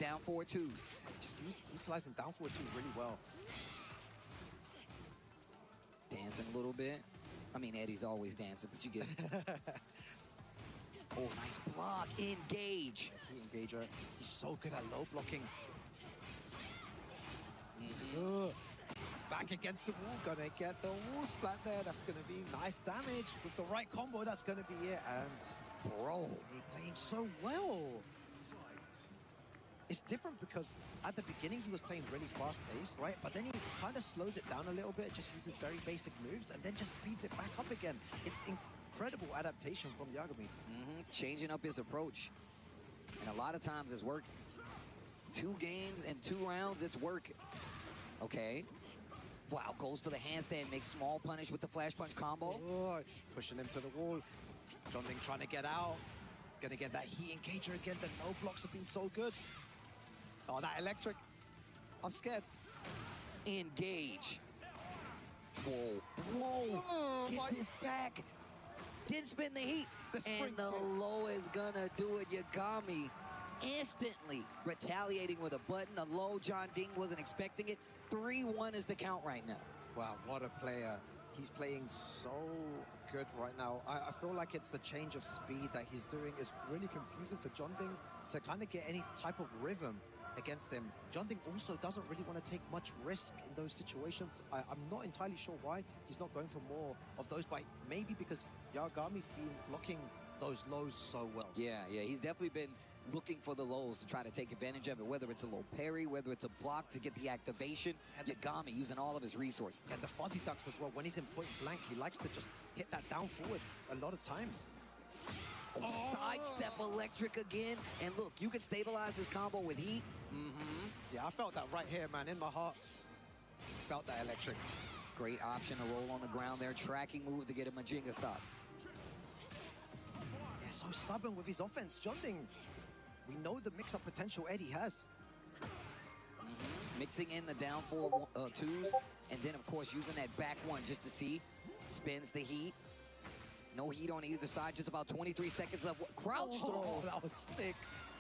down forward twos. Just utilizing down forward two really well. Dancing a little bit. I mean, Eddie's always dancing, but you get it. Oh, nice block. Engage. Key engager. He's so good at low blocking. Back against the wall. Gonna get the wall splat there. That's gonna be nice damage. With the right combo, that's gonna be it. And Bro, he's playing so well. It's different because at the beginning he was playing really fast-paced, right? But then he kind of slows it down a little bit, just uses very basic moves, and then just speeds it back up again. It's incredible adaptation from Yagami. Changing up his approach. And a lot of times it's working. 2 games and 2 rounds, it's working. Okay. Wow, goes for the handstand, makes small punish with the flash punch combo. Oh, pushing him to the wall. Jonding trying to get out. Gonna get that heat engager again. The no blocks have been so good. Oh, that electric. I'm scared. Engage. Whoa. Whoa. Oh, Gets his back. Didn't spin the heat. And the low is gonna do it. Yagami instantly retaliating with a button. The low, John Ding wasn't expecting it. 3-1 is the count right now. Wow, what a player. He's playing so good right now. I feel like it's the change of speed that he's doing is really confusing for Jonding to kind of get any type of rhythm against him. Jonding also doesn't really want to take much risk in those situations. I'm not entirely sure why he's not going for more of those, but maybe because Yagami's been blocking those lows so well. Yeah, he's definitely been looking for the lows to try to take advantage of it, whether it's a low parry, whether it's a block to get the activation. And Yagami using all of his resources. And the fuzzy ducks as well. When he's in point blank, he likes to just hit that down forward a lot of times. Sidestep electric again. And look, you can stabilize this combo with heat. Yeah, I felt that right here, man, in my heart. Felt that electric. Great option to roll on the ground there. Tracking move to get a Majinga stop. Yeah, so stubborn with his offense. Jonding, we know the mix-up potential Eddie has. Mixing in the down 4 twos. And then, of course, using that back one just to see. Spins the heat. No heat on either side. Just about 23 seconds left. Crouch throw. Oh, that was sick.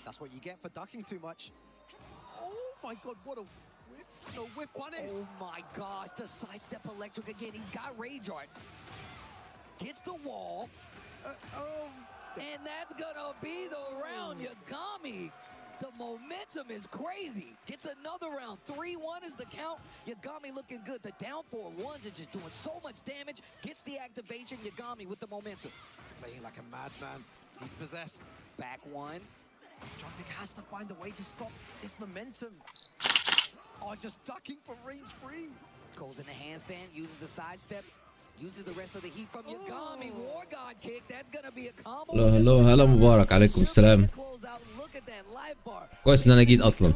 That's what you get for ducking too much. Oh, my God, what a whiff. No whiff punish. Oh, my gosh. The sidestep electric again. He's got rage art. Gets the wall. And that's gonna be the round. Yagami, the momentum is crazy. Gets another round. 3-1 is the count. Yagami looking good. The down 4-1s are just doing so much damage. Gets the activation. Yagami with the momentum. He's playing like a madman. He's possessed. Back one. Jonding has to find a way to stop this momentum. Oh, just ducking for range free. Goes in the handstand. Uses the sidestep. Uses the rest of the heat from Yagami. War God kick. That's gonna be a combo. هلو هلا مبارك عليكم السلام. كويس ان انا جيت اصلا.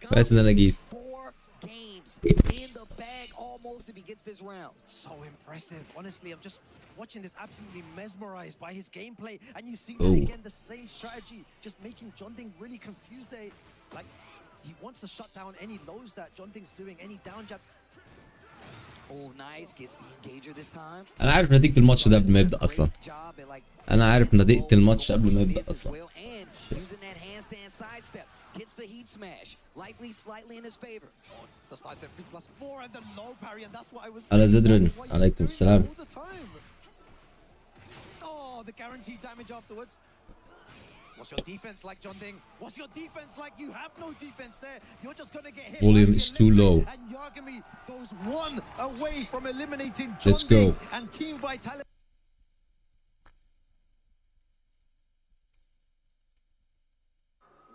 كويس ان انا جيت. 4 games in the bag almost if he gets this round. So impressive. Honestly, I'm just watching this, absolutely mesmerized by his gameplay. And you see that again, the same strategy, just making Jonding really confused there. Like, he wants to shut down any lows that Jonding's doing, any down jabs. Oh, nice. Gets the engager this time. انا عارف نتيجة الماتش ده قبل ما يبدأ اصلا. انا عارف نتيجة الماتش قبل ما يبدأ اصلا. Using that handstand sidestep, gets the heat smash. Likely slightly in his favor. The sidestep 3+4 and the low parry, and that's what I was على زدرن عليكم السلام. all the time. Oh, the guaranteed damage afterwards. What's your defense like, Jonding? What's your defense like? You have no defense there. You're just gonna get hit. Volume is too low. And Yagami goes 1 away from eliminating Let's go. Jonding and Team Vitality.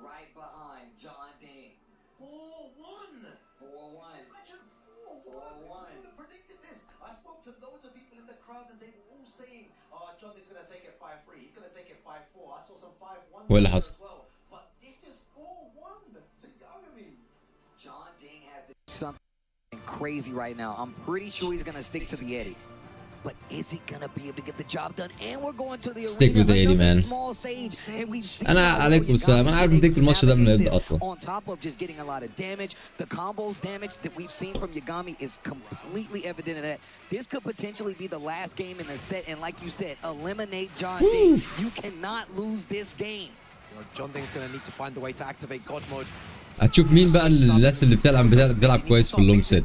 Right behind Jonding. 4-1. 4-1. Imagine 4-1. Who would have predicted this? I spoke to loads of people in the crowd and they were all saying, Jonding's gonna take it 5-3. He's gonna take it 5-4. I saw some 5-1 ولا as حصل. well. But this is 4-1 to Yagami. Jonding has to do something crazy right now. I'm pretty sure he's gonna stick to the Eddie. But is he gonna be able to get the job done? And we're going to the Stick arena, with the Eddie, man. small stage, and we've seen أنا عليكم السلام. أنا عارف نتيجة الماتش ده قبل ما يبدأ أصلا. On top of just getting a lot of damage, the combo damage that we've seen from Yagami is completely evident in that this could potentially be the last game in the set. And like you said, eliminate John Ding. You cannot lose this game. John Ding's gonna need to find a way to activate God mode. هتشوف مين بقى الناس اللي بتلعب كويس في اللونج سيت.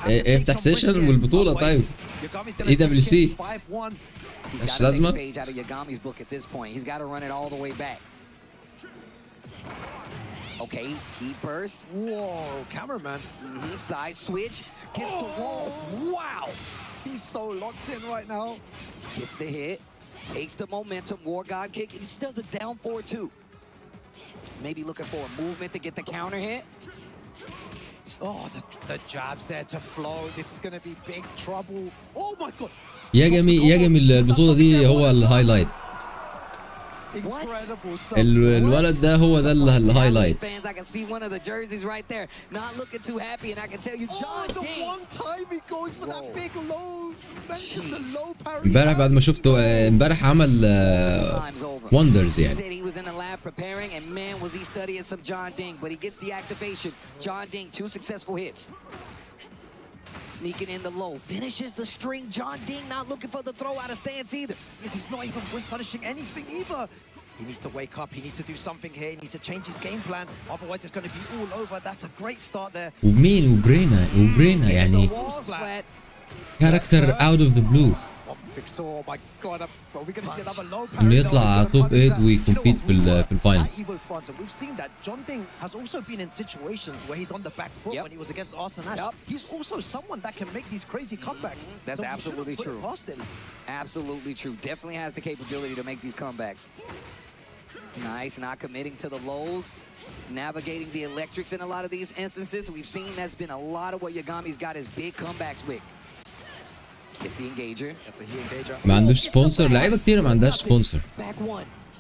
افتح سيشن والبطولة طيب. اي دبليو سي مش لازمة. Okay, he burst. Whoa, cameraman. Side switch. Gets the wall. Wow. He's so locked in right now. Gets the hit. Takes the momentum. War God kick. He just does a down forward too. Maybe looking for a movement to get the counter hit. Oh, the jabs there to flow. This is going to be big trouble. Oh my God. يا جميل البطولة دي هو الهايلايت. الولد ده هو ده الهايلايت. امبارح بعد ما شفته امبارح عمل وندرز يعني. Sneaking in the low, finishes the string. John Ding not looking for the throw out of stance either. He's not even punishing anything either. He needs to wake up. He needs to do something here. He needs to change his game plan. Otherwise, it's going to be all over. That's a great start there. وبرينا يعني character out of the blue. Oh my God. Are we going to see another low parry? انه يطلع توب 8 ويكمبيت في الفاينلز. We've seen that John Ding has also been in situations where he's on the back foot when he was against Arsenal. He's also someone that can make these crazy comebacks. That's absolutely true. Him. Absolutely true. Definitely has the capability to make these comebacks. Nice, not committing to the lows. Navigating the electrics in a lot of these instances. We've seen that's been a lot of what Yagami's got his big comebacks with. It's the engager. ما عندوش سبونسر. لعيبه كتير ما عندهاش سبونسر.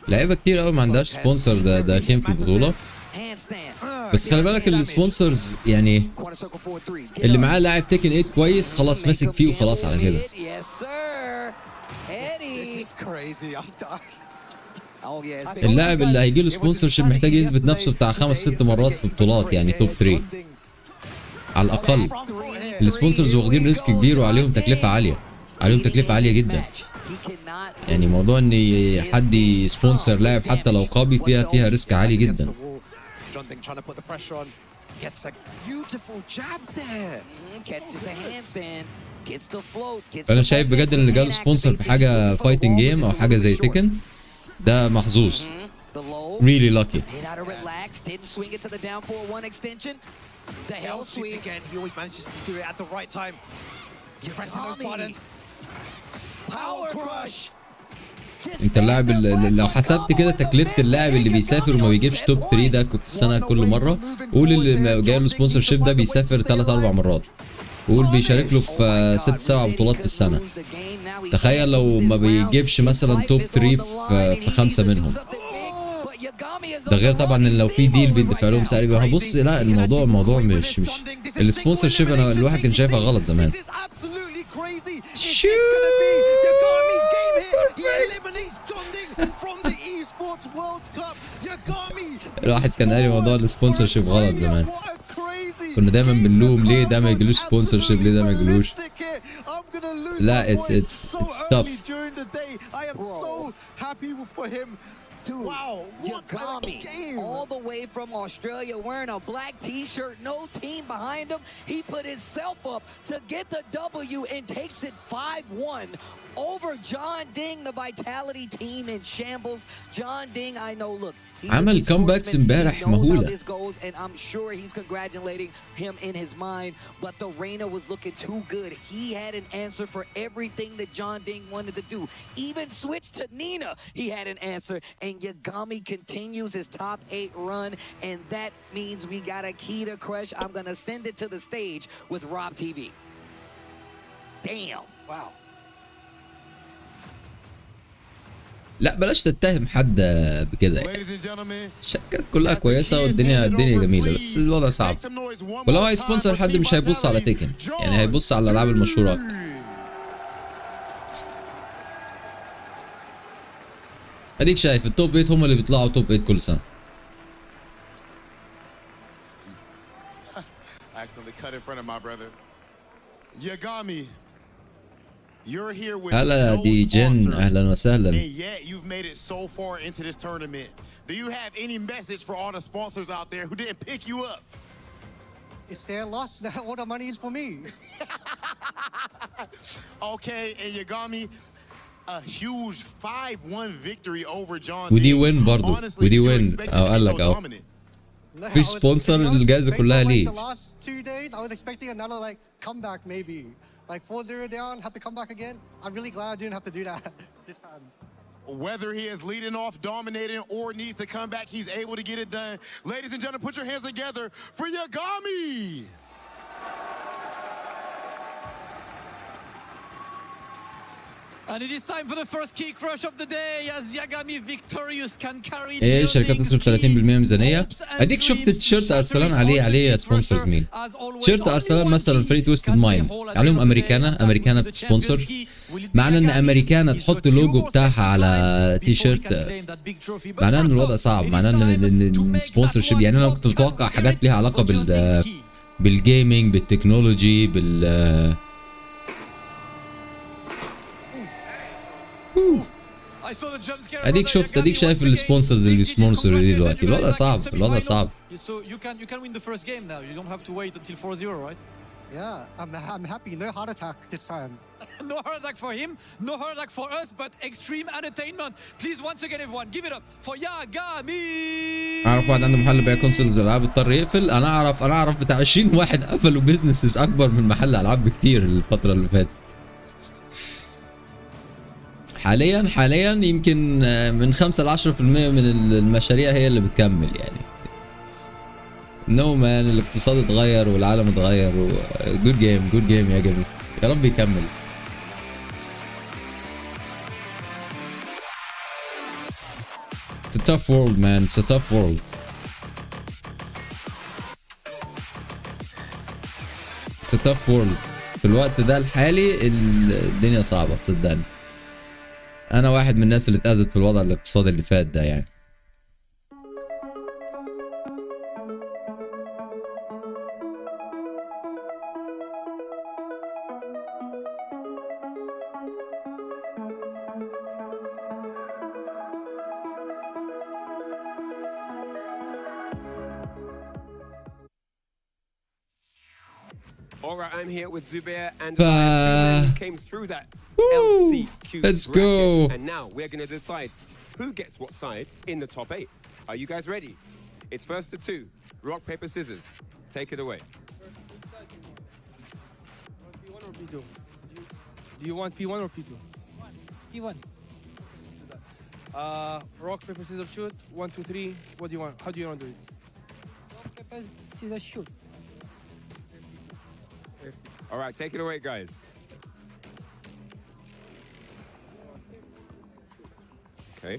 لعيبه كتير قوي ما عندهاش سبونسر ده كان في البطوله. بس خلي بالك السبونسرز يعني اللي معاه لاعب تيكن 8 كويس خلاص ماسك فيه وخلاص على كده. اللاعب اللي هيجي له سبونسر شيب محتاج يثبت نفسه بتاع 5-6 مرات في بطولات يعني توب 3 على الاقل. السبونسرز واخدين ريسك كبير وعليهم تكلفه عاليه جدا. يعني موضوع ان حد يسبونسر لاعب حتى لو قابي فيها ريسك عالي جدا. انا شايف بجد ان اللي جاله سبونسر في حاجه فايتنج جيم او حاجه زي تيكن ده محظوظ. really lucky. The hell sweep again. He always manages to do it at the right time. He's pressing those buttons. Power crush. انت اللاعب لو حسبت كده تكلفه اللاعب اللي بيسافر وما بيجيبش توب 3 ده في السنه كل مره، قول اللي جاي له سبونسر شيب ده بيسافر 3-4 مرات، قول بيشارك له في 6-7 بطولات في السنه. تخيل لو ما بيجيبش مثلا توب 3 في 5 منهم. ده غير طبعا ان لو في ديل بيدفع لهم سعر يبقى بص. لا الموضوع مش السبونسر شيب. انا الواحد كان شايفها غلط زمان. الواحد كان قال موضوع السبونسر شيب غلط زمان. كنا دايما بنلوم ليه ده ما يجيلوش سبونسر شيب، ليه ده ما يجيلوش. لا it's tough. Dude, wow, Yagami, all the way from Australia wearing a black t-shirt, no team behind him. He put himself up to get the W and takes it 5-1 over John Ding, the Vitality team in shambles. John Ding, I know, look, عمل كومباكس امبارح مهولة. And I'm sure he's congratulating him in his mind, but the Reina was looking too good. He had an answer for everything that John Ding wanted to do. Even switched to Nina, he had an answer, and Yagami continues his top 8 run, and that means we got a key to crush. I'm gonna send it to the stage with Rob TV. Damn. Wow. لا بلاش تتهم حد بكده يعني. الشركات كلها كويسه والدنيا جميله، بس الوضع صعب. ولو هيسبونسر حد مش هيبص على تيكن، يعني هيبص على الالعاب المشهوره اكتر. اديك شايف التوب 8 هم اللي بيطلعوا توب 8 كل سنه. Yagami. هلا دي جن، اهلا وسهلا. Do you have any message for all the sponsors out there who didn't pick you up? It's their loss. All the money is for me. Okay, and Yagami, a huge 5-1 victory over John. ودي وين برضو، ودي وين. قال لك اهو في سبونسر الجائزة كلها ليه. The last 2 days I was expecting another like comeback maybe. Like 4-0 down, have to come back again. I'm really glad I didn't have to do that this time. Whether he is leading off, dominating, or needs to come back, he's able to get it done. Ladies and gentlemen, put your hands together for Yagami. And it is time for the first key crush of the day as Yagami victorious can carry. ايه شركات تصرف 30% ميزانية. اديك شفت تيشيرت ارسلان عليه سبونسرز مين؟ تيشيرت ارسلان مثلا فريق تويستد مايند عليهم امريكانا بتسبونسر. معنى ان امريكانا تحط اللوجو بتاعها على تيشيرت معناه ان الوضع صعب، معناه ان السبونسرشيب يعني انا كنت متوقع حاجات ليها علاقة بالجيمنج، بالتكنولوجي، اديك شفت، اديك شايف السبونسرز اللي بيسبونسروا دي دلوقتي. الوضع صعب، الوضع صعب. Yeah, I'm happy. No heart attack this time. No heart attack for him, no heart attack for us, but extreme entertainment. Please once again everyone give it up for Yagami. اعرف واحد عنده محل بيع كونسولز العاب اضطر يقفل. انا اعرف بتاع 20 واحد قفلوا بيزنسز اكبر من محل العاب بكتير الفترة اللي فاتت. حاليا يمكن من 5 ل 10% من المشاريع هي اللي بتكمل يعني. نو مان الاقتصاد اتغير والعالم اتغير جود جيم يا جميل، يا رب يكمل. It's a tough world man, it's a tough world. It's a tough world. في الوقت ده الحالي الدنيا صعبة صدقني. انا واحد من الناس اللي اتأذت في الوضع الاقتصادي اللي فات ده يعني. All right, I'm here with Zubair and we came through that LCQ Let's bracket, go. and now we're going to decide who gets what side in the top 8. Are you guys ready? It's first to 2. Rock, paper, scissors. Take it away. P1 or P2? Do you want P1 or P2? P1. Rock, paper, scissors, shoot. 1, 2, 3. What do you want? How do you want to do it? Rock, paper, scissors, shoot. All right, take it away, guys. Okay.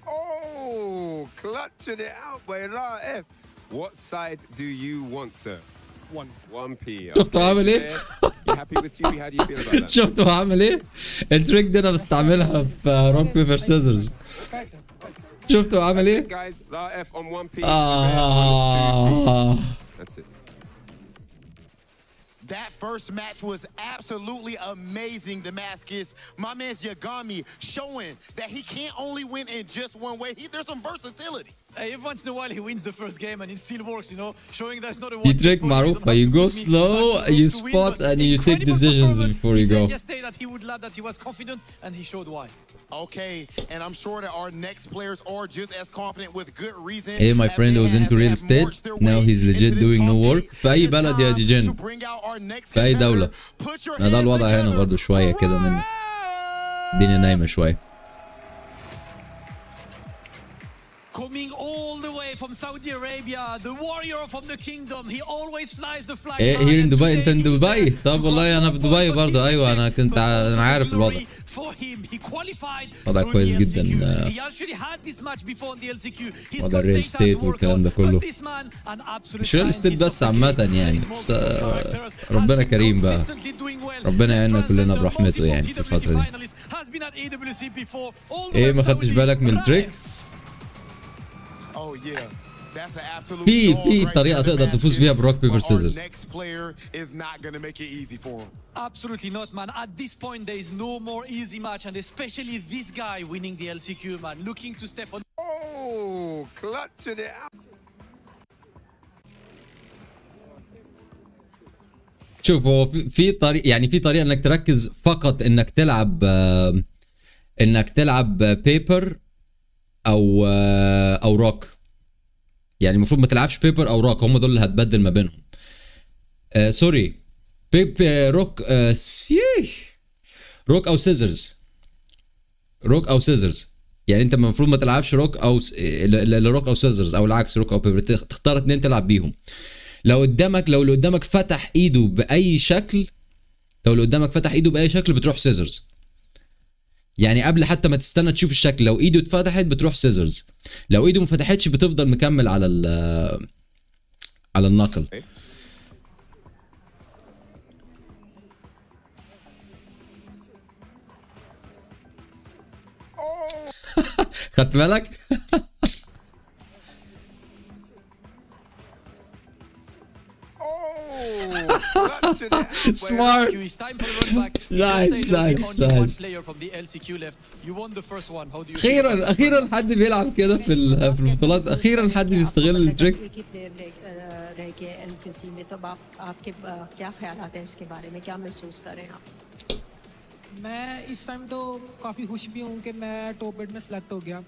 Oh, clutching it out by F. What side do you want, sir? 1. 1P. شفتوا عامل ايه؟ You happy with 2P? How do you feel about that? شفتوا عامل ايه؟ التريك دي انا بستعملها في روك بيبر سيزرز. شفتوا عامل ايه؟ Guys, F on 1P. That's it. That first match was absolutely amazing, Damascus. My man's Yagami showing that he can't only win in just one way. There's some versatility. Every once in a while he wins the first game and it still works, you know, showing there's not a دي تريك معروفة. You go slow, you spot and you take decisions before you go. He said yesterday that he would love that he was confident and he showed why. Okay, and I'm sure that our next players are just as confident with good reason. Hey, my friend was into real estate. Now he's legit doing no work. في أي بلد يا ديجين؟ في أي دولة؟ ده الوضع هنا برضه شوية كده منه. الدنيا نايمة شوية. Coming all the way from Saudi Arabia, the warrior from the kingdom. He always flies the flag. ايه here in Dubai. انت in دبي؟ طب والله انا في دبي برضه. ايوه انا كنت انا عارف الوضع. وضع كويس جدا. وضع الريل ستيت والكلام ده كله. مش ريل ستيت بس عامة يعني، بس ربنا كريم بقى. ربنا يعيننا كلنا برحمته يعني في الفترة دي. ايه ما خدتش بالك من التريك؟ Oh yeah. That's an absolute في dog طريقة right there, تقدر the تفوز Damascus. فيها بروك But بيبر our سيزرز. next player is not gonna make it easy for him. Absolutely not, man. At this point, there is no more easy match, and especially this guy winning the LCQ, man, looking to step on. Oh, clutching it out. شوف هو في طريقة، يعني في طريقة انك تركز فقط انك تلعب بيبر او روك. يعني المفروض ما تلعبش بيبر او روك، هم دول اللي هتبدل ما بينهم. سوري، روك روك او سيزرز. روك او سيزرز، يعني انت المفروض ما تلعبش روك او روك او سيزرز، او العكس روك او بيبر، تختار اتنين تلعب بيهم. لو اللي قدامك فتح ايده باي شكل، بتروح سيزرز. يعني قبل حتى ما تستنى تشوف الشكل، لو ايده اتفتحت بتروح سيزرز، لو ايده ما فتحتش بتفضل مكمل على النقل. خدت بالك؟ Smart. It's time for the run back. Nice, nice, Only one nice. player from the LCQ left. You won the first one. How do you feel? اخيرا حد بيلعب كده في البطولات، اخيرا حد بيستغل التريك. एक ही player रह के LCQ में, तो आपके क्या ख्यालात हैं इसके बारे में, क्या महसूस कर रहे हैं आप? मैं इस टाइम तो काफ़ी खुश भी हूँ कि मैं टॉप 8 में सेलेक्ट हो गया,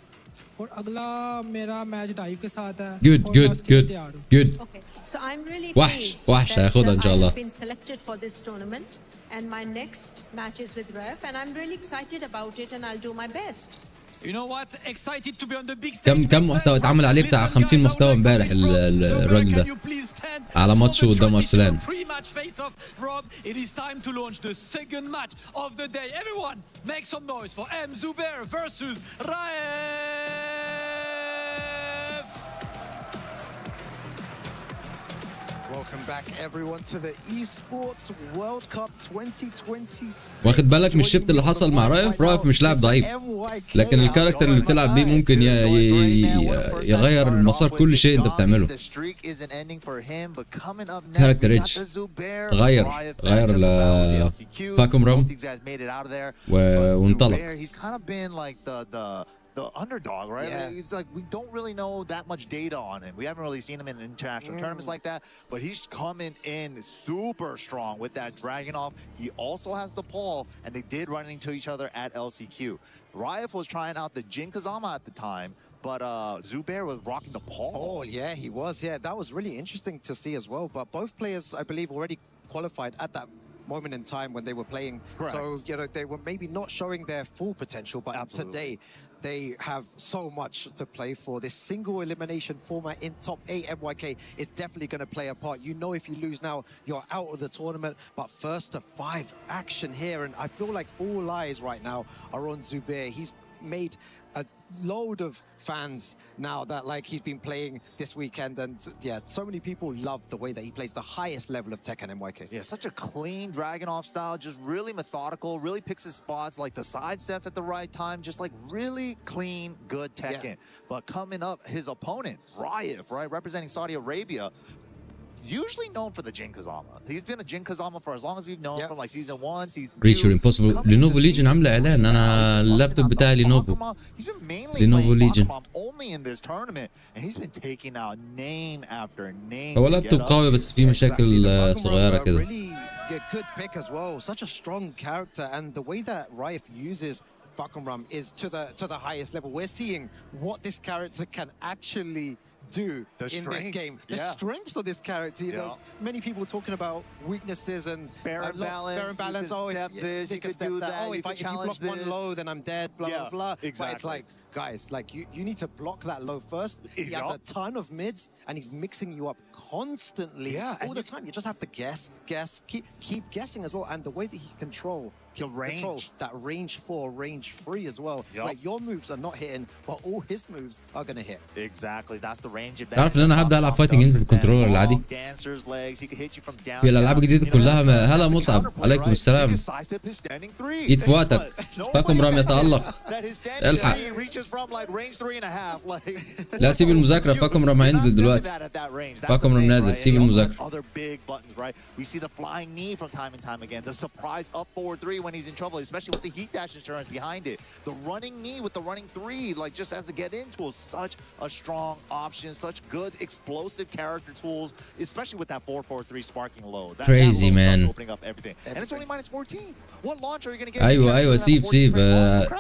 और अगला मेरा मैच डाइव के साथ है। Good, और good, मैं उसके लिए good, तैयार हूँ। good. Okay, so I'm really وحش pleased وحش that هياخدها إن شاء I الله. have been selected for this tournament, and my next match is with Ref, and I'm really excited about it, and I'll do my best. You know what? Excited to be on the big stage. كم محتوى اتعمل عليه؟ بتاع 50 محتوى امبارح الراجل ده على ماتش قدام ارسلان. Pre-match face-off, Rob. It is time to launch the second match of the day. Everyone, make some noise for M Zubair versus Raef. Welcome back everyone to the Esports World Cup 2026. واخد بالك من الشفت اللي حصل مع رايف مش لاعب ضعيف، لكن الكاركتر اللي بتلعب بيه ممكن يغير مسار كل شيء انت بتعمله. كاركتر اتش غير لفاكم رام وانطلق. the underdog, right? Yeah. It's like we don't really know that much data on him. We haven't really seen him in international tournaments like that, but he's coming in super strong with that Dragunov. He also has the Paul, and they did run into each other at LCQ. Raef was trying out the Jin Kazama at the time, but Zubair was rocking the Paul. Oh, yeah, he was. Yeah, that was really interesting to see as well. But both players, I believe, already qualified at that moment in time when they were playing. Correct. So, you know, they were maybe not showing their full potential, but today they have so much to play for. This single elimination format in top 8 MYK is definitely going to play a part. You know, if you lose now, you're out of the tournament. But first to 5 action here, and I feel like all eyes right now are on Zubair. He's made a load of fans now that like he's been playing this weekend, and yeah, so many people love the way that he plays the highest level of Tekken MYK. Yeah, such a clean Dragunov style, just really methodical, really picks his spots, like the side steps at the right time, just like really clean, good Tekken. Yeah. But coming up, his opponent, Raef, right, representing Saudi Arabia, usually known for the Jin Kazama. He's been a Jin Kazama for as long as we've known from like season 1, season 2. ريتشر امبوسيبل. لينوفو ليجن عامله اعلان، انا اللابتوب بتاعي لينوفو. He's been mainly لينوفو ليجن. only in this tournament, and he's been taking out name after name. هو لابتوب قوي بس فيه مشاكل صغيره كده. Good pick as well. Such a strong character, and the way that Raef uses Fakumram is to the highest level. We're seeing what this character can actually do in this game. The strengths of this character. You know, many people talking about weaknesses and barren balance. Oh, you could do that. Oh, if you block one low, then I'm dead. Blah blah blah. Exactly. But it's like, guys, like you need to block that low first. He has a ton of mids, and he's mixing you up constantly all the time. You just have to guess, keep guessing as well. And the way that he control that range 4, range 3 as well. Like your moves are not hitting, but all his moves are gonna hit. Exactly, that's the range advantage. تعرف ان انا هبدا العب فايتنج انجل بالكنترولر العادي. في الالعاب الجديده كلها. هلا مصعب، عليكم السلام. ايد في وقتك. فاكم رام يتالق. الحق. finishes from like range 3.5. Like لا سيب المذاكرة، فاكم رام هينزل دلوقتي. فاكم رام نازل، سيب المذاكرة. Other big buttons, right? We see the flying knee from time and time again. The surprise up forward 3 when he's in trouble, especially with the heat dash insurance behind it. The running knee with the running 3, like just as to get into, is such a strong option. Such good explosive character tools, especially with that 4-4-3 sparking low. Crazy man. Opening up everything. And it's only minus 14. What launch are you gonna get? ايوه سيب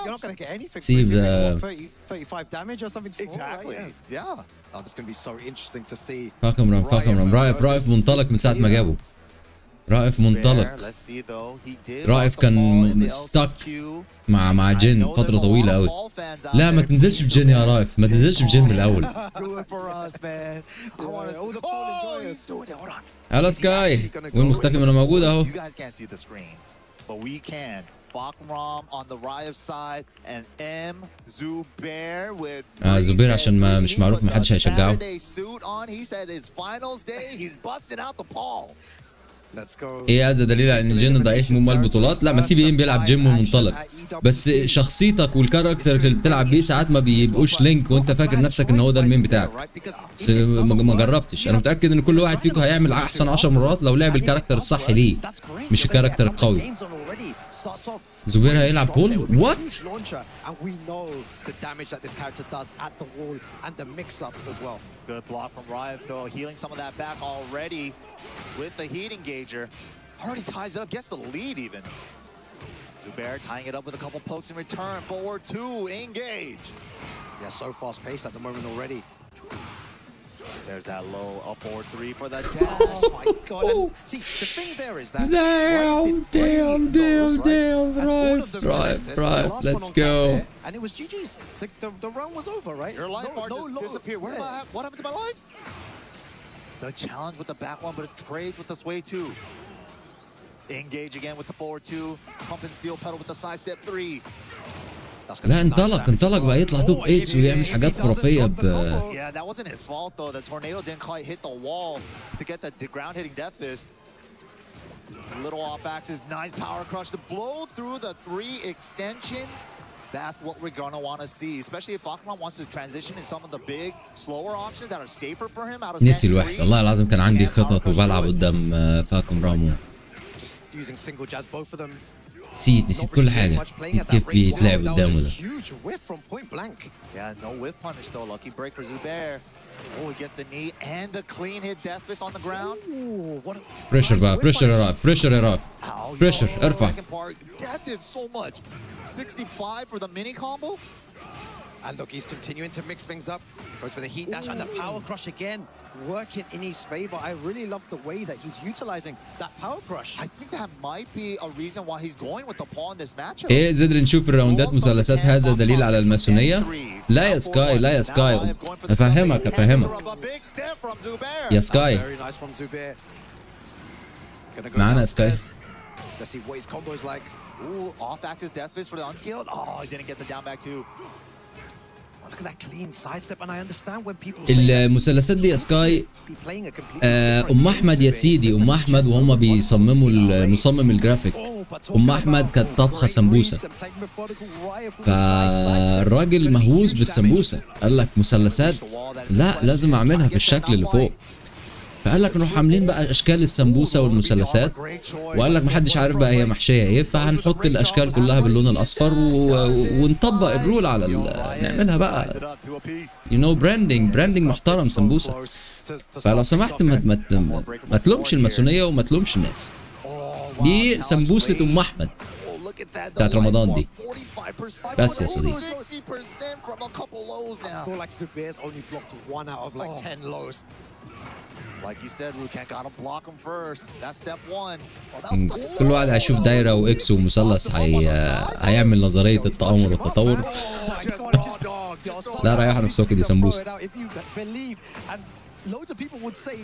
You're not going to get anything. سيب 35 damage or something small, Exactly. right? Yeah. Oh, this is going to be so interesting to see. فاكم رام رائف منطلق من ساعة ما جابه. رائف منطلق. رائف كان ستك مع جن فترة طويلة قوي. لا ما تنزلش بجن يا رائف، ما تنزلش بجن من الأول. هلا سكاي، والمختفي ما أنا موجود أهو. Bakram on the Rayev side and M Zubair with زبير عشان ما مش معروف، ما حدش هيشجعه. He said his finals day he's busting out the ball. Let's go. ايه هذا دليل على ان الجن ضعيف من البطولات؟ لا ما سي بي ام بيلعب جيم ومنطلق، بس شخصيتك والكاركتر اللي بتلعب بيه ساعات ما بيبقوش لينك وانت فاكر نفسك ان هو ده المين بتاعك. بس ما جربتش. انا متاكد ان كل واحد فيكم هيعمل احسن 10 مرات لو لعب الكاركتر الصح ليه، مش الكاركتر القوي. زبير هيلعب بول؟ وات؟ And we know the damage that this character does at the wall and the mix-ups as well. Good block from Rayev though, healing some of that back already with the heat engager. Already ties it up, gets the lead even. Zubair tying it up with a couple pokes in return. Forward 2, engage. Yeah, so fast-paced at the moment already. There's that low up forward 3 for the dash. Oh my god. And see, the thing there is that Right, let's go. And it was GG's. The run was over, right? Your life bar just disappeared. What happened to my life? The challenge with the back one, but it's trades with the sway 2. Engage again with the forward 2. Pump and steel pedal with the side step 3. لا انطلق بقى يطلع توب 8 ويعمل حاجات خرافيه Yeah, that wasn't his fault though. The tornado didn't quite hit the wall to get the ground hitting death fist. Little off axis, nice power crush to blow through the 3 extension. That's what we're gonna want to see, especially if Bakram wants to transition in some of the big, slower options that are safer for him out of نسي الواحد والله العظيم كان عندي خطط وبلعب قدام فاكم رامو. Just using single jazz, both of them. نسيت كل حاجة. كيف بيتلعب قدامه ده. Huge whiff from point blank. Yeah, no whiff punish though. Lucky break for Zubair. Oh, he gets the knee and the clean hit death fist on the ground. Ooh, what a بريشر بقى، بريشر يا راف، بريشر يا راف. بريشر ارفع. Death did so much. 65 for the mini combo. And look, he's continuing to mix things up. Goes for the heat dash and the power crush again, working in his favor. I really love the way that he's utilizing that power crush. I think that might be a reason why he's going with the paw in this matchup. ايه زدر نشوف الراوندات مثلثات، هذا دليل على الماسونية؟ لا يا سكاي، لا يا سكاي، افهمك يا سكاي. معانا يا سكاي. Let's see what his combo is like. Ooh, off axis death fist for the unscaled. Oh, he didn't get the down back too. Look at that clean sidestep, and I understand when people say المثلثات دي يا سكاي ام احمد يا سيدي، ام احمد وهم بيصمموا المصمم الجرافيك، ام احمد كانت طبخه سمبوسه، فالراجل مهووس بالسمبوسه، قال لك مثلثات لا لازم اعملها في الشكل اللي فوق، فقال لك نروح عاملين بقى اشكال السمبوسه والمثلثات، وقال لك محدش عارف بقى هي محشيه ايه، فهنحط الاشكال كلها باللون الاصفر ونطبق الرول على نعملها بقى براندنج محترم سمبوسه. فلو سمحت ما تلومش الماسونيه وما تلومش الناس، دي سمبوسه ام احمد بتاعت رمضان دي بس يا صديقي. Like you said, Rukan gotta block him first. That's step 1. كل واحد هيشوف دايرة واكس ومثلث هيعمل نظرية التآمر والتطور. لا ريح نفسك دي سمبوسة. Loads of people would say,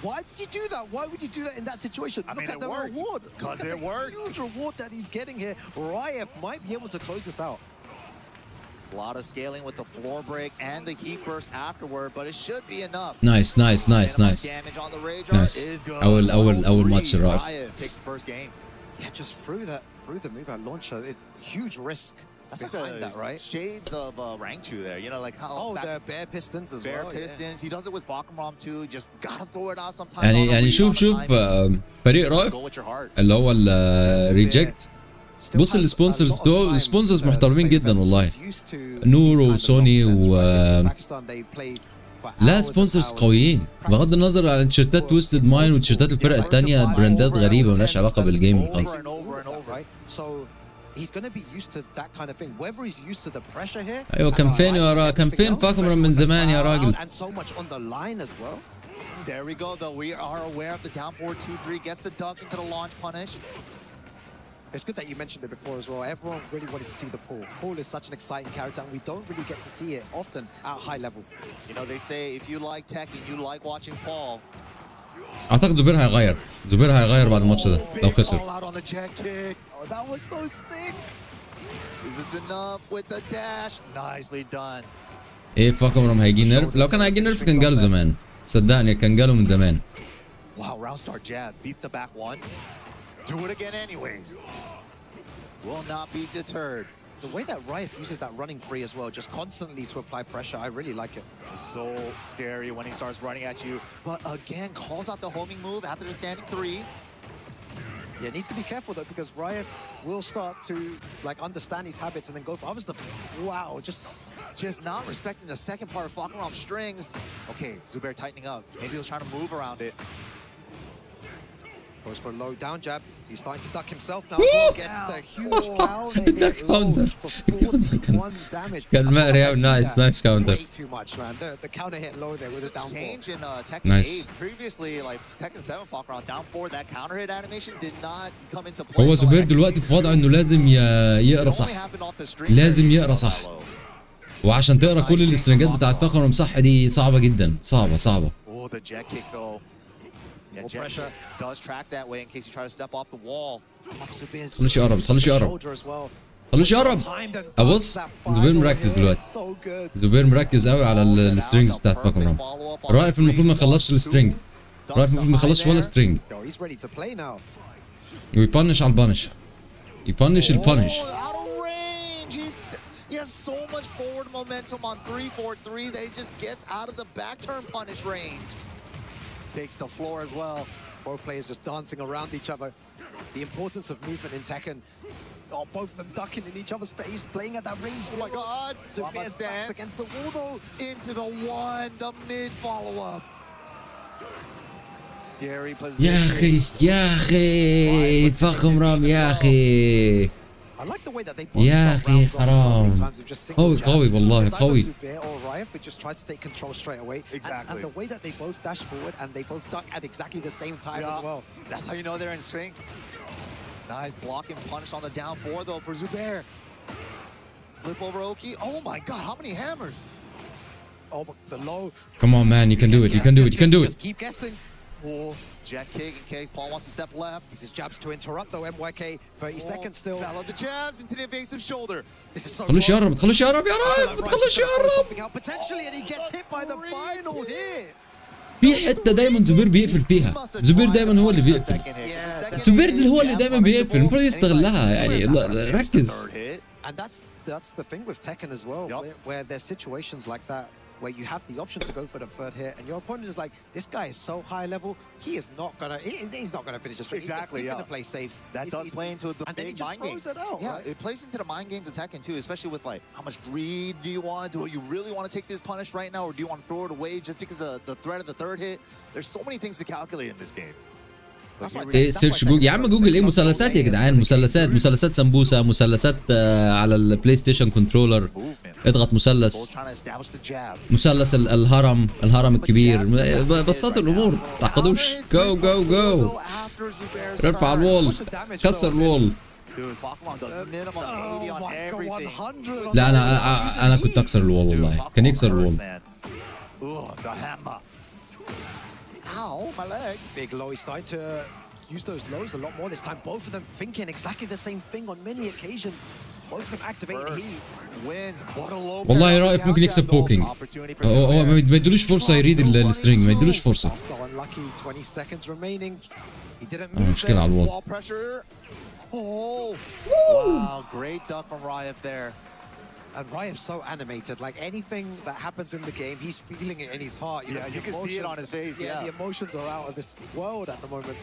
why did you do that? Why would you do that in that situation? Look at the reward. Because it worked. Huge reward that he's getting here. Rayev might be able to close this out. A lot of scaling with the floor break and the heat burst afterward, but it should be enough. Nice. Damage on the Razer is good. أول ماتش رائع. Rayev takes the first game. Yeah, just through the move at launcher, huge risk That's like behind the that, right? shades of Rangchu there. You know, like how the bare pistons as bare well. pistons. He does it with Falconrom too. Just gotta throw it out sometimes. يعني شوف فريق رايف اللي هو الريجكت. بص السبونسرز بتوعه سبونسرز محترمين جدا والله. نورو وسوني لا سبونسرز قويين بغض النظر عن تيشيرتات تويستد ماين وتيشيرتات الفرق الثانيه براندات غريبه مالهاش علاقه بالجيمنج خالص. ايوه كان فين كان فين فاكمرا من زمان يا راجل. There we go though. We are aware of the down forward 2-3 gets the duck into the launch punish. It's good that you mentioned it before as well. Everyone really wanted to see the Paul. Paul is such an exciting character and we don't really get to see it often at high level. You know, they say if you like Tekken, you like watching Paul. اعتقد زبير هيغير بعد الماتش ده لو خسر. Oh, that was so sick. Is this enough with the dash? Nicely done. ايه فاكمرا هيجي نيرف؟ لو كان هيجي نيرف كان جاله زمان. صدقني كان جاله من زمان. Wow, round start jab. Beat the back one. Do it again anyways. Will not be deterred. The way that Riot uses that running free as well, just constantly to apply pressure, I really like it. So scary when he starts running at you. But again, calls out the homing move after the standing 3. Yeah, needs to be careful though because Riot will start to like understand his habits and then go for other stuff. Wow, just not respecting the second part of Falconrom's strings. Okay, Zubair tightening up. Maybe he'll try to move around it. Goes for a low down jab. He's starting to duck himself now. Well, gets the huge counter. 41 damage. Nice counter. Way too much, man. The counter hit low there with a down change in Tekken 8. Previously, like Tekken 7 Falconrom down 4, that counter hit animation did not come into play. هو زبير دلوقتي في وضع انه لازم يقرا صح. لازم يقرا صح. وعشان تقرا كل الاسترنجات بتاعت فاكمرا صح دي صعبة جدا. صعبة. Oh, the jet kick though. Yeah, jet pressure does track that way in case you try to step off the wall. خلوش يقرب. ابص زبير مركز دلوقتي. زبير مركز قوي على السترينجز بتاعت فاكمرا. رايف المفروض ما يخلصش السترينج. رايف المفروض ما يخلصش ولا سترينج. ويبانش على البانش. يبانش البانش. He has so much forward momentum on 3-4-3 that he just gets out of the back turn punish range. Takes the floor as well. Both players just dancing around each other. The importance of movement in Tekken. Oh, both of them ducking in each other's face, playing at that range. Oh my God! Zubair's backs against the wall though. Into the one, the mid follow-up. Scary position. يا أخي فاكمرا يا أخي. يا أخي حرام. قوي والله قوي. Just tries to take control straight away. Exactly. And the way that they both dash forward and they both duck at exactly the same time as well. That's how you know they're in sync. Nice blocking punish on the down 4 though for Zubair. Flip over Oki. Oh my God, how many hammers? Oh, the low. Come on, man, you can do it. You can do it. You can do it. Just keep guessing. Oh, jet kick in case Paul wants to step left. Uses jabs to interrupt though. MYK 30 seconds still. Follow the jabs into the evasive shoulder. This is so خلوش يقرب يا راجل. خلوش يقرب. Potentially and he gets hit by the final hit. في حتة دايما زبير بيقفل فيها. زبير دايما هو اللي بيقفل. زبير هو اللي دايما بيقفل. المفروض يستغلها يعني ركز. And that's the thing with Tekken as well, where there's situations like that where you have the option to go for the third hit, and your opponent is like, this guy is so high level, he's not gonna finish a string. Exactly, he's gonna play safe. That does play into the big mind games. It it plays into the mind games of Tekken too, especially with like, how much greed do you want? Do you really want to take this punish right now, or do you want to throw it away just because of the threat of the third hit? There's so many things to calculate in this game. سيرش جوجل يا عم. جوجل ايه مثلثات يا جدعان. مثلثات سمبوسه. مثلثات على البلاي ستيشن كنترولر. اضغط مثلث الهرم الكبير. بسط الامور ما تعقدوش. جو ارفع الوول. كسر الوول. لا انا كنت اكسر الوول والله. كان يكسر الوول. Ow, my legs. Big low. He's starting to use those lows a lot more this time. Both of them thinking exactly the same thing on many occasions. Both of them activate heat. Wins. والله رايف ممكن يكسب بوكينج. هو ما يدلوش فرصة يريد السترينج. ما يدلوش فرصة. So unlucky. 20 seconds remaining. He didn't مشكلة على الوول. Oh, wow, great duck from Riot there. And Riot's so animated. Like anything that happens in the game, he's feeling it in his heart. Yeah, you can see it on his face. Yeah, the emotions are out of this world at the moment.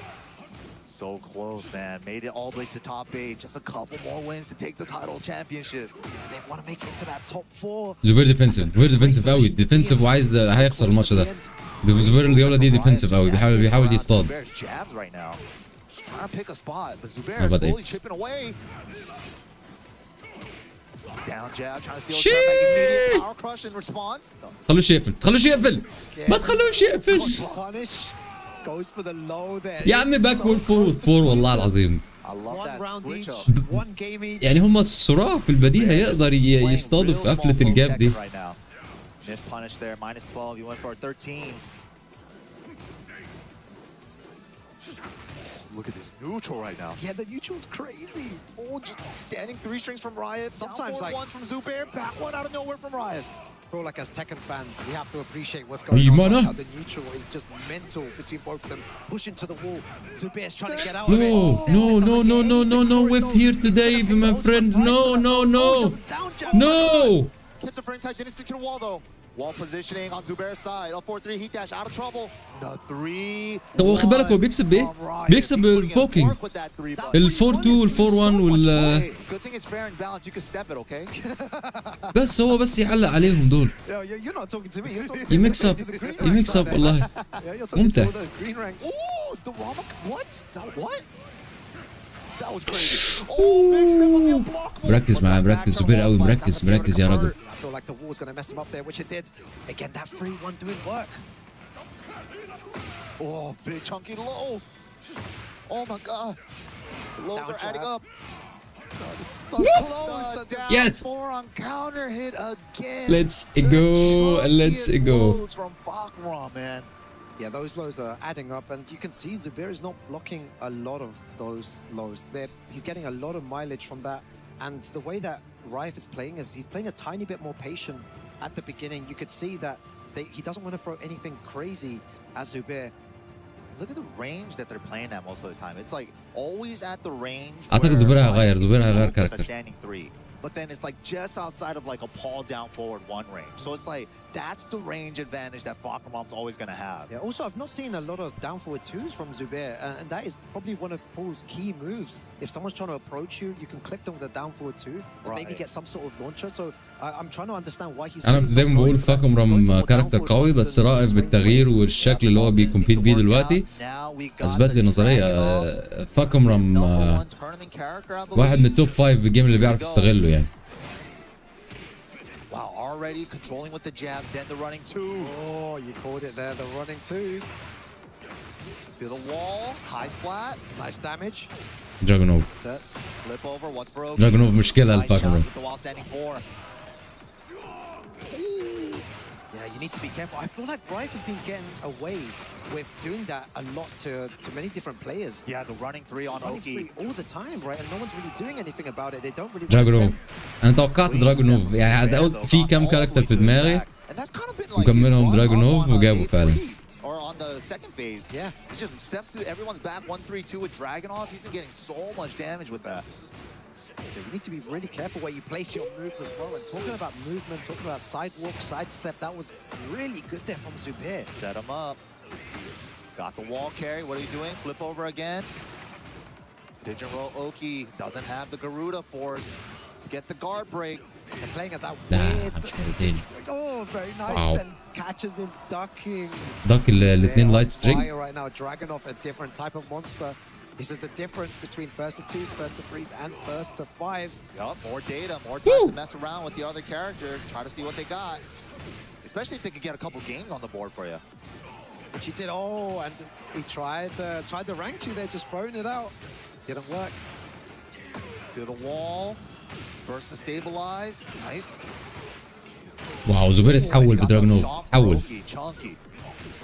So close, man. Made it all the way to top 8. Just a couple more wins to take the title championship. They want to make it to that top 4. زبير ديفنسيف قوي، ديفنسيف وعايز هيخسر الماتش ده. زبير الجولة دي ديفنسيف قوي، بيحاول يصطاد. Zubair's jabs right now. Just trying to pick a spot, but Zubair is slowly chipping away. Down jab, trying to steal a turn, make immediate power crush in response. تخلوش يقفل ما تخلوش يقفل. Goes for the low there. يا عم باكورد فور والله العظيم. One round each, one game each. يعني هم الصراع في البديهة يقدر يصطادوا في قفلة الجاب دي. Miss punish there, -12. You went for a 13. Look at this neutral right now. Yeah, the neutral's crazy. Oh, just standing 3 strings from Riot. Sometimes like ones from Zubair, back one out of nowhere from Riot. I feel like as Tekken fans, we have to appreciate what's going on right now. The neutral is just mental between both of them. Pushing to the wall. Zubair's trying to get out of it. No whip here today, my friend. No. Kept the frame tight, didn't stick to the wall though. Wall positioning on Zubair's side. Up 4-3, heat dash, out of trouble. The 3. طب واخد بالك هو بيكسب بايه؟ بيكسب بالفوكينج. ال 4-2 وال 4-1 وال Good thing it's fair and balanced. You can step it, okay? بس هو بس يعلق عليهم دول. You're not talking to me. You're talking يمكس اب والله. ممتع. Oh, the Rama. What? That was crazy. Oh, big step on the unblockable. مركز زبير قوي مركز يا راجل. I feel like the wall's going to mess him up there, which it did. Again, that 3-1 doing work. Oh, big chunky low. Oh my God. The lows are adding up. Oh, this is so close. Yes. 4 on counter hit again. Let's go. From Bakra, man. Yeah, those lows are adding up, and you can see Zubair is not blocking a lot of those lows. He's getting a lot of mileage from that, and the way that Riot is playing is he's playing a tiny bit more patient at the beginning. You could see that he doesn't want to throw anything crazy at Zubair. Look at the range that they're playing at most of the time. It's like always at the range. أعتقد زبير هيغير كاركتر. Standing 3. But then it's like just outside of like a Paul down forward 1 range. So it's like that's the range advantage that Fakramom's always going to have. Yeah, also I've not seen a lot of down forward 2s from Zubair, and that is probably one of Paul's key moves. If someone's trying to approach you, you can clip them with a down forward 2 and maybe get some sort of launcher. So I'm trying to understand why he's أنا دايما بقول فاكرم كاركتر قوي بس رائف بالتغيير والشكل اللي هو بيكمبيت بيه دلوقتي أثبت لي نظرية فاكرم واحد من التوب 5 بالجيم اللي بيعرف يستغله يعني. Wow, already controlling with the jab, then the running 2s. Oh, you called it there, the running 2s. To the wall, high splat. Nice damage. Dragunov. Flip over, what's broken? Dragunov مشكلة الفاكرم. The wall standing 4. Yeah, you need to be careful. I feel like Riot has been getting away with doing that a lot to many different players. Yeah, the running 3 on Oki. All the time, right? And no one's really doing anything about it. They don't really Dragunov. أنا توقعت دراجونوف يعني في كم كاركتر في دماغي وكملهم دراجونوف وجابوا فعلا. Or on the second phase. Yeah. He just steps to everyone's back 1-3-2 with Dragunov. He's been getting so much damage with that. You need to be really careful where you place your moves as well. And talking about movement, talking about sidewalk, sidestep, that was really good there from Zubair. Set him up. Got the wall carry. What are you doing? Flip over again. Pigeon roll Oki. Doesn't have the Garuda force to get the guard break. They're playing at that weird. Oh, very nice. Wow. And catches him ducking. Duck الاثنين لايت سترينج. Right now, Dragunov, a different type of monster. This is the difference between first to 2s, first to 3s, and first to 5s. Yup, more data, more time to mess around with the other characters, try to see what they got. Especially if they could get a couple games on the board for you. Which he did. Oh, and he tried the rank 2 there, just throwing it out. Didn't work. To the wall. Burst to stabilize. Nice. واو زبير تحول بدراجونوف تحول.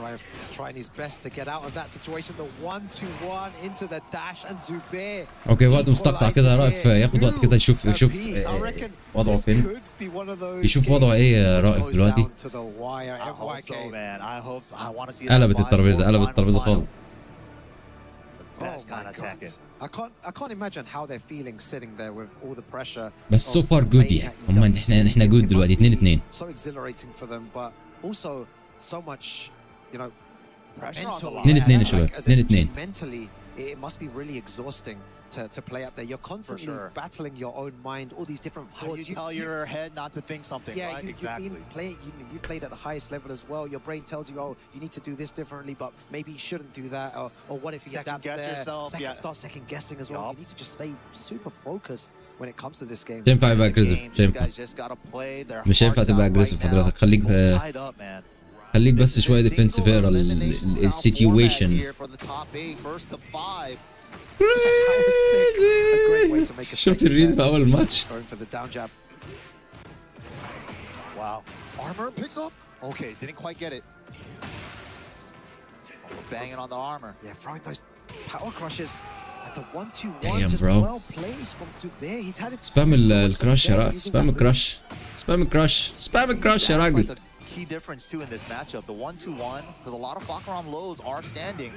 Riot trying his best to get out of that situation. The 1-2-1 into the dash and Zubair. اوكي وقت مستقطع كده رائف ياخد وقت كده يشوف وضعه فين. يشوف وضعه ايه رائف دلوقتي. قلبت الترابيزه خالص. best kind of Tekken. I can't imagine how they're feeling sitting there with all the pressure. بس so far good يعني هم احنا good دلوقتي 2-2. So exhilarating for them, but also so much, you know, Pressure on the line. 2-2 يا شباب 2-2. Mentally, it must be really exhausting to play up there. You're constantly battling your own mind, all these different How thoughts. do you tell your head not to think something, Yeah, right? Exactly. You've been playing, you played at the highest level as well. Your brain tells you, oh, you need to do this differently, but maybe you shouldn't do that. Or what if you Second adapt guess there? yourself, Start second guessing as well. You need to just stay super focused when it comes to this game. مش هينفع يبقى اجريسيف مش هينفع مش هينفع تبقى اجريسيف حضرتك خليك بس شويه ديفنسيف اقرا السيتويشن. شفت الريد في اول الماتش. Wow. Armor picks up? Okay, didn't quite get it. We're banging on the armor. Yeah, throwing those power crushes. And the 1-2-1 Damn, just bro. well placed from Zubair. He's had it. سبام الكراش يا راجل سبام الكراش سبام الكراش سبام الكراش يا راجل. That's like the key difference too in this matchup. The 1-2-1, because a lot of Fakaram lows are standing.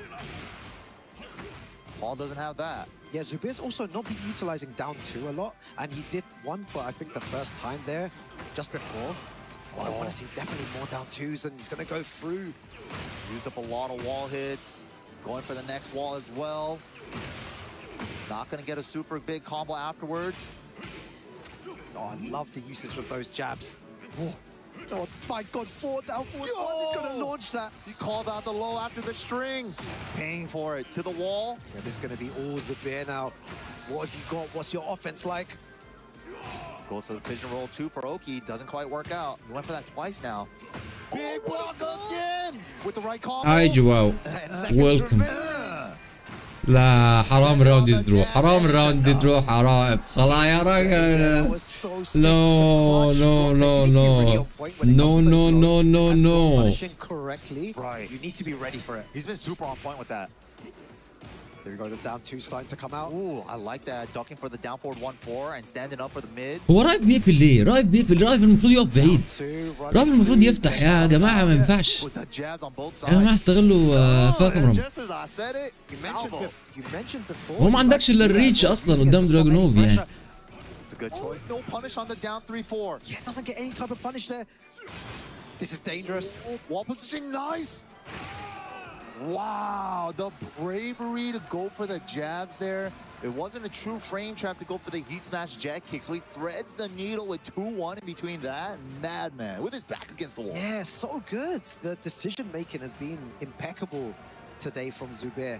Paul doesn't have that. Yeah, Zubair's also not been utilizing down 2 a lot, and he did one for I think the first time there, just before. I want to see definitely more down 2s, and he's gonna go through. Used up a lot of wall hits, going for the next wall as well. Not gonna get a super big combo afterwards. Oh, I love the usage of those jabs. Oh my God, 4 down 4. Oh, he's gonna launch that. He called out the low after the string. Paying for it to the wall. Yeah, this is gonna be all Zubair now. What have you got? What's your offense like? Goes for the pigeon roll 2 for Oki. Doesn't quite work out. He went for that twice now. Big block again with the right combo. هاي جواو ويلكم. لا حرام الراوند دي تروح حرام الراوند دي تروح حرام خلاص يا راجل. No no no no no no no no no. Right. You need to be ready for it. He's been super on point with that. There we go, the down 2 starting to come out. Ooh, I like that. Ducking for the down forward 1-4 and standing up for the mid. هو رايف بيقفل ليه؟ رايف المفروض يقف بعيد. رايف المفروض يفتح يا جماعة ما ينفعش. With the jabs on both sides. يا جماعة استغلوا فاكرهم. Just as I said it, You mentioned before. هو ما عندكش الا الريتش أصلا قدام دراجونوف يعني. It's a good choice. No punish on the down 3-4. Yeah, it doesn't get any type of punish there. This is dangerous. Wall position, nice. Wow, the bravery to go for the jabs there. It wasn't a true frame trap to go for the heat smash jet kick, so he threads the needle with 2-1 in between that. Madman with his back against the wall. Yeah, so good. The decision making has been impeccable today from Zubair.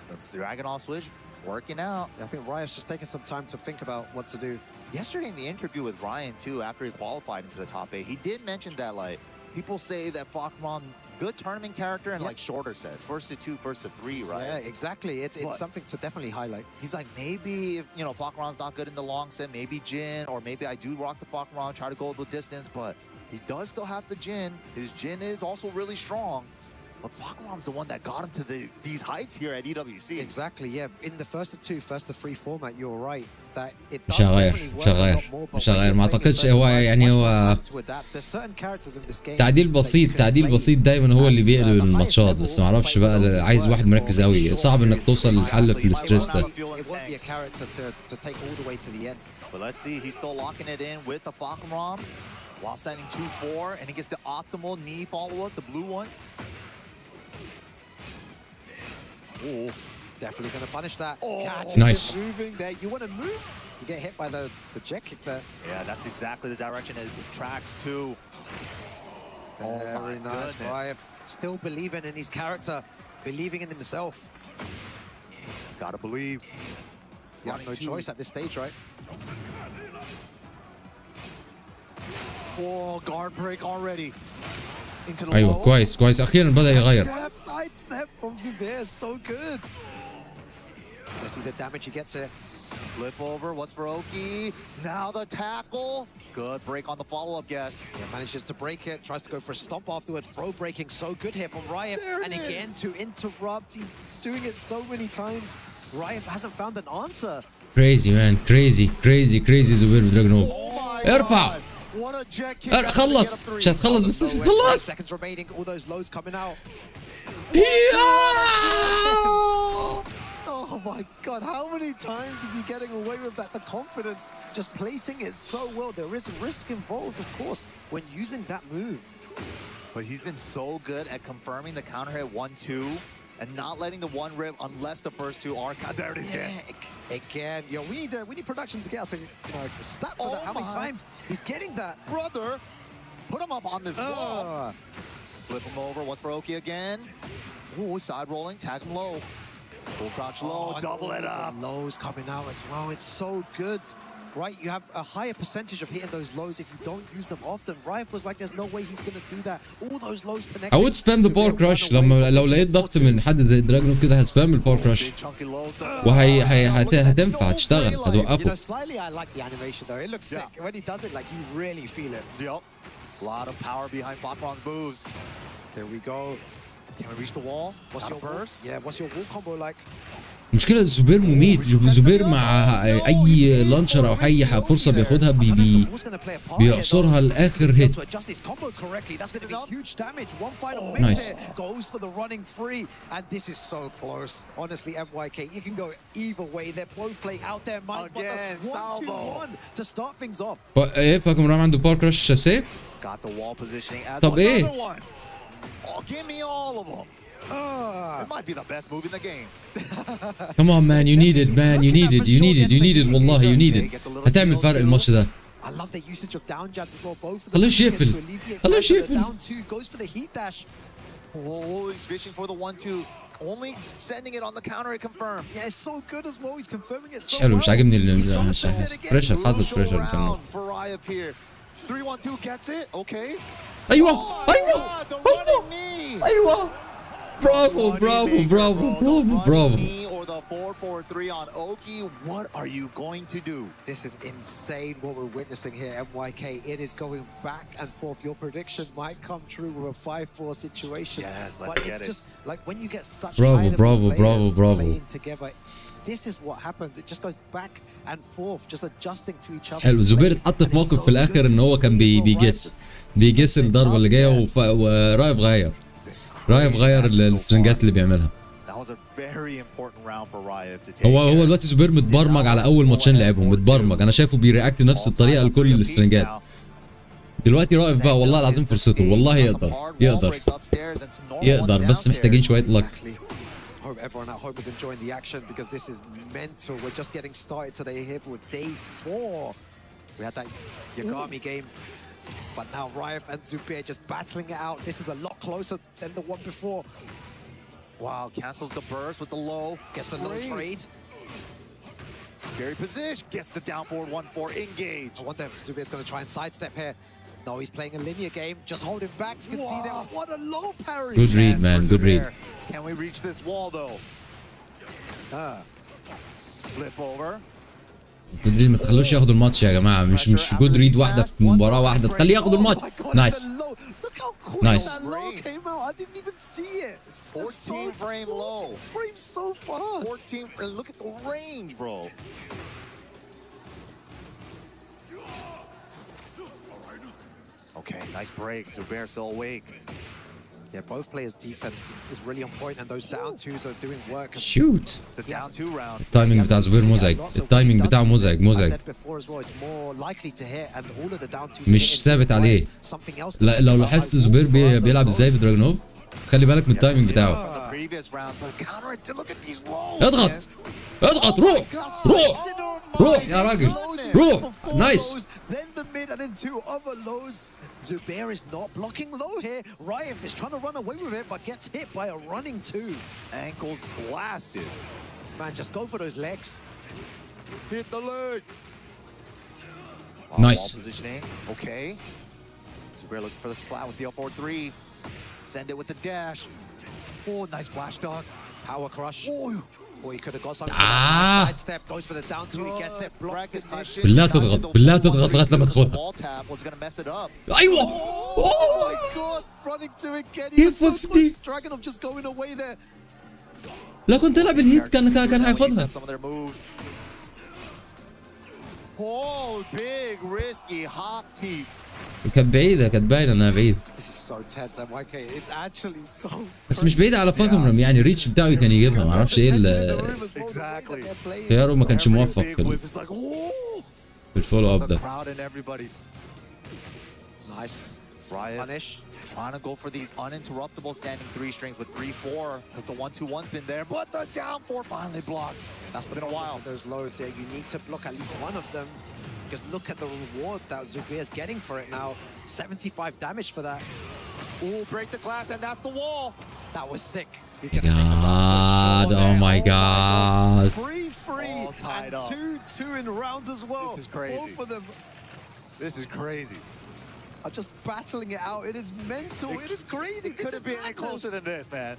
That's the Dragon off switch working out. I think Ryan's just taking some time to think about what to do. Yesterday in the interview with Ryan too, after he qualified into the top 8, he did mention that like people say that Fakron good tournament character and like shorter sets, first to 2, first to 3, right? Yeah, exactly. It's something to definitely highlight. He's like, maybe if you know Fakron's not good in the long set, maybe Jin, or maybe I do rock the Fakron, try to go the distance, but he does still have the Jin. His Jin is also really strong. But Fakron's the one that got him to these heights here at EWC. Exactly, yeah. In the first to 2, first to 3 format, you're right. That it does مش هغير definitely work a lot more. مش هغير ما اعتقدش هو يعني هو تعديل بسيط دايما هو اللي بيقلب الماتشات بس ما اعرفش بقى عايز واحد مركز قوي صعب انك توصل للحل في الاستريس ده. But let's see, he's still locking it in with the Fakron while standing 2-4, and he gets the optimal knee follow-up, the blue one. Ooh, definitely going to punish that. Oh, nice. Moving there. You want to move? You get hit by the jet kick there. Yeah, that's exactly the direction it tracks to. Very nice, Ryan. Still believing in his character, believing in himself. Gotta believe. You have no choice at this stage, right? Oh, guard break already. ايوه كويس اخيرا بدأ يغير. That side step from Zubair is so good. Let's see the damage he gets here. Flip over, what's for Oki? Now the tackle. Good break on the follow-up, guess. Yeah, manages to break it, tries to go for a stomp afterward. Throw breaking so good here from Ryan. And again to interrupt. He's doing it so many times. Ryan hasn't found an answer. Crazy man, crazy زبير بدراجونوف. ارفع. خلص مش هتخلص بس خلص. Oh my God, how many times is he getting away with that? The confidence, just placing it so well. There is risk involved, of course, when using that move. But he's been so good at confirming the counter hit 1-2 and not letting the one rip unless the first two are. There it is again. Again, yo, we need production to get us a stat for that. How many times he's getting that? Brother, put him up on this wall. Flip him over. What's for Oki again? Ooh, side rolling, tag him low. Full crouch low, double it up. Lows coming out as well. It's so good. Right, you have a higher percentage of hitting those lows if you don't use them often. Rife was like, there's no way he's going to do that. All those lows connected. I would spam the power crush لو لقيت ضغط من حد زي دراجون كده هسبام الباور كراش هتنفع هتشتغل هتوقفه. Slightly I like the animation though. It looks sick. When he does it, like you really feel it. Yep. A lot of power behind Fakron's moves. Here we go. Can we reach the wall? What's your burst? Yeah, what's your wall combo like? المشكلة زبير مميت. زبير مع أي لانشر أو أي فرصة بياخدها بيعصرها لآخر هيت. Nice. Goes for the running free, and this is so close. Honestly, MYK, you can go either way. They're both playing out their minds. Again, salvo to start things off. إيه فاكم راح عنده باور كراش سيف؟ Got the wall positioning. طب إيه؟ Oh, give me all of them. It might be the best move in the game. Come on man, you need it man, you need it, you need it, you need it والله you need it. هتعمل فرق الماتش ده. I love the usage of down jabs as well. Both of them. خلوش يقفل. خلوش يقفل. Down two goes for the heat dash. Oh, he's fishing for the 1-2. Only sending it on the counter, it confirmed. Yeah, it's so good as well. He's confirming it so مش حلو مش عاجبني بريشر حاطط بريشر كمان. 3-1-2 gets it. Okay. ايوه ايوه برافو برافو برافو برافو برافو. Or the 4-4-3 on Oki. What are you going to do? This is insane what we're witnessing here, MYK. It is going back and forth. Your prediction might come true with a 5-4 situation. Yes, let's but get it's it. just like when you get such Bravo, players bravo. playing together. This is what happens. It just goes back and forth, just adjusting to each other. حلو. زبير اتحط في موقف في الاخر ان هو كان بيجس الضربه اللي جايه ورايف غير السرنجات اللي بيعملها. هو دلوقتي زبير متبرمج على اول ماتشين لعبهم متبرمج. انا شايفه بيرياكت نفس الطريقه لكل السرنجات. دلوقتي رايف بقى والله العظيم فرصته. والله يقدر بس محتاجين شويه لك. Hope everyone at home is enjoying the action because this is mental. We're just getting started today here with day 4. We had that Yagami game, but now Riot and Zubair just battling it out. This is a lot closer than the one before. Wow, cancels the burst with the low. Gets the low trade. Very position. Gets the down forward 1-4 engage. I wonder if Zubair's going to try and sidestep here. No, he's playing a linear game. Just hold him back. You can see there. What a low parry. Good read, man. Good read. Can we reach this wall, though? Flip over. جود ريد ما تخلوش ياخدوا الماتش يا جماعه. مش جود ريد واحده في مباراه واحده تخليه ياخدوا الماتش. نايس نايس. 14 frame low. 14 frames so fast. 14. Look at the range, bro. Okay, nice break. Zubair still awake. Yeah, both players' defense is really on point, and those down twos are doing work. Shoot. It's the down 2 round. التايمينج بتاع زبير مزعج. التايمينج بتاعه مزعج. مش ثابت عليه. لو لاحظت زبير بيلعب ازاي في دراجونوف خلي بالك من التايمينج بتاعه. اضغط روح يا راجل روح. نايس. Then the mid and then 2 other lows. Zubair is not blocking low here. Riot is trying to run away with it, but gets hit by a running 2. Ankles blasted. Man, just go for those legs. Hit the leg. Nice. Ball positioning. Okay. Zubair looking for the splat with the up 4-3. Send it with the dash. Oh, nice flash dog. Power crush. Oh, he could have got something for that. Side step, goes for the down 2, he gets it, blocked this time. بالله تضغط لغايه لما تاخدها. Ball tap was gonna mess it up. ايوه. Oh my god, running to it again. He was so close. Dragunov just going away there. لو كنت لعب الهيت كان هياخدها. Some of their moves. Oh, big risky hop teep. كانت بعيدة، كانت باينة انها بعيدة. This is so tense, MYK. It's actually so. بس مش بعيدة على فاكم يعني الريتش بتاعه كان يجيبها، معرفش ايه Exactly. خياره ما كانش موفق في الفولو اب ده. Nice. Riot Punish. trying to go for these uninterruptible standing 3 strings with 3-4 because the 1-2-1's been there, but the down 4 finally blocked. That's been a while. Those lows there, you need to block at least one of them. Because look at the reward that Zubair's getting for it now. 75 damage for that. Ooh, break the glass, and that's the wall. That was sick. He's gonna take the God, oh my God. Free. All tied and up. 2 in rounds as well. This is crazy. Both of them This is crazy. are just battling it out. It is mental. It is crazy. It couldn't be any closer than this, man.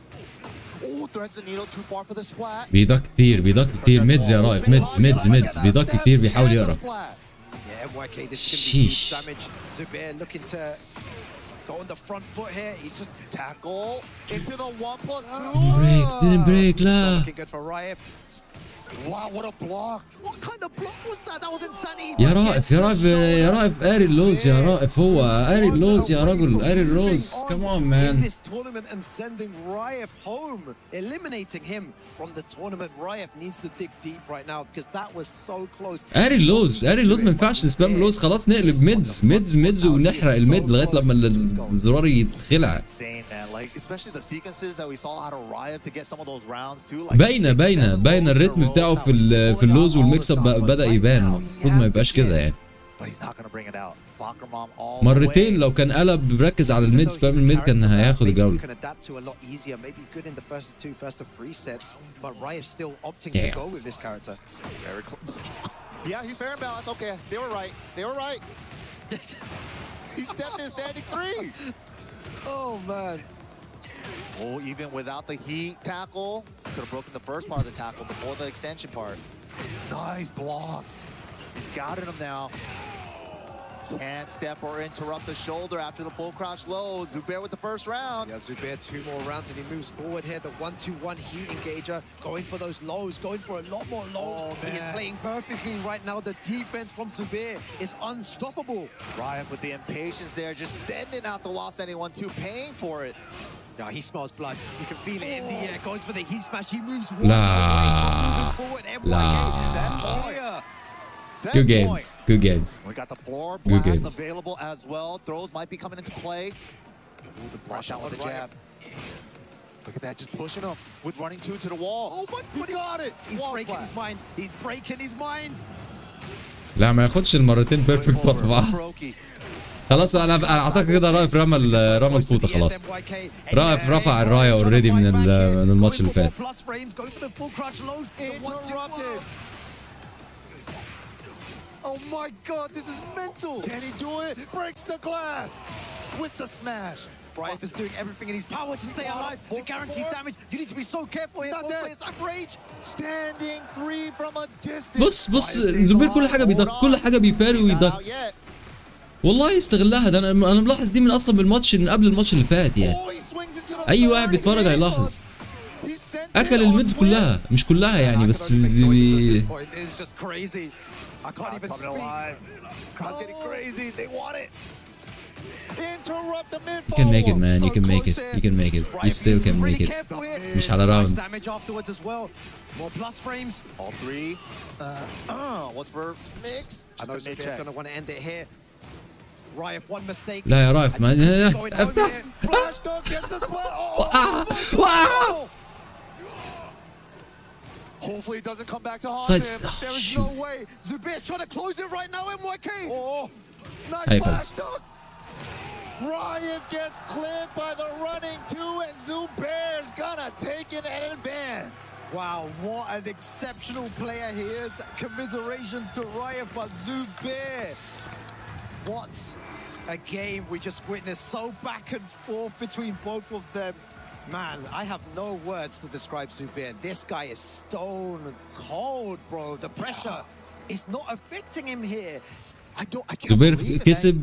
Ooh, threads the needle too far for the splat. بيدق كتير ميدز يا رائف، ميدز بيدق كتير بيحاول يقرب. Yeah, MYK, this is Sheesh. gonna be huge damage. Zubair looking to go on the front foot here. He's just Tackle into the 1+2. didn't break لا. looking good for Riot. Wow, what a block. What kind of block was that? That was insanity. يا رائف قاري اللوز يا رائف، هو قاري اللوز يا رجل، قاري اللوز. Come on man. In this tournament and sending Riot home, eliminating him from the tournament. Riot needs to dig deep right now because that was so close. قاري اللوز ما ينفعش نسبام لوز، خلاص نقلب ميدز ونحرق الميد لغايه لما الزرار يتخلع. Insane, man. Like especially the sequences that we saw out of Riot to get some of those rounds too. Like باينه الريتم بتاعه في اللوز والميكس اب بدأ يبان، المفروض ما يبقاش كده يعني. But he's not gonna bring it out. مرتين لو كان قلب ركز على الميد سبام الميد كان هياخد الجولة. Yeah, he's fair and balanced. Okay, they were right. He stepped in standing 3. Oh man. Oh, even without the heat tackle, could have broken the first part of the tackle before the extension part. Nice blocks. He's got him now. Can't step or interrupt the shoulder after the full crouch low. Zubair with the first round. Yeah, Zubair 2 more rounds and he moves forward here. The 1-2-1 heat engager, going for those lows, going for a lot more lows. He is playing perfectly right now. The defense from Zubair is unstoppable. Riot with the impatience there, just sending out the wall, sending 1-2, paying for it. Yeah, he smells blood. You can feel it in the air. Goes for the heat smash. He moves moving forward. Good games. We got the floor Good blast games. available as well. Throws might be coming into play. Ooh, the brush out with the jab. Look at that, just pushing him with running 2 to the wall. Oh my God, he got it. He's breaking his mind. He's breaking his mind. لا ما ياخدش المرتين بيرفكت ورا بعض. خلاص انا اعتقد كده رائف رمى الفوطه خلاص. رائف رفع الرايه اوريدي من الماتش اللي فات. Oh my God, this is mental! Can he do it? Breaks the glass with the smash. Riot is doing everything in his power to stay alive. The guaranteed damage. You need to be so careful here. Both players have rage. Standing 3 from a distance. بص زبير كل حاجه بيدق، كل حاجه بيباري ويدق. والله يستغلها، ده انا ملاحظ دي من اصلا من الماتش، من قبل الماتش اللي فات يعني. اي واحد بيتفرج هيلاحظ. اكل الميدز كلها، مش كلها يعني بس I can't even speak. Crowd's getting crazy. They want it. Interrupt the mid. You can make it, man. You can make it. You can make it. You still can make it. مش على راوند. Damage afterwards as well. More plus frames. All 3. What's for mix? I know Zubair's gonna want to end it here. Riot, one mistake. لا يا رايف ما افتح. Flash dunk gets the split. Hopefully it doesn't come back to haunt him. There is no way. Zubair's trying to close it right now, MYK. Oh, nice flash dunk. Riot gets clipped by the running 2, and Zubair's gonna take it in advance. Wow, what an exceptional player he is. Commiserations to Riot, but Zubair. What a game we just witnessed. So back and forth between both of them. Man, I have no words to describe Zubair. This guy is stone cold, bro. The pressure is not affecting him here. زبير كسب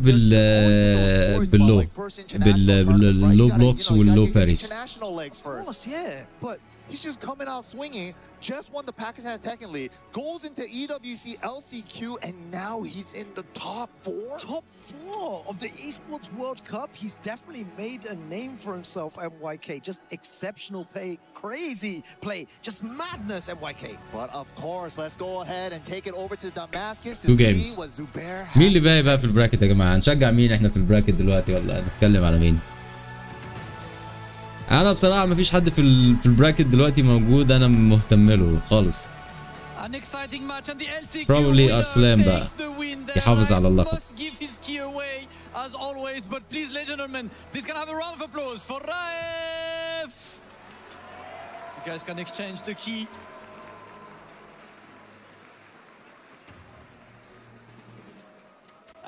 باللو بلوكس واللو باريس. Of course, yeah. But He's just coming out swinging. Just won the Pakistan Tekken League. Goes into EWC LCQ, and now he's in the top 4. Top 4 of the Esports World Cup. He's definitely made a name for himself, MYK. Just exceptional play, crazy play, just madness, MYK. But of course, let's go ahead and take it over to Damascus to 2 see games. what Zubair مين اللي باقي بقى في البراكت يا جماعه؟ نشجع مين احنا في البراكت دلوقتي ولا نتكلم على مين؟ انا بصراحه مفيش حد في البراكت دلوقتي موجود انا مهتم له خالص. An exciting match and the LCQ Probably winner Arslan بقى takes the win there. يحافظ على اللقب. Must give his key away as always, but please, ladies and gentlemen, please can I have a round of applause for Raif. You guys can exchange the key.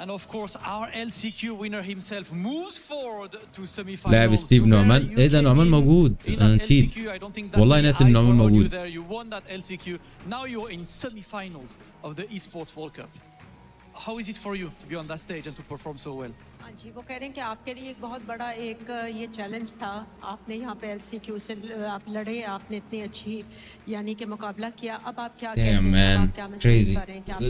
And of course, our LCQ winner himself moves forward to semifinals. لاعب ستيف نعمان. ايه ده نعمان موجود؟ انا نسيت. والله ناسي ان نعمان موجود. You won that LCQ. Now you're in semifinals of the Esports World Cup. How is it for you to be on that stage and to perform so well? हाँ जी, वो कह रहे हैं कि आपके लिए एक बहुत बड़ा एक ये चैलेंज था. आपने यहाँ पे LCQ से आप लड़े, आपने इतनी अच्छी यानी कि मुकाबला किया. अब आप क्या कहते हैं? आप क्या महसूस कर रहे हैं कि आप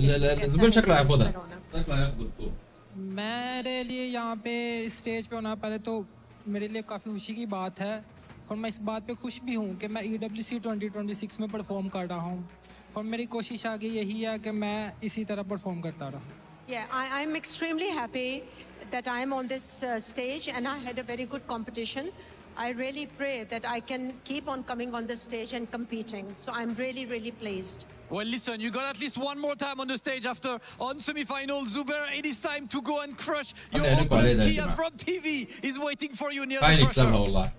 मेरे लिए यहाँ पे स्टेज पे होना पहले तो मेरे लिए काफ़ी खुशी की बात है और मैं इस बात पे खुश भी हूँ कि मैं EWC 2026 में परफॉर्म कर रहा हूँ और मेरी कोशिश आगे यही है कि मैं इसी तरह परफॉर्म करता रहूँ. Yeah, I'm extremely happy that I'm on this stage and I had a very good competition. I really pray that I can keep on coming on this stage and competing. So I'm really, really pleased. Well, listen, you got at least one more time on the stage after on semi-final. Zubair, it is time to go and crush your opponent's key as Rob TV is waiting for you near the crusher.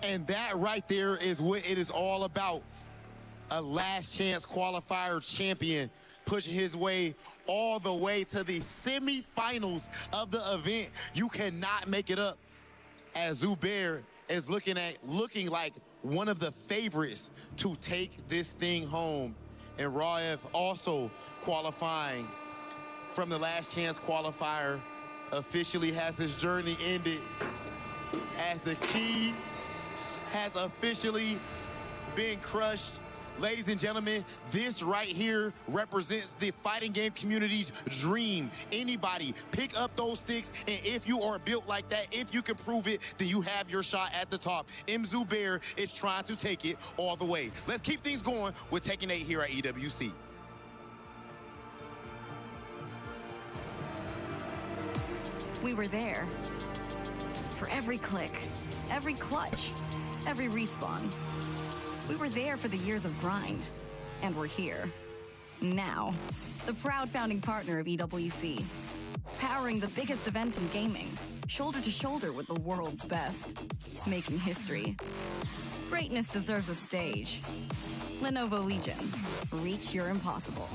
And that right there is what it is all about. A last chance qualifier champion pushing his way all the way to the semifinals of the event. You cannot make it up as Zubair is looking like one of the favorites to take this thing home. And Raif also qualifying from the last chance qualifier officially has his journey ended as the key has officially been crushed. Ladies and gentlemen, this right here represents the fighting game community's dream. Anybody, pick up those sticks, and if you are built like that, if you can prove it, then you have your shot at the top. Zubair is trying to take it all the way. Let's keep things going with Tekken 8 here at EWC. We were there for every click, every clutch, every respawn. We were there for the years of grind, and we're here. Now, the proud founding partner of EWC, powering the biggest event in gaming, shoulder to shoulder with the world's best, making history. Greatness deserves a stage. Lenovo Legion, reach your impossible.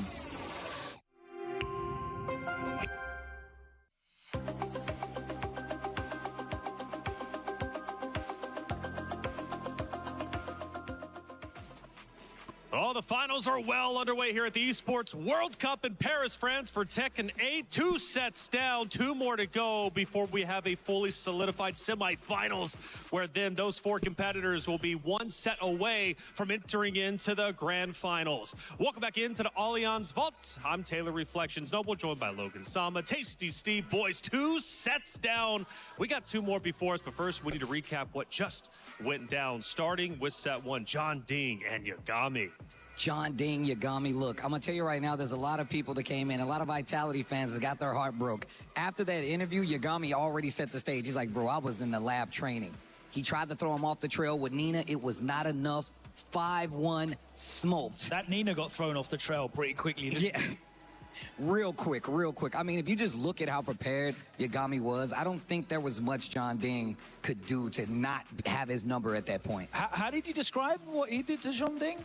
Oh, the finals are well underway here at the Esports World Cup in Paris, France for Tekken 8. 2 sets down, 2 more to go before we have a fully solidified semifinals, where then those 4 competitors will be 1 set away from entering into the grand finals. Welcome back into the Allianz Vault. I'm Taylor Reflections Noble, joined by Logan Sama, Tasty Steve. Boys, 2 sets down. We got 2 more before us, but first we need to recap what just went down, starting with set 1, John Ding and Yagami. John Ding, Yagami, look, I'm going to tell you right now, there's a lot of people that came in, a lot of Vitality fans that got their heart broke. After that interview, Yagami already set the stage. He's like, bro, I was in the lab training. He tried to throw him off the trail with Nina. It was not enough. 5-1 smoked. That Nina got thrown off the trail pretty quickly. Yeah. Real quick, real quick. I mean, if you just look at how prepared Yagami was, I don't think there was much John Ding could do to not have his number at that point. How did you describe what he did to John Ding?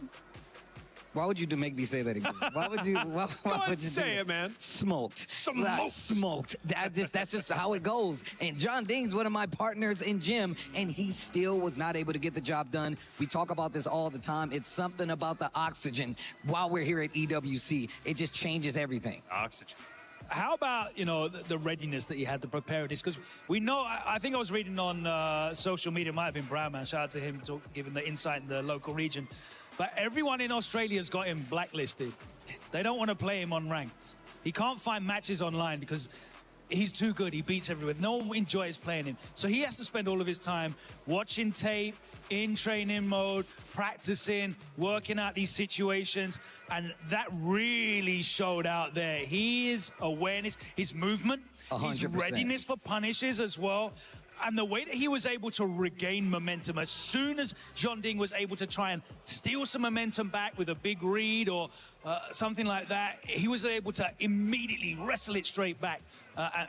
Why would you make me say that again? Why would you? Why would you say it, man? Smoked. Smoked. That's just how it goes. And John Ding's one of my partners in gym, and he still was not able to get the job done. We talk about this all the time. It's something about the oxygen while we're here at EWC. It just changes everything. Oxygen. how about, you know, the readiness that he had, the preparedness? Because we know, I think I was reading on social media, it might have been Brown Man, shout out to him, giving the insight in the local region. But everyone in Australia's got him blacklisted. They don't want to play him on ranked. He can't find matches online because he's too good. He beats everyone. No one enjoys playing him. So he has to spend all of his time watching tape, in training mode, practicing, working out these situations. And that really showed out there. His awareness, his movement, 100%. his readiness for punishes as well. And the way that he was able to regain momentum as soon as Jeonding was able to try and steal some momentum back with a big read or something like that, he was able to immediately wrestle it straight back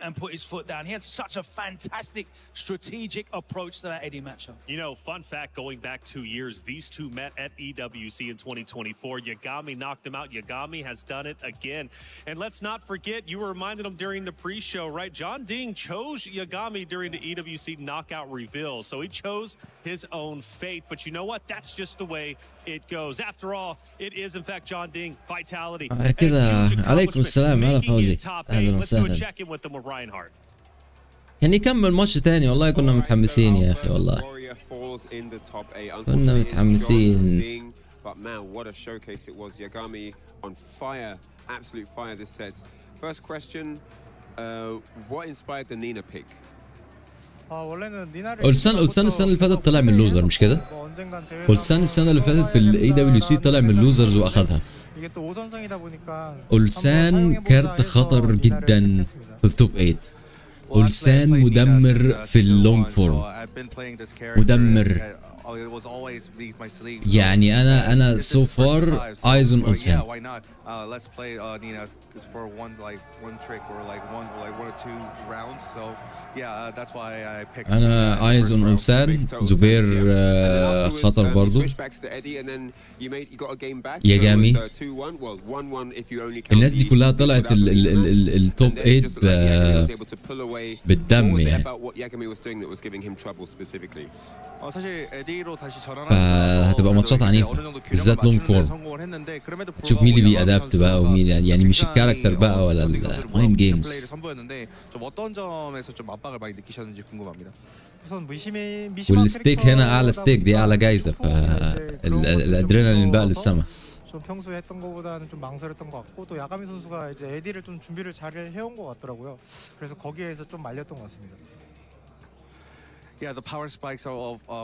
and put his foot down. He had such a fantastic strategic approach to that Eddie matchup. You know, fun fact, going back 2 years, these two met at EWC in 2024. Yagami knocked him out. Yagami has done it again. And let's not forget, you were reminded him during the pre-show, right? Jeonding chose Yagami during the EWC knockout reveal. So he chose his own fate. But you know what? That's just the way it goes. After all, it is, in fact, Jeonding vitality. كده عليكم السلام هلا فوزي اهلا وسهلا. كان يكمل ماتش تاني والله كنا متحمسين يا اخي والله كنا متحمسين. But man, what a showcase it was. Yagami on fire, absolute fire this set. First question, what inspired the Nina pick? أولسان السنة اللي فاتت طلع من لوزر مش كده؟ أولسان السنة اللي فاتت في الاي دبليو سي طلع من لوزرز واخدها. أولسان كارت خطر جدا في التوب 8. أولسان مدمر في اللونج فورم. مدمر. يعني أنا so far eyes on أولسان. for one trick or one or two rounds, so yeah, that's why I picked. أنا eyes on أولسان. زبير خطر برضو. ياجامي. الناس دي كلها طلعت التوب 8 بالدم يعني. فهتبقى ماتشات عنيفة بالذات لونج فورم. تشوف مين اللي بيأدابت بقى ومين يعني مش الكاركتر بقى ولا المايند جيمز. والستيك هنا اعلى ستيك دي اعلى جايزة فالادرينالين بقى للسما. 좀 평소에 했던 것보다는 좀 망설였던 것 같고 또 야가미 선수가 이제 에디를 좀 준비를 잘 해온 것 같더라고요. 그래서 거기에서 좀 말렸던 것 같습니다. Yeah, the power spikes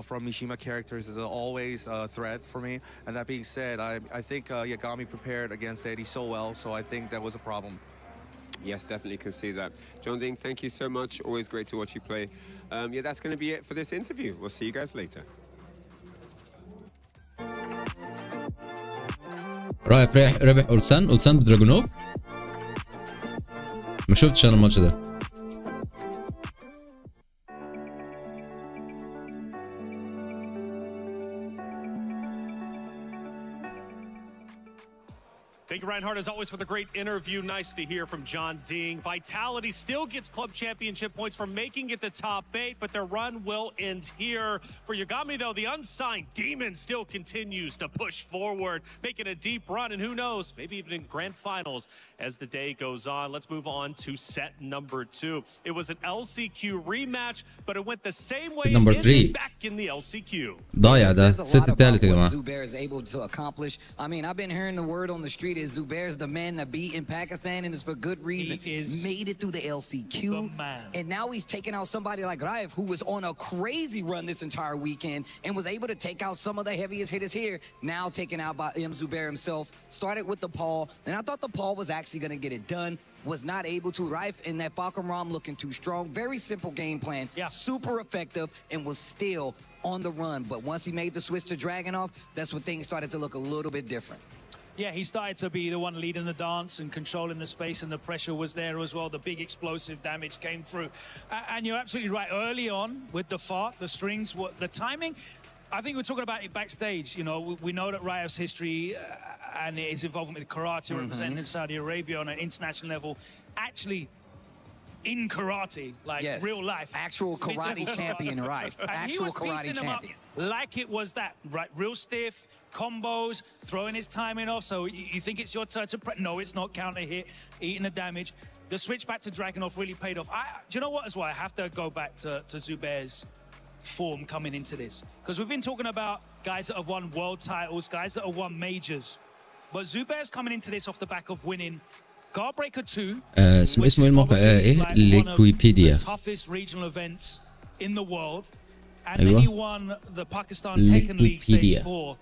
from Mishima characters is always a threat for me. And that being said, I think Yagami prepared against Eddie so well, so I think that was a problem. Yes, definitely can see that. Jeonding, thank you so much. Always great to watch you play. Yeah, that's going to be it for this interview. We'll see you guys later. رايح ربح أولسان بدراجونوف. ما شفتش انا الماتش ده. Thank you, Reinhardt, as always, for the great interview. Nice to hear from Jeonding. Vitality still gets club championship points for making it the top 8, but their run will end here. For Yagami, though, the unsigned demon still continues to push forward, making a deep run, and who knows, maybe even in grand finals as the day goes on. Let's move on to set number 2. It was an LCQ rematch, but it went the same way number 3 back in the LCQ. ضايع ده الست الثالث يا جماعة. Zubair is able to accomplish. I mean, I've been hearing the word on the street is Zubair's the man that beat in Pakistan, and it's for good reason. He is made it through the LCQ, the man. And now he's taking out somebody like Raif, who was on a crazy run this entire weekend and was able to take out some of the heaviest hitters here. Now taken out by Zubair himself. Started with the Paul, and I thought the Paul was actually going to get it done. Was not able to. Raif in that Falcon Rom looking too strong. Very simple game plan. Yeah. Super effective, and was still on the run. But once he made the switch to Dragunov, that's when things started to look a little bit different. Yeah, he started to be the one leading the dance and controlling the space, and the pressure was there as well. The big explosive damage came through. And you're absolutely right. Early on with the fart, the strings, the timing, I think we're talking about it backstage. You know, we know that Raif's history and his involvement with karate representing in Saudi Arabia on an international level actually in karate, like Yes. real life. Actual karate champion, right. And he Actual was karate piecing them up champion. like it was that, right? Real stiff, combos, throwing his timing off. So you think it's your turn to no, it's not. Counter hit, eating the damage. The switch back to Dragunov really paid off. Do you know what as well? I have to go back to Zubair's form coming into this. Because we've been talking about guys that have won world titles, guys that have won majors. But Zubair's coming into this off the back of winning Guardbreaker 2. اسمه ايه الموقع ايه ليكويبيديا. The toughest regional events in the world. And then he won the Pakistan Tekken League Stage 4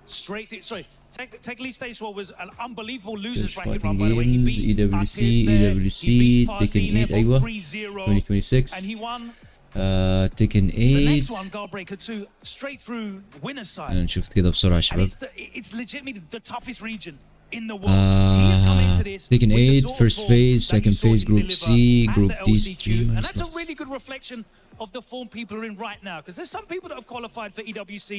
straight through. Sorry, Tekken League Stage 4 was an unbelievable losers bracket run, by the way. He beat EWC, Tekken 8 ايوه 2026 and he won Tekken 8. the next one, Guardbreaker 2, straight through winner's side. نشوف كده بسرعة يا And شباب. it's legitimately the toughest region in the world. He has come into this Tekken with the 8, sort of first form phase, that second we saw phase, him Group deliver C, at Group the D LCQ. streamers. And that's a really good reflection of the form people are in right now. Because there's some people that have qualified for EWC.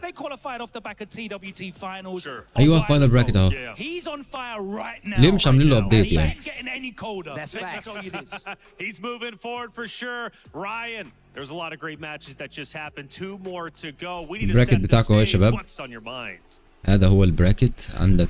They qualified off the back of TWT finals. أيوة final bracket أهو. He's on fire right now. ليه مش عاملين له update He يعني؟ ain't getting any colder. That's Let me facts. tell you this. He's moving forward for sure. Ryan, there's a lot of great matches that just happened. 2 more to go. We need to البراكت set the بتاعكم أهو يا stage. شباب. What's on your mind? هذا هو البراكت عندك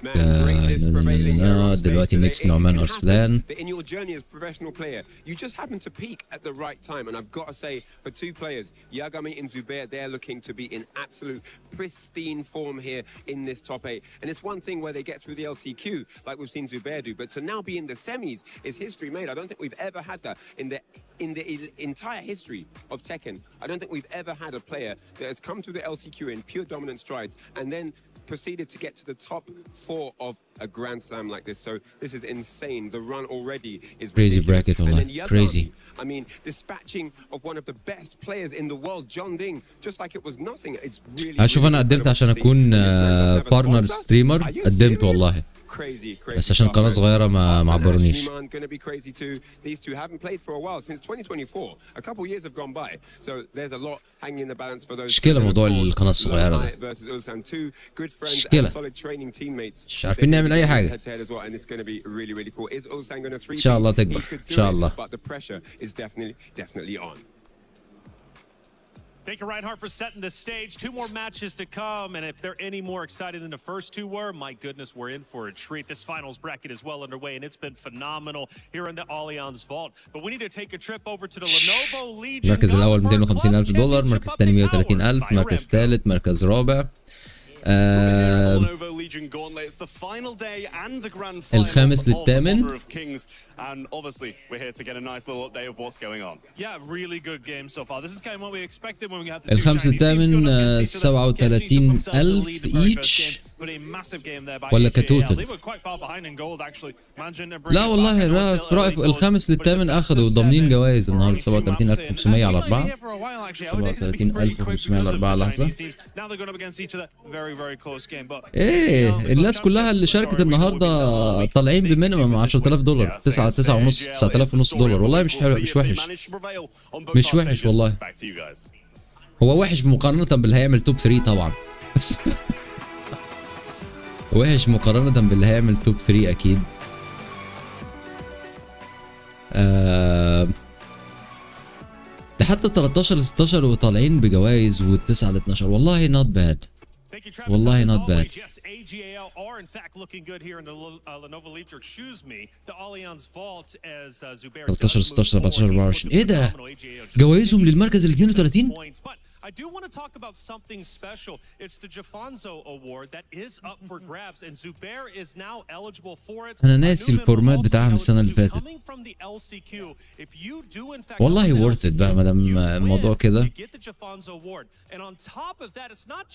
دلوقتي ميكس نعمان أرسلان. In your journey as a professional player, you just happen to peak at the right time. And I've got to say, for 2 players, Yagami and Zubair, they're looking to be in absolute pristine form here in this top 8. And it's one thing where they get through the LCQ, like we've seen Zubair do, but to now be in the semis is history made. I don't think we've ever had that in the entire history of Tekken. I don't think we've ever had a player that has come through the LCQ in pure dominant strides and then proceeded to get to the top 4 of a Grand Slam like this. So this is insane. The run already is crazy ridiculous. bracket And والله then Yagami, crazy. I mean, dispatching of one of the best players in the world, John Ding, just like it was nothing. It's really هشوف أنا قدمت عشان أكون بارتنر ستريمر قدمت والله. بس عشان قناة صغيرة ما عبرونيش. Gonna be crazy too. These two haven't played for a while since 2024. A couple years have gone by. So there's a lot hanging in the balance for those. مشكلة موضوع القناة الصغيرة ده. versus Ulsan, 2 good friends مشكلة. and solid training teammates. مش عارفين نعمل أي حاجة. Head to head as well, and it's going to be really, really cool. Is Ulsan going to 3-peat? إن شاء الله تكبر. إن شاء الله. But the pressure is definitely on. Thank you, Reinhardt, for setting the stage. 2 more matches to come, and if they're any more exciting than the first 2 were, my goodness, we're in for a treat. This finals bracket is well underway, and it's been phenomenal here in the Allianz Vault. But we need to take a trip over to the Lenovo Legion. المركز الأول $250,000، مركز الثاني 130,000، مركز ثالث، مركز رابع. الخامس للثامن. And obviously, we're here to get a nice little update of what's going on. Yeah, really good game so far. This is kind of what we expected when we had the 2 الخامس للثامن 37,000 each. ولا كتوتل. لا والله رأيك الخامس للثامن أخذوا ضامنين جوائز النهارده 37,500 على 4. 37,500 على 4 لحظة. إيه الناس كلها اللي شاركت النهارده طالعين بمينيمم $10,000 $9,500 والله مش حلو مش وحش. مش وحش والله. هو وحش مقارنة باللي هيعمل توب 3 طبعا. وحش مقارنة باللي هيعمل توب 3 أكيد. ده حتى 13-16 وطالعين بجوائز وال9 ل12 والله not bad. والله not bad. 13 16 17 24 ايه ده؟ جوائزهم للمركز ال 32. I do want to talk about something special. It's the Jafonzo Award that is up for grabs, and Zubair is now eligible for it. أنا ناسي الفورمات بتاعهم السنة اللي فاتت. والله worth it بقى ما دام الموضوع كده.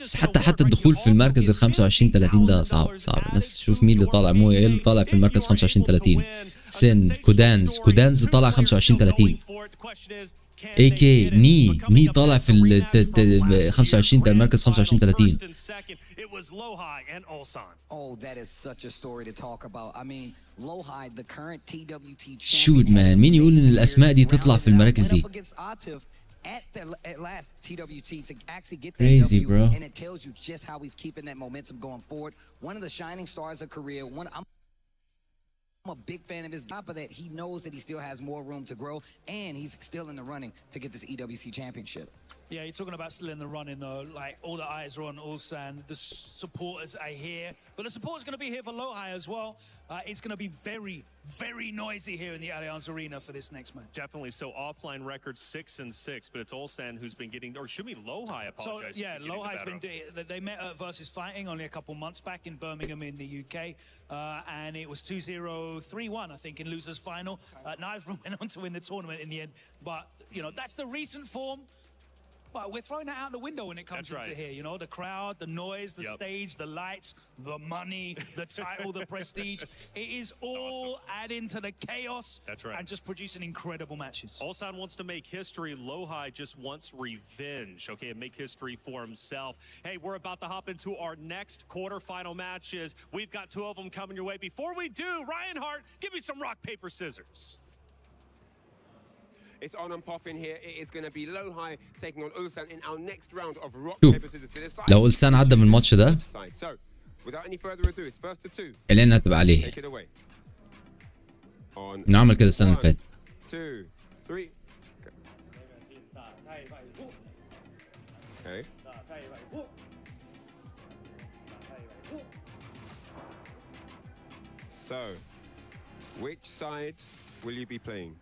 بس حتى الدخول في المركز ال 25 30 ده صعب الناس تشوف مين اللي طالع. مو اللي طالع في المركز 25 30 سن كودانز طالع 25 30. اي كي ني طالع في ال 25 المركز 25 30. Oh, that is such a story to talk about. I mean, Lohai, the current TWT champion. شوت مان مين يقول ان الاسماء دي تطلع في المراكز دي؟ At last TWT to actually get that crazy, W, bro. and it tells you just how he's keeping that momentum going forward. One of the shining stars of Korea. I'm a big fan of his top of that. He knows that he still has more room to grow, and he's still in the running to get this EWC championship. Yeah, you're talking about still in the running though. Like all the eyes are on Ulsan. The supporters are here, but the supporters going to be here for Lohai as well. It's going to be very, very noisy here in the Allianz Arena for this next match. Definitely. So offline record 6-6, but it's Ulsan who's been getting, or should be Lohai. Apologize. So yeah, Lohai's been doing. They met at Versus Fighting only a couple months back in Birmingham in the UK, and it was 2-0-3-1 I think in losers final. Neither of them went on to win the tournament in the end, but you know that's the recent form. But we're throwing that out the window when it comes into here. You know, the crowd, the noise, the stage, the lights, the money, the title, the prestige. It is all awesome. Adding to the chaos. That's right. And just producing incredible matches. Ulsan wants to make history. Lohai just wants revenge, okay, and make history for himself. Hey, we're about to hop into our next quarterfinal matches. We've got two of them coming your way. Before we do, Ryan Hart, give me some rock, paper, scissors. It's on and popping here. It is going to be Lohai taking on Ulsan in our next round of rock, شوف paper, scissors to decide. لو ألسان عدى من الماتش ده So, without any further ado, it's first to two. إلينا هتبقى عليه. Take it away. On نعمل كده السنة اللي فاتت. 2, 3. Okay. So, which side will you be playing?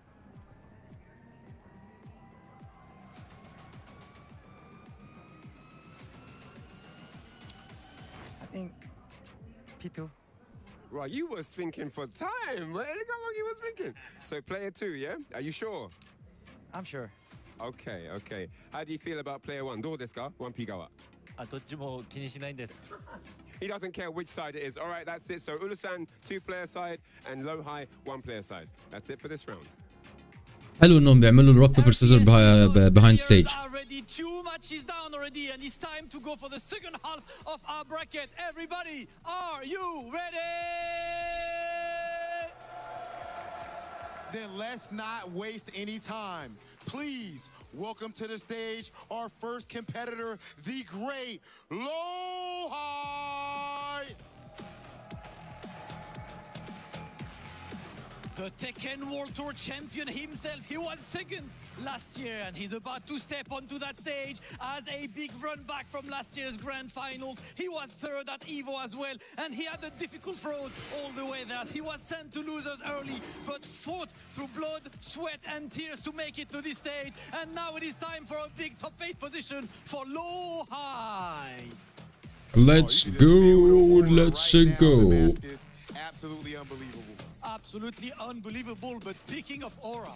I think P2. Right, you was thinking for time. Look how long you was thinking. So player 2, yeah? Are you sure? I'm sure. Okay, okay. How do you feel about player 1? どうですか? 1P 側。どっちも気にしないです。He doesn't care which side it is. All right, that's it. So Ulsan, 2-player side, and Lohai, 1-player side. That's it for this round. حلو انهم بيعملوا الروك بيبر سيزر behind stage. Already 2 matches down already, and it's time to go for the second half of our bracket. Everybody, are you ready? Then let's not waste any time. Please welcome to the stage our first competitor, the great Lohai. The Tekken World Tour champion himself. He was second last year, and he's about to step onto that stage as a big run back from last year's grand finals. He was third at EVO as well, and he had a difficult road all the way there. He was sent to losers early, but fought through blood, sweat, and tears to make it to this stage. And now it is time for a big top 8 position for Lohai. Let's go, let's go. Absolutely unbelievable. Absolutely unbelievable. But speaking of aura,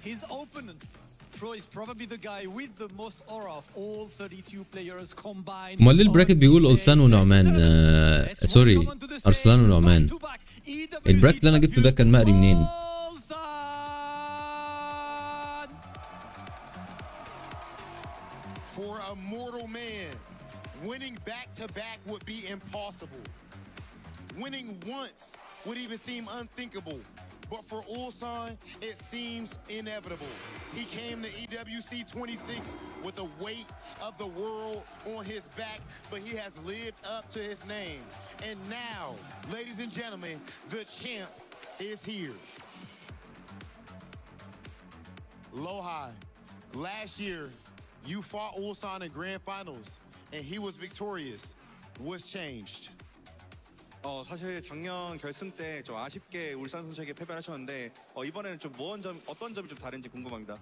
his opponents, Pro is probably the guy with the most aura of all 32 players combined. امال ليه البراكت بيقول ألسان ونعمان سوري أرسلان ونعمان. البراكت اللي انا جبته ده كان مقري منين؟ For a mortal man, winning back-to-back would be impossible. Winning once would even seem unthinkable. But for Ulsan, it seems inevitable. He came to EWC 26 with the weight of the world on his back, but he has lived up to his name. And now, ladies and gentlemen, the champ is here. Lohai, last year, you fought Ulsan in grand finals, and he was victorious. What's changed? 사실 작년 결승 때 좀 아쉽게 울산 선수에게 패배를 하셨는데 이번에는 좀 어떤 점이 좀 다른지 궁금합니다.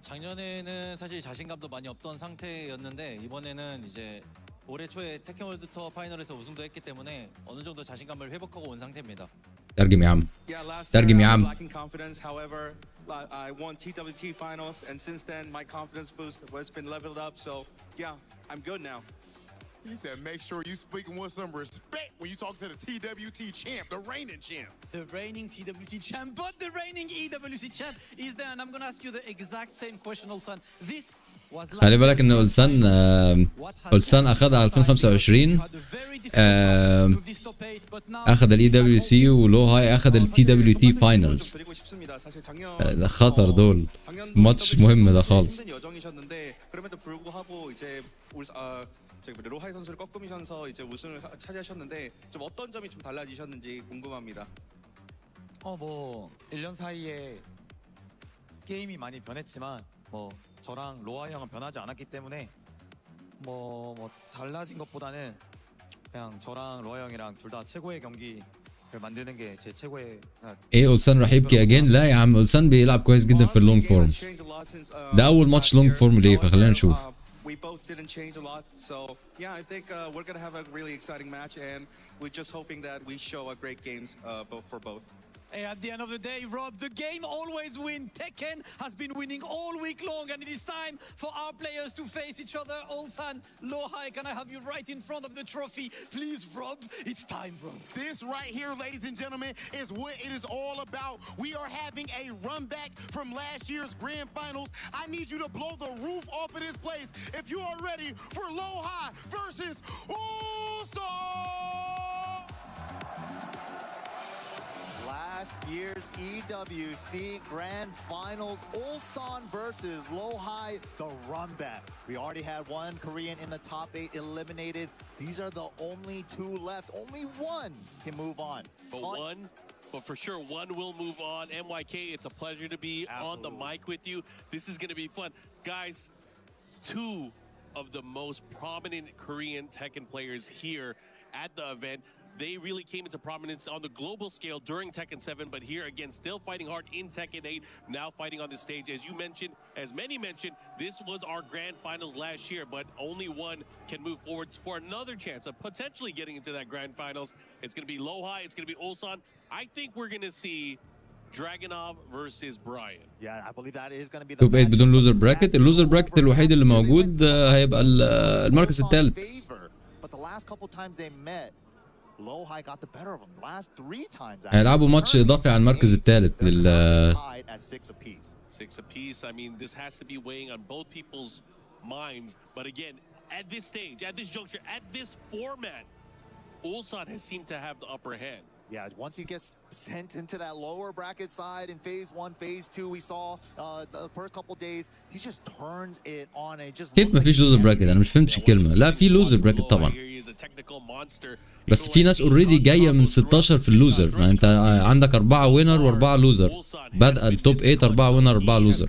작년에는 사실 자신감도 많이 없던 상태였는데 이번에는 이제 올해 초에 테kken 월드 투어 파이널에서 우승도 했기 때문에 어느 정도 자신감을 회복하고 온 상태입니다. ترجم يا عم. ترجم يا عم. Lacking confidence, however, I won TWT finals, and since then my confidence boost has been leveled up. So yeah, I'm good now. He said, make sure you speak with some respect when you talk to the TWT champ, the reigning champ. The reigning TWT champ, but the reigning EWC champ is there. And I'm going to ask you the exact same question, Ulsan. This was last خلي بالك ان ألسان اخذها 2025 اخذ الاي دبليو سي ولوهاي اخذ التي دبليو تي فاينلز. ده خطر دول ماتش مهم ده خالص. 로하이 선수를 꺾으면서 이제 우승을 차지하셨는데 좀 어떤 점이 좀 달라지셨는지 궁금합니다. 뭐 1년 사이에 게임이 많이 변했지만 뭐 저랑 로아 형은 변하지 않았기 때문에 뭐 달라진 것보다는 그냥 저랑 로아 형이랑 둘 다 최고의 경기를 만드는 게 제 최고의 ايه اولسان راح يبكي اجين؟ لا يا عم، اولسان بيلعب كويس جدا في اللونج فورم. ده اول ماتش لونج فورم ليه، فخلينا نشوف. We both didn't change a lot, so yeah, I think we're gonna have a really exciting match, and we're just hoping that we show a great games for both. Hey, at the end of the day, Rob, the game always wins. Tekken has been winning all week long, and it is time for our players to face each other. Ulsan, Lohai, can I have you right in front of the trophy? Please, Rob, it's time, Rob. This right here, ladies and gentlemen, is what it is all about. We are having a run back from last year's grand finals. I need you to blow the roof off of this place if you are ready for Lohai versus Ulsan. Last year's EWC Grand Finals, Ulsan versus Lohai, the run back. We already had one Korean in the top 8 eliminated. These are the only two left. Only one can move on. But for sure, one will move on. MYK, it's a pleasure to be on the mic with you. This is going to be fun. Guys, two of the most prominent Korean Tekken players here at the event. They really came into prominence on the global scale during Tekken 7, but here again, still fighting hard in Tekken 8, now fighting on the stage. As you mentioned, as many mentioned, this was our grand finals last year, but only one can move forward for another chance of potentially getting into that grand finals. It's going to be Lohai, it's going to be Ulsan. I think we're going to see Dragunov versus Brian. Yeah, I believe that is going to be the توب 8 بدون لوزر براكت. اللوزر براكت الوحيد اللي موجود هيبقى المركز الثالث. But the last couple times they met, Lohai got the better of them. The last 3 times. هيلعبوا ماتش اضافي على المركز الثالث لل 6 apiece. I mean, this has to be weighing on both people's minds. But again, at this stage, at this juncture, at this format, Ulsan has seemed to have the upper hand. Yeah, once he gets sent into that lower bracket side in phase 1, phase 2, we saw the first couple days, he just turns it on and it just كيف ما فيش لوزر براكت؟ انا مش فهمتش الكلمه. لا في لوزر براكت طبعا، بس في ناس اوريدي جايه من 16 في اللوزر. ما انت عندك 4 وينر و4 لوزر، بدأ التوب 8 4 وينر 4 لوزر.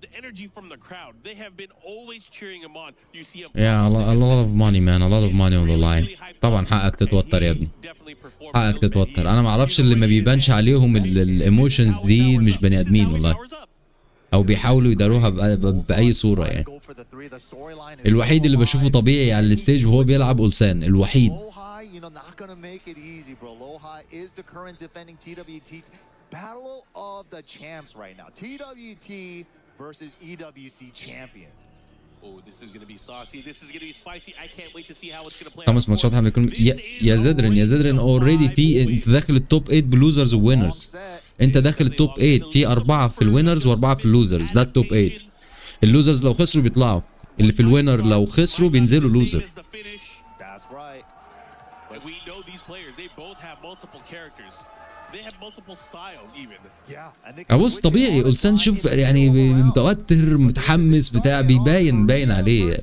The energy from the crowd, they have been always cheering him on. You see him. Yeah, a lot of money, man. A lot of money on the line. طبعا حقك تتوتر يا ابني. حقك تتوتر. انا ما اعرفش اللي ما بيبانش عليهم الايموشنز دي مش بني ادمين والله. او بيحاولوا يداروها باي صوره يعني. الوحيد اللي بشوفه طبيعي على الستيج وهو بيلعب أولسان، الوحيد. Battle of the champs right now. TWT versus EWC champion. Oh, this is going to be saucy. This is going to be spicy. I can't wait to see how it's going to play. 5 ماتشات هيكون يا زدرن اوريدي في. انت داخل التوب 8 بلوزرز ووينرز. انت داخل التوب 8 في 4 في الوينرز و4 في اللوزرز. ده التوب 8. اللوزرز لو خسروا بيطلعوا، اللي في الوينر لو خسروا بينزلوا لوزر. That's right. And we know these players, they both have multiple characters. They have multiple styles even. Yeah. ابص طبيعي أولسان شوف يعني متوتر متحمس بتاع باين عليه.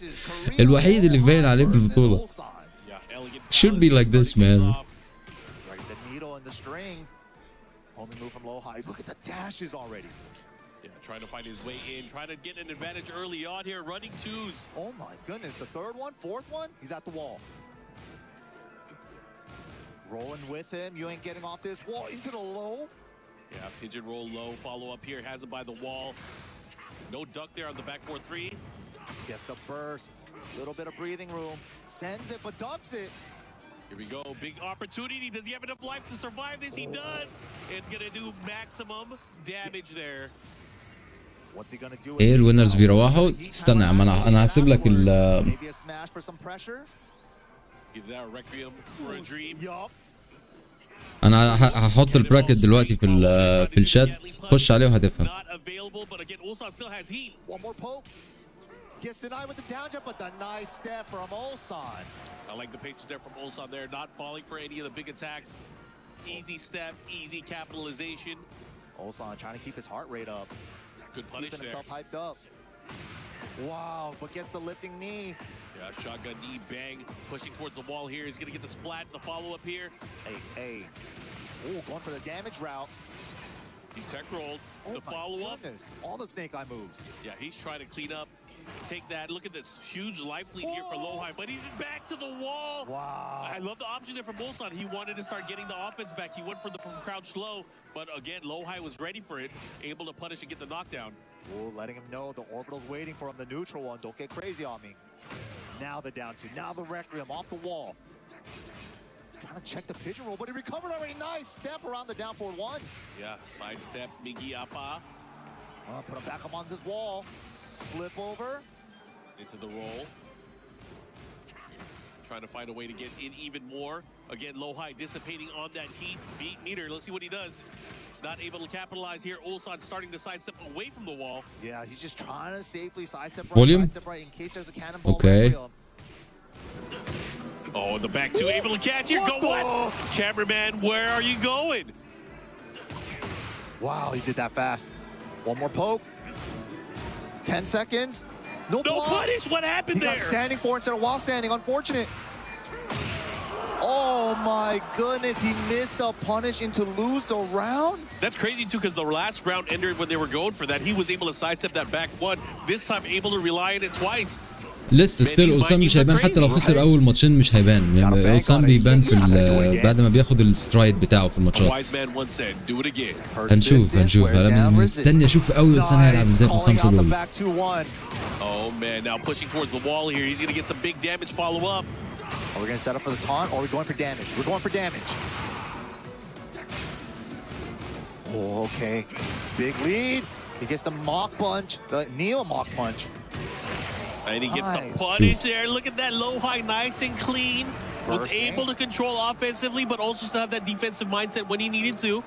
الوحيد اللي باين عليه في البطولة. Should be like this, man. The needle and the string. Homie move from Lohai. Look at the dashes already. Yeah, trying to find his way in, trying to get an advantage early on here, running twos. Oh my goodness, the third one, fourth one, he's at the wall. Rolling with him, you ain't getting off this wall, into the low. Yeah, pigeon roll low, follow up here, has it by the wall. No duck there on the back 4-3. Gets the burst, little bit of breathing room, sends it but ducks it. Here we go, big opportunity. Does he have enough life to survive this? He does. It's gonna do maximum damage there. What's he gonna do? ايه الوينرز بيروحوا. استنى يا عم، انا هسيب لك ال. Maybe a smash for some pressure. Either that or Requiem for a dream. Yup. انا هحط البراكت دلوقتي في الشات، خش عليه وهتفهم. Not available, but again, Ulsan still has heat. One more poke. Gets denied with the down jump, but the nice step from Ulsan. I like the patience there from Ulsan there, not falling for any of the big attacks. Easy step, easy capitalization. Ulsan trying to keep his heart rate up. Good punish Keeping there. himself hyped up. Wow, but gets the lifting knee. Yeah, shotgun knee bang, pushing towards the wall here. He's gonna get the splat, the follow-up here. Hey. Oh, going for the damage route. He tech rolled, the follow-up. All the snake eye moves. Yeah, he's trying to clean up, take that. Look at this huge life lead here for Lowhigh, but he's back to the wall. Wow. I love the option there from Ulsan. He wanted to start getting the offense back. He went for the crouch low, but again, Lowhigh was ready for it, able to punish and get the knockdown. Oh, letting him know the orbital's waiting for him, the neutral one. Don't get crazy on me. Now the down two, now the Requiem off the wall. Trying to check the pigeon roll, but he recovered already. Nice step around the down forward ones. Yeah, sidestep, Migi Apa. Put him back up on this wall. Flip over. Into the roll. Trying to find a way to get in even more. Again, Lowhigh dissipating on that heat beat meter. Let's see what he does. Not able to capitalize here. Ulsan starting to sidestep away from the wall. Yeah, he's just trying to safely sidestep right, Volume. sidestep right in case there's a cannonball. Okay. Oh, the back two able to catch here. Go what? Cameraman, where are you going? Wow, he did that fast. One more poke. 10 seconds. No punish. What happened there? He got standing for instead of while standing. Unfortunate. Oh my goodness, he missed a punish and to lose the round? That's crazy too, because the last round ended when they were going for that. He was able to sidestep that back one. This time able to rely on it twice. لسه ستيل أولسان مش هيبان حتى لو خسر اول ماتشين مش هيبان يعني أولسان بيبان في بعد ما بياخد السترايد بتاعه في الماتشات. هنشوف انا مستني اشوف قوي أولسان هيلعب ازاي في الخمسه دول. Oh man, now pushing towards the wall here. He's gonna get some big damage follow up. Are we gonna set up for the taunt or are we going for damage? We're going for damage. Oh, okay. Big lead. He gets the mock punch, the Neo mock punch. And he gets some punish there. Look at that Lowhigh, nice and clean. Was able to control offensively, but also still have that defensive mindset when he needed to.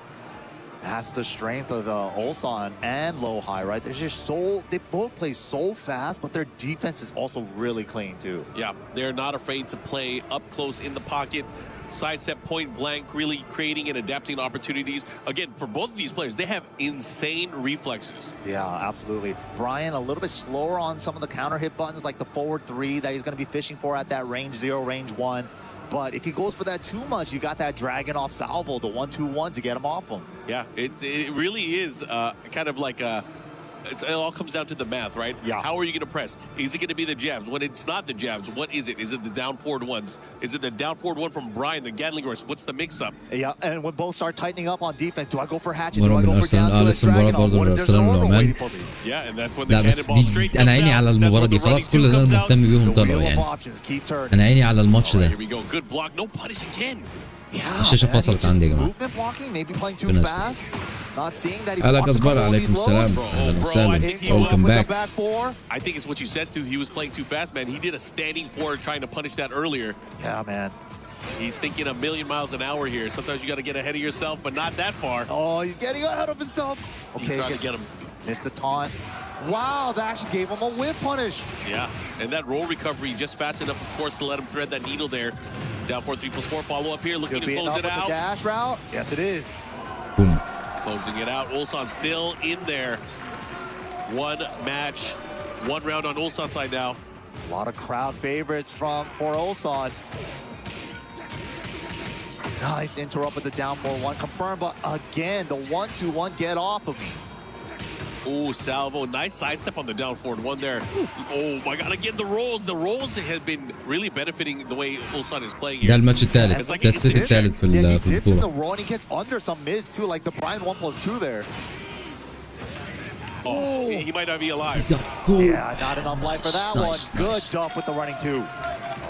That's the strength of Ulsan and Lowhigh, right? They're just they both play so fast, but their defense is also really clean too. Yeah, they're not afraid to play up close in the pocket. Sidestep point blank, really creating and adapting opportunities. Again, for both of these players, they have insane reflexes. Yeah, absolutely. Brian, a little bit slower on some of the counter hit buttons, like the forward 3 that he's going to be fishing for at that range 0, range 1. But if he goes for that too much, you got that dragon off salvo, the 1-2-1 to get him off him. Yeah, it really is kind of like a... it all comes down to the math, right? Yeah. How are you going to press? Is it going to be the jabs? When it's not the jabs, what is it? Is it the down forward ones? Is it the down forward one from Brian, the Gatling Horse? What's the mix-up? Yeah, and when both start tightening up on defense, do I go for hatchet? Do I go for down to a dragon off? What if there's an orbital waiting for me? Yeah, and that's when the cannonball straight comes انا عيني على المباراة دي خلاص كل اللي انا مهتم بيهم طلعوا يعني. انا عيني على الماتش ده. Here we go. Good block. No punish again. الشاشة فصلت عندي يا جماعة. Movement blocking, maybe playing too fast. Not seeing that he هلا wants to كزبار control عليكم these السلام lows. اهلا وسهلا welcome back. I think it's what you said too. He was playing too fast, man. He did a standing forward trying to punish that earlier. Yeah, man. He's thinking a million miles an hour here. Sometimes you got to get ahead of yourself, but not that far. Oh, he's getting ahead of himself. Okay, He's trying to get him. Missed the taunt. Wow, that actually gave him a whip punish. Yeah, and that roll recovery just fast enough, of course, to let him thread that needle there. Down 4-3+4 follow up here, looking to close it out. The dash route. Yes, it is. Boom. Closing it out. Ulsan still in there. One match, one round on Ulsan's side now. A lot of crowd favorites for Ulsan. Nice interrupt with the down 4-1 confirmed, but again, the 1-2-1 get off of me. Oh, salvo. Nice sidestep on the down forward one there. Oh my God, again, the rolls. The rolls have been really benefiting the way Ulsan is playing here. ده الماتش الثالث ده الست الثالث في he dips in the البطولة. roll and he gets under some mids too, like the Brian 1+2 there. Oh, he might not be alive. Yeah, not enough life for that one. Good duff with the running 2. All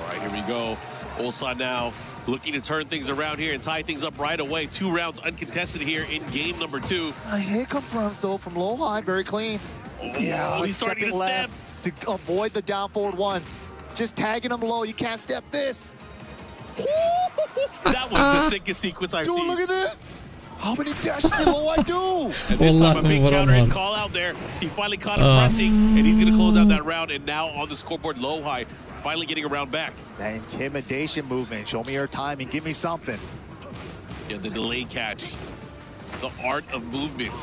right, here we go. Ulsan now looking to turn things around here and tie things up right away. 2 rounds uncontested here in game number 2. A hit confirms though from Lowhigh, very clean. Oh, he's starting to step. To avoid the down forward 1. Just tagging him low, you can't step this. That was the sickest sequence I've seen. Dude, look at this. How many dashes did Lowhigh do? And this time a big counter hit call out there. He finally caught him pressing, and he's going to close out that round. And now on the scoreboard, Lowhigh finally getting a round back. That intimidation movement. Show me your timing. Give me something. Yeah, the delay catch. The art of movement.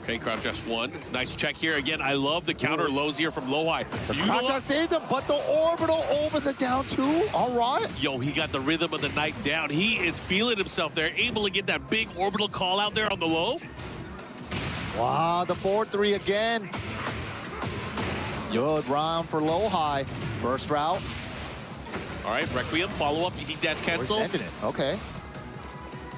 Okay, crouch dash one. Nice check here. Again, I love the counter lows here from Lohai. The crouch dash saved him, but the orbital over the down two. All right. Yo, he got the rhythm of the night down. He is feeling himself there, able to get that big orbital call out there on the low. Wow, the 4-3 again. Good round for Lohai. Burst route. All right, Requiem, follow up. He dash cancel. We're sending it. Okay.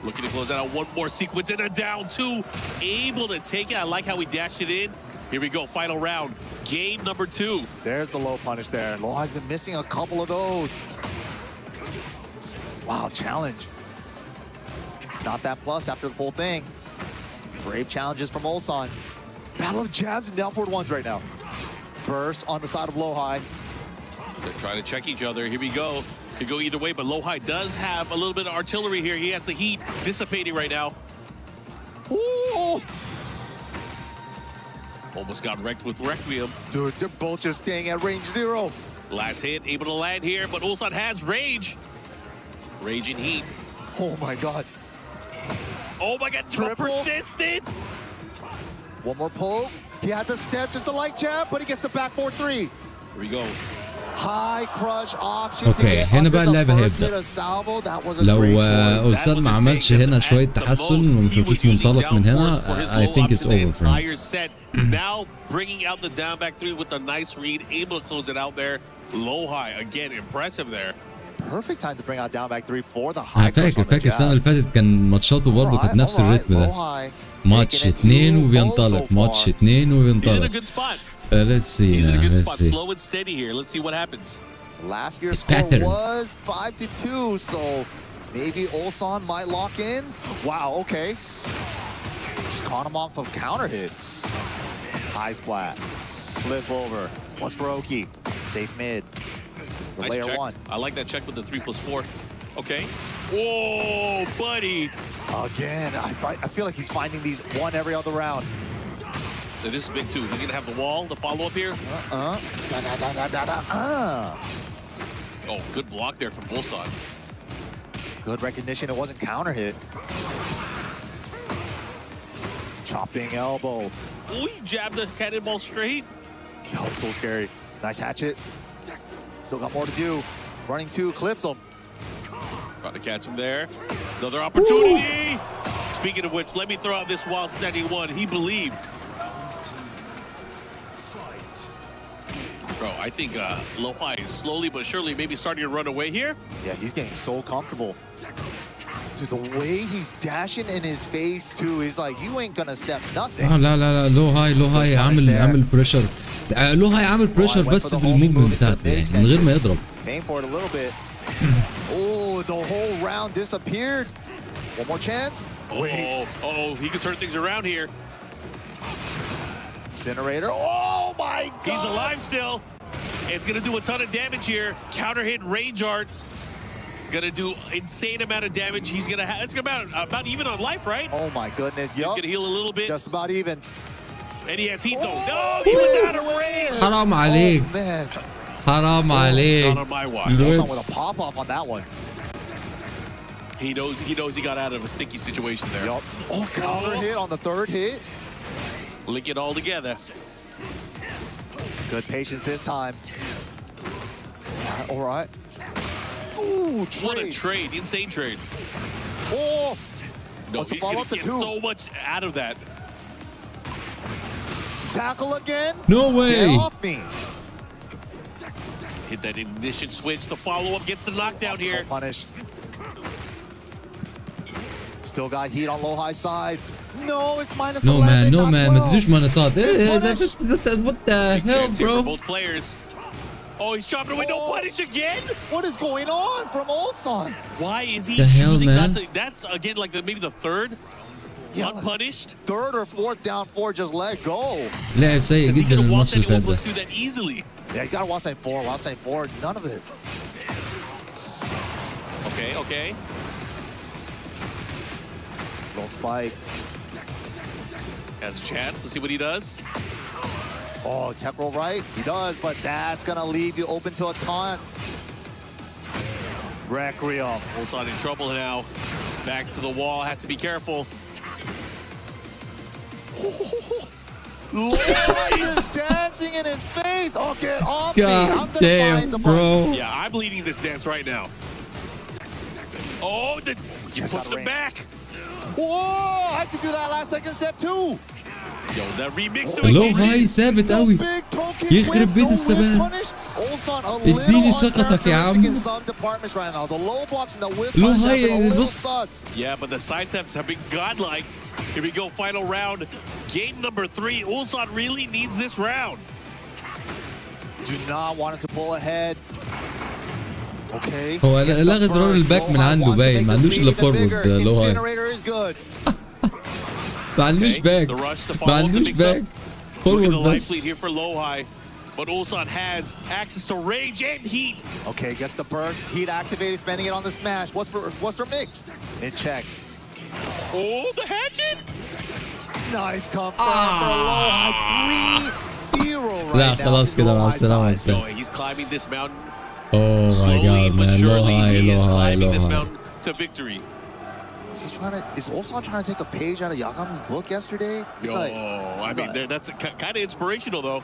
Looking to close out one more sequence and a down two. Able to take it. I like how he dashed it in. Here we go, final round. Game number 2. There's the low punish there. Lohai's been missing a couple of those. Wow, challenge. Not that plus after the full thing. Brave challenges from Ulsan. Battle of jabs and down forward ones right now. Burst on the side of Lohai. They're trying to check each other. Here we go. Could go either way, but Lohai does have a little bit of artillery here. He has the heat dissipating right now. Ooh. Almost got wrecked with Requiem. Dude, they're both just staying at range 0. Last hit, able to land here, but Ulsan has rage. Rage and heat. Oh my God. Oh my God, Triple. persistence. One more pull. He had the step, just a light jab, but he gets the back 4-3. Here we go. High crush option. اوكي هنا بقى اللعب هيبدأ. لو أولسان ما عملش هنا شوية تحسن ومشوفش منطلق من هنا I think it's over for him. Now bringing out the down back 3 with a nice read, able to close it out there. Lohai, again, impressive there. Perfect time to bring out down back 3 for the high. أنا فاكر السنة اللي فاتت كان ماتشاته برضه كانت نفس الريتم ده. ماتش 2 وبينطلق، ماتش 2 وبينطلق. Let's see. He's in a good let's spot, see. slow and steady here. Let's see what happens. Last year's score was 5-2, so maybe Ulsan might lock in. Wow, okay. Just caught him off of counter hit. High splat. Flip over. What's for Oki? Safe mid. The Nice layer check. 1. I like that check with the 3+4. Okay. Whoa, buddy. Again, I feel like he's finding these one every other round. This is big too. He's gonna have the wall, the follow-up here. Oh, good block there from Ulsan. Good recognition. It wasn't counter hit. Chopping elbow. Ooh, he jabbed the cannonball straight. Oh, so scary. Nice hatchet. Still got more to do. Running 2, clips him. Trying to catch him there. Another opportunity. Speaking of which, let me throw out this while standing one. He believed. Bro, I think Lohai is slowly but surely maybe starting to run away here. Yeah, he's getting so comfortable. Dude, the way he's dashing in his face too, he's like, you ain't gonna step nothing. لا لا لوهاي عامل بريشر. لوهاي عامل بريشر بس بالموفمنت بتاعته يعني من غير ما يضرب. Paying for it a little bit. Oh, the whole round disappeared. One more chance. Oh, he can turn things around here. Incinerator. Oh my God. He's alive still. It's gonna do a ton of damage here. Counter hit range art. Gonna do insane amount of damage. He's gonna have, it's about even on life, right? Oh my goodness, He's gonna heal a little bit. Just about even. And he has heat though. No, he was out of range. حرام عليك. Oh man. حرام عليك. Not on my watch. With a pop off on that one. He knows he got out of a sticky situation there. Yup. Oh, counter hit on the 3rd hit. Link it all together. Good patience this time. All right. Ooh, trade. What a trade. Insane trade. Oh. No, What's the he's gonna follow-up to get 2? so much out of that. Tackle again. No way. Get off me. Hit that ignition switch. The follow-up gets the knockdown here. Punish. Still got heat on Lohai's side. No, it's minus 11. No man ما تدوش مناصات. What the hell, For bro? both players. Oh, he's chopping away. No punish again. What is going on from Ulsan? Why is he The hell, choosing man? not to? That's again like maybe the 3rd. Yeah, unpunished. 3rd or 4th down 4, just let go. لاعب سيء جدا الماتش اللي فات ده. Do that easily. Yeah, you got to Wasain 4, Wasain 4, none of it. Okay. Little spike. Has a chance. Let's see what he does. Oh, tech roll right. He does, but that's going to leave you open to a taunt. Requiem. Ulsan in trouble now. Back to the wall. Has to be careful. Lord is dancing in his face. Oh, get off me. I'm God gonna damn, find the bro. Yeah, I'm leading this dance right now. Oh, you pushed him back. Whoa, I could do that last second step too. Yo, that remix to لو هاي ثابت قوي يخرب بيت الثبات. اديني ثقتك يا عم. لو هاي بص. Yeah, but the side steps have been godlike. Here we go, final round. Game number 3. Ulsan really needs this round. Do not want him to pull ahead. Okay. هو لغى زرار الباك من عنده باين ما عندوش الا فورورد لو هاي. ما عندوش باك. ما عندوش باك. فورورد بس. But Ulsan has access to rage and heat. Okay, gets the burst. Heat activated, spending it on the smash. What's for mixed? Mid check. Oh, the hatchet! Nice comeback for Aloha. 3-0 لا right now. خلاص كده مع السلامة. He's climbing this mountain. Oh my god, man. Low high, low high, low high. To victory. Is Ulsan trying to take a page out of Yagami's book yesterday? I mean, that's kind of inspirational, though.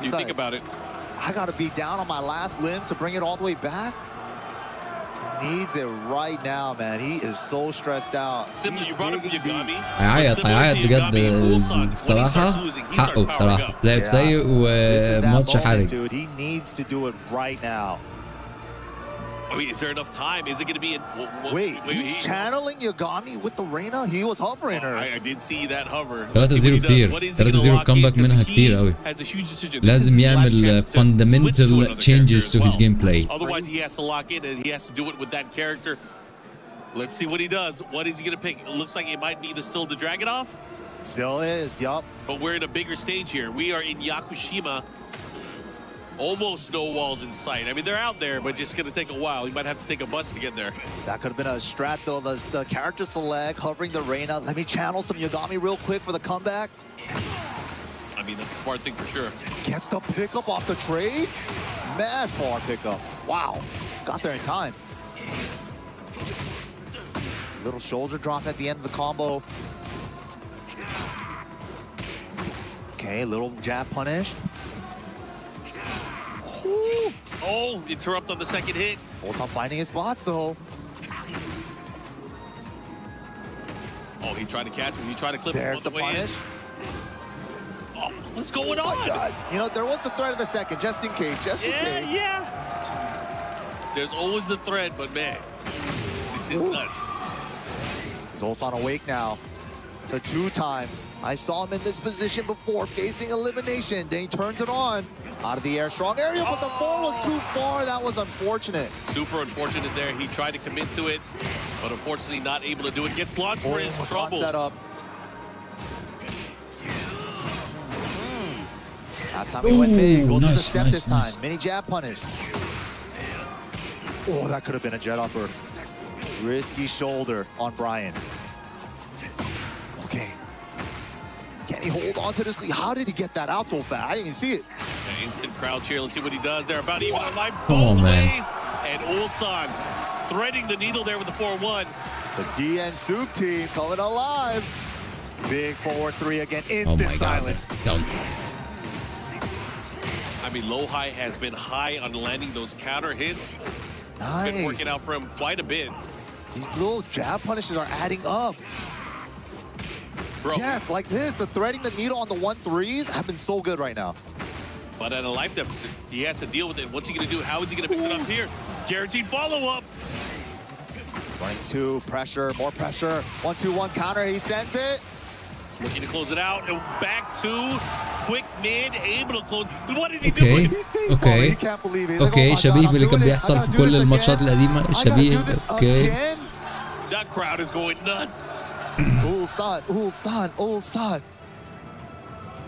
You think about it. I got to be down on my last limbs to bring it all the way back. He needs it right now, man. He is so stressed out. Simply, you brought up Yagami. هيعيط بجد الصراحة. حقه بصراحة. لعب سيء وماتش حرج. Dude, he needs to do it right now. I mean, is there enough time? Is it going to be Wait, he's channeling Yagami with the Reina? He was hovering her. I did see that hover. 3-0 كتير. 3-0 كامباك منها كتير قوي. لازم يعمل fundamental changes to his gameplay. Otherwise, he has to lock in and he has to do it with that character. Let's see what he does. What is he going to pick? It looks like it might be still the Dragunov. Still is, yup. But we're in a bigger stage here. We are in Yakushima. Almost no walls in sight. I mean, they're out there, but just going to take a while. You might have to take a bus to get there. That could have been a strat, though. The character select, hovering the Reina. Let me channel some Yagami real quick for the comeback. I mean, that's a smart thing for sure. Gets the pickup off the trade. Mad far pickup. Wow. Got there in time. Little shoulder drop at the end of the combo. Okay, little jab punish. Oh, interrupt on the second hit. Ulsan finding his spots, though. Oh, he tried to catch him. He tried to clip him on the way in. Oh, what's going on? God. You know, there was the threat of the second, just in case, just in case. Yeah. There's always the threat, but man, this is nuts. Is Ulsan awake now? The two-time. I saw him in this position before, facing elimination. Then he turns it on. Out of the air, strong area, but the ball was too far. That was unfortunate. Super unfortunate there. He tried to commit to it, but unfortunately not able to do it. Gets launched for his troubles. Set up. Last time he went big. Goes to the step this time. Mini jab punish. Oh, that could have been a jet upper. Risky shoulder on Brian. Okay. Can he hold on to this lead? How did he get that out so fast? I didn't even see it. An instant crowd cheer. Let's see what he does. They're about even on line Come on, both man. ways. And Ulsan threading the needle there with the 4-1. The DN Soup team coming alive. Big forward 3 again. Instant silence. I mean, Lohai has been high on landing those counter hits. Nice. Been working out for him quite a bit. These little jab punishes are adding up. Bro. Yes, like this. The threading the needle on the 1-3s have been so good right now. But at a life deficit, he has to deal with it. What's he going to do? How is he going to fix it up here? Guaranteed follow-up. Running 2, pressure, more pressure. 1-2-1 counter, he sends it. Looking to close it out. And back to quick mid, able to close. What is he doing? اوكي اوكي شبيه باللي كان بيحصل في كل الماتشات القديمة. شبيه اوكي. That crowd is going nuts. Ulsan.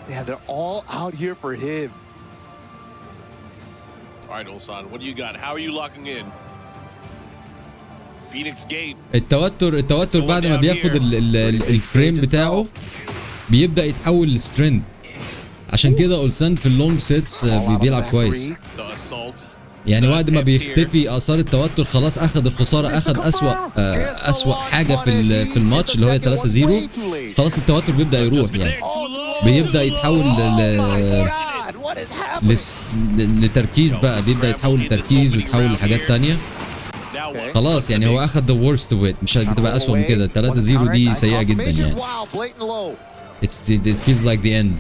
Yeah, they're all out here for him. All right, Ulsan, what do you got? How are you locking in? Phoenix Gate. التوتر بعد ما بياخد الفريم بتاعه بيبدأ يتحول لسترينث. عشان كده أولسان في اللونج سيتس بيلعب كويس. يعني وقت ما بيختفي آثار التوتر خلاص أخد الخسارة، أخد أسوأ حاجة في الماتش اللي هو 3-0. خلاص التوتر بيبدأ يروح يعني. بيبدا يتحول لتركيز بقى، بيبدا يتحول لتركيز ويتحول لحاجات تانية. خلاص يعني هو اخد the worst of it، مش بتبقى اسوء من كده. 3-0 دي سيئة جدا يعني. It feels like the end.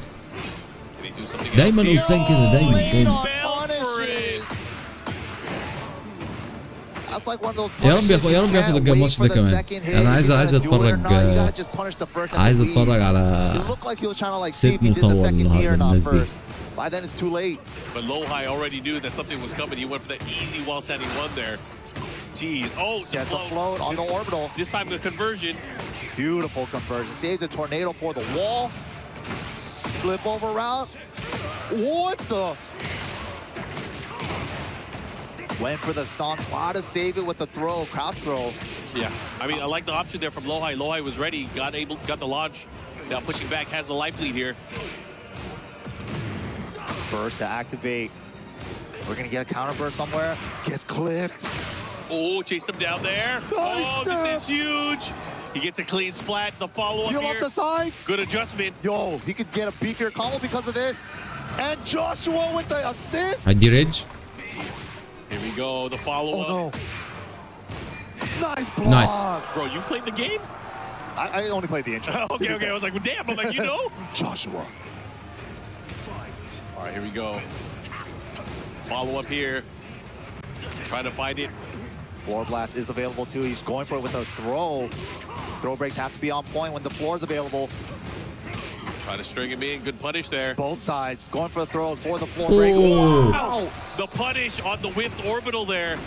دايما أولسان كده، دايما. يا رب ياخد الماتش ده كمان. انا عايز اتفرج على ست مطول النهارده الناس دي. By then it's too late. But Lohai already knew that something was coming. He went for that easy while standing one there. Jeez. Oh, gets a float on the orbital. This time the conversion. Beautiful conversion. Save the tornado for the wall. Flip over route. What the? Went for the stomp. Try to save it with the throw, crouch throw. Yeah. I mean, I like the option there from Lohai. Lohai was ready, got the launch. Now pushing back, has the life lead here. Burst to activate. We're gonna get a counter burst somewhere. Gets clipped. Oh, chased him down there. Oh, this is huge. He gets a clean splat. The follow-up here. Off the side. Good adjustment. Yo, he could get a beefier combo because of this. And Joshua with the assist. عندي ريدج. Here we go. The follow-up. Oh no. Nice block. Nice. Bro, you played the game? I only played the intro. Okay. I was like, well, damn. I'm like, you know? Joshua. All right, here we go. Follow up here. Trying to find it. Floor blast is available too. He's going for it with a throw. Throw breaks have to be on point when the floor is available. Try to string him in. Good punish there. Both sides going for the throws for the floor break. Wow! The punish on the whiffed orbital there.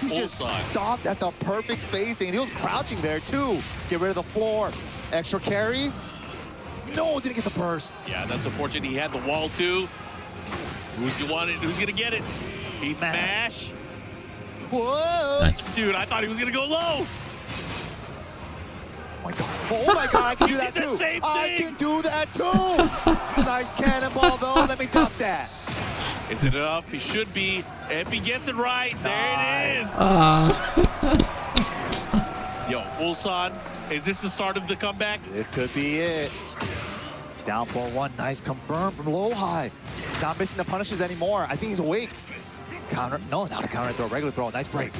He just stopped at the perfect spacing. He was crouching there too. Get rid of the floor. Extra carry. No, didn't get the burst. Yeah, that's unfortunate. He had the wall too. Who's gonna want it? Who's gonna get it? Heat smash. Whoa! Nice. Dude, I thought he was gonna go low. Oh my god, I can do that too. I can do that too. Nice cannonball though. Let me top that. Is it enough? He should be. If he gets it right, there it is. Yo, Ulsan, is this the start of the comeback? This could be it. Down 4-1. Nice confirm from Lohai. Not missing the punishes anymore. I think he's awake. Counter. No, not a counter throw. Regular throw. Nice break.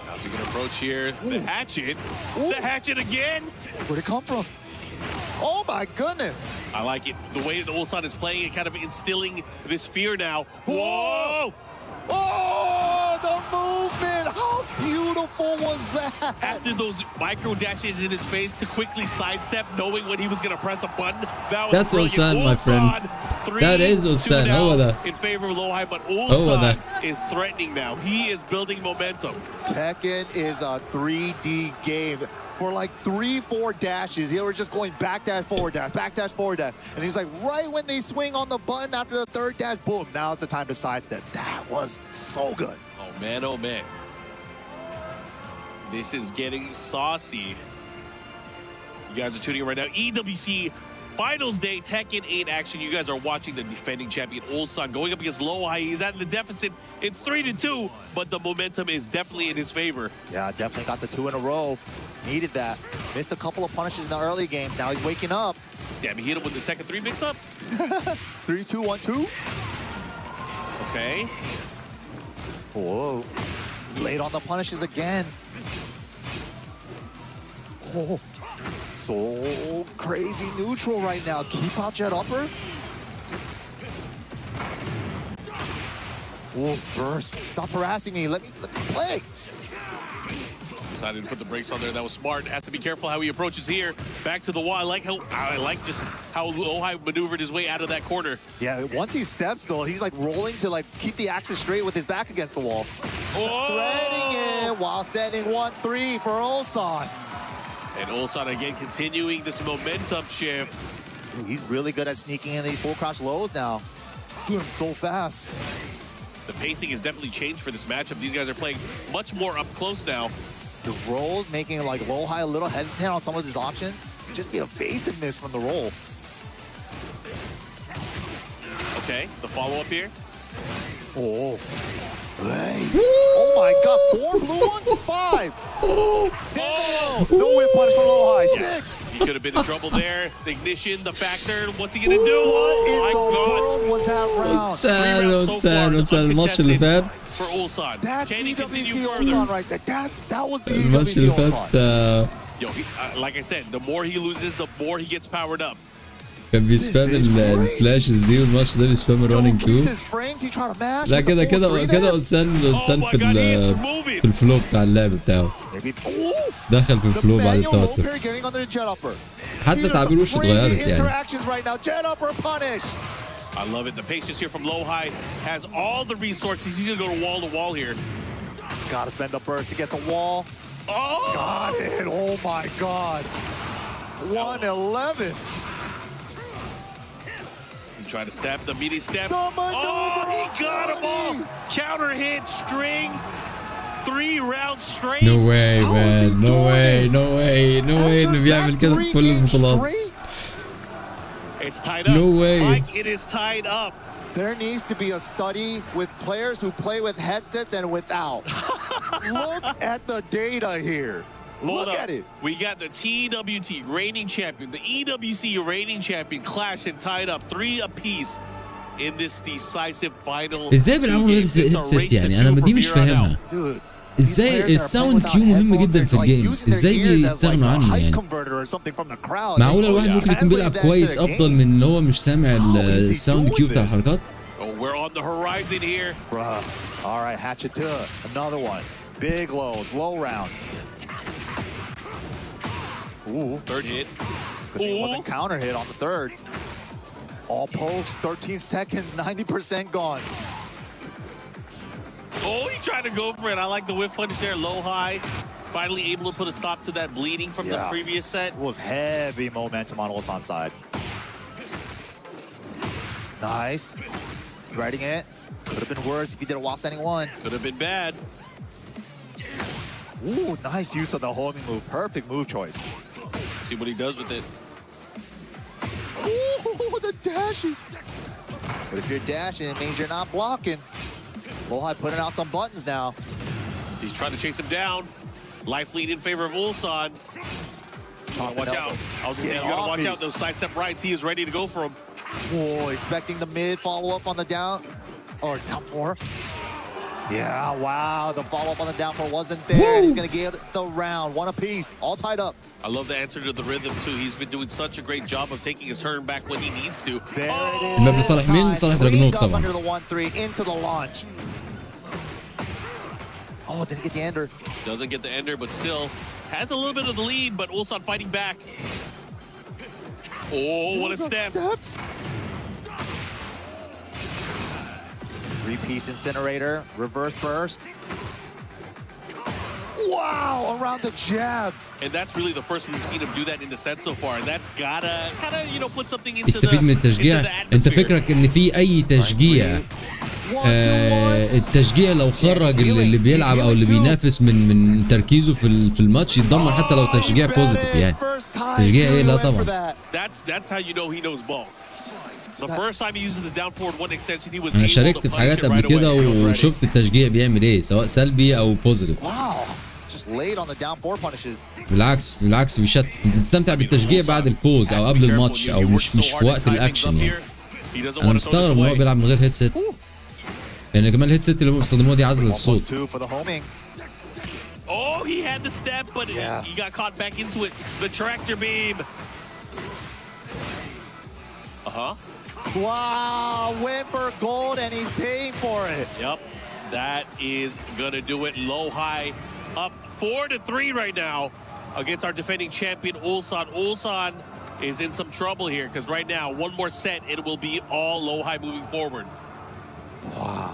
How's he gonna approach here? The hatchet. The hatchet again. Where'd it come from? Oh my goodness. I like it. The way that Ulsan is playing it, kind of instilling this fear now. Whoa! Oh, the movement! How beautiful was that? After those micro dashes in his face to quickly sidestep, knowing when he was going to press a button, that was That's brilliant. Ulsan, my friend. That is Ulsan. In favor of Lohai, but Ulsan is threatening now. He is building momentum. Tekken is a 3D game. For like 3-4 dashes, they were just going back dash, forward dash, back dash, forward dash. And he's like, right when they swing on the button after the third dash, boom, now's the time to sidestep. That was so good. Oh man, oh man. This is getting saucy. You guys are tuning in right now. EWC Finals Day, Tekken 8 action. You guys are watching the defending champion Ulsan going up against Lohai. He's at the deficit. It's 3-2, but the momentum is definitely in his favor. Yeah, definitely got the 2 in a row. Needed that. Missed a couple of punishes in the early game. Now he's waking up. Damn, he hit him with the Tekken 3 mix-up. 3-2-1-2. Okay. Whoa. Late on the punishes again. Oh. So crazy neutral right now. Keep out jet upper. Whoa, burst. Stop harassing me. Let me play. Decided to put the brakes on there. That was smart. Has to be careful how he approaches here. Back to the wall. I like just how Lohai maneuvered his way out of that corner. Yeah, once he steps though, he's like rolling to like keep the axis straight with his back against the wall. Threading it while setting 1-3 for Ulsan. And Ulsan again continuing this momentum shift. Ooh, he's really good at sneaking in these full crouch lows now. He's doing them so fast. The pacing has definitely changed for this matchup. These guys are playing much more up close now. The rolls making like Lohai a little hesitant on some of his options. Just the evasiveness from the roll. Okay, the follow-up here. Oh. Hey. Oh my God. 4 blue ones, 5. Damn. No whip punish from low high. 6. He could have been in trouble there. The ignition, the factor. What's he gonna do? What Oh in my the God. world was that round? وتسال الماتش اللي فات For Ulsan. That's Can he continue EWC further? Ulsan right there. That was the الماتش اللي EWC فات Ulsan. Yo, like I said, the more he loses, the more he gets powered up. كان بيسبام الفلاشز دي والماتش ده بيسبام الرانينج تو. لا كده أولسان في الفلو بتاع اللعب بتاعه. دخل في الفلو بعد التوتر. حتى تعبير وشه اتغيرت يعني. I love it. The patience here from Low High has all the resources. He's gonna go to wall here. Gotta spend the burst to get the wall. Oh! Got it. Oh my God. 111. He tried to step the meaty steps. Oh, he got him all. Counter hit, string. 3 rounds straight. No way, man. No way. إنه بيعمل كده في كل البطولات. It's tied up. No way. Mike, it is tied up. There needs to be a study with players who play with headsets and without. Look at the data here. Look at it. We got the TWT reigning champion, the EWC reigning champion clash and tied up 3 apiece in this decisive final. ازاي بيلعبوا غير هيدسيت يعني؟ انا دي مش فاهمها. ازاي الساوند كيو مهم جدا في الجيم؟ ازاي بيستغنوا عنه يعني؟ معقولة الواحد ممكن يكون بيلعب كويس افضل من ان هو مش سامع الساوند كيو بتاع الحركات؟ We're on the horizon here. Bruh. All right, hatchet to another one. Big lows, low round. Ooh. Third hit. It wasn't counter hit on the third. All pokes, 13 seconds, 90% gone. Oh, he tried to go for it. I like the whip punish there, low high. Finally able to put a stop to that bleeding from the previous set. It was heavy momentum on Ulsan's side. Nice. Riding it. Could have been worse if he did a while standing one. Could have been bad. Ooh, nice use of the homing move. Perfect move choice. See what he does with it. Ooh, the dashing. But if you're dashing, it means you're not blocking. Lowhigh putting out some buttons now. He's trying to chase him down. Life lead in favor of Ulsan. Watch out. I was gonna say, you gotta watch out. Those sidestep rights, he is ready to go for him. Whoa, expecting the mid follow-up on the down. Or down 4. Yeah, wow. The follow-up on the down 4 wasn't there. He's gonna get the round. 1 apiece. All tied up. I love the answer to the rhythm, too. He's been doing such a great job of taking his turn back when he needs to. There it is. باب لصالح مين؟ صالح دراجونوف طبعا. Under the 1-3 into the launch. Oh, didn't get the ender. Doesn't get the ender, but still has a little bit of the lead, but Ulsan fighting back. Oh, what a step. Steps. 3-piece incinerator, reverse burst. Wow, around the jabs. And that's really the first we've seen him do that in the set so far. And that's gotta kind of, you know, put something into يستفيد من التشجيع. انت فكرك ان في اي تشجيع التشجيع لو خرج اللي بيلعب او اللي بينافس من تركيزه في الماتش يتدمر حتى لو تشجيع بوزيتيف يعني. تشجيع ايه؟ لا طبعا. That's how you know he knows ball. The first time he uses the down forward one extension, he was انا able to شاركت في حاجات قبل كده وشفت التشجيع بيعمل ايه سواء سلبي او بوزيتيف. Late on the down 4 punishes. بالعكس بيشتت. انت تستمتع بالتشجيع بعد الفوز او قبل الماتش او مش في وقت الاكشن يعني. انا مستغرب ان هو بيلعب من غير هيدسيت. يعني كمان الهيدسيت اللي هم بيستخدموها دي عزل الصوت. Oh, he had the step, but he got caught back into it. The tractor beam. Wow, went for gold and he's paying for it. Yep, that is gonna do it. Low high up 4-3 right now against our defending champion Ulsan. Ulsan is in some trouble here because right now, one more set, it will be all low high moving forward. Wow.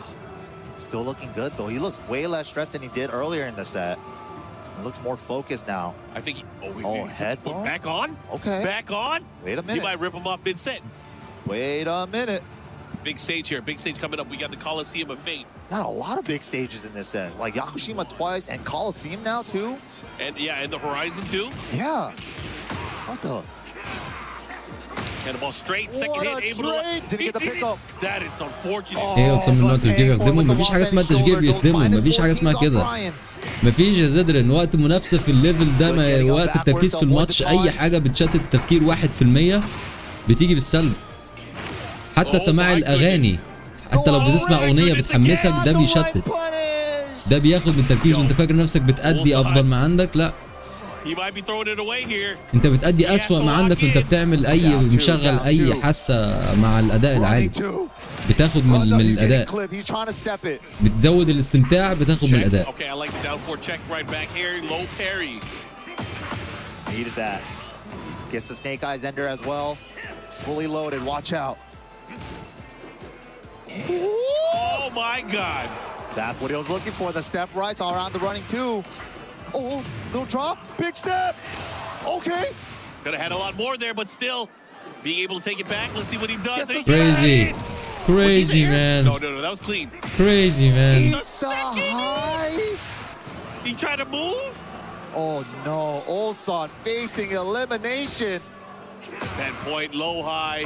Still looking good though. He looks way less stressed than he did earlier in the set. He looks more focused now. I think head back on? Okay. Back on? Wait a minute. He might rip him off mid-set. Wait a minute. Big stage here. Big stage coming up. We got the Coliseum of Fate. Not a lot of big stages in this set. Like Yakushima twice and Coliseum now too. And yeah, and the Horizon too. Yeah. What the? Cannonball straight, second What hit, a able to... trade! Didn't get the pickup. That is unfortunate. ايه اقسم بالله تشجيع بيخدمه. مفيش حاجه اسمها تشجيع بيخدمه، مفيش حاجه اسمها كده. مفيش يا زدر ان وقت منافسه في الليفل ده، وقت التركيز في الماتش اي حاجه بتشتت التفكير 1% بتيجي بالسلب. حتى سماع الاغاني، حتى لو بتسمع اغنيه بتحمسك ده بيشتت، ده بياخد من التركيز وانت فاكر نفسك بتأدي افضل ما عندك. لا، انت بتأدي اسوأ ما عندك وانت بتعمل اي مشغل اي حاسه مع الاداء العالي، بتاخد من الاداء، بتزود الاستمتاع، بتاخد من الاداء. Needed that. Gets the snake eyes ender as well. Fully loaded. Watch out. Oh my God. That's what he was looking for. The step rights all around the running too. Oh, little drop. Big step. Okay. Could have had a lot more there, but still being able to take it back. Let's see what he does. Crazy. Crazy, man. No, that was clean. Crazy, man. Insta high. He tried to move. Oh no, Ulsan facing elimination. Set point, low high.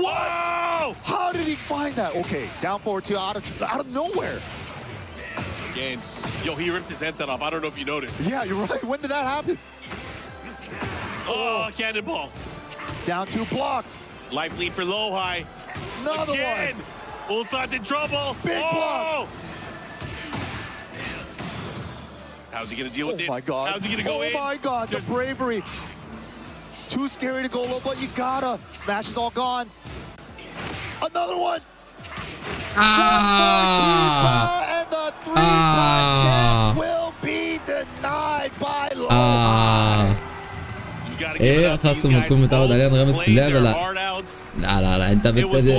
Whoa! How did he find that? Okay, down forward two out of nowhere. Again, yo, he ripped his headset off. I don't know if you noticed. Yeah, you're right. When did that happen? Oh, cannonball. Down two blocked. Life lead for low high. Another Again. one. Ulsan's in trouble. Big block. How's he gonna deal with it? Oh my God. How's he gonna go in? Oh my God, the bravery. Too scary to go low, but you gotta. Smash is all gone. Another one. And the three-time champ will be denied by low. ايه خاصة لما تكون متعود عليها انغمس في اللعبة. لا انت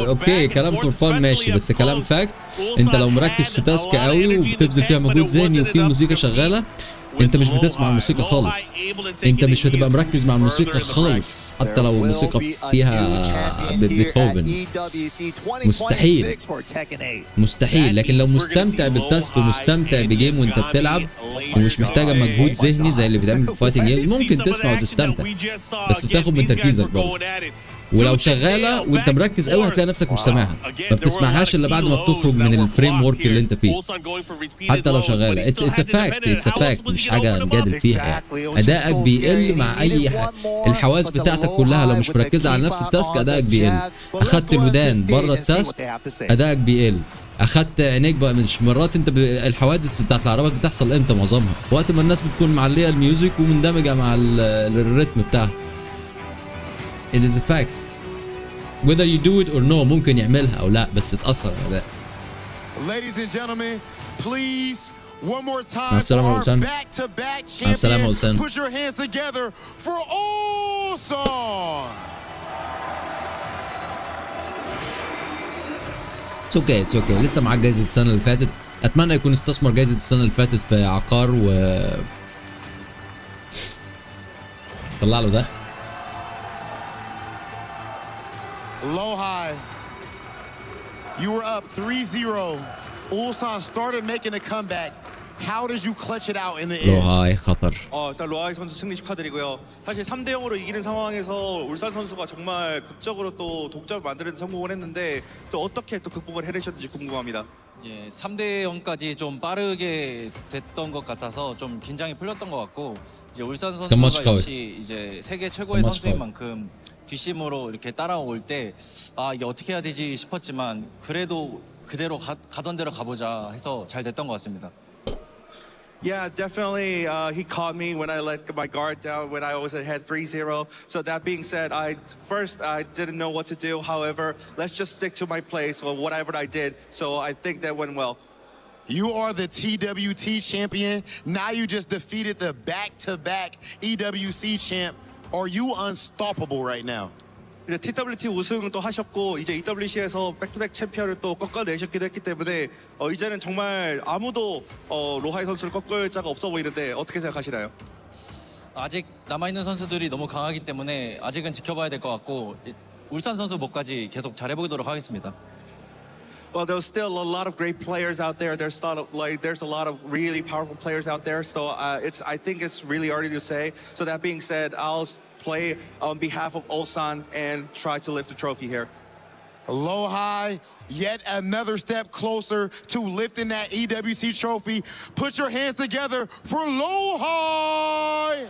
اوكي كلام فور فان ماشي، بس كلام فاكت. انت لو مركز في تاسك قوي وبتبذل فيها مجهود ذهني وفي موسيقى شغالة، انت مش بتسمع الموسيقى خالص، انت مش هتبقى مركز مع الموسيقى خالص، حتى لو الموسيقى فيها بيتهوفن. مستحيل مستحيل. لكن لو مستمتع بالتاسك ومستمتع بجيم وانت بتلعب ومش محتاجه مجهود ذهني زي اللي بيتعمل في فايتنج جيمز، ممكن تسمع وتستمتع، بس بتاخد من تركيزك برضه. ولو شغاله وانت مركز قوي هتلاقي نفسك مش سامعها، ما بتسمعهاش الا بعد ما بتخرج من الفريم ورك اللي انت فيه. حتى لو شغاله اتس ا فاكت، مش حاجه نجادل فيها يعني. ادائك بيقل مع اي الحواس بتاعتك كلها لو مش مركزه على نفس التاسك ادائك بيقل. اخدت الودان بره التاسك ادائك بيقل. اخدت عينيك بقى، مش مرات انت الحوادث بتاعت العربيات بتحصل امتى؟ معظمها وقت ما الناس بتكون معليه الميوزك ومندمجه مع الريتم بتاعها. It is a fact. Whether you do it or no، ممكن يعملها أو لا، بس تأثر على ده. Ladies and gentlemen, please one more time مع السلامة for our Ulsan. back-to-back مع السلامة champion. Ulsan. Put your hands together for Ulsan. It's okay. لسه معاك جايزة السنة اللي فاتت. أتمنى يكون استثمر جايزة السنة اللي فاتت في عقار طلع له دخل. Low high, you were up 3-0. Ulsan started making a comeback. How did you clutch it out in the end? 로하이 خطر. 일단 로하이 선수 승리 축하드리고요. 사실 3대 0으로 이기는 상황에서 울산 선수가 정말 극적으로 또 독점을 만드는 데 성공을 했는데 또 어떻게 또 극복을 해내셨는지 궁금합니다. 예, 3대 0까지 좀 빠르게 됐던 것 같아서 좀 긴장이 풀렸던 것 같고, 이제 울산 선수가 역시 이제 세계 최고의 선수인 만큼 뒷심으로 이렇게 따라올 때 아, 이게 어떻게 해야 되지 싶었지만 그래도 그대로 가던 대로 가보자 해서 잘 됐던 것 같습니다. Yeah, definitely. He caught me when I let my guard down when I was ahead 3-0. So that being said, I didn't know what to do. However, let's just stick to my place. Well, whatever I did. So I think that went well. You are the TWT champion. Now you just defeated the back-to-back EWC champ. Are you unstoppable right now? 이제 TWT 우승도 하셨고 이제 EWC에서 백투백 챔피언을 또 꺾어내셨기도 했기 때문에 이제는 정말 아무도 로하이 선수를 꺾을 자가 없어 보이는데 어떻게 생각하시나요? 아직 남아있는 선수들이 너무 강하기 때문에 아직은 지켜봐야 될 것 같고 울산 선수 목까지 계속 잘해보도록 하겠습니다. Well, there's still a lot of great players out there. There's a lot of really powerful players out there. So I think it's really early to say. So that being said, I'll play on behalf of Ulsan and try to lift the trophy here. Lohai, yet another step closer to lifting that EWC trophy. Put your hands together for Lohai!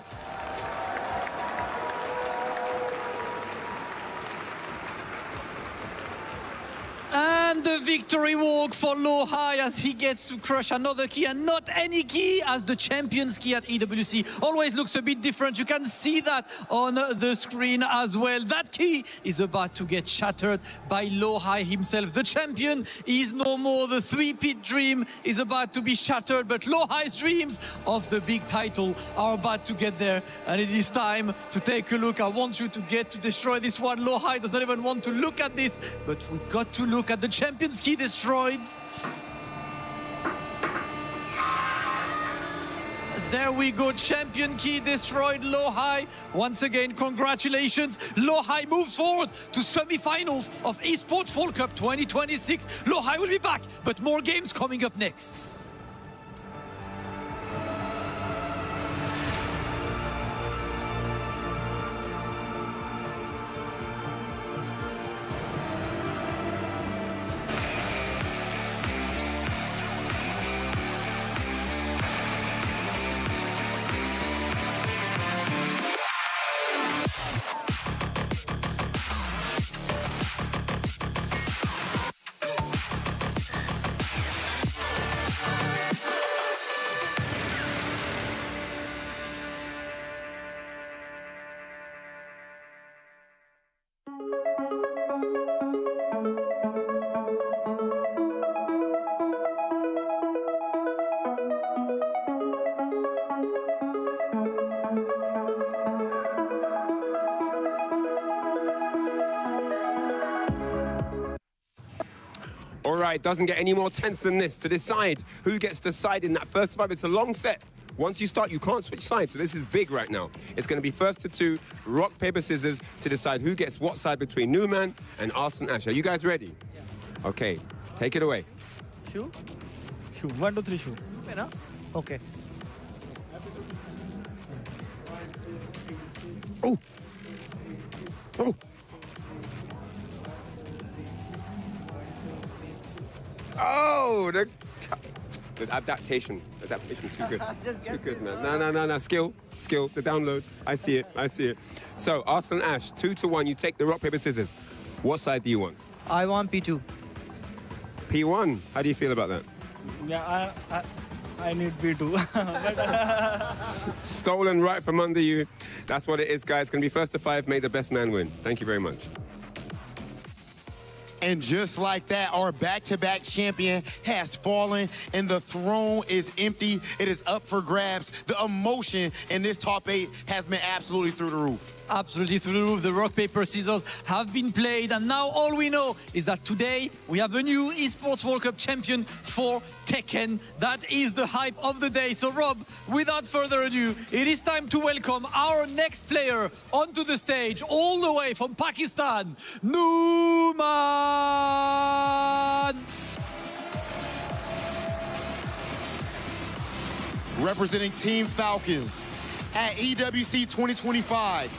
And the victory walk for Lohai as he gets to crush another key, and not any key, as the champion's key at EWC always looks a bit different. You can see that on the screen as well. That key is about to get shattered by Lohai himself. The champion is no more. The three-peat dream is about to be shattered, but Lohai's dreams of the big title are about to get there, and it is time to take a look. I want you to get to destroy this one. Lohai does not even want to look at this, but we've got to look at the champion's key destroyed. There we go, champion key destroyed. Lohai, once again, congratulations. Lohai moves forward to semi-finals of Esports World Cup 2026. Lohai will be back, but more games coming up next. All right, doesn't get any more tense than this to decide who gets the side in that first five. It's a long set. Once you start, you can't switch sides, so this is big right now. It's going to be first to two, rock, paper, scissors, to decide who gets what side between Newman and Arslan Ash. Are you guys ready? Yeah. Okay, take it away. Shoe? Shoe. 1, 2, 3, shoe. Okay. Oh! Oh! Oh, the adaptation too good. Too good, man. No, skill, the download. I see it. So, Arslan Ash, 2-1, you take the rock, paper, scissors. What side do you want? I want P2. P1, how do you feel about that? Yeah, I need P2. Stolen right from under you. That's what it is, guys. It's going to be first to five, may the best man win. Thank you very much. And just like that, our back-to-back champion has fallen and the throne is empty. It is up for grabs. The emotion in this top 8 has been absolutely through the roof. Absolutely through the roof. The rock, paper, scissors have been played, and now all we know is that today we have a new Esports World Cup champion for Tekken. That is the hype of the day. So Rob, without further ado, it is time to welcome our next player onto the stage, all the way from Pakistan, Numan. Representing Team Falcons at EWC 2025.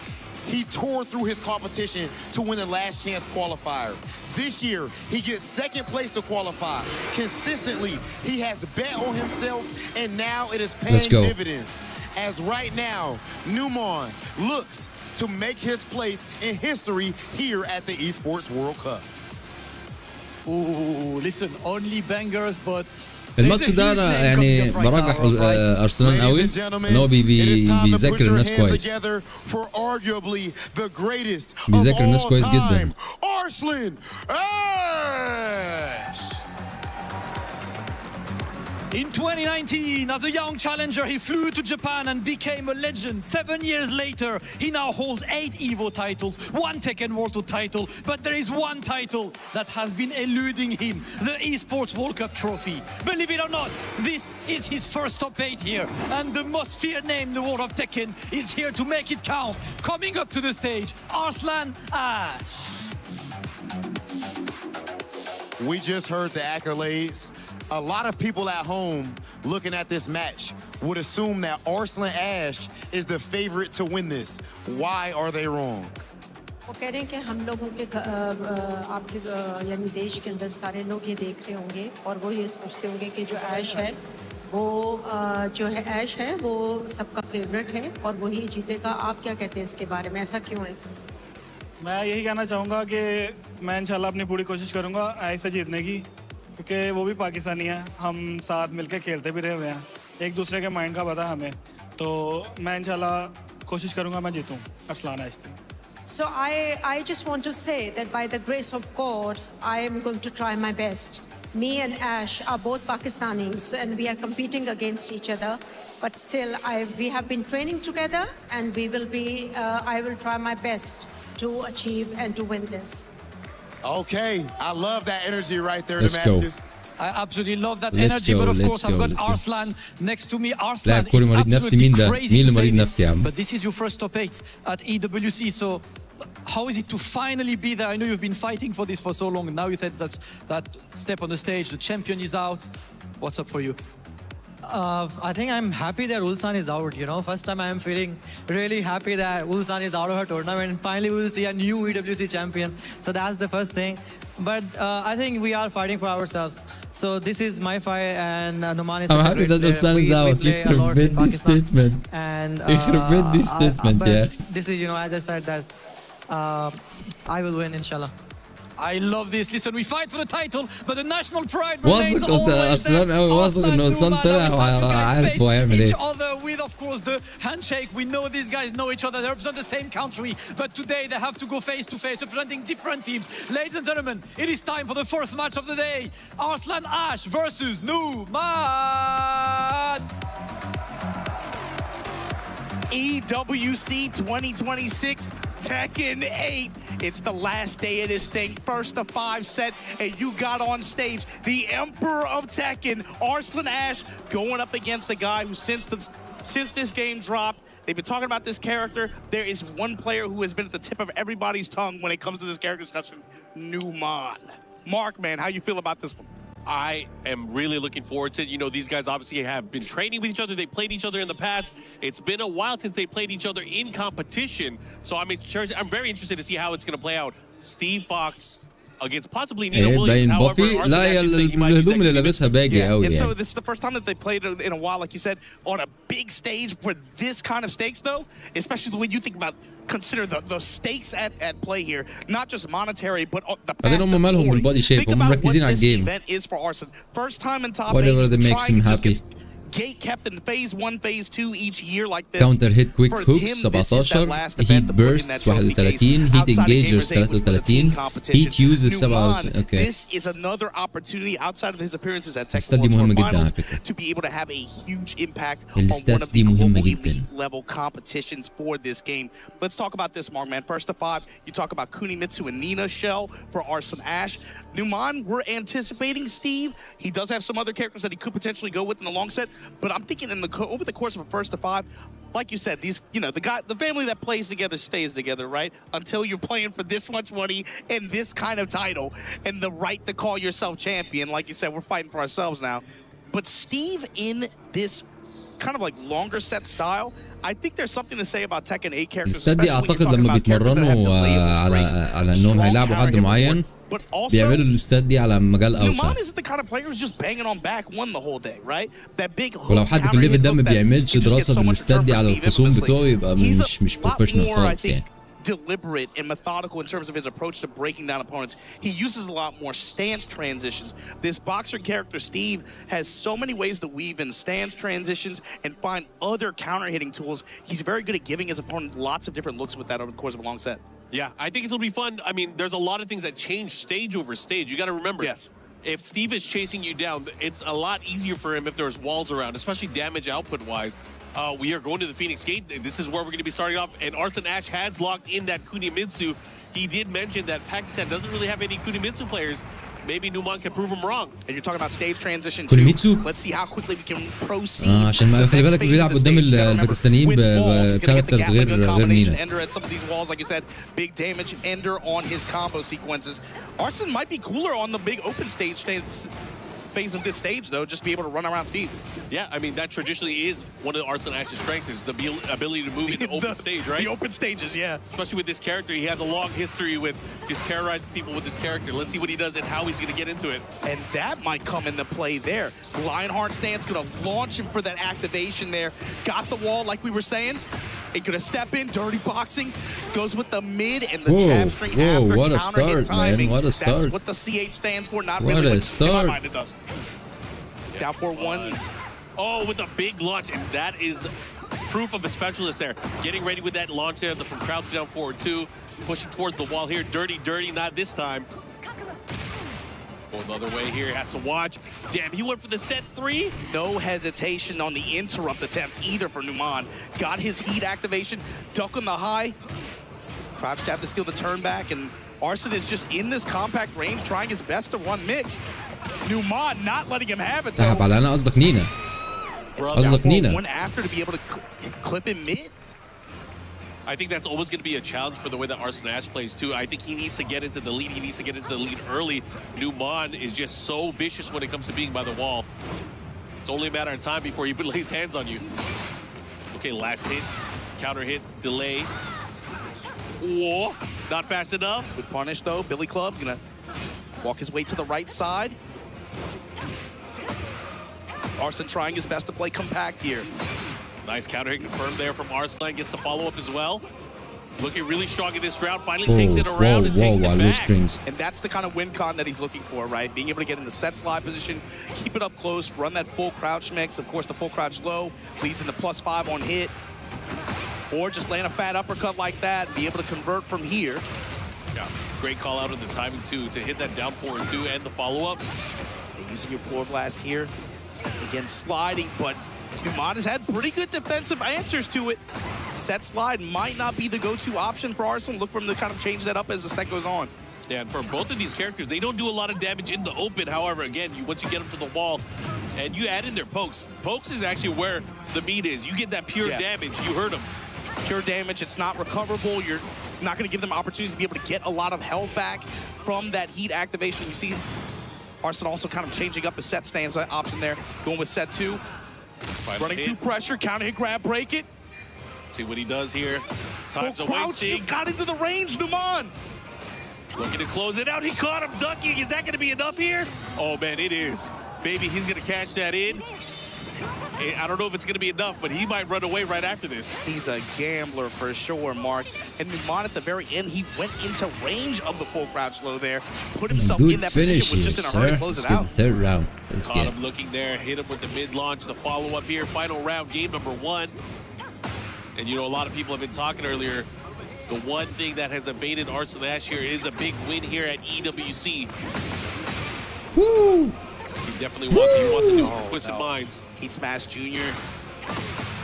He tore through his competition to win the last chance qualifier. This year, he gets second place to qualify. Consistently, he has bet on himself, and now it is paying dividends. As right now, Numan looks to make his place in history here at the Esports World Cup. Ooh, listen, only bangers, but الماتش ده انا يعني برجح ارسنال قوي ان هو بيذاكر الناس كويس. بيذاكر الناس كويس جدا. Arslan Ash. In 2019, as a young challenger, he flew to Japan and became a legend. 7 years later, he now holds 8 EVO titles, 1 Tekken World Tour title, but there is one title that has been eluding him, the Esports World Cup trophy. Believe it or not, this is his first top 8 here, and the most feared name in the world of Tekken is here to make it count. Coming up to the stage, Arslan Ash. We just heard the accolades. A lot of people at home looking at this match would assume that Arslan Ash is the favorite to win this. Why are they wrong? वो कह रहे हैं कि हम लोगों के आपके यानी देश के अंदर सारे लोग ये देख रहे होंगे और वो ये सोचते होंगे कि जो ऐश है वो जो है ऐश है वो सबका फेवरेट है और वही जीतेगा। आप क्या कहते हैं इसके बारे में, ऐसा क्यों है? मैं यही कहना चाहूँगा कि मैं इंशाल्लाह अपनी पूरी कोशिश करूँगा ऐसे जीतने की, क्योंकि वो भी पाकिस्तानी है, हम साथ मिलकर खेलते भी रहे हुए हैं, एक दूसरे के माइंड का पता हमें, तो मैं इंशाल्लाह कोशिश करूँगा मैं जीतूँ अरसलान आइश से। So I just want to say that by the grace of God, I am going to try my best. Me and Ash are both Pakistanis and we are competing against each other. But still, we have been training together and we will be, I will try my best to achieve and to win this. Okay, I love that energy right there, Let's Damascus. I absolutely love that Let's energy, go, but of let's course go, I've got let's go. Arslan next to me. Arslan, لاعب كوري it's مريض نفسي مين absolutely ده؟ crazy مين to اللي say مريض this, نفسي يا عم؟ but this is your first top 8 at EWC, so how is it to finally be there? I know you've been fighting for this for so long, and now you said that step on the stage, the champion is out. What's up for you? I think I'm happy that Ulsan is out, you know. First time I'm feeling really happy that Ulsan is out of her tournament and finally we'll see a new EWC champion. So that's the first thing. But I think we are fighting for ourselves. So this is my fight and Numan is I'm such a happy great that Ulsan player. is out. play a lot in يخرب بيت statement. And يخرب بيت statement but يا أخي. this is, you know, as I said that I will win inshallah. I love this. Listen, we fight for the title, but the national pride remains واثق always there. أرسلان أوي، واثق إنه أرسلان طلع وعارف هو هيعمل each إيه. other with, of course, the handshake. We know these guys know each other. They represent the same country, but today they have to go face to face, representing different teams. Ladies and gentlemen, it is time for the first match of the day: Arslan Ash versus Numan. EWC 2026 Tekken 8. It's the last day of this thing. First to 5 set, and you got on stage the Emperor of Tekken, Arslan Ash, going up against a guy who since this game dropped, they've been talking about this character. There is one player who has been at the tip of everybody's tongue when it comes to this character discussion, Numan. Mark, man, how you feel about this one? I am really looking forward to it. You know, these guys obviously have been training with each other. They played each other in the past. It's been a while since they played each other in competition. So I'm very interested to see how it's going to play out. Steve Fox against possibly Nina Williams. However, لا يا الهدوم اللي لابسها باجي قوي And يعني. so this is the first time that they played in a while, like you said, on a big stage for this kind of stakes, though, especially when you think about, consider the stakes at play here, not just monetary, but the path بعدين هم مالهم بالبادي شيب، هم مركزين على الجيم. event is for Arslan. First time in top Whatever 8, that makes him happy. gate kept in phase 1, phase 2 each year like this. Counter hit quick For hooks him, this is that 17 last heat event to put in bursts that trophy 31 case. heat Outside of engagers Gamers 8, which was a team 33 competition. heat uses Numan, 17 okay. This is another opportunity outside of his appearances at Tekken الستات دي World مهمة Tour جدا على Finals فكرة. to be able to have a huge impact on one of الستاتس the دي مهمة global جدا. elite level competitions for this game. Let's talk about this, Mark, man. First to 5, you talk about Kunimitsu and Nina Shell for Arslan Ash. Numan, we're anticipating Steve. He does have some other characters that he could potentially go with in the long set, but I'm thinking over the course of a first to 5, like you said, these, you know, the family that plays together stays together, right? Until you're playing for this much money and this kind of title and the right to call yourself champion. Like you said, we're fighting for ourselves now. But Steve, in this kind of like longer set style, I think there's something to say about Tekken 8 characters. الستات دي اعتقد لما بيتمرنوا على انهم هيلعبوا حد معين بيعملوا الاستاد دي على مجال اوسع. Numan isn't the kind of player who's just banging on back one the whole day, right? That big ولو حد في الليفل ده ما بيعملش دراسة بالاستاد دي على الخصوم بتوعه يبقى مش بروفيشنال خالص يعني. deliberate and methodical in terms of his approach to breaking down opponents. He uses a lot more stance transitions. This boxer character, Steve, has so many ways to weave in stance transitions and find other counter-hitting tools. He's very good at giving his opponent lots of different looks with that over the course of a long set. Yeah, I think it's going to be fun. I mean, there's a lot of things that change stage over stage. You got to remember. Yes. If Steve is chasing you down, it's a lot easier for him if there's walls around, especially damage output-wise. We are going to the Phoenix Gate. This is where we're going to be starting off. And Arslan Ash has locked in that Kunimitsu. He did mention that Pakistan doesn't really have any Kunimitsu players. maybe Numan can prove him wrong. And you're talking about stage transition too. كوريميتسو. Let's see how quickly we can proceed. عشان ما خلي بالك بيلعب قدام الباكستانيين بكاركترز غير نينا. Ender at some of these walls, like you said, big damage Ender on his combo sequences. Arslan might be cooler on the big open stage phase of this stage, though, just be able to run around speed. Yeah, I mean, that traditionally is one of Arslan Ash's strengths, is the ability to move in the open stage, right? The open stages, yeah. Especially with this character. He has a long history with just terrorizing people with this character. Let's see what he does and how he's going to get into it. And that might come into play there. Lionheart stance going to launch him for that activation there. Got the wall, like we were saying. He's going to step in, dirty boxing, goes with the mid and the jab string after what a counter hit start, timing. man. What a start. That's what the CH stands for, not What really a start. in my mind it does. Down 4-1. Oh, with a big launch, and that is proof of a specialist there. Getting ready with that launch there from crouch down forward 2, pushing towards the wall here. Dirty, not this time. Going the other way here, has to watch. Damn, he went for the set 3. No hesitation on the interrupt attempt either for Numan. Got his heat activation, duck on the high. Crouch jab to steal the turn back, and Arslan is just in this compact range trying his best to run mix. Numan not letting him have it. سحب على انا قصدك نينا. قصدك نينا. One after to be able to clip him mid. I think that's always going to be a challenge for the way that Arslan Ash plays too. I think he needs to get into the lead. He needs to get into the lead early. Numan is just so vicious when it comes to being by the wall. It's only a matter of time before he lays hands on you. Okay, last hit, counter hit, delay. Whoa, not fast enough. Good punish though. Billy Club gonna walk his way to the right side. Arslan trying his best to play compact here. Nice counter hit confirmed there from Arslan. Gets the follow-up as well. Looking really strong in this round. Finally takes it around and takes it back. And that's the kind of win con that he's looking for, right? Being able to get in the set slide position, keep it up close, run that full crouch mix. Of course, the full crouch low leads into +5 on hit. Or just land a fat uppercut like that, be able to convert from here. Yeah, great call out of the timing too, to hit that down forward 2 and the follow-up. Using your floor blast here. Again, sliding, but Numan has had pretty good defensive answers to it. Set slide might not be the go-to option for Arslan. Look for him to kind of change that up as the set goes on. Yeah, and for both of these characters, they don't do a lot of damage in the open. However, again, once you get them to the wall and you add in their pokes, pokes is actually where the meat is. You get that pure damage. You hurt them. Pure damage, it's not recoverable. You're not going to give them opportunities to be able to get a lot of health back from that heat activation. You see Arslan also kind of changing up his set stance option there, going with set 2. Running to pressure, counter hit, grab, break it. See what he does here. Time's a wasting. Got into the range, Numan. Looking to close it out. He caught him ducking. Is that going to be enough here? Oh, man, it is. Baby, he's going to catch that in. I don't know if it's going to be enough, but he might run away right after this. He's a gambler for sure, Mark. And Numan at the very end, he went into range of the full crouch low there, put himself in that position, was just in a hurry to close it out. Third round. Caught him looking there, hit him with the mid-launch, the follow-up here, final round, game number 1. And you know, a lot of people have been talking earlier, the one thing that has evaded Arslan Ash here is a big win here at EWC. Woo! He definitely wants to do Twisted Minds. Heat Smash Jr.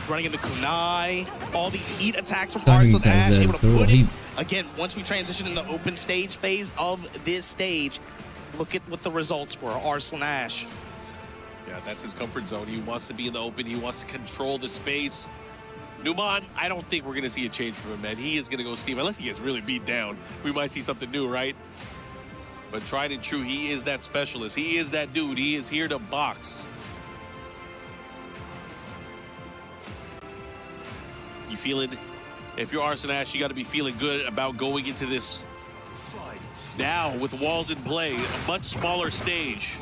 running into Kunai. All these heat attacks from Arslan Ash, able to put it. Again, once we transition in the open stage phase of this stage, look at what the results were. Arslan Ash. Yeah, that's his comfort zone. He wants to be in the open. He wants to control the space. Numan, I don't think we're going to see a change from him, man. He is going to go Steve. Unless he gets really beat down, we might see something new, right? But tried and true, he is that specialist. He is that dude. He is here to box. You feeling, if you're Arslan Ash, you got to be feeling good about going into this now with walls in play, a much smaller stage.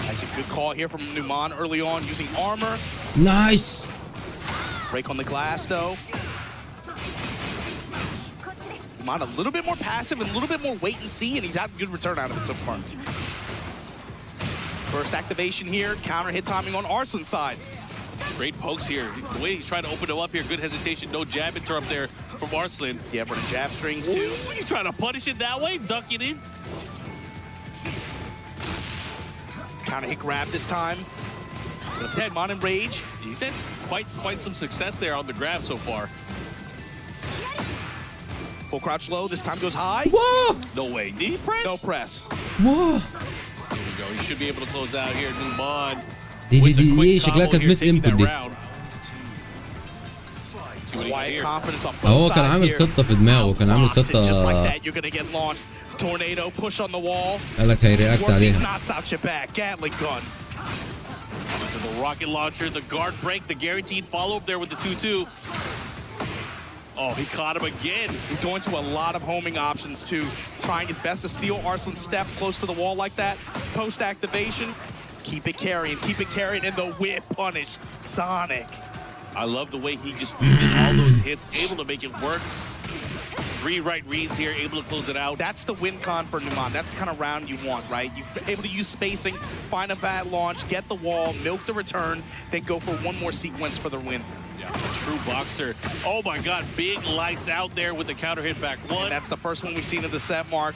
That's a good call here from Numan early on, using armor. Nice. Break on the glass, though. Numan a little bit more passive and a little bit more wait and see, and he's had a good return out of it so far. First activation here, counter hit timing on Arslan's side. Great pokes here. The way he's trying to open him up here, good hesitation, no jab interrupt there from Arslan. Yeah, but the jab strings too. Ooh, you trying to punish it that way, dunk it in. Counter hit grab this time. Let's head on in rage. He's had quite some success there on the grab so far. Full crouch low. This time goes high. Whoa! No way. Did he press? No press. Whoa! Here we go. He should be able to close out here. Numan. دي شكلها كانت مس انبوت دي. Quiet confidence on both هو كان sides عامل here. خطة في دماغه، كان عامل Just like خطة. that, you're gonna get launched. Tornado push on the wall. قال لك هيرياكت Work these عليها. knots out your back. Gatling gun. To the rocket launcher, the guard break, the guaranteed follow up there with the 2-2. Oh, he caught him again. He's going to a lot of homing options too, trying his best to seal Arslan's step close to the wall like that. Post activation, keep it carrying, and the whip punish Sonic. I love the way he just weaved in all those hits, able to make it work. 3 right reads here, able to close it out. That's the win con for Numan. That's the kind of round you want, right? You're able to use spacing, find a bad launch, get the wall, milk the return, then go for one more sequence for the win. Yeah, a true boxer. Oh my God, big lights out there with the counter hit back one. And that's the first one we've seen of the set, Mark.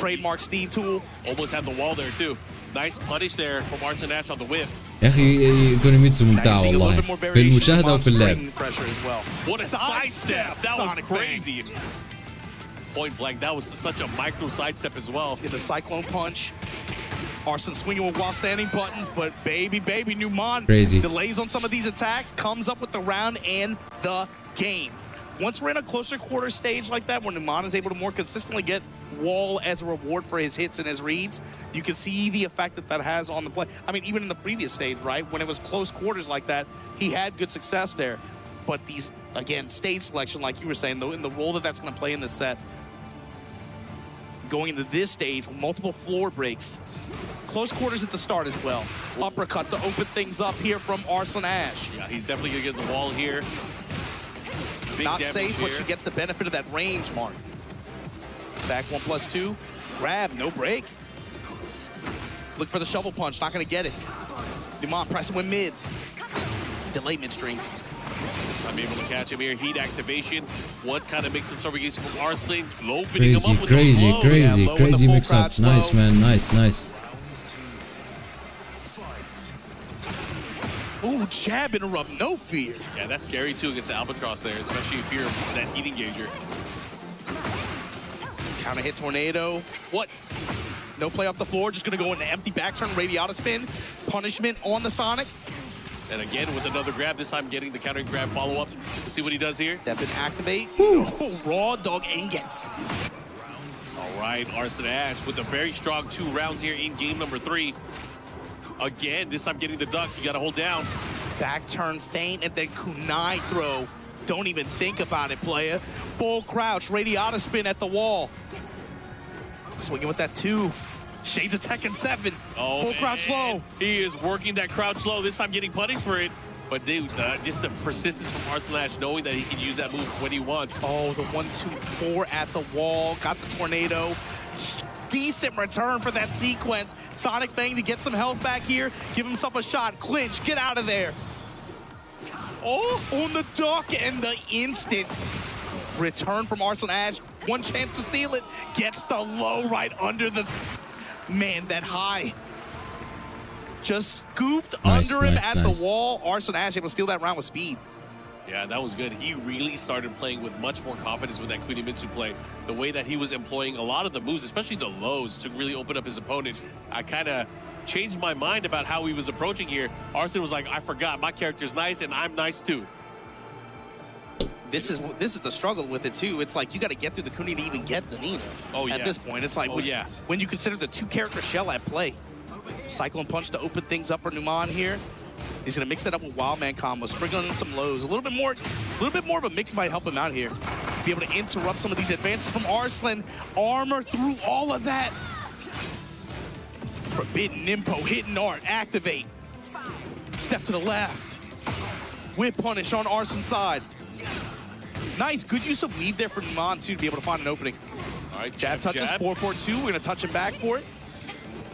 Trademark Steve tool. Almost had the wall there too. Nice punish there from Arson Ash on the whip. يا أخي كونيميتسو ممتع والله في المشاهدة وفي اللعب. What a sidestep! That was crazy. Point blank, that was such a micro sidestep as well. Get the cyclone punch. Arson swinging with while standing buttons, but baby, Numan Crazy. delays on some of these attacks, comes up with the round and the game. Once we're in a closer quarter stage like that, where Numan is able to more consistently get wall as a reward for his hits and his reads, you can see the effect that has on the play. I mean, even in the previous stage, right, when it was close quarters like that, he had good success there. But these, again, stage selection, like you were saying, in the role that's going to play in this set, going into this stage with multiple floor breaks, close quarters at the start as well. Uppercut to open things up here from Arson Ash. Yeah, he's definitely going to get the wall here. Big Not damage safe, but here. she gets the benefit of that range, Mark. Back 1+2. Grab, no break. Look for the shovel punch, not going to get it. Numan pressing with mids. Delay mid-strings. I'm able to catch him here. Heat activation. What kind of mix-up are we getting from Arslan? Opening him up with those lows. Crazy mix-up. Nice, man. Nice. Ooh, jab interrupt, no fear. Yeah, that's scary too against the Albatross there, especially if you're that heat engager. Counter hit tornado. What? No play off the floor, just gonna go into empty back turn, radiata spin. Punishment on the Sonic. And again with another grab, this time getting the counter grab follow-up. Let's see what he does here. Definite activate. Oh, raw dog ingots. All right, Arson Ash with a very strong 2 rounds here in game number 3. Again, this time getting the duck, you gotta hold down. Back turn feint and then kunai throw. Don't even think about it, player. Full crouch, radiata spin at the wall. Swinging with that 2. Shades of Tekken 7. Oh, full crouch low. He is working that crouch low, this time getting punished for it. But dude, just the persistence from Arson Ash, knowing that he can use that move when he wants. Oh, the 1-2-4 at the wall. Got the tornado. Decent return for that sequence. Sonic Bang to get some health back here. Give himself a shot. Clinch. Get out of there. Oh, on the duck and the instant return from Arson Ash. One chance to seal it. Gets the low right under the... Man, that high. Just scooped under him at the wall. Arson Ash able to steal that round with speed. Yeah, that was good. He really started playing with much more confidence with that Kunimitsu play. The way that he was employing a lot of the moves, especially the lows, to really open up his opponent. I kind of changed my mind about how he was approaching here. Arson was like, I forgot, my character's nice and I'm nice too. This is the struggle with it too. It's like you got to get through the Kuni to even get the Nina. Oh, yeah. At this point, it's like when you consider the 2-character shell at play. Cyclone punch to open things up for Numan here. He's gonna mix that up with Wildman combo, sprinkling in some lows. A little bit more of a mix might help him out here. Be able to interrupt some of these advances from Arslan. Armor through all of that. Forbidden Nimpo, hidden art, activate. Step to the left. Whip punish on Arslan's side. Nice, good use of weave there for Numan too to be able to find an opening. All right, jab touches, 4-4-2. We're gonna touch him back for it.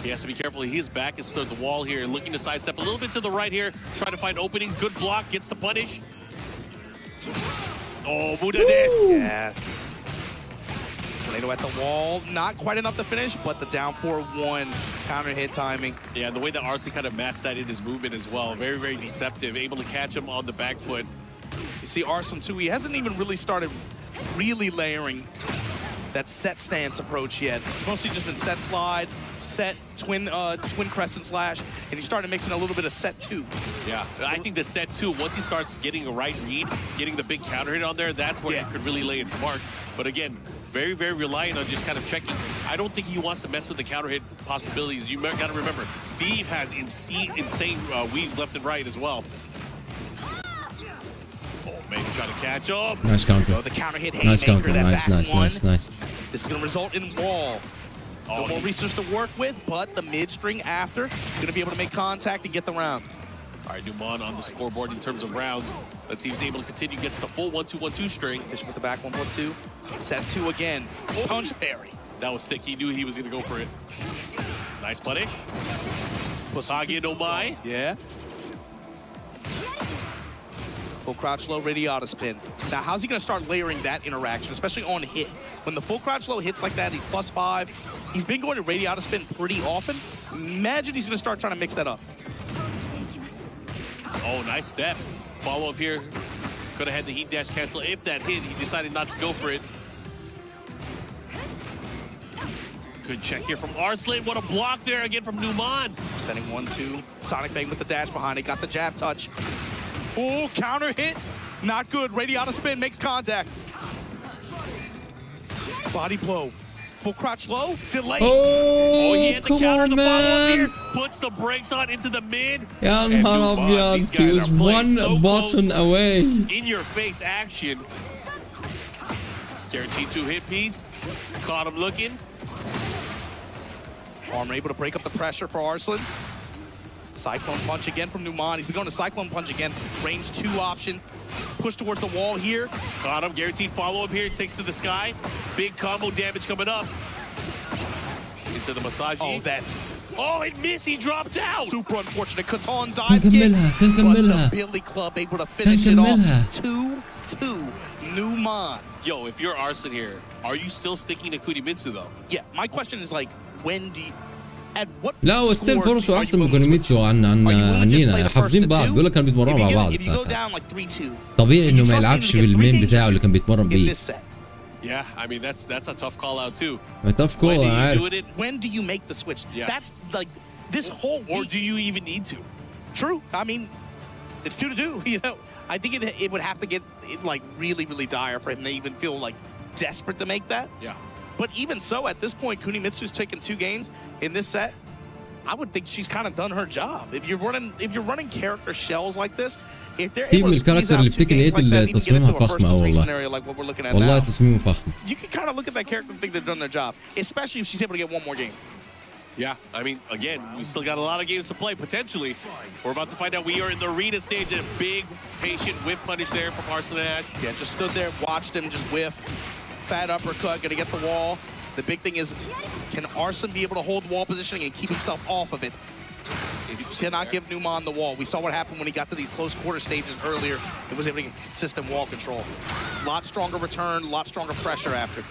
He has to be careful. His back is to the wall here, looking to sidestep a little bit to the right here, trying to find openings. Good block, gets the punish. Oh, Mudanes. Yes. Tornado at the wall, not quite enough to finish, but the down 4-1 counter hit timing. Yeah, the way that Arson kind of matched that in his movement as well. Very, very deceptive, able to catch him on the back foot. You see Arson too, he hasn't even really started really layering that set stance approach yet. It's mostly just been set slide, set twin crescent slash, and he's starting to mix in a little bit of set 2. Yeah, I think the set 2, once he starts getting a right read, getting the big counter hit on there, that's where it could really lay its mark. But again, very, very reliant on just kind of checking. I don't think he wants to mess with the counter hit possibilities. You got to remember, Steve has insane weaves left and right as well. Maybe trying to catch up. Nice counter. The counter hit Nice counter. that Nice. This is going to result in wall. No more resource to work with, but the mid-string after going to be able to make contact and get the round. All right, Numan on the scoreboard in terms of rounds. Let's see if he's able to continue, gets the full 1-2-1-2 string. Fishing with the back 1+2. Set 2 again. Punch parry. That was sick. He knew he was going to go for it. Nice punish. Posage no Mai. Yeah. Full crouch low, radiata spin. Now, how's he going to start layering that interaction, especially on hit? When the full crouch low hits like that, he's +5. He's been going to radiata spin pretty often. Imagine he's going to start trying to mix that up. Oh, nice step. Follow up here. Could have had the heat dash cancel. If that hit, he decided not to go for it. Good check here from Arslan. What a block there again from Numan. Standing 1-2. Sonic Bang with the dash behind it. Got the jab touch. Oh, counter hit. Not good. Radiata spin makes contact. Body blow. Full crouch low. Delay. Oh, he had the come counter on, the follow-up man. here. Puts the brakes on into the mid. Ja, And man Numan, abjad. these He guys was are playing one so button close. away. In your face action. Guaranteed 2-hit piece. Caught him looking. Armor able to break up the pressure for Arslan. Cyclone punch again from Numan. He's been going to Cyclone punch again. Range 2 option. Push towards the wall here. Caught him. Guaranteed follow-up here. Takes to the sky. Big combo damage coming up. Into the massage. Oh, that's... Oh, it missed. He dropped out. Super unfortunate. Catan dive كان kick. كملها كان But كملها the Billy Club able to finish it كملها. off. 2-2. Numan. Yo, if you're Arslan here, are you still sticking to Kunimitsu, though? Yeah, my question is like, when do you... At what لا هو ستيل score فرصه are you احسن من willing to switch? كونيميتسو عن Are you willing to just play عنينا the first حافظين to بعض two? بيقول لك كانوا بيتمرنوا مع بعض If you go down like 3-2, طبيعي can انه you ما trust him يلعبش to get بالمين 3 بتاعه اللي كان games بيتمرن in بيه this set? Yeah, I mean, that's a tough call out, too. tough call When do you عارف do it? When do you make the switch? Yeah. That's like this whole week. Or do you even need to? True. I mean, it's 2-2. You know, I think it would have to get like really, really dire for him to even feel like desperate to make that. Yeah. But even so, at this point, Kunimitsu's taken 2 games in this set. I would think she's kind of done her job. If you're running character shells like this, if they're ستيف able من to squeeze الكاركتر out اللي 2 بتكن games like that, even get تصميمها into a فخمة 1st of 3 والله scenario like what we're looking at والله now, تصميمه فخم you can kind of look at that character and think they've done their job, especially if she's able to get 1 more game. Yeah, I mean, again, we still got a lot of games to play, potentially. We're about to find out. We are in the arena stage. A big, patient whip punish there from Arslan Ash. Yeah, just stood there, watched him just whiff. Fat uppercut, gonna get the wall. The big thing is, can Arslan be able to hold wall positioning and keep himself off of it? He cannot give Numan the wall. We saw what happened when he got to these close quarter stages earlier. He was able to get consistent wall control. Lot stronger return, lot stronger pressure after.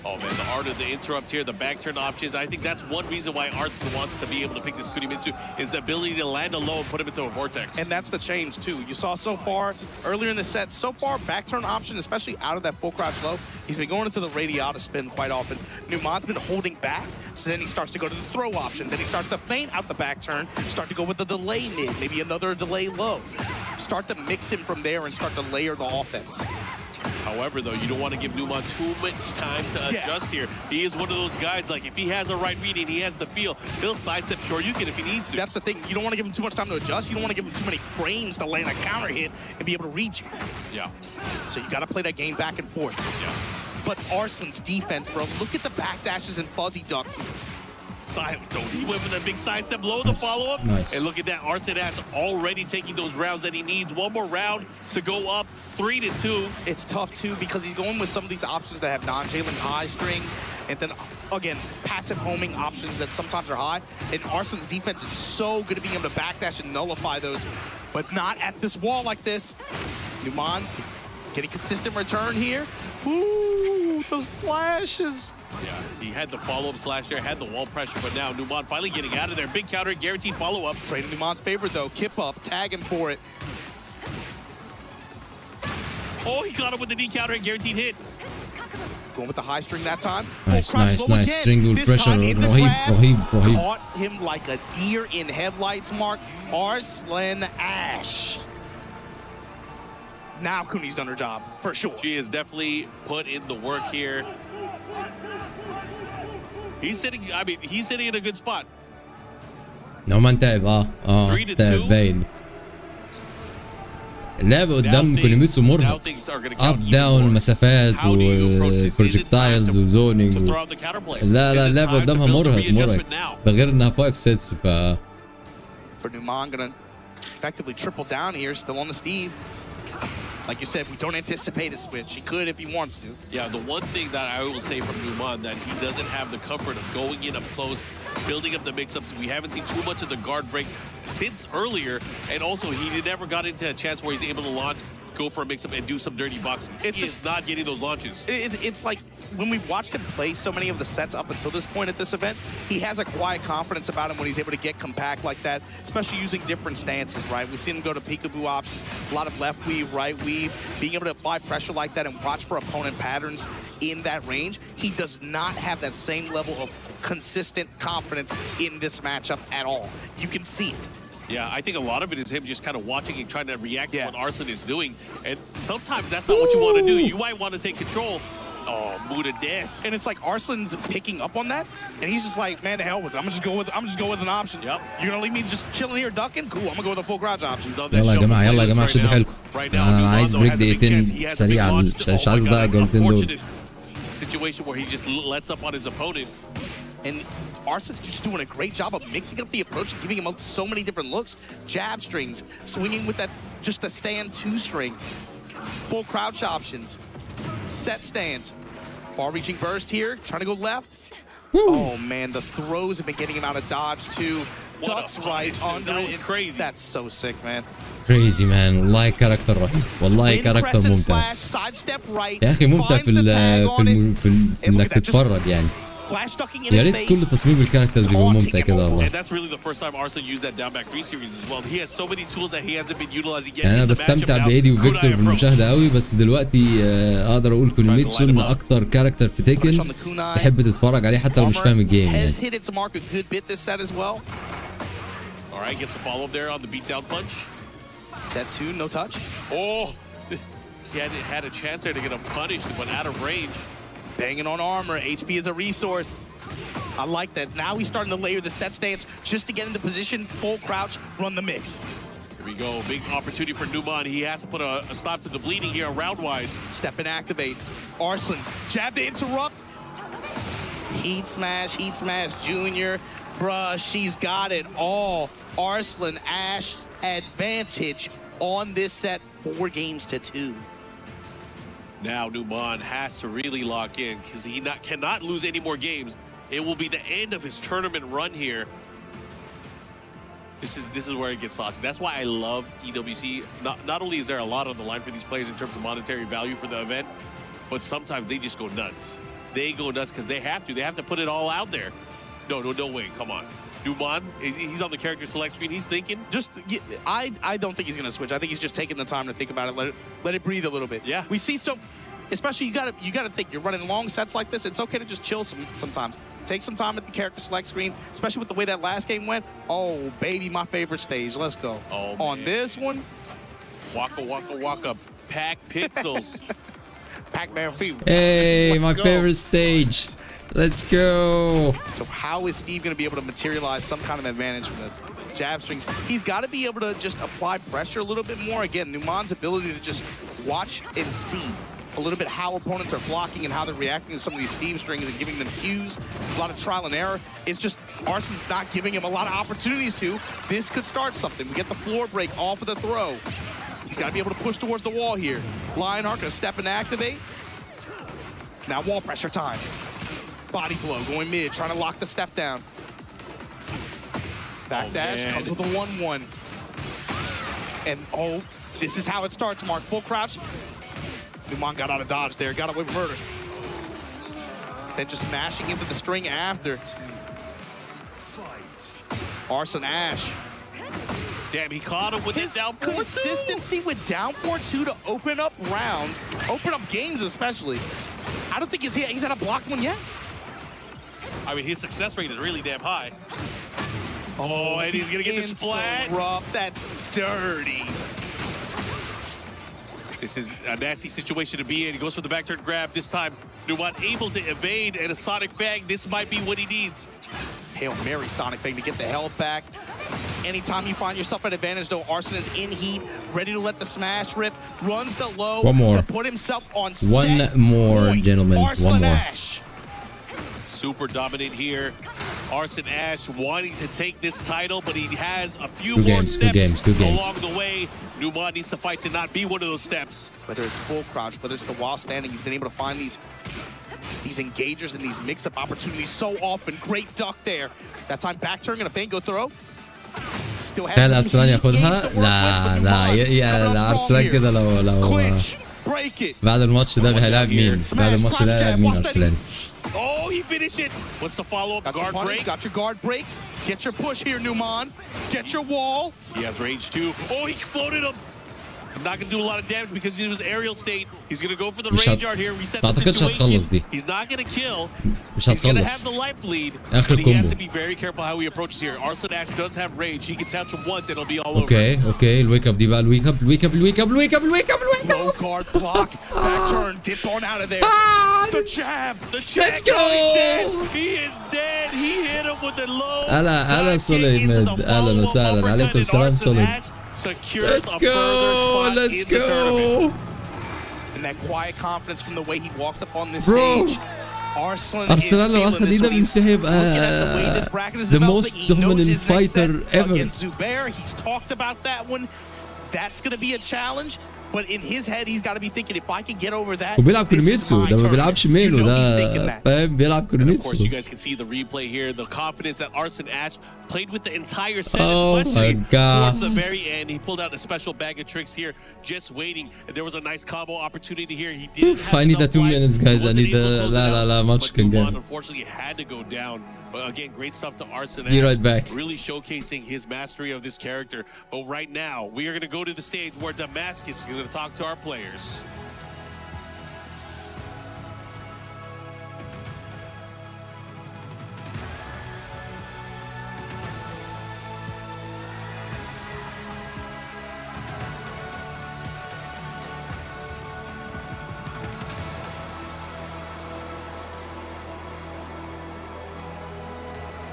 Oh, man, the art of the interrupt here, the back turn options. I think that's one reason why Arslan wants to be able to pick this Kunimitsu is the ability to land a low and put him into a vortex. And that's the change, too. You saw so far, earlier in the set, so far, back turn option, especially out of that full crouch low, he's been going into the radiata spin quite often. Numan's been holding back, so then he starts to go to the throw option. Then he starts to feint out the back turn, start to go with the delay mid, maybe another delay low. Start to mix him from there and start to layer the offense. However, though, you don't want to give Numan too much time to adjust here. He is one of those guys, like, if he has a right read and he has the feel, he'll sidestep Shoryuken if he needs to. That's the thing. You don't want to give him too much time to adjust. You don't want to give him too many frames to land a counter hit and be able to read you. Yeah. So you got to play that game back and forth. Yeah. But Arslan's defense, bro, look at the backdashes and fuzzy ducks. He went for that big sidestep low, the follow-up. Nice. And look at that, Arslan Ash already taking those rounds that he needs. One more round to go up, 3-2. It's tough, too, because he's going with some of these options that have non-jailing high strings. And then, again, passive homing options that sometimes are high. And Arslan's defense is so good at being able to backdash and nullify those. But not at this wall like this. Numan getting consistent return here. Ooh, the slashes. Yeah, he had the follow-up slash there, had the wall pressure, but now Numan finally getting out of there. Big counter, guaranteed follow-up. Trade in Numan's favor, though. Kip up, tag him for it. Oh, he caught him with the knee counter and guaranteed hit. Going with the high string that time. Nice, Full crouch nice, low nice. again. String This pressure. time into رهيب grab. رهيب رهيب. Caught him like a deer in headlights, Mark. Arslan Ash. Now Kuni's done her job, for sure. She has definitely put in the work here. He's sitting in a good spot. نومان تعب 3-2. تعب باين. اللعب قدام كونيميتسو مرهق. اب داون مسافات وبروجكتايلز وزونينج. لا اللعب قدامها مرهق. ده غير انها 5 sets ف. For Numan, gonna effectively triple down here, still on the Steve. Like you said, we don't anticipate a switch. He could if he wants to. Yeah, the one thing that I will say from Numan that he doesn't have the comfort of going in up close, building up the mix-ups. We haven't seen too much of the guard break since earlier, and also he never got into a chance where he's able to launch, go for a mix-up, and do some dirty boxing. He is not getting those launches. It's like when we've watched him play so many of the sets up until this point at this event, he has a quiet confidence about him when he's able to get compact like that, especially using different stances, right? We've seen him go to peekaboo options, a lot of left weave, right weave, being able to apply pressure like that and watch for opponent patterns in that range. He does not have that same level of consistent confidence in this matchup at all. You can see it. Yeah, I think a lot of it is him just kind of watching and trying to react to what Arslan is doing. And sometimes that's not what you want to do. You might want to take control. Oh, Muda death. And it's like Arslan's picking up on that, and he's just like, man, to hell with it. I'm just go with an option. Yep. You're gonna leave me just chilling here ducking? Cool, I'm gonna go with a full garage option. He's on that يلا يا جماعة يلا يا جماعة شدوا حيلكم. انا عايز بريك دقيقتين سريعة مش عايز اضيع الجولتين دول. Situation where he just lets up on his opponent. And Arslan's just doing a great job of mixing up the approach and giving him so many different looks. Jab strings, swinging with that just a stand 2 string, full crouch options, set stance, far-reaching burst here, trying to go left. Oh man, the throws have been getting him out of dodge too. Ducks right under. That was crazy. That's so sick, man. Crazy man والله كاركتر رهيب والله كاركتر ممتع. يا اخي ممتع في انك تتفرج يعني. يا ريت كل تصميم الكاركترز يبقى ممتع كده والله. And that's really the first time Arslan used that down back 3 series as well. He has so many tools that he hasn't been utilizing yet. يعني انا بستمتع بايدي وفيكتور في المشاهده قوي بس دلوقتي اقدر اقول كونيميتسو ان اكتر كاركتر في تيكن تحب تتفرج عليه حتى لو مش فاهم الجيم يعني. All right, gets a follow-up there on the beatdown punch. Set 2, no touch. Oh, he had a chance there to get him punished, but out of range. Banging on armor, HP is a resource. I like that. Now he's starting to layer the set stance just to get into position, full crouch, run the mix. Here we go, big opportunity for Numan. He has to put a stop to the bleeding here round-wise. Step and activate. Arslan, jab to interrupt. Heat smash, Junior. Bruh, she's got it all. Arslan Ash advantage on this set, 4 games to 2. Now Numan has to really lock in because he cannot lose any more games. It will be the end of his tournament run here. This is where it gets saucy. That's why I love EWC. Not only is there a lot on the line for these players in terms of monetary value for the event, but sometimes they just go nuts. They go nuts because they have to. They have to put it all out there. No way. Come on. Numan, he's on the character select screen. He's thinking. I don't think he's going to switch. I think he's just taking the time to think about it. Let it breathe a little bit. Yeah. We see especially you got to think you're running long sets like this. It's okay to just chill sometimes. Take some time at the character select screen, especially with the way that last game went. Oh baby, my favorite stage. Let's go. Oh, on this one. Waka. Pack pixels. Pac-Man fever. Hey, my favorite stage. Let's go. So how is Steve going to be able to materialize some kind of advantage from this? Jab strings. He's got to be able to just apply pressure a little bit more. Again, Numan's ability to just watch and see a little bit how opponents are blocking and how they're reacting to some of these Steve strings and giving them cues. A lot of trial and error. It's just Arslan's not giving him a lot of opportunities to. This could start something. We get the floor break off of the throw. He's got to be able to push towards the wall here. Lionheart going to step and activate. Now wall pressure time. Body blow going mid, trying to lock the step down. Backdash comes with a 1-1. And this is how it starts, Mark. Full crouch. Numan got out of dodge there, got away with murder. Then just mashing into the string after. Arslan Ash. Damn, he caught him with his down 4-2. Consistency with down 4-2 to open up rounds, open up games especially. I don't think he's had a blocked one yet. I mean, his success rate is really damn high. Oh, and he's gonna get the splat. That's dirty. This is a nasty situation to be in. He goes for the back turn grab. This time, Numan able to evade, and a Sonic Fang. This might be what he needs. Hail Mary Sonic Fang to get the health back. Anytime you find yourself at advantage, though, Arslan is in heat, ready to let the smash rip, runs the low One more. to put himself on One set more, point. gentlemen. Arslan One more. Ash. Super dominant here. Arslan Ash wanting to take this title, but he has a few Two more games, steps two games. along the way. Numan needs to fight to not be one of those steps. Whether it's full crouch, whether it's the while standing, he's been able to find these engagers and these mix-up opportunities so often. Great duck there. That time back turn, gonna feint, go throw. Still has هل some أرسلان heat ياخدها؟ gains to work with, لا but لا Numan يا coming up أرسلان strong كده here. لو Clinch, break it. بعد الماتش ده هيلاعب مين؟ بعد الماتش ده هيلاعب مين أرسلان؟ Oh, he finished it. What's the follow-up? Got Guard your punish, break. got your guard break. Get your push here, Numan. Get your wall. He has rage too. Oh, he floated him. Not gonna do a lot of damage because he was aerial state. He's gonna go for the مش rage art here, reset the أعتقدش هتخلص situation. دي. He's not gonna kill. مش He's gonna هتخلص. have the life lead, آخر but he has كومبو. to be very careful how he approaches here. Arslan Ash does have rage. He can touch him once and it'll be all over. اوكي الويك اب دي بقى الويك اب Low guard block. Back turn. Dip on out of there. The jab. The jab. Let's go. He's dead. He is dead. He hit him with the low. هلا سليمان اهلا وسهلا عليكم السلام سليمان. Secures Let's a further go, spot let's in the tournament. go. And that quiet confidence from the way he walked up on this Bro. stage. Arslan أرسلان لو is أخذ feeling this إيده one. He's بنسى هيبقى looking at the way this bracket is the developing. most He knows dominant his next set fighter ever. against Zubair. He's talked about that one. That's going to be a challenge. But in his head, he's got to be thinking, if I can get over that, وبيلعب this is كورميتسو my ده ما tournament. بيلعبش You مينو know he's thinking ده that. فاهم بيلعب And of course, كورميتسو. you guys can see the replay here. The confidence that Arslan Ash played with the entire set, Oh especially my God. towards the very end. He pulled out a special bag of tricks here, just waiting. And there was a nice combo opportunity here. He did. I need the 2 minutes, guys. I need the لا much can get. Unfortunately, had to go down. But again, great stuff to Arslan Be Ash. right back. Really showcasing his mastery of this character. But right now, we are going to go to the stage where Damascus is going to talk to our players.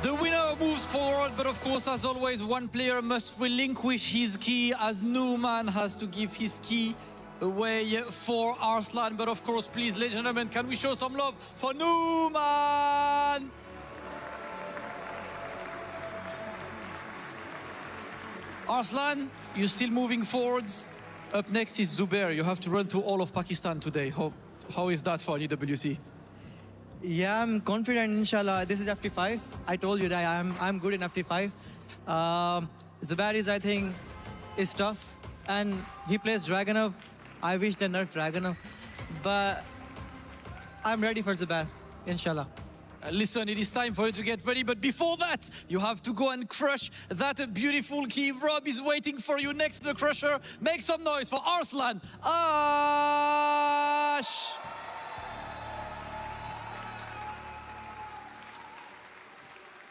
The winner moves forward, but of course, as always, one player must relinquish his key, as Numan has to give his key away for Arslan. But of course, please, ladies and gentlemen, can we show some love for Numan? Arslan, you're still moving forwards. Up next is Zubair. You have to run through all of Pakistan today. How is that for EWC? Yeah, I'm confident, inshallah. This is FT5. I told you that I'm good in FT5. Zubair I think, is tough. And he plays Dragunov. I wish they nerfed Dragunov. But I'm ready for Zubair, inshallah. Listen, it is time for you to get ready, but before that, you have to go and crush that beautiful key. Rob is waiting for you next to the crusher. Make some noise for Arslan Ash!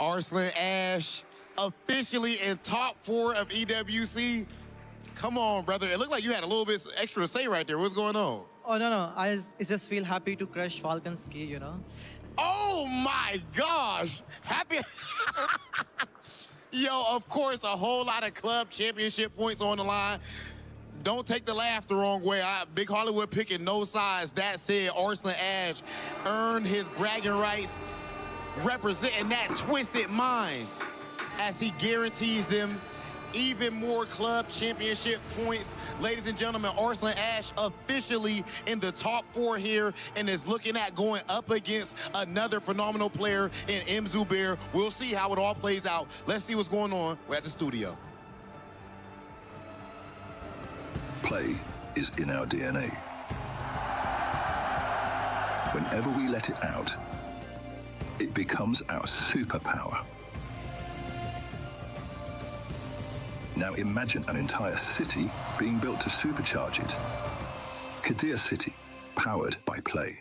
Arslan Ash officially in top 4 of EWC. Come on, brother. It looked like you had a little bit extra to say right there. What's going on? Oh, no. I just feel happy to crush Falcon's key, you know. Oh, my gosh. Happy. Yo, of course, a whole lot of club championship points on the line. Don't take the laugh the wrong way. Big Hollywood picking no sides. That said, Arslan Ash earned his bragging rights, representing that Twisted Minds as he guarantees them even more club championship points. Ladies and gentlemen, Arslan Ash officially in the top 4 here and is looking at going up against another phenomenal player in M. Zubair. We'll see how it all plays out. Let's see what's going on. We're at the studio. Play is in our DNA. Whenever we let it out, it becomes our superpower. Now imagine an entire city being built to supercharge it. Kadir City, powered by Play.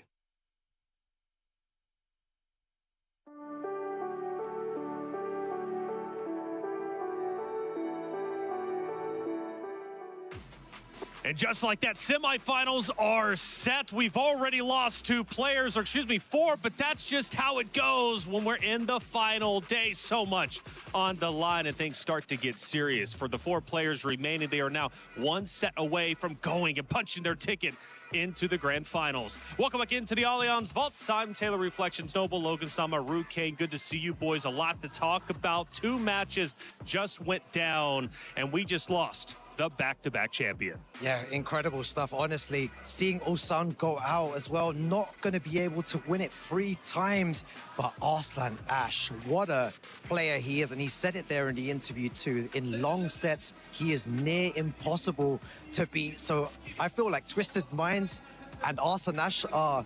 And just like that, semifinals are set. We've already lost 2 players, or excuse me, 4, but that's just how it goes when we're in the final day. So much on the line, and things start to get serious. For the 4 players remaining, they are now 1 set away from going and punching their ticket into the grand finals. Welcome back into the Allianz Vault. I'm Taylor Reflections Noble, Logan Sama, Ru Kane. Good to see you boys. A lot to talk about. 2 matches just went down, and we just lost the back-to-back champion. Yeah, incredible stuff. Honestly, seeing Ulsan go out as well, not going to be able to win it 3 times. But Arslan Ash, what a player he is. And he said it there in the interview too. In long sets, he is near impossible to beat. So I feel like Twisted Minds and Arslan Ash are,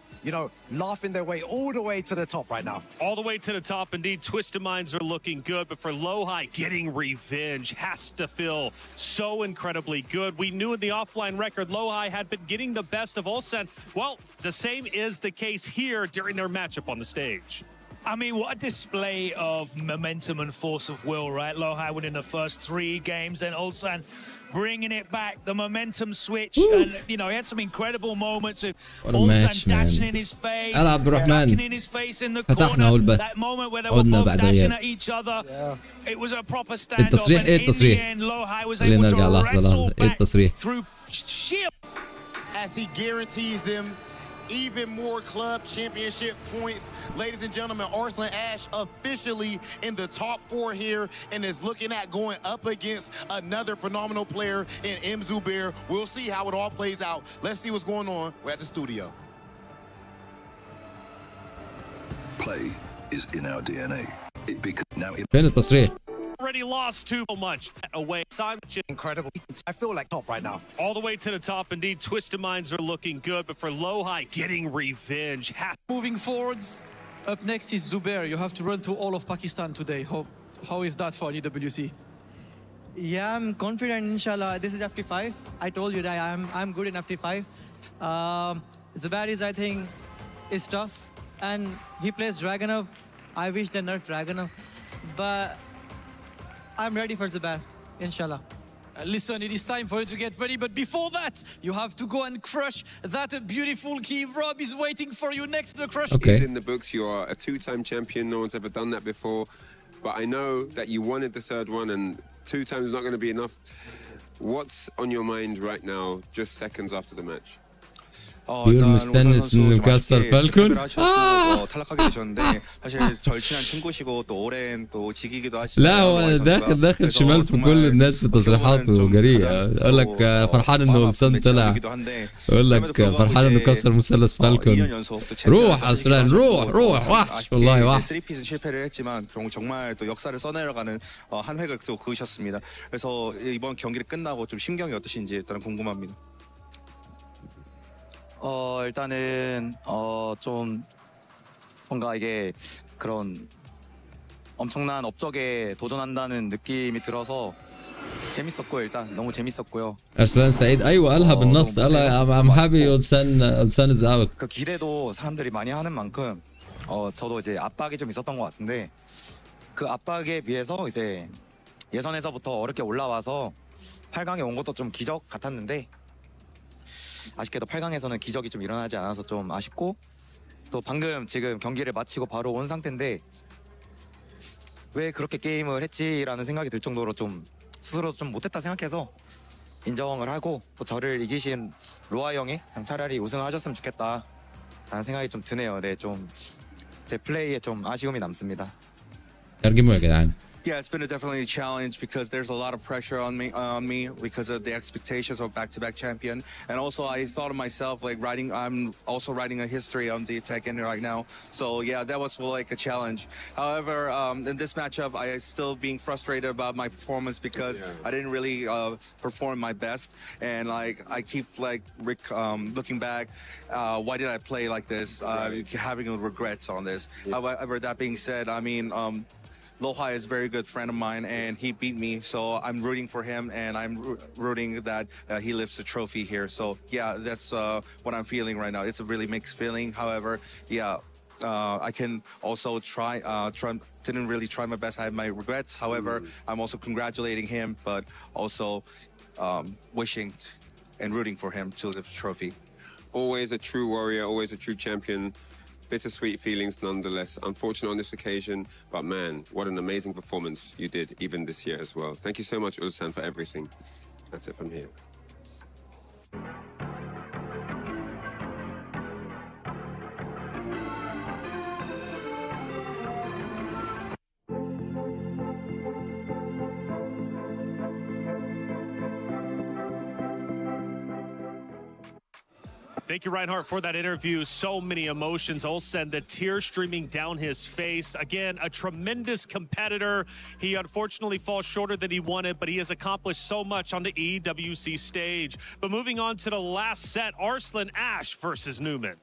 laughing their way all the way to the top right now. All the way to the top, indeed. Twisted Minds are looking good, but for Lohai, getting revenge has to feel so incredibly good. We knew in the offline record, Lohai had been getting the best of Ulsan. Well, the same is the case here during their matchup on the stage. I mean, what a display of momentum and force of will, right? Lohai winning the first 3 games, then Ulsan bringing it back, the momentum switch. Ooh. And, he had some incredible moments of Ulsan dashing in his face, attacking in his face in the corner. That moment where they were both dashing at each other. Yeah. It was a proper standoff. And in the end, Lohai was able to wrestle back through shields. As he guarantees them even more club championship points. Ladies and gentlemen, Arslan Ash officially in the top 4 here and is looking at going up against another phenomenal player in M. Zubair. We'll see how it all plays out. Let's see what's going on. We're at the studio. Play is in our DNA. It becomes now. Already lost too much away. Incredible. I feel like top right now. All the way to the top, indeed. Twisted Minds are looking good, but for Lohai, getting revenge. Moving forwards, up next is Zubair. You have to run through all of Pakistan today. How is that for EWC? Yeah, I'm confident, inshallah. This is FT5. I told you that I'm good in FT5. Zubair is, I think, is tough. And he plays Dragunov. I wish they nerfed Dragunov. But I'm ready for Zubair, inshallah. Listen, it is time for you to get ready, but before that, you have to go and crush that beautiful key. Rob is waiting for you next to the crush. Okay. It's in the books. You are a 2-time champion. No one's ever done that before. But I know that you wanted the 3rd one, and 2 times is not going to be enough. What's on your mind right now, just seconds after the match? بيقول مستنس انه يكسر فالكون. 탈락하게 되셨는데 사실 절친한 친구시고 또 오랜 또 직이기도 하시죠. لا هو داخل شمال في كل الناس في تصريحاته جريئة. يقول لك فرحان انه لسان طلع. يقول لك فرحان انه كسر مثلث فالكون. روح أسلان روح وحش والله وحش. 3피스 실패를 했지만 정말 또 역사를 써내려가는 한 획을 또 그으셨습니다. 그래서 이번 경기를 끝나고 좀 심경이 어떠신지 일단 궁금합니다. 일단은 좀 뭔가 이게 그런 엄청난 업적에 도전한다는 느낌이 들어서 재밌었고 일단 너무 재밌었고요. أرسلان سعيد أيوة قالها بالنص قالها I'm happy Ulsan is out. 그 기대도 사람들이 많이 하는 만큼 저도 이제 압박이 좀 있었던 것 같은데 그 압박에 비해서 이제 예선에서부터 어렵게 올라와서 8강에 온 것도 좀 기적 같았는데 아쉽게도 8강에서는 기적이 좀 일어나지 않아서 좀 아쉽고 또 방금 지금 경기를 마치고 바로 온 상태인데 왜 그렇게 게임을 했지라는 생각이 들 정도로 좀 스스로 좀 못했다 생각해서 인정을 하고 또 저를 이기신 로아 형이 그냥 차라리 우승하셨으면 좋겠다라는 생각이 좀 드네요. 네, 좀 제 플레이에 좀 아쉬움이 남습니다. ترجموا يا جدعان. Yeah, it's been definitely a challenge because there's a lot of pressure on me because of the expectations of back-to-back champion, and also I thought of myself like I'm also writing a history on the Tekken right now. So yeah, that was like a challenge. However, in this matchup, I still being frustrated about my performance because I didn't really perform my best, and like I keep like looking back, why did I play like this? Having regrets on this. However, that being said, I mean. Lohai is a very good friend of mine, and he beat me, so I'm rooting for him, and I'm rooting that he lifts the trophy here. So yeah, that's what I'm feeling right now. It's a really mixed feeling. However, yeah, I can also didn't really try my best. I have my regrets. However, I'm also congratulating him, but also wishing and rooting for him to lift the trophy. Always a true warrior, always a true champion. Bittersweet feelings nonetheless. Unfortunate on this occasion, but man, what an amazing performance you did even this year as well. Thank you so much, Ulsan, for everything. That's it from here. Thank you, Reinhardt, for that interview. So many emotions. Olsen, the tears streaming down his face. Again, a tremendous competitor. He unfortunately falls shorter than he wanted, but he has accomplished so much on the EWC stage. But moving on to the last set, Arslan Ash versus Newman.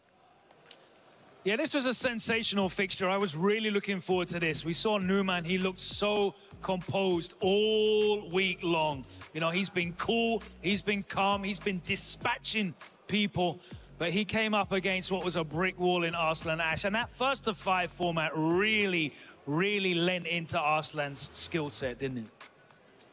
Yeah, this was a sensational fixture. I was really looking forward to this. We saw Newman. He looked so composed all week long. You know, he's been cool, he's been calm, he's been dispatching people, but he came up against what was a brick wall in Arslan Ash. And that first of 5 format really lent into Arslan's skill set, didn't it?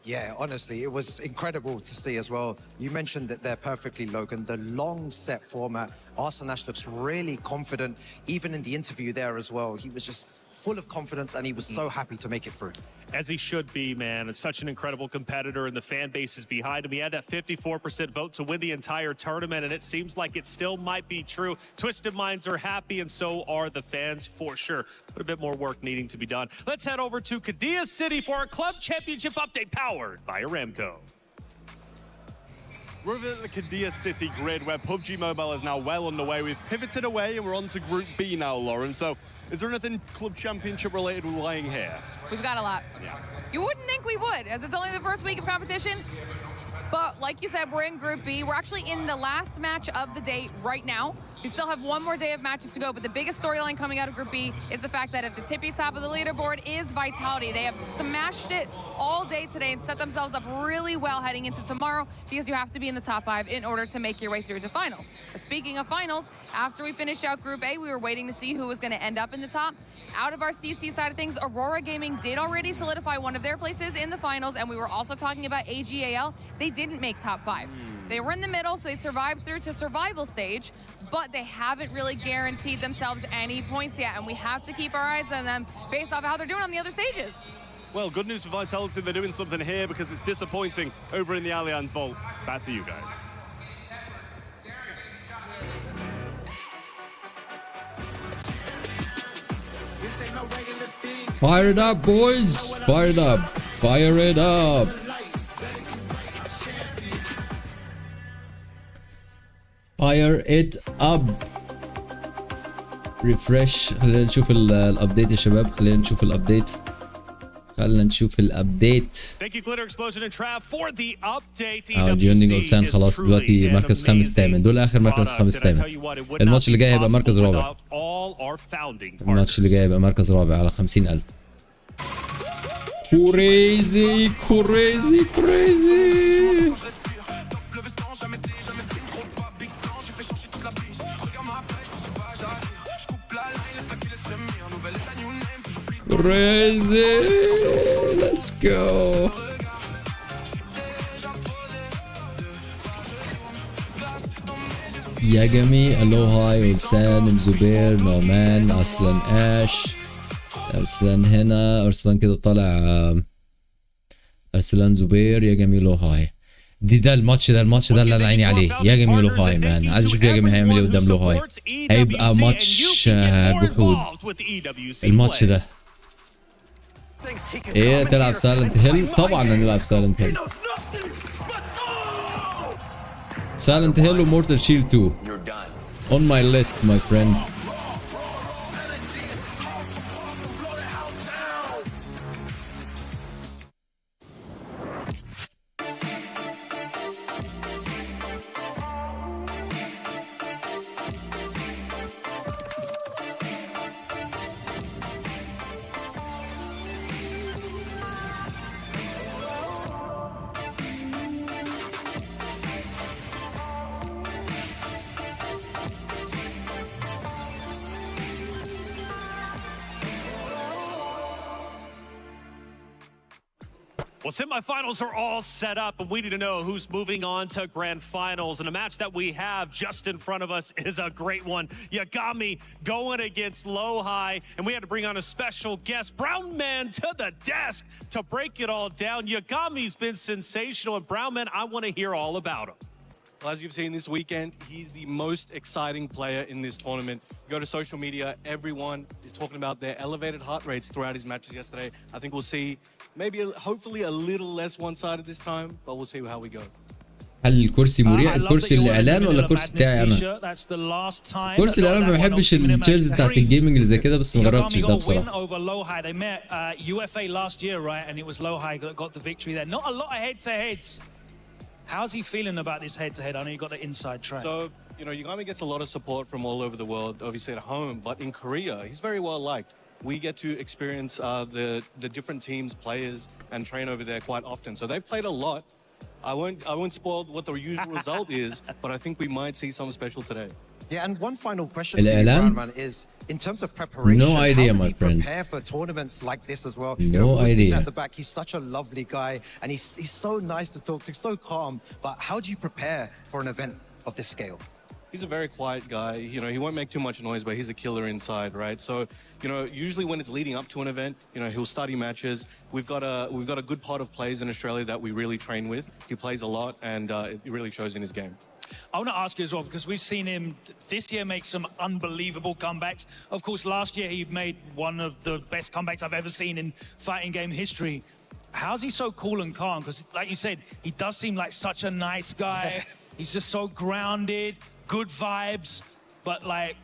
Yeah, honestly, it was incredible to see as well. You mentioned that they're perfectly, Logan. The long set format, Arslan Ash looks really confident. Even in the interview there as well, he was just full of confidence and he was so happy to make it through. As he should be, man. It's such an incredible competitor, and the fan base is behind him. He had that 54% vote to win the entire tournament, and it seems like it still might be true. Twisted Minds are happy, and so are the fans for sure. But a bit more work needing to be done. Let's head over to Kadia City for our Club Championship update, powered by Aramco. We're at the Kadia City grid, where PUBG Mobile is now well underway. We've pivoted away and we're on to Group B now, Lauren. So is there anything Club Championship related we're lying here? We've got a lot. Yeah. You wouldn't think we would, as it's only the first week of competition. But like you said, we're in Group B. We're actually in the last match of the day right now. We still have one more day of matches to go, but the biggest storyline coming out of Group B is the fact that at the tippy top of the leaderboard is Vitality. They have smashed it all day today and set themselves up really well heading into tomorrow, because you have to be in the top 5 in order to make your way through to finals. But speaking of finals, after we finished out Group A, we were waiting to see who was going to end up in the top. Out of our CC side of things, Aurora Gaming did already solidify one of their places in the finals, and we were also talking about AGAL. They didn't make top 5. They were in the middle, so they survived through to survival stage, but they haven't really guaranteed themselves any points yet, and we have to keep our eyes on them based off of how they're doing on the other stages. Well, good news for Vitality, they're doing something here, because it's disappointing over in the Allianz Vault. Back to you guys. Fire it up, boys! Fire it up! Fire it up! Fire it up! ريفرش. خلينا نشوف الابديت يا شباب. خلينا نشوف الابديت. Thank you Glitter Explosion and Trav for the update. جيونينج أولسان خلاص دلوقتي مركز 5 دول آخر مركز 5 الماتش اللي جاي هيبقى مركز رابع. الماتش اللي جاي هيبقى مركز رابع على 50,000. كوريزي كوريزي كوريزي. Crazy! Let's go! Yagami, Aloha, Ulsan, زبير, نومان, أرسلان آش, أرسلان هنا, أرسلان كده طالع, أرسلان زبير, ياجامي لوهاي. ده الماتش ده اللي انا عيني عليه. ياجامي لوهاي مان، عايز اشوف ياجامي هيعمل ايه قدام لوهاي. هيبقى ماتش جحود الماتش ده. ايه تلعب سايلنت هيل؟ طبعا هنلعب سايلنت هيل. سايلنت هيل ومورتال شيلد 2 on my list my friend. Well, semifinals are all set up, and we need to know who's moving on to grand finals. And a match that we have just in front of us is a great one. Yagami going against Lowhigh, and we had to bring on a special guest, Brown Man, to the desk to break it all down. Yagami's been sensational, and Brown Man, I want to hear all about him. Well, as you've seen this weekend, he's the most exciting player in this tournament. You go to social media, everyone is talking about their elevated heart rates throughout his matches yesterday. I think we'll see maybe, hopefully, a little less one-sided this time, but we'll see how we go. هل الكرسي مريح؟ الكرسي الاعلان ولا الكرسي بتاعي انا؟ كرسي الاعلان ما بحبش التشيرز بتاعت الجيمنج اللي زي كده، بس ما جربتش ده بصراحه. They met UFA last year, right? And it was Lowhigh that got the victory there. Not a lot of head-to-heads. How's he feeling about this head-to-head? I know you got the inside track. So, you know, Yagami gets a lot of support from all over the world, obviously at home, but in Korea, he's very well liked. We get to experience the different teams, players, and train over there quite often. So they've played a lot. I won't spoil what the usual result is, but I think we might see something special today. Yeah, and one final question for you, Brownman, is in terms of preparation, No idea, how does my he friend. prepare for tournaments like this as well? No idea. At the back, he's such a lovely guy, and he's so nice to talk to, so calm. But how do you prepare for an event of this scale? He's a very quiet guy. You know, he won't make too much noise, but he's a killer inside, right? So, you know, usually when it's leading up to an event, you know, he'll study matches. We've got a good pot of players in Australia that we really train with. He plays a lot, and it really shows in his game. I want to ask you as well, because we've seen him this year make some unbelievable comebacks. Of course, last year he made one of the best comebacks I've ever seen in fighting game history. How's he so cool and calm? Because, like you said, he does seem like such a nice guy. He's just so grounded, good vibes. But, like,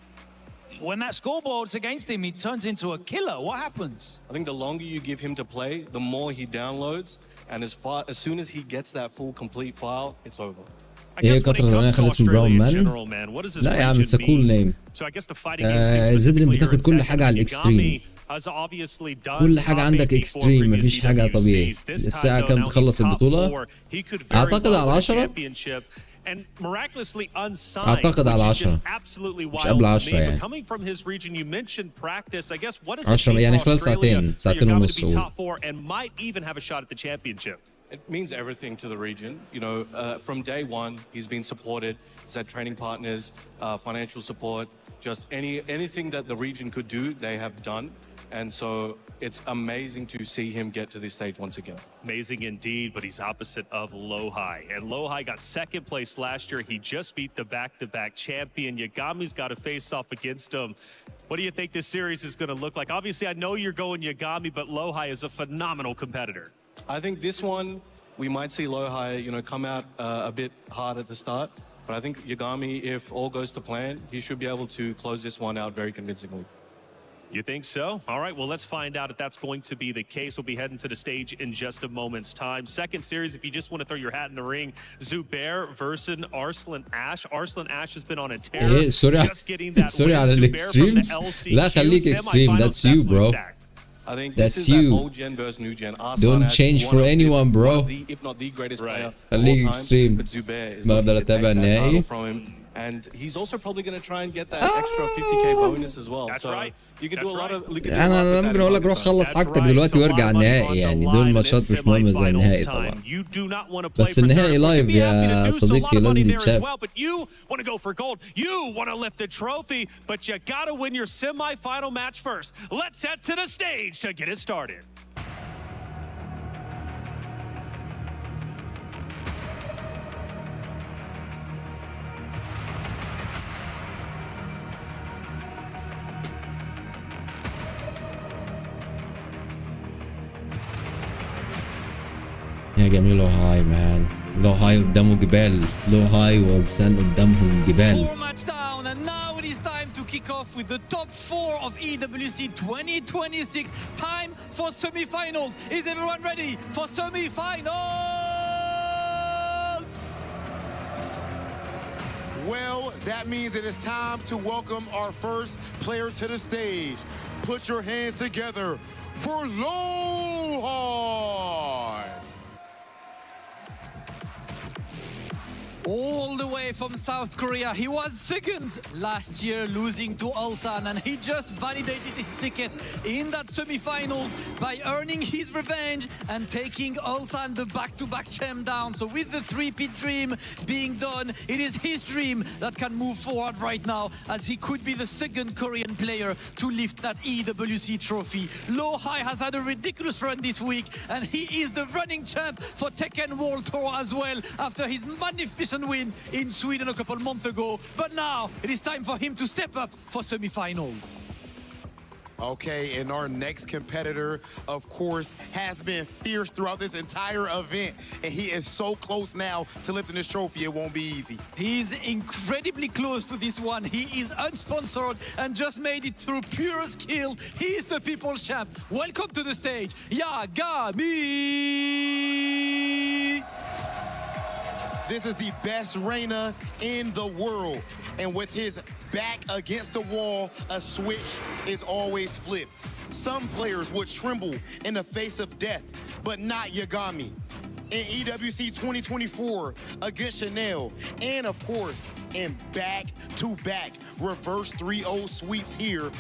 when that scoreboard's against him, he turns into a killer. What happens? I think the longer you give him to play, the more he downloads. And as soon as he gets that full, complete file, it's over. ايه قطر الاغنيه خلص من براون مان؟ لا يا عم اتس كول نيم. زد بتاخد كل حاجه على الاكستريم، كل حاجه عندك اكستريم، مفيش حاجه طبيعي. الساعه كام تخلص البطوله؟ اعتقد على 10. اعتقد على 10 مش قبل 10 يعني 10 يعني خلال ساعتين ونص. It means everything to the region. You know, from day one, he's been supported. He's had training partners, financial support, just anything that the region could do, they have done. And so it's amazing to see him get to this stage once again. Amazing indeed, but he's opposite of Lowhigh. And Lowhigh got second place last year. He just beat the back-to-back champion. Yagami's got to face off against him. What do you think this series is going to look like? Obviously, I know you're going Yagami, but Lowhigh is a phenomenal competitor. I think this one, we might see Lowhigh, you know, come out a bit hard at the start. But I think Yagami, if all goes to plan, he should be able to close this one out very convincingly. You think so? All right, well, let's find out if that's going to be the case. We'll be heading to the stage in just a moment's time. Second series, if you just want to throw your hat in the ring, Zubair versus Arslan Ash. Arslan Ash has been on a tear. Just getting that win. على الاكستريمز. لا خليك extreme. That's you, bro. I think that's this is you. That old gen versus new gen. Don't change for anyone, bro. If not the greatest player خليك of all time, extreme. but Zubair is ما looking اقدر to take اتابع that النهائي. title from him. And he's also probably going to try and get that extra 50k bonus as well. That's so right. You can do a lot of. انا ممكن اقول لك روح خلص حاجتك دلوقتي وارجع النهائي، يعني دول ماتشات مش مهمه زي النهائي طبعا. بس النهائي لايف يا صديقي، لازم يتشاف. But you want to go for gold. You want to lift the trophy, but you got to win your semi-final match first. Let's head to the stage to get it started. يا جميل لوهاي مان، لوهاي قدامه جبال، لوهاي وولسان قدامهم جبال. And now it is time to kick off with the top 4 of EWC 2026. Time for semi-finals. Is everyone ready for semi-finals? Well, that means it is time to welcome our first player to the stage. Put your hands together for Lowhigh. all the way from South Korea. He was second last year, losing to Ulsan, and he just validated his ticket in that semi-finals by earning his revenge and taking Ulsan the back-to-back champ down. So with the three-peat dream being done, it is his dream that can move forward right now, as he could be the second Korean player to lift that EWC trophy. Lo-Hai has had a ridiculous run this week, and he is the running champ for Tekken World Tour as well, after his magnificent win in Sweden a couple months ago. But now it is time for him to step up for semi-finals. Okay, and our next competitor, of course, has been fierce throughout this entire event, and he is so close now to lifting this trophy, it won't be easy. He's incredibly close to this one. He is unsponsored and just made it through pure skill. He is the people's champ. Welcome to the stage, Yagami! This is the best Reina in the world, and with his back against the wall, a switch is always flipped. Some players would tremble in the face of death, but not Yagami. In EWC 2024 against Chanel, and of course, in back-to-back reverse 3-0 sweeps here,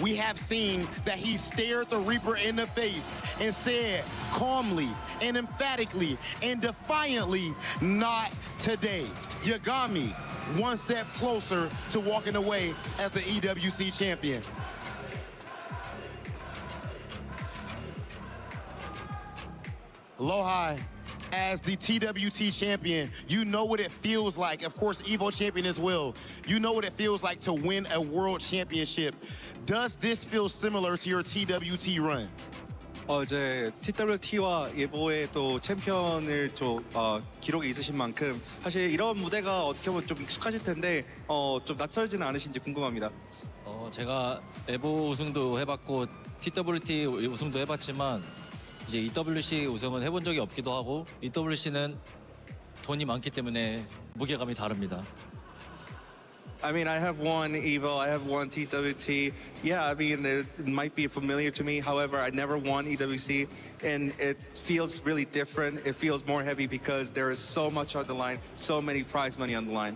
we have seen that he stared the Reaper in the face and said calmly and emphatically and defiantly, "Not today." Yagami, one step closer to walking away as the EWC champion. Lo-Hai, as the TWT champion, you know what it feels like. Of course, EVO champion as well. You know what it feels like to win a world championship. Does this feel similar to your TWT run? 이제 TWT와 예보의 또 챔피언을 기록이 있으신 만큼 사실 이런 무대가 어떻게 보면 좀 익숙하실 텐데 좀 낯설지는 않으신지 궁금합니다. 제가 에보 우승도 해봤고 TWT 우승도 해봤지만 이제 EWC 우승은 해본 적이 없기도 하고 EWC는 돈이 많기 때문에 무게감이 다릅니다. I mean, I have one EVO, I have one TWT. Yeah, I mean, it might be familiar to me. However, I never won EWC, and it feels really different. It feels more heavy because there is so much on the line, so many prize money on the line.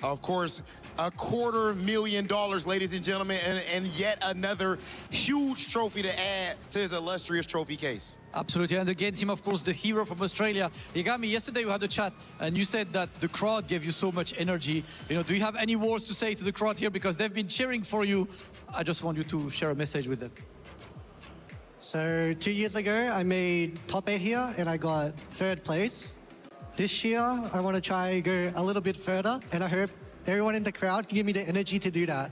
Of course, $250,000, ladies and gentlemen, and yet another huge trophy to add to his illustrious trophy case. Absolutely, and against him, of course, the hero from Australia. Yagami, yesterday we had a chat, and you said that the crowd gave you so much energy. Do you have any words to say to the crowd here? Because they've been cheering for you. I just want you to share a message with them. So 2 years ago, I made top 8 here, and I got 3rd place. This year, I want to try go a little bit further, and I hope everyone in the crowd can give me the energy to do that.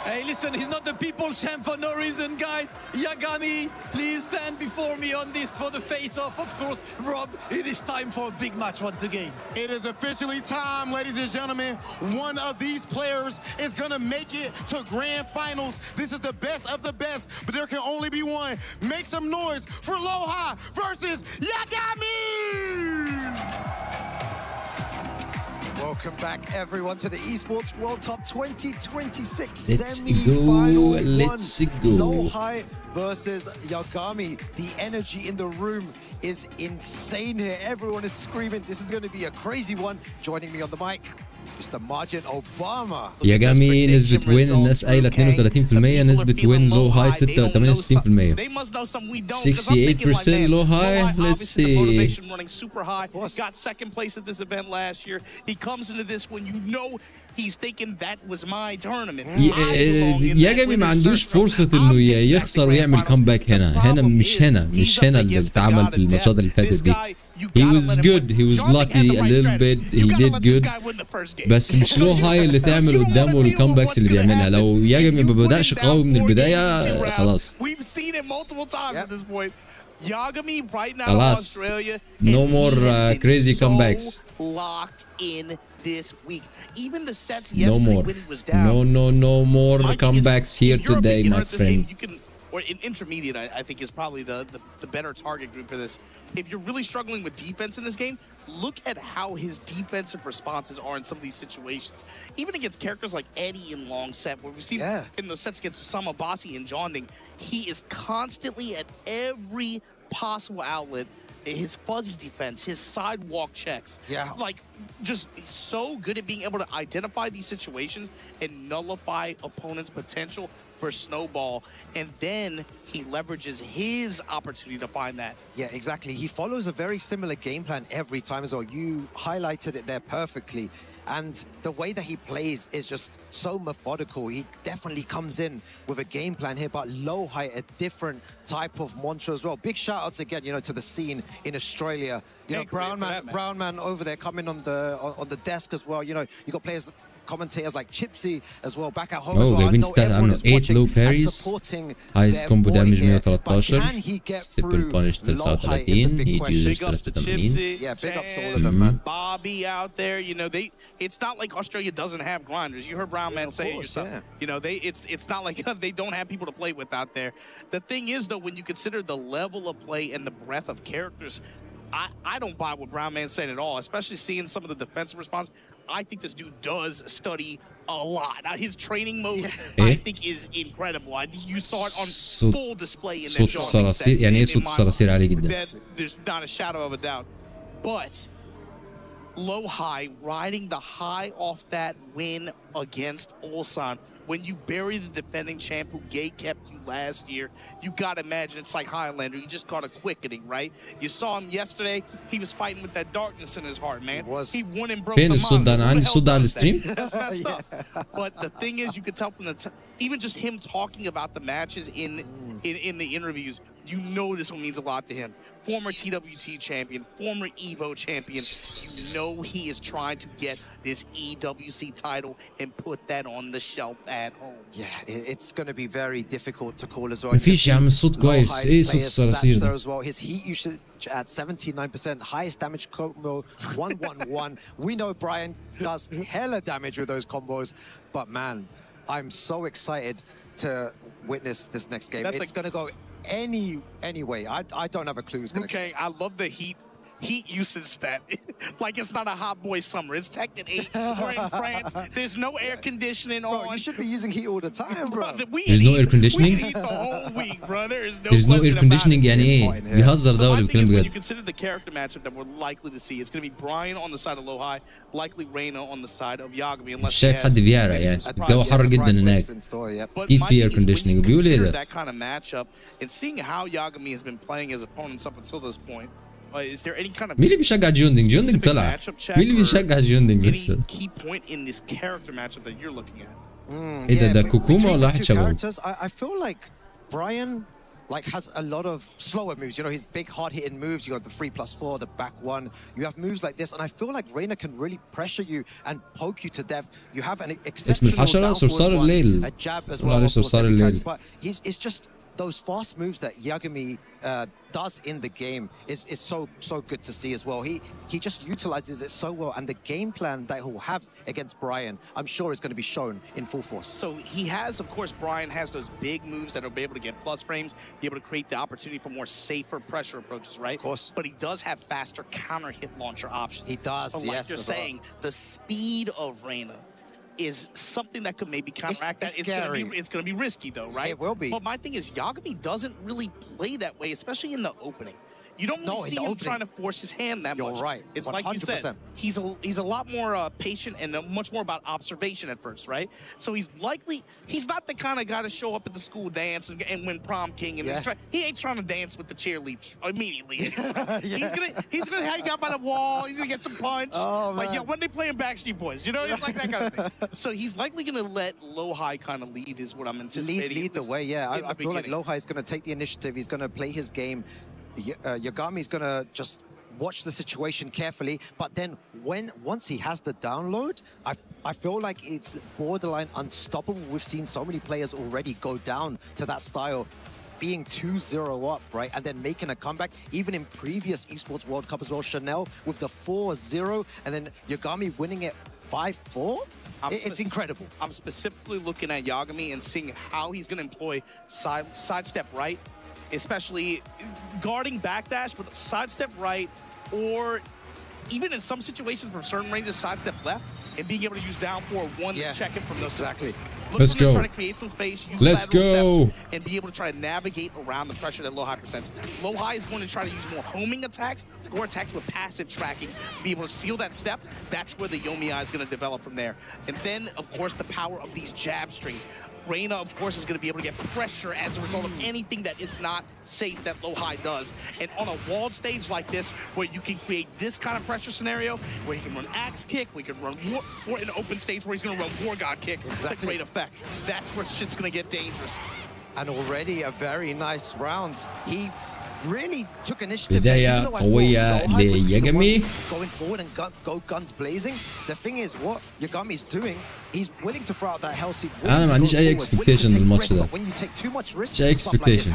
Hey, listen, he's not the people's champ for no reason, guys. Yagami, please stand before me on this for the face-off. Of course, Rob, it is time for a big match once again. It is officially time, ladies and gentlemen. One of these players is going to make it to grand finals. This is the best of the best, but there can only be one. Make some noise for Lo-Hai versus Yagami! Welcome back, everyone, to the Esports World Cup 2026 Let's semi-final go, let's one. go. Lo-Hai versus Yagami. The energy in the room is insane here. Everyone is screaming. This is going to be a crazy one. Joining me on the mic, Mr. Margin Obama. ياجامي نسبة وين الناس قايلة 32%، نسبة وين Lo-Hai 68%. 68% Lo-Hai. Let's see. Motivation running super high. Got second place at this event last year. He comes into this when you know he's thinking that was my tournament. ياجامي ما عندوش فرصة انه يخسر ويعمل كومباك هنا مش هنا اللي اتعمل في الماتشات اللي فاتت دي. He was good, he was lucky a little bit, he did good. بس مش Lo-Hai اللي تعمل قدامه الكومباكس اللي بيعملها. لو ياجامي ما بدأش قوي من البداية خلاص. We've seen it multiple times at this point. Yagami right now in خلاص. Australia. No more crazy comebacks. Locked in this week. Even the sets No yesterday more. when he was down. No more comebacks here today, my friend. Or in intermediate, I think is probably the better target group for this. If you're really struggling with defense in this game, look at how his defensive responses are in some of these situations. Even against characters like Eddie in long set, where we see in those sets against Usama Basi and Jonding, he is constantly at every possible outlet his fuzzy defense, his sidewalk checks. Yeah. Like, just so good at being able to identify these situations and nullify opponents' potential for snowball. And then he leverages his opportunity to find that. Yeah, exactly. He follows a very similar game plan every time as well. You highlighted it there perfectly. And the way that he plays is just so methodical. He definitely comes in with a game plan here, but low height, a different type of monster as well. Big shout outs again, you know, to the scene in Australia. You know, Brown man over there coming on the desk as well. You know, you got players, commentators like Chipsy as well back at home as well. جايبين ستات عنه 8 low parries, highest combo damage 113, stipple punish 39, heat users 83. Yeah, big ups to all of them, man. Bobby out there, you know, it's not like Australia doesn't have grinders. You heard Brown Man say it yourself. Yeah. You know, it's not like they don't have people to play with out there. The thing is, though, when you consider the level of play and the breadth of characters, I don't buy what Brown Man said at all, especially seeing some of the defensive response. I think this dude does study a lot. His training mode, I think, is incredible. I think you saw it on full display in that صوت الصراصير يعني ايه صوت الصراصير عالي جدا. There's not a shadow of a doubt. But low high, riding the high off that win against Ulsan, when you bury the defending champ who gate kept you last year, you gotta imagine it's like Highlander. You just caught a quickening, right? You saw him yesterday. He was fighting with that darkness in his heart, man. He won and broke فين the الصوت ده؟ mind. انا عندي الصوت ده على الستريم. That's messed up. But the thing is, you could tell from even just him talking about the matches in the interviews, you know this one means a lot to him. Former TWT champion, former EVO champion. You know he is trying to get this EWC title and put that on the shelf at home. Yeah, it's going to be very difficult to call as well. مفيش يا عم الصوت كويس. ايه صوت الصراصير ده؟ As well. His heat usage at 79%, highest damage combo 111. We know Brian does hella damage with those combos, but man, I'm so excited to witness this next game. It's going to go any way. I don't have a clue. Okay, I love the heat usage stat. Like it's not a hot boy summer. It's Tekken 8. We're in France. There's no air conditioning on. Bro, you should be using heat all the time, bro. There's no air conditioning? We heat the whole week, bro. There's no air conditioning يعني ايه؟ بيهزر ده ولا بيتكلم When بجد؟ you consider the character matchup that we're likely to see, it's going to be Brian on the side of Low High, likely Reina on the side of Yagami. مش شايف حد بيعرق يعني. الجو حر جدا هناك. اكيد في air conditioning. بيقول ايه ده؟ That kind of matchup and seeing how Yagami has been playing his opponents up until this point. Is there any kind of مين اللي بيشجع جيوندينج؟ جيوندينج طلع. مين اللي بيشجع جيوندينج لسه؟ any key point in this character matchup that you're looking at? ايه ده كوكوما ولا واحد شبهه؟ I feel like Brian has a lot of slower moves. You know, his big hard-hitting moves. You got the 3+4, the back one. You have moves like this, and I feel like Reina can really pressure you and poke you to death. You have an exceptional الحشرة صرصار الليل. a jab as well. صرصار الليل. But it's just those fast moves that Yagami does in the game is so good to see as well. He just utilizes it so well, and the game plan that he'll have against Brian, I'm sure, is going to be shown in full force. So he has, of course, Brian has those big moves that will be able to get plus frames, be able to create the opportunity for more safer pressure approaches, right? Of course. But he does have faster counter hit launcher options. He does, so like yes. you're saying, the speed of Reina is something that could maybe counteract that. It's going to be risky, though, right? It will be. But my thing is, Yagami doesn't really play that way, especially in the opening. You don't really see him trying to force his hand that much. You're right. It's like you said, he's a lot more patient and much more about observation at first, right? So he's not the kind of guy to show up at the school dance and win prom king. And he ain't trying to dance with the cheerleaders immediately. He's gonna hang out by the wall. He's gonna get some punch. Oh, like when they playing Backstreet Boys, you know, it's like that kind of thing. So he's likely gonna let Low High kind of lead, is what I'm anticipating. Lead the way, yeah. I feel like Low High is gonna take the initiative. He's gonna play his game. Yagami's gonna just watch the situation carefully, but then once he has the download, I feel like it's borderline unstoppable. We've seen so many players already go down to that style, being 2-0 up, right, and then making a comeback. Even in previous Esports World Cup as well, Chanel with the 4-0, and then Yagami winning it 5-4. It's incredible. I'm specifically looking at Yagami and seeing how he's going to employ sidestep right, especially guarding backdash, but sidestep right, or even in some situations from certain ranges, sidestep left, and being able to use down 4-1 to check it from those. Exactly. Look Let's when you're go. trying to create some space, use Let's lateral go. steps, and be able to try to navigate around the pressure that Lowhigh presents. Lowhigh is going to try to use more homing attacks or attacks with passive tracking to be able to seal that step. That's where the Yomi is going to develop from there. And then, of course, the power of these jab strings. Reina, of course, is going to be able to get pressure as a result of anything that is not safe that Lowhigh does. And on a walled stage like this, where you can create this kind of pressure scenario, where he can run axe kick, we can run or an open stage where he's going to run war god kick. Exactly. It's a great effect. That's where shit's going to get dangerous. And already a very nice round. He really took initiative. بداية قوية لياجامي. Going forward and go guns blazing. The thing is, what Yagami's doing, he's willing to throw out that hell seed. أنا ما عنديش أي expectation للماتش ده. مش أي expectation.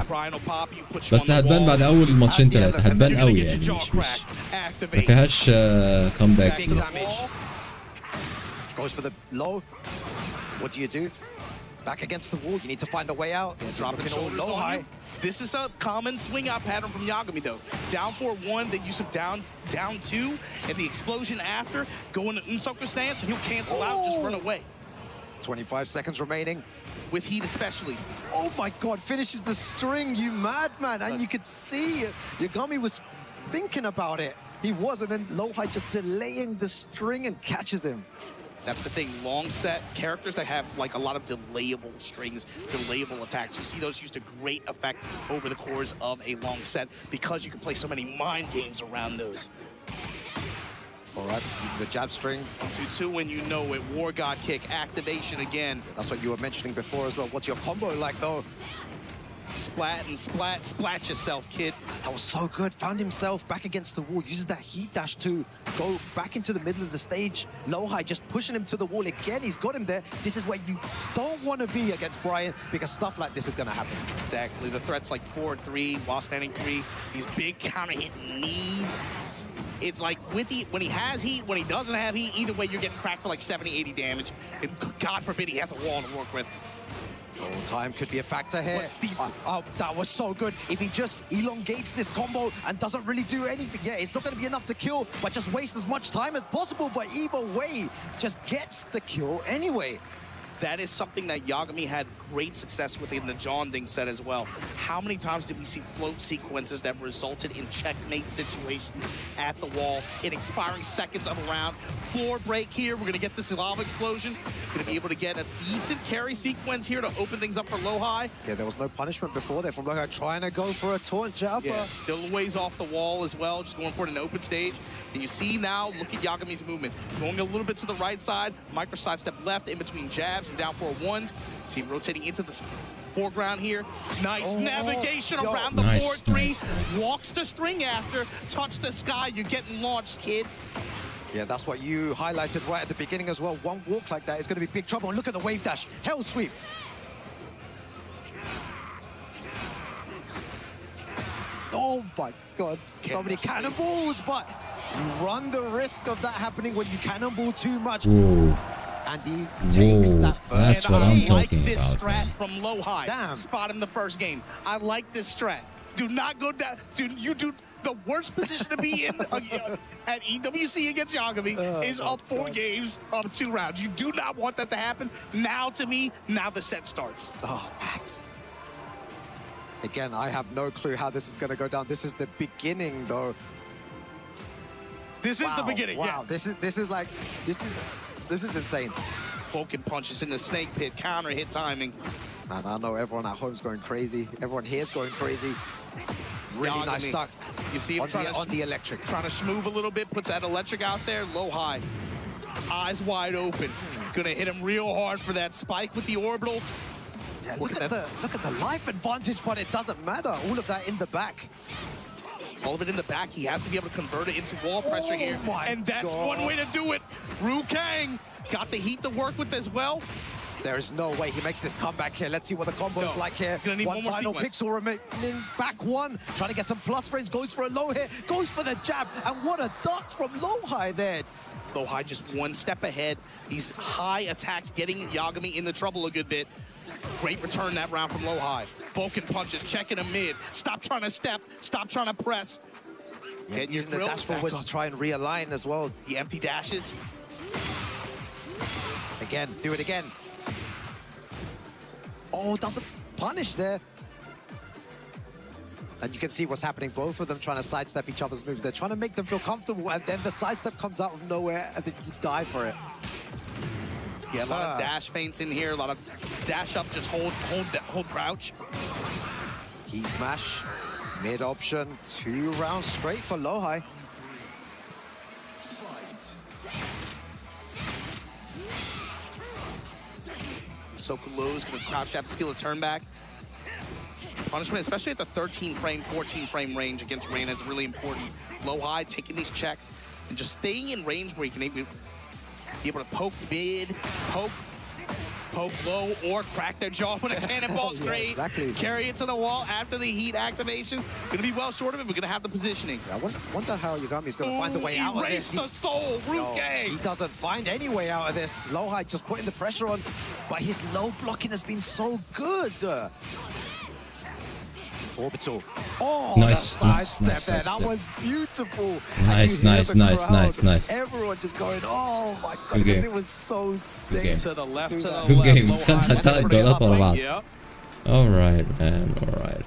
بس هتبان بعد أول ماتشين ثلاثة، هتبان قوي يعني مش ما فيهاش comebacks. Goes for the low. What do? Back against the wall, you need to find a way out. Dropping all low high. This is a common swing out pattern from Yagami though. Down 4-1, then use him down 2, and the explosion after, go into Unsoku stance, and he'll cancel out, just run away. 25 seconds remaining. With heat especially. Oh my god, finishes the string, you madman. And you could see Yagami was thinking about it. He was, and then Lowhigh just delaying the string and catches him. That's the thing, long set characters that have like a lot of delayable strings, delayable attacks. You see those used to great effect over the course of a long set because you can play so many mind games around those. All right, using the jab string. 2-2 when you know it. War God kick, activation again. That's what you were mentioning before as well. What's your combo like though? Splat and splat, splat yourself, kid. That was so good. Found himself back against the wall. Uses that heat dash to go back into the middle of the stage. Lowhigh just pushing him to the wall again. He's got him there. This is where you don't want to be against Brian because stuff like this is going to happen. Exactly. The threat's like 4-3 while standing 3. These big counter hit knees. It's like with heat, when he has heat, when he doesn't have heat, either way you're getting cracked for like 70, 80 damage. And God forbid he has a wall to work with. Oh, time could be a factor here. Oh, that was so good. If he just elongates this combo and doesn't really do anything, yeah, it's not going to be enough to kill, but just waste as much time as possible. But either way, just gets the kill anyway. That is something that Yagami had great success with in the John Ding set as well. How many times did we see float sequences that resulted in checkmate situations at the wall in expiring seconds of a round? Floor break here. We're going to get this lava explosion. Going to be able to get a decent carry sequence here to open things up for Lowhigh. Yeah, there was no punishment before there from Lowhigh trying to go for a taunt jab. Yeah, still a ways off the wall as well, just going for it in an open stage. And you see now, look at Yagami's movement. Going a little bit to the right side, micro side step left in between jabs and down 4-1s. See him rotating into the foreground here. Nice navigation around the 4-3. Walks the string after, touch the sky, you're getting launched, kid. Yeah, that's what you highlighted right at the beginning as well. One walk like that is going to be big trouble. And look at the wave dash. Hell sweep. Oh my God. So many cannonballs, but you run the risk of that happening when you cannonball too much. Whoa. And he takes that first. That's what I'm talking about. This about. strat from Lowhigh. Damn. Spot in the first game. I like this strat. Do not go down. Dude, you do the worst position to be in at EWC against Yagami is up 4 games of 2 rounds. You do not want that to happen. Now, to me, now the set starts. Oh, man. Again, I have no clue how this is going to go down. This is the beginning, though. This is the beginning. Wow, yeah. this is insane. Poking punches in the snake pit, counter hit timing. Man, I know everyone at home's going crazy. Everyone here's going crazy. Really nice stuck. You see him on the electric. Trying to smooth a little bit, puts that electric out there. Lowhigh, eyes wide open. Gonna hit him real hard for that spike with the orbital. Yeah, look at the life advantage, but it doesn't matter. All of that in the back. All of it in the back. He has to be able to convert it into wall pressure here. And that's one way to do it. Ru Kang got the heat to work with as well. There is no way he makes this comeback here. Let's see what the combo's like here. He's gonna need one more final sequence. pixel remaining. Back one. Trying to get some plus frames. Goes for a low here. Goes for the jab. And what a duck from Lowhigh there. Lowhigh just one step ahead. These high attacks getting Yagami in the trouble a good bit. Great return that round from Lowhigh. Vulcan punches, checking a mid. Stop trying to step. Stop trying to press. Yeah, using the dash forwards to try and realign as well. The empty dashes. Again, do it again. Oh, doesn't punish there. And you can see what's happening. Both of them trying to sidestep each other's moves. They're trying to make them feel comfortable, and then the sidestep comes out of nowhere, and then you die for it. Yeah, a lot of dash feints in here. A lot of dash up, just hold crouch. Key smash, mid option, 2 rounds straight for Lohai. Soka Low's gonna crouch jab, skill a turn back. Punishment, especially at the 13 frame, 14 frame range against Reina, is really important. Low high, taking these checks, and just staying in range where you can be able to poke mid, poke low, or crack their jaw when a cannonball's great. Exactly. Carry it to the wall after the heat activation. Gonna be well short of it, but gonna have the positioning. I wonder how Yagami's gonna find the way out of this. Erase the soul, Ruke! He doesn't find any way out of this. Lohai just putting the pressure on, but his low blocking has been so good. Orbital. Oh, nice, that nice, sidestep nice there. sidestep. That was beautiful. Nice, And you hear nice, the nice, crowd, nice, nice. Everyone just going, oh my god, Good because game. it was so sick. game. To the left, to the Good left. game. Low high, ثلاث جولات ورا بعض. Yep. Alright, man, alright.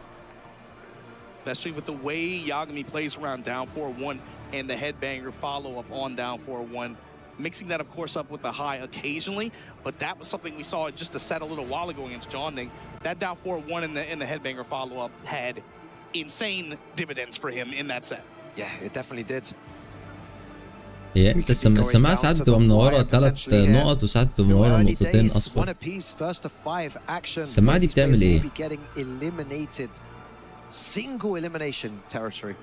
Especially with the way Yagami plays around down 4-1 and the headbanger follow-up on down 4-1. Mixing that, of course, up with the high occasionally, but that was something we saw just a set a little while ago against John Ning. That down 4-1 and the headbanger follow-up had insane dividends for him in that set. Yeah, it definitely did. هي انت السماعة ساعات بتبقى منورة 3 نقط وساعات بتبقى منورة نقطتين One أصفر. apiece, first to 5 action. السماعة دي بتعمل ايه؟ Will be getting eliminated. Single elimination territory.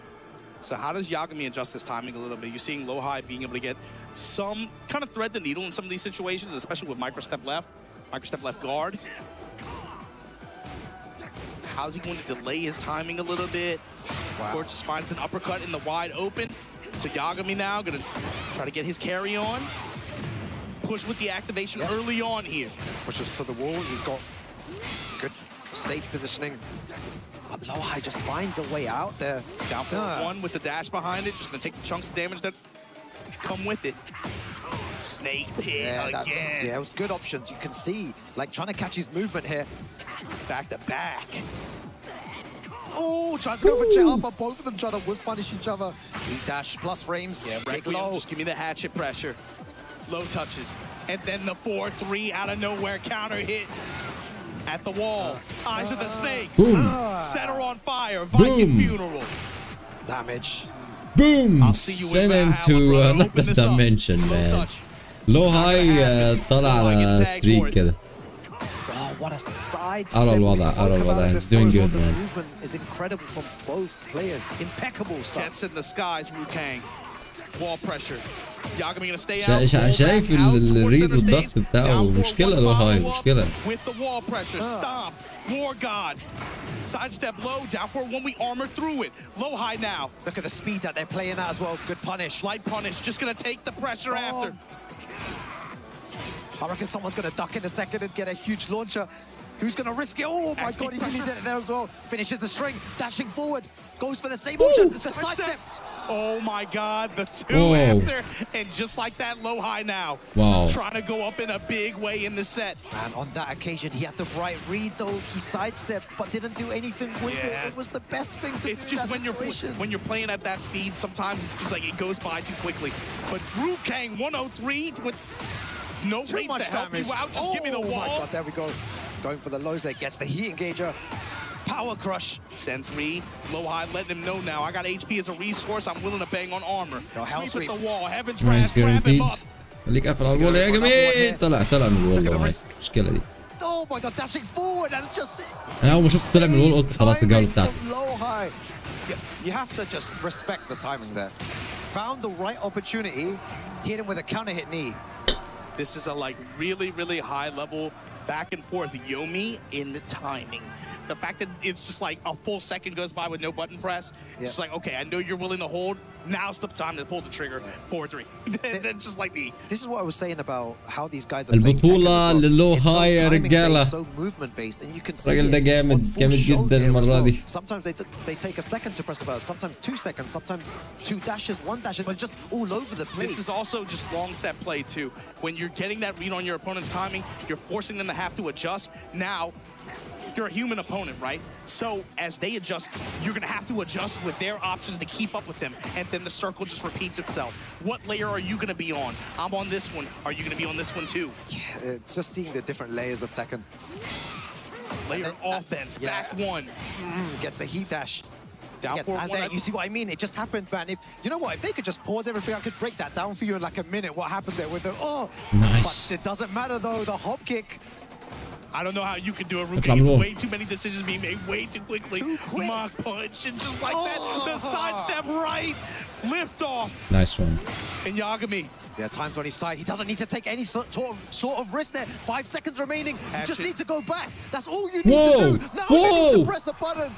So how does Yagami adjust his timing a little bit? You're seeing Lohai being able to get some kind of thread the needle in some of these situations, especially with microstep left guard. How's he going to delay his timing a little bit? Of course, just finds an uppercut in the wide open. So Yagami now gonna try to get his carry on. Push with the activation early on here. Pushes to the wall. He's got good stage positioning. But Lohai just finds a way out there. Down for one with the dash behind it. Just gonna take the chunks of damage that come with it. Snake pit again. Yeah, it was good options. You can see, like, trying to catch his movement here. Back to back. Oh, tries to go for jet up, but both of them trying to whiff punish each other. Heat dash plus frames. Yeah, big Requiem, low. just give me the hatchet pressure. Low touches. And then the 4-3 out of nowhere counter hit at the wall. Eyes of the snake. Boom. Set her on fire. Viking Boom. funeral. Damage. Boom! I'll see you in Send him Valhalla, to brother. another Open this up. dimension, Low man. touch. لوهاي طلع على ستريك كده. Oh, what a side أرى step. الوضع، We spoke أرى about الوضع. it He's before doing as well. good, The man. movement is incredible from both players. Impeccable stuff. Jets in the skies, Rukang. Wall pressure. Yagami gonna stay out. شايف الريد والضغط بتاعه مشكلة لوهاي مشكلة. With the wall pressure. Stomp. War God. Sidestep low. Down for one. We armor through it. Low high now. Look at the speed that they're playing at as well. Good punish. Light punish. Just gonna take the pressure after. I reckon someone's going to duck in a second and get a huge launcher. Who's going to risk it? Oh my god, he really did it there as well. Finishes the string, dashing forward. Goes for the same option. The sidestep. Oh my god, the two after. And just like that, low high now. Wow. Trying to go up in a big way in the set. And on that occasion, he had the right read though. He sidestepped, but didn't do anything with it. It was the best thing to It's do just in that situation. when you're playing at that speed, sometimes it's just like it goes by too quickly. But Rukang 103 with no Too range much to help damage. you out. Just give me the wall. Oh my god, there we go. Going for the lows there. Gets the heat engager. Power crush. Send 3. Low high, letting him know now. I got HP as a resource. I'm willing to bang on armor. Sweep at the wall. Heaven's Nice Wrath. Grab him guaranteed. up. خليك قافل على الوول يا جميل. طلع من الوول لوهاي. المشكلة دي. Oh my god, dashing forward and just. أنا أول ما شفت طلع من الوول قلت خلاص الجولة بتاعتي. Low high. You have to just respect the timing there. Found the right opportunity. Hit him with a counter hit knee. This is a really, really high level back and forth Yomi in the timing. The fact that it's just like a full second goes by with no button press. It's just like, okay, I know you're willing to hold. now's the time to pull the trigger. 4-3. That's just like me. This is what I was saying about how these guys are playing Tekken البطولة as well. للو It's so هاي يا timing رجالة. based, so movement based, and you can see الراجل ده it جامد on full جامد show جدا here as المرة well. دي. Sometimes they take a second to press a button, sometimes 2 seconds, sometimes 2 dashes, 1 dash. It's just all over the place. This is also just long set play too. When you're getting that read on your opponent's timing, you're forcing them to have to adjust. Now, you're a human opponent, right? So as they adjust, you're gonna have to adjust with their options to keep up with them, and then the circle just repeats itself. What layer are you gonna be on? I'm on this one. Are you gonna be on this one too? Yeah, just seeing the different layers of Tekken. Layer offense, back one. Gets the heat dash. Down Yeah, for and one. then you see what I mean? It just happened, man. If you know what, if they could just pause everything, I could break that down for you in like a minute. What happened there with the Nice. But it doesn't matter though. The hop kick. I don't know how you can do it, Rookie. It's way too many decisions being made way too quickly. Mock punch, and just like that, the sidestep right, lift off. Nice one. And Yagami. Yeah, time's on his side. He doesn't need to take any sort of risk there. 5 seconds remaining. You just need to go back. That's all you need to do. Now you need to press a button.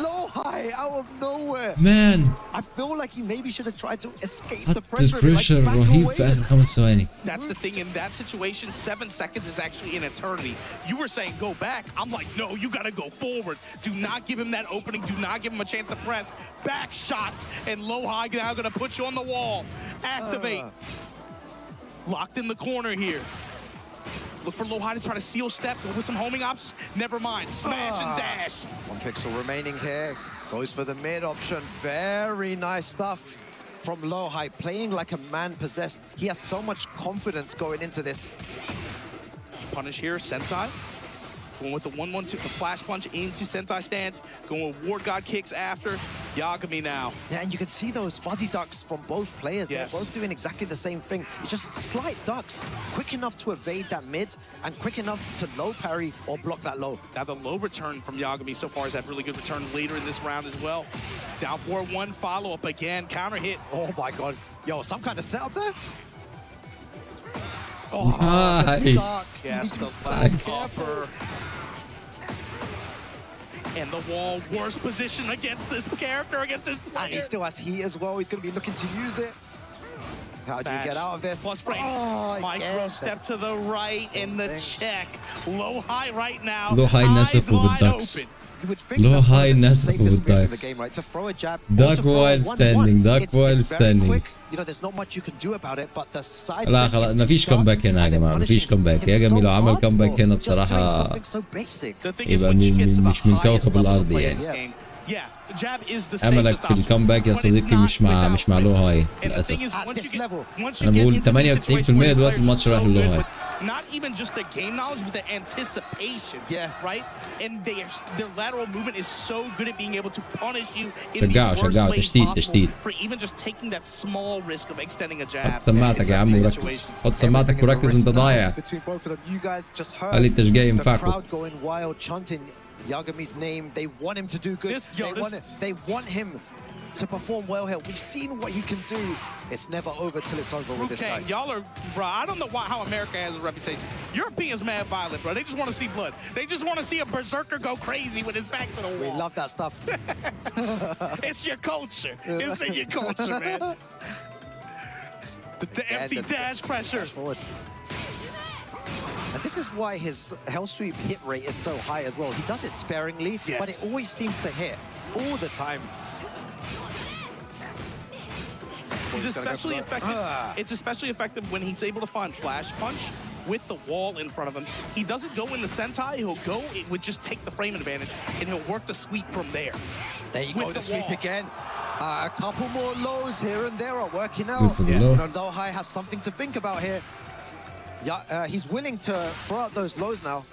Low high out of nowhere. Man. I feel like he maybe should have tried to escape the حط pressure. بريشر رهيب في آخر 5 ثواني. That's the thing. In that situation, 7 seconds is actually an eternity. You were saying go back. I'm like, no, you got to go forward. Do not give him that opening. Do not give him a chance to press. Back shots. And low high now going to put you on the wall. Activate. Locked in the corner here. Look for low high to try to seal step with some homing options. Never mind. Smash and dash. 1 pixel remaining here. Goes for the mid option. Very nice stuff from low high. Playing like a man possessed. He has so much confidence going into this. Punish here. Sentai. Going with the 1-1-2, the flash punch into Sentai stance. Going with Ward God kicks after. Yagami now. Yeah, and you can see those fuzzy ducks from both players. Yes. They're both doing exactly the same thing. It's just slight ducks. Quick enough to evade that mid and quick enough to low parry or block that low. Now the low return from Yagami so far has had really good return later in this round as well. Down 4-1, follow-up again, counter hit. Oh my God. Yo, some kind of setup there? Oh, nice. Yes, the Nice. upper. And the wall, worst position against this character, against this player. And he still has heat as well. He's going to be looking to use it. How do you get out of this? Plus frames. Micro step to the right in the check. Low high right now. Low high نسفوا بالدكس. Low high نسفوا بالدكس. Duck while standing. Duck while standing. You know, there's not much you can do about it, but the side لا خلاص مفيش كومباك هنا يا جماعة مفيش كومباك يا جميل لو عمل كومباك هنا بصراحة يبقى مش من كوكب الأرض يعني. أملك في الكومباك يا صديقي مش مع لو هاي للأسف. أنا بقول 98% دلوقتي الماتش رايح للو هاي. Not even just the game knowledge, but the anticipation. Yeah. Right? And their lateral movement is so good at being able to punish you in the worst way possible for even just taking that small risk of extending a jab. حط سماعتك يا عم وركز. حط سماعتك وركز أنت ضايع. قال لي التشجيع ينفعكم. Yagami's name. They want him to do good. They want him to perform well here. We've seen what he can do. It's never over till it's over with this guy. Y'all are, bro, I don't know how America has a reputation. Europeans mad violent, bro. They just want to see blood. They just want to see a berserker go crazy with his back to the wall. We love that stuff. It's your culture. It's in your culture, man. The empty dash pressure. And this is why his hell sweep hit rate is so high as well. He does it sparingly, but it always seems to hit all the time. He's especially effective. It's especially effective when he's able to find flash punch with the wall in front of him. He doesn't go in the sentai. He'll go. It would just take the frame advantage, and he'll work the sweep from there. There you go, the sweep again. A couple more lows here and there are working out. Good for the low. Low high has something to think about here. Yeah, he's willing to throw out those lows now.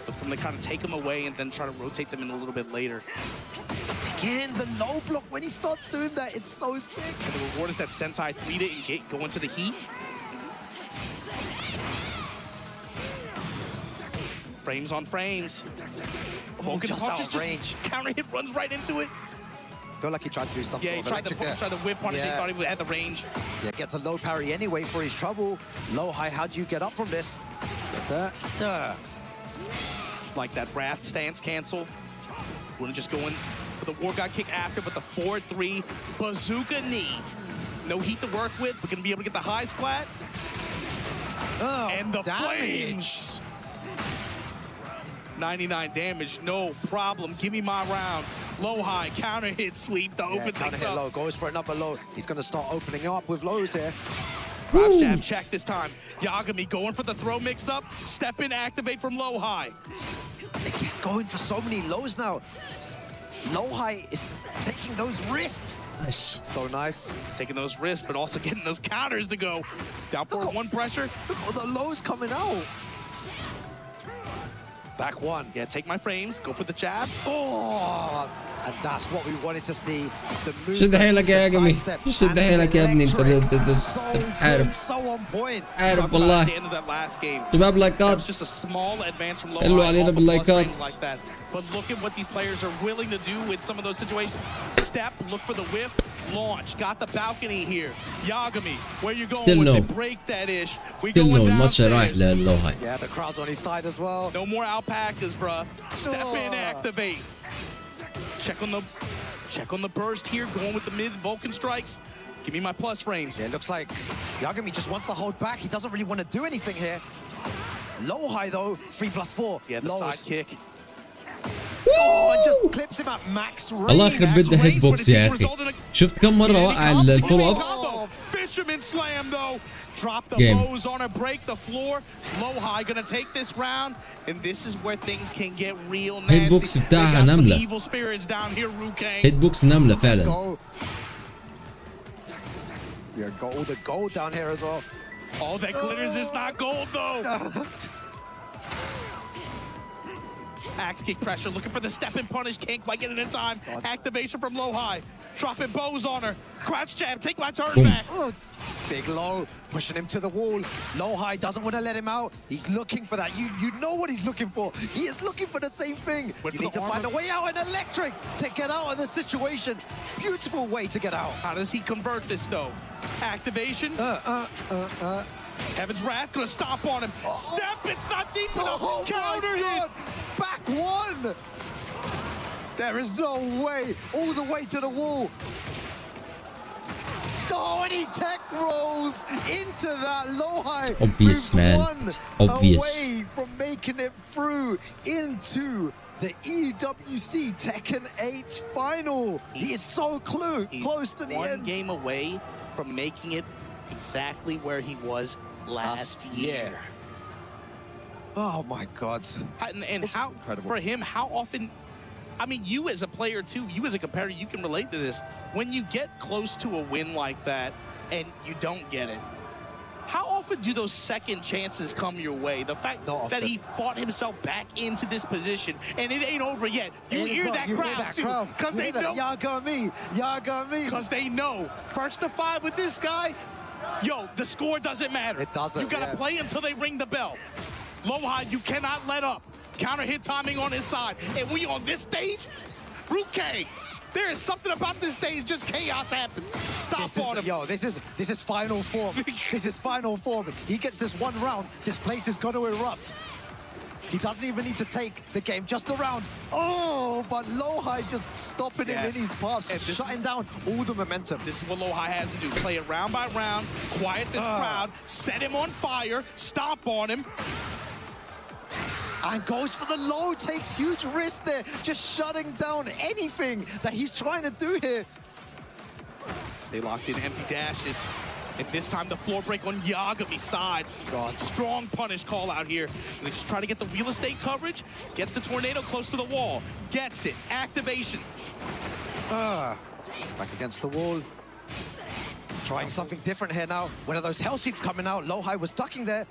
Look for him to kind of take them away and then try to rotate them in a little bit later. Again, the low block, when he starts doing that, it's so sick. And the reward is that Sentai 3 it and go into the heat. Frames on frames. Just out of range. Counter hit runs right into it. I feel like he tried to do something. Yeah, he tried to whip punish. He thought he had the range. Yeah, gets a low parry anyway for his trouble. Low high, how do you get up from this? Like that Wrath stance cancel. Wanna just go in But the War God kick after, but the 4-3 bazooka knee. No heat to work with. We're gonna be able to get the high splat. And the flames. 99 damage, no problem. Give me my round. Low high, counter hit sweep to open counter things hit up. low, goes for another low. He's gonna start opening up with lows here. Crouch jab check this time. Yagami going for the throw mix up. Step in, activate from low high. They keep going for so many lows now. Low high is taking those risks. Nice. So nice. Taking those risks, but also getting those counters to go. Down for one pressure. Look at all the lows coming out. Back one. Yeah, take my frames, go for the jabs. Oh, and that's what we wanted to see. The move. شد حيلك يا قمي شد حيلك يا ابني انت بتحارب So on point. حارب والله At the end of that last game. شباب That لايكات was just a small advance from low حلو high, علينا off of plus باللايكات. frames like that. But look at what these players are willing to do with some of those situations. Step, look for the whip, launch. Got the balcony here. Yagami, where you going Still with no. it? Break that ish. We Still going no الماتش رايح downstairs. للو هاي. Yeah, the crowd's on his side as well. No more alpacas, bruh. Step in, activate. Check on the burst here, going with the mid Vulcan strikes. Give me my plus frames. Yeah, it looks like Yagami just wants to hold back. He doesn't really want to do anything here. Low high though, 3+4. Yeah, the side kick. Oh, and just clips him at max range. الله يخرب بيت ده هيد بوكس يا اخي. شفت كم مرة وقع الفول اوبس؟ Fisherman slam though. Drop the Game. bows on her, break the floor. Low high gonna take this round, and this is where things can get real nasty. هيد بوكس بتاعها They got some نملة. evil spirits down here, Ruke. هيد بوكس نملة فعلا. Yeah, got all the gold down here as well. All that glitters is not gold though. Axe kick pressure, looking for the step and punish, can't quite get it in time. Activation from low high, dropping bows on her. Crouch jab, take my turn back. Oh, big low, pushing him to the wall. Low high doesn't want to let him out. He's looking for that. You know what he's looking for. He is looking for the same thing. You need to find a way out and electric to get out of the situation. Beautiful way to get out. How does he convert this though? Activation. Heaven's Wrath gonna stop on him. Step, it's not deep enough. Oh Counter my hit. God. Back one. There is no way. All the way to the wall. Oh, and he tech rolls into that low high. It's obvious, Moves man. one It's obvious. away from making it through into the EWC Tekken 8 final. He is so close to the One end. game away from making it exactly where he was last year. Oh my God. And This is how, incredible. for him, how often, I mean, you as a player too, you as a competitor, you can relate to this. When you get close to a win like that and you don't get it, how often do those second chances come your way? The fact that he fought himself back into this position and it ain't over yet. You hear that crowd too, because they know. Yagami. Because they know. First to 5 with this guy, yo, the score doesn't matter. It doesn't, You gotta play until they ring the bell. Low high, you cannot let up. Counter hit timing on his side. And we on this stage, Ruke, there is something about this stage, just chaos happens. Stop on him. Yo, this is final form. This is final form. He gets this one round, this place is going to erupt. He doesn't even need to take the game just a round. Oh, but Low High just stopping him in his path, shutting down all the momentum. This is what Low High has to do. Play it round by round, quiet this crowd, set him on fire, stomp on him. And goes for the low, takes huge risk there, just shutting down anything that he's trying to do here. Stay locked in, empty dashes. And this time the floor break on Yagami's side. God, strong punish call out here. And they just try to get the real estate coverage. Gets the tornado close to the wall. Gets it. Activation. Back against the wall. Trying something different here now. One of those hell seats coming out. Low High was ducking there.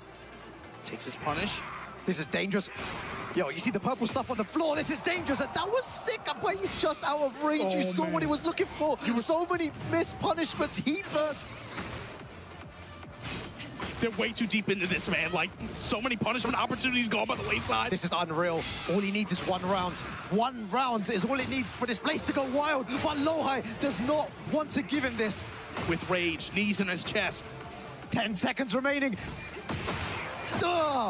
Takes his punish. This is dangerous. Yo, you see the purple stuff on the floor. This is dangerous. And that was sick, but he's just out of range. You saw what he was looking for. So many missed punishments. Heat burst. They're way too deep into this, man. Like, so many punishment opportunities gone by the wayside. This is unreal. All he needs is one round. One round is all it needs for this place to go wild. But Low High does not want to give him this. With rage, knees in his chest. 10 seconds remaining.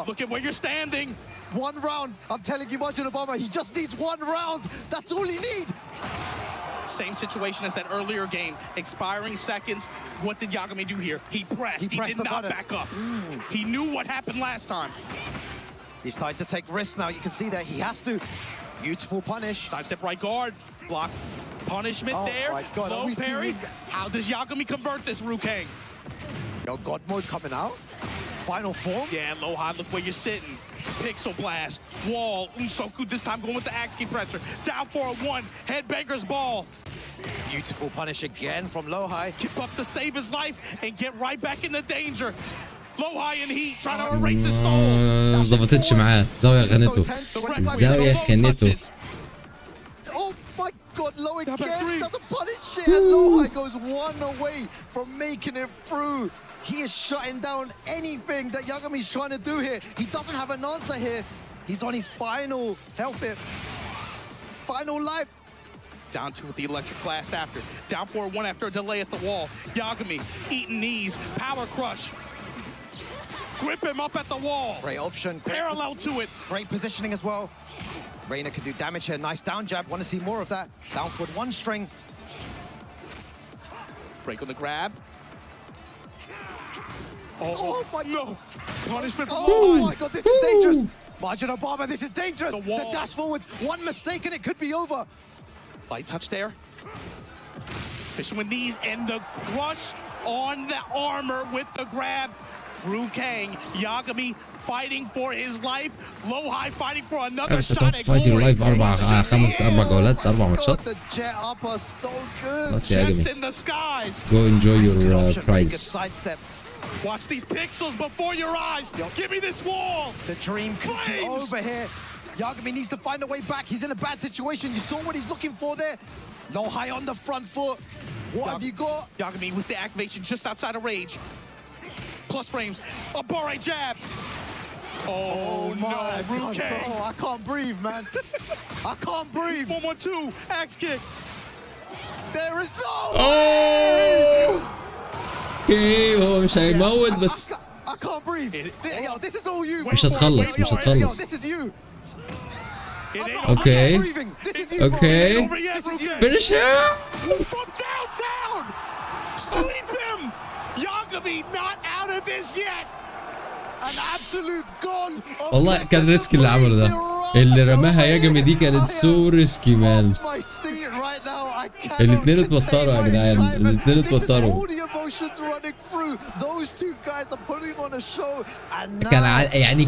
Look at where you're standing. 1 round. I'm telling you, Martin Obama, he just needs 1 round. That's all he needs. Same situation as that earlier game. Expiring seconds. What did Yagami do here? He pressed. He did not back up. He knew what happened last time. He's starting to take risks now. You can see that he has to. Beautiful punish. Sidestep right guard. Block. Punishment there. Oh my God, low parry. How does Yagami convert this, Rukang? Yo, God mode coming out. Final form. Yeah, low high, look where you're sitting. Pixel blast. Wall. Unsoku this time going with the axe key pressure. Down for a 1. Headbanger's ball. Beautiful punish again from low high. Keep up to save his life and get right back into danger. Low high in heat, trying to erase his soul. ما ظبطتش معاه. الزاوية خانته. الزاوية خانته. Oh my God, low again doesn't punish it, and low high goes 1 away from making it through. He is shutting down anything that Yagami's trying to do here. He doesn't have an answer here. He's on his final health hit. Final life. Down 2 with the electric blast after. Down 4-1 after a delay at the wall. Yagami eating knees. Power crush. Grip him up at the wall. Great option. Parallel to it. Great positioning as well. Reina can do damage here. Nice down jab. Want to see more of that. Down foot 1 string. Break on the grab. Oh my no. Punishment from Oh my God, this is dangerous. Margin Obama, this is dangerous. The dash forwards. 1 mistake and it could be over. Light touch there. Fishing with knees and the crush on the armor with the grab. Rukang, Yagami fighting for his life. Low high fighting for another بس shot at فايتنج glory. لايف 4 جولات 4 ماتشات. The jet upper so good. بس يا Jets جميل. in the skies. Go enjoy your prize. Sidestep. Watch these pixels before your eyes. Give me this wall. The dream could be Flames. over here. Yagami needs to find a way back. He's in a bad situation. You saw what he's looking for there. Low high on the front foot. What have you got? Yagami with the activation just outside of rage. Plus frames. A barre jab. Oh my no, God, Rukang. bro, I can't breathe, man. I can't breathe. 4-1-2, axe kick. There is no اوكي هو مش هيموت بس. I can't breathe. Yo, this is all you. مش هتخلص مش هتخلص. This is you. Okay. I'm not breathing. This is you, Okay. bro. This is you. Finish him. From downtown. Sweep him. Yagami not out of this yet. An absolute god. والله كان ريسكي اللي عمله ده. اللي رماها ياجامي دي كانت سو ريسكي مان. الاثنين اتوتروا يا جدعان. الاثنين اتوتروا.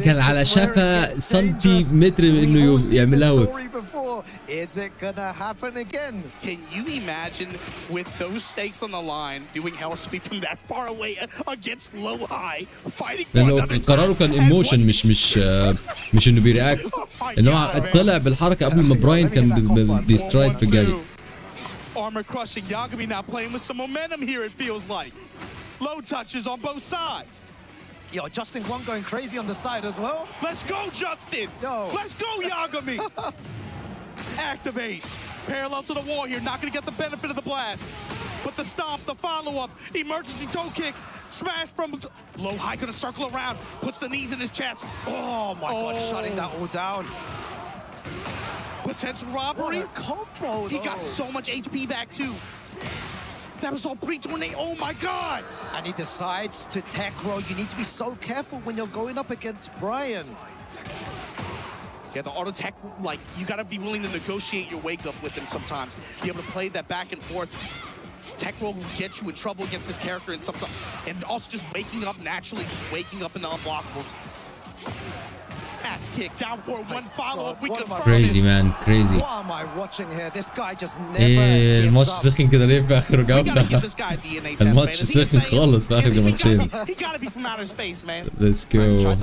كان على شفا سنتيمتر من انه يعملها ويب. Is it gonna happen again? Can you imagine with those stakes on the line doing hell sweep from that far away against low high fighting for لانه another قراره كان ايموشن مش انه بيرياكت. ان هو طلع بالحركه قبل ما براين كان بيسترايد في الجري. Armor crushing. Yagami now playing with some momentum here, it feels like. Low touches on both sides. Yo, Justin Wong going crazy on the side as well. Let's go, Justin. Yo. Let's go, Yagami. Activate. Parallel to the wall here. Not going to get the benefit of the blast. But the stomp, the follow-up. Emergency toe kick. Smash from low high. Going to circle around. Puts the knees in his chest. Oh, my God. Shutting that all down. Potential robbery. What a combo, He got so much HP back, too. That was all pre-tornado. Oh, my God. And he decides to tech roll. You need to be so careful when you're going up against Brian. Yeah, the auto tech, like, you got to be willing to negotiate your wake up with him sometimes. Be able to play that back and forth. Tech roll will get you in trouble against this character and sometimes, and also just waking up naturally, just waking up in the unblockables. Axe kick, down for one follow-up. We confirm Crazy it. man, crazy. What am I watching here? This guy just never ايه الماتش gives up. سخن كده ليه في اخر We gotta جولة؟ give this guy a DNA test, الماتش man. Is he سخن insane? خالص في اخر ماتشين. He gotta be from outer space, man. Let's go.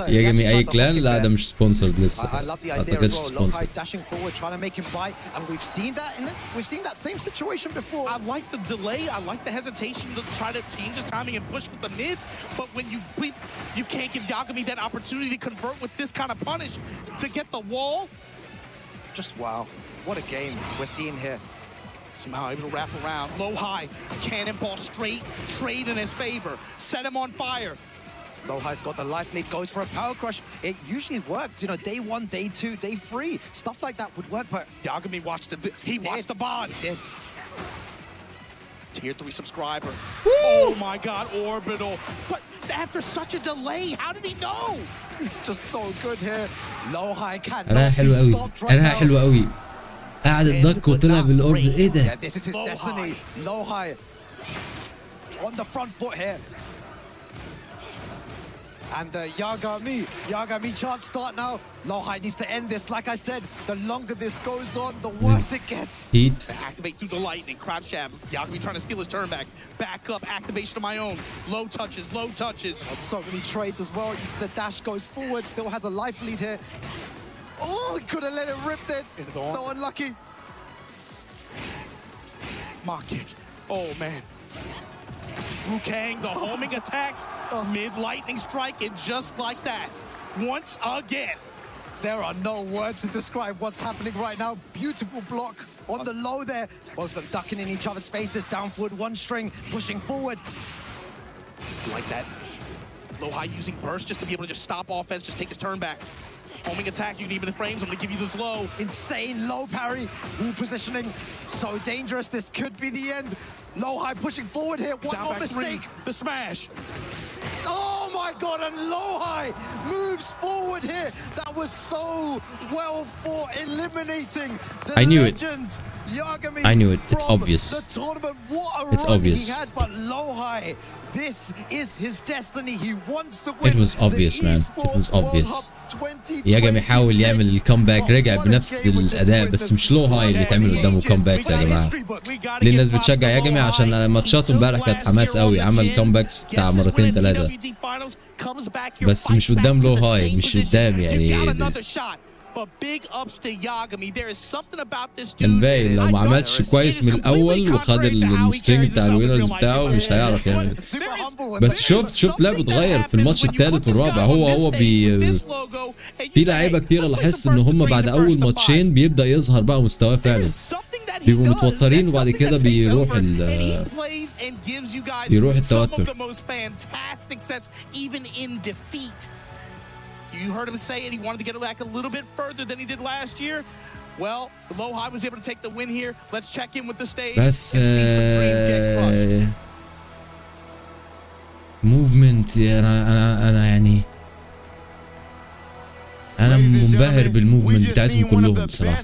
ياجامي اي كلان؟ لا ده مش سبونسرد لسه. I love the idea as اعتقدش well. Low سبونسرد. high dashing forward, trying to make him bite, and we've seen that in it. We've seen that same situation before. I like the delay. I like the hesitation to try to change his timing and push with the mids. But when you can't give Yagami that opportunity to convert with this kind of punish to get the wall. Just wow. What a game we're seeing here. Somehow able to wrap around. Low high. Cannonball straight. Trade in his favor. Set him on fire. Lohai's got the life lead, goes for a power crush. It usually works, you know, day 1, day 2, day 3. Stuff like that would work, but Yagami watched the bonds. Tier 3 subscriber. Woo! Oh my God, Orbital. But after such a delay, how did he know? He's just so good here. Lohai أداها cannot be حلو قوي. stopped right أداها now. حلو قوي. قعد الدك وطلع بالأورب. إيه ده؟ Yeah, this is his destiny. Lohai on the front foot here. And Yagami can't start now. Lohai needs to end this. Like I said, the longer this goes on, the worse it gets. Heat. Activate through the lightning, crouch jab. Yagami trying to steal his turn back. Back up, activation of my own. Low touches, low touches. So many trades as well. The dash goes forward, still has a life lead here. Oh, he could have let it rip then. So unlucky. Mock kick. Oh, man. Wukang, the homing attacks, mid-lightning strike, and just like that, once again. There are no words to describe what's happening right now. Beautiful block on the low there. Both of them ducking in each other's faces. Down forward, one string, pushing forward. Like that. Lohai using burst just to be able to just stop offense, just take his turn back. Homing attack, you can even the frames, I'm gonna give you this low. Insane low parry, wall positioning, so dangerous, this could be the end. Lohai pushing forward here, one more mistake. The smash. Oh my God, and Lohai moves forward here. That was so well fought, eliminating the I knew it. legend, Yagami. I knew it. It's from obvious. The tournament. What a It's run obvious. he had, but Lohai, this is his destiny. He wants to win. It was obvious, man. It was obvious. ياجامي حاول يعمل الكومباك، رجع بنفس الاداء، بس مش لوهاي اللي تعمل قدامه كومباكس يا جماعه. ليه الناس بتشجع ياجامي؟ عشان ماتشاته امبارح كانت حماس قوي، عمل كومباكس بتاع مرتين ثلاثه، بس مش قدام لوهاي، مش قدام يعني. كان باين لو ما عملش كويس من الاول وخد السترينج بتاع الوينرز بتاعه مش هيعرف يعمل. بس شفت لعبه اتغير في الماتش الثالث والرابع. هو في لعيبه كتير لاحظت ان هم بعد اول ماتشين بيبدا يظهر بقى مستواه فعلا، بيبقوا متوترين وبعد كده بيروح التوتر. You heard him say it. He wanted to get it back a little bit further than he did last year. Well, Lohai was able to take the win here. Let's check in with the stage بس and see some dreams get crushed. موفمنت انا يعني انا منبهر بالموفمنت بتاعتهم كلهم بصراحه.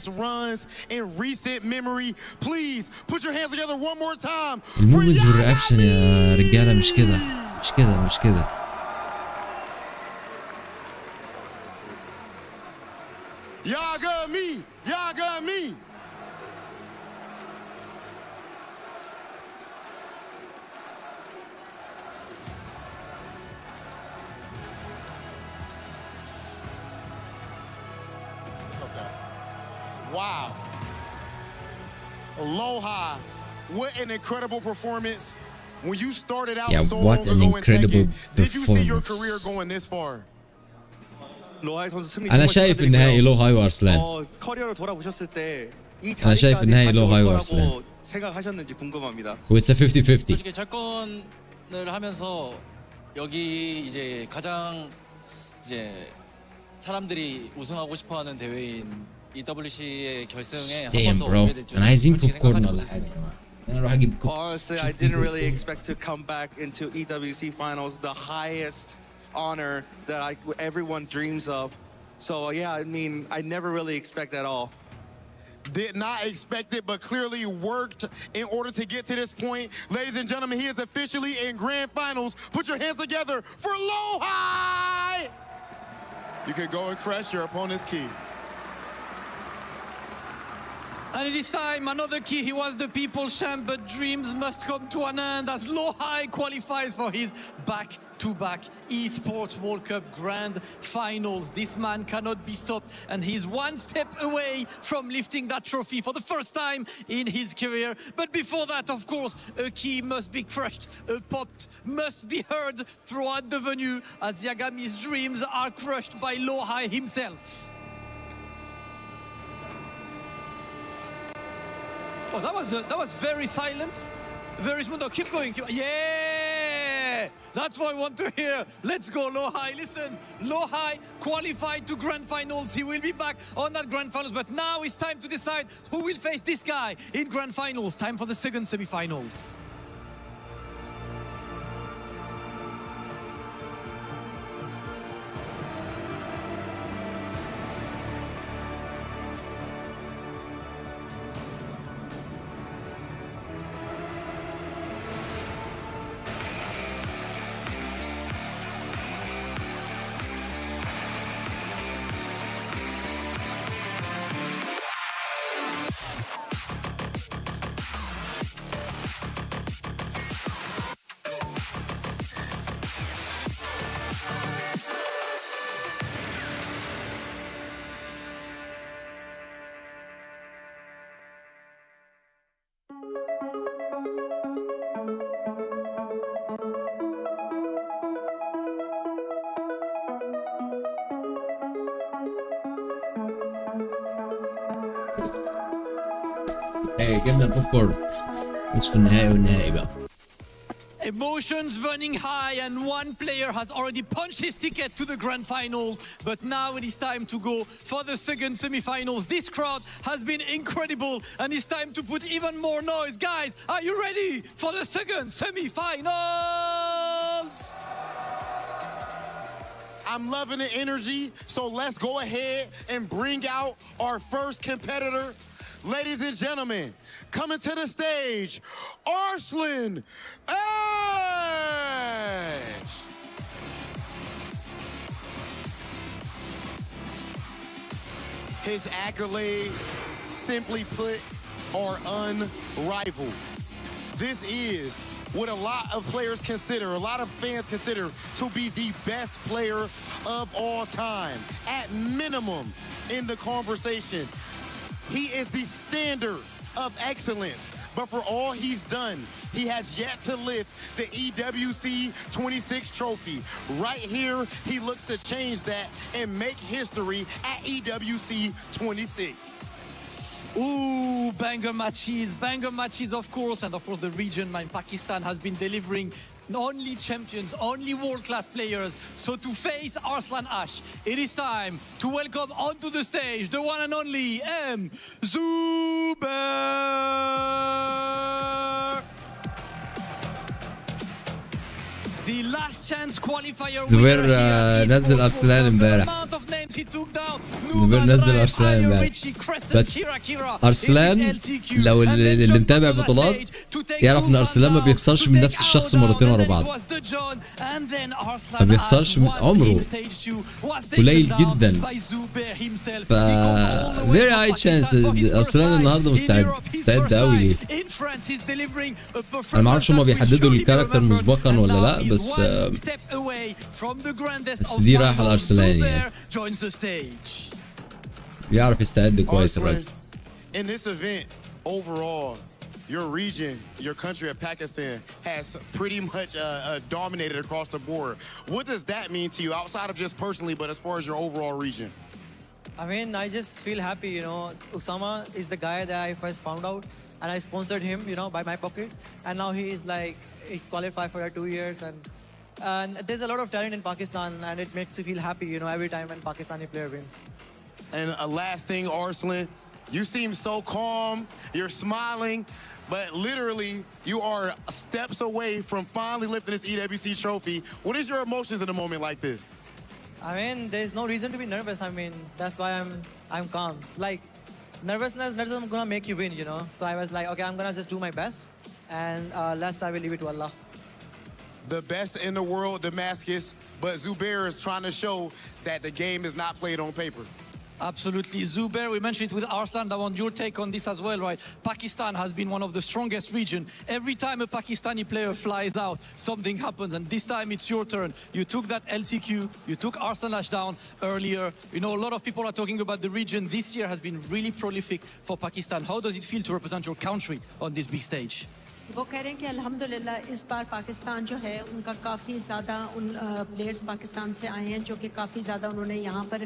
الموفمنت والرياكشن يا رجاله مش كده مش كده مش كده. Yagami! Wow. Aloha, what an incredible performance. When you started out so long ago in Tekken, did you see your career going this far? أنا شايف النهائي لوهاي وأرسلان. أنا شايف النهائي لوهاي وأرسلان. It's a 50-50. 솔직히 철권을 하면서 여기 이제 가장 이제 사람들이 우승하고 싶어하는 대회인 EWC의 결승에 한 번 더 오게 될 줄은 أنا عايزين 솔직히 popcorn 생각하지 ولا 못했어요. حاجة. أنا أروح أجيب Honestly, I didn't really expect to come back into EWC finals, the highest honor that everyone dreams of. So yeah, I mean, I never really expect at all. Did not expect it, but clearly worked in order to get to this point. Ladies and gentlemen, he is officially in grand finals. Put your hands together for Lohai! You can go and crush your opponent's key. And this time, another key. He was the people's champ, but dreams must come to an end as Lohai qualifies for his back-to-back Esports World Cup Grand Finals. This man cannot be stopped, and he's one step away from lifting that trophy for the first time in his career. But before that, of course, a key must be crushed, a pop must be heard throughout the venue as Yagami's dreams are crushed by Lohai himself. Oh, that was very silent, very smooth. Oh, keep going. Yeah, That's what I want to hear. Let's go, Lohai. Listen, Lohai qualified to grand finals. He will be back on that grand finals. But now it's time to decide who will face this guy in grand finals. Time for the second semi-finals. جبنا البوب كورن نصف النهائي والنهائي بقى. Emotions running high, and one player has already punched his ticket to the grand finals, but now it is time to go for the second semi-finals. This crowd has been incredible, and it's time to put even more noise. Guys, are you ready for the second semi-finals? I'm loving the energy, so let's go ahead and bring out our first competitor. Ladies and gentlemen, coming to the stage, Arslan Ash! His accolades, simply put, are unrivaled. This is what a lot of players consider, a lot of fans consider to be the best player of all time, at minimum in the conversation. He is the standard of excellence, but for all he's done, he has yet to lift the EWC 26 trophy. Right here, he looks to change that and make history at EWC 26. Ooh, banger matches, of course, and of course the region, man, Pakistan has been delivering only champions, only world-class players. So to face Arslan Ash, it is time to welcome onto the stage the one and only M. Zubair. The last chance qualifier. زبير نزل ارسلان امبارح. زبير نزل ارسلان امبارح. بس ارسلان لو اللي متابع بطولات يعرف ان ارسلان ما بيخسرش من نفس الشخص مرتين ورا بعض. ما بيخسرش عمره قليل جدا. ف very high chance ارسلان النهارده مستعد قوي ليه. انا ما اعرفش هما بيحددوا الكاركتر مسبقا ولا لا، بس دي رايحه لارسلان يعني. بيعرف يستعد كويس الراجل. In this event, overall, your region, your country of Pakistan has pretty much dominated across the board. What does that mean to you outside of just personally, but as far as your overall region? I mean, I just feel happy, you know. Usama is the guy that I first found out, and I sponsored him, you know, by my pocket. And now he is like, he qualified for 2 years, and there's a lot of talent in Pakistan, and it makes me feel happy, you know, every time when Pakistani player wins. And a last thing, Arslan, you seem so calm, you're smiling, but literally you are steps away from finally lifting this EWC trophy. What is your emotions in a moment like this? I mean, there's no reason to be nervous. I mean, that's why I'm calm. It's like nervousness isn't gonna make you win, you know. So I was like, okay, I'm gonna just do my best, and last I will leave it to Allah. The best in the world, Damascus, but Zubair is trying to show that the game is not played on paper. Absolutely. Zubair, we mentioned it with Arslan. I want your take on this as well, right? Pakistan has been one of the strongest region. Every time a Pakistani player flies out, something happens, and this time it's your turn. You took that LCQ, you took Arslan Ash down earlier. You know, a lot of people are talking about the region. This year has been really prolific for Pakistan. How does it feel to represent your country on this big stage? वो कह रहे हैं कि अल्हम्दुलिल्लाह इस बार पाकिस्तान जो है उनका काफ़ी ज़्यादा उन प्लेयर्स पाकिस्तान से आए हैं जो कि काफ़ी ज़्यादा उन्होंने यहाँ पर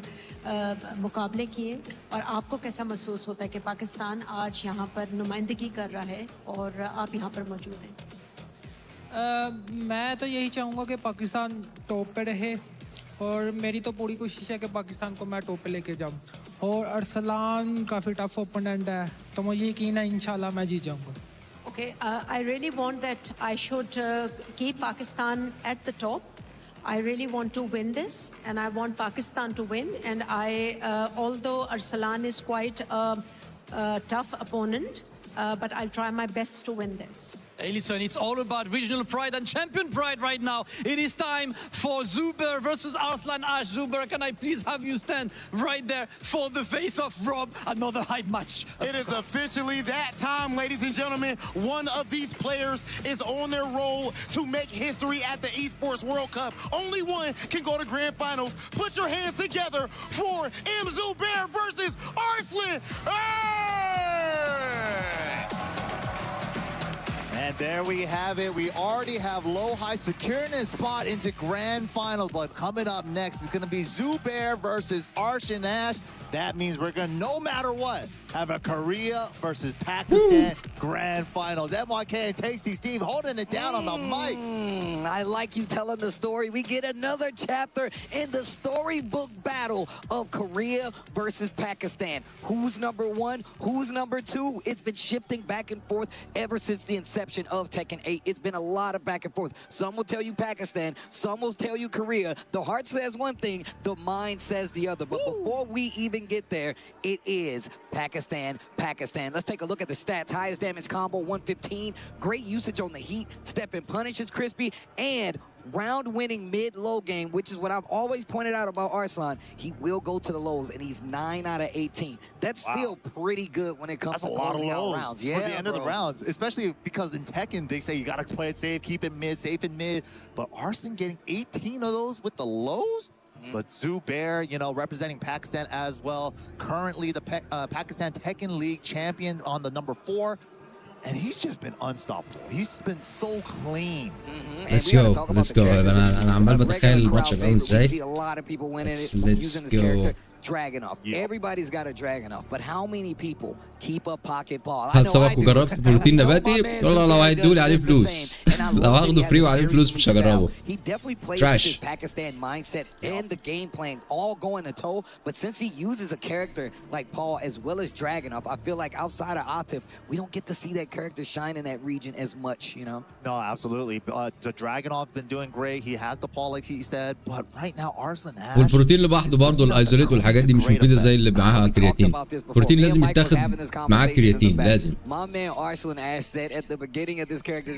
मुकाबले किए। और आपको कैसा महसूस होता है कि पाकिस्तान आज यहाँ पर नुमाइंदगी कर रहा है और आप यहाँ पर मौजूद हैं? मैं तो यही चाहूँगा कि पाकिस्तान टॉप पे रहे और मेरी तो पूरी कोशिश है कि पाकिस्तान को मैं टॉप पे लेके जाऊँ और अरसलान काफ़ी टफ ओपोनेंट है तो मुझे यकीन है इंशाल्लाह मैं जीत जाऊँगा. Okay, I really want that I should keep Pakistan at the top. I really want to win this and I want Pakistan to win. And although Arsalan is quite a tough opponent, but I'll try my best to win this. Hey, listen, it's all about regional pride and champion pride right now. It is time for Zuber versus Arslan Ash. Zuber, can I please have you stand right there for the face-off, Rob? Another hype match. It is officially that time, ladies and gentlemen. One of these players is on their roll to make history at the Esports World Cup. Only one can go to grand finals. Put your hands together for M. Zubair versus Arslan. And there we have it. We already have Low-High securing his spot into grand finals. But coming up next is going to be Zubair versus Arslan Ash. That means we're going to, no matter what, have a Korea versus Pakistan grand finals. MYK and Tasty Steve holding it down on the mics. I like you telling the story. We get another chapter in the storybook battle of Korea versus Pakistan. Who's number one? Who's number two? It's been shifting back and forth ever since the inception of Tekken 8. It's been a lot of back and forth. Some will tell you Pakistan. Some will tell you Korea. The heart says one thing. The mind says the other. But before we even get there, it is Pakistan. Let's take a look at the stats. Highest damage combo, 115. Great usage on the heat. Step and punish is crispy. And round-winning mid-low game, which is what I've always pointed out about Arslan. He will go to the lows, and he's 9 out of 18. That's still pretty good when it comes to closing out rounds. For the end of the rounds, especially because in Tekken, they say you got to play it safe, keep it mid, safe and mid. But Arslan getting 18 of those with the lows? But Zubair, you know, representing Pakistan as well. Currently the Pakistan Tekken League champion on the number 4. And he's just been unstoppable. He's been so clean. Let's go. انا عمال بتخيل الماتش عامل ازاي. See a lot of people winning it using this character. Dragonoff. Everybody's got a Dragonoff. But how many people keep a pocket ball? هل سبق وجربت بروتين نباتي؟ والله لو هيدوا لي عليه فلوس. لو هاخده فري وعليه فلوس مش هجربه. He definitely plays with his Pakistan mindset and the game plan all going to toe. But since he uses a character like Paul as well as Dragonoff, I feel like outside of Atif, we don't get to see that character shine in that region as much, you know? No, absolutely. The Dragonoff been doing great. He has the Paul like he said. But right now, Arslan Ash. والبروتين لوحده برضه الايزوليت والحاجات دي مش مفيده زي اللي معاها الكرياتين. البروتين لازم يتاخد معاه الكرياتين لازم. My man Arslan Ash said at the beginning of this character,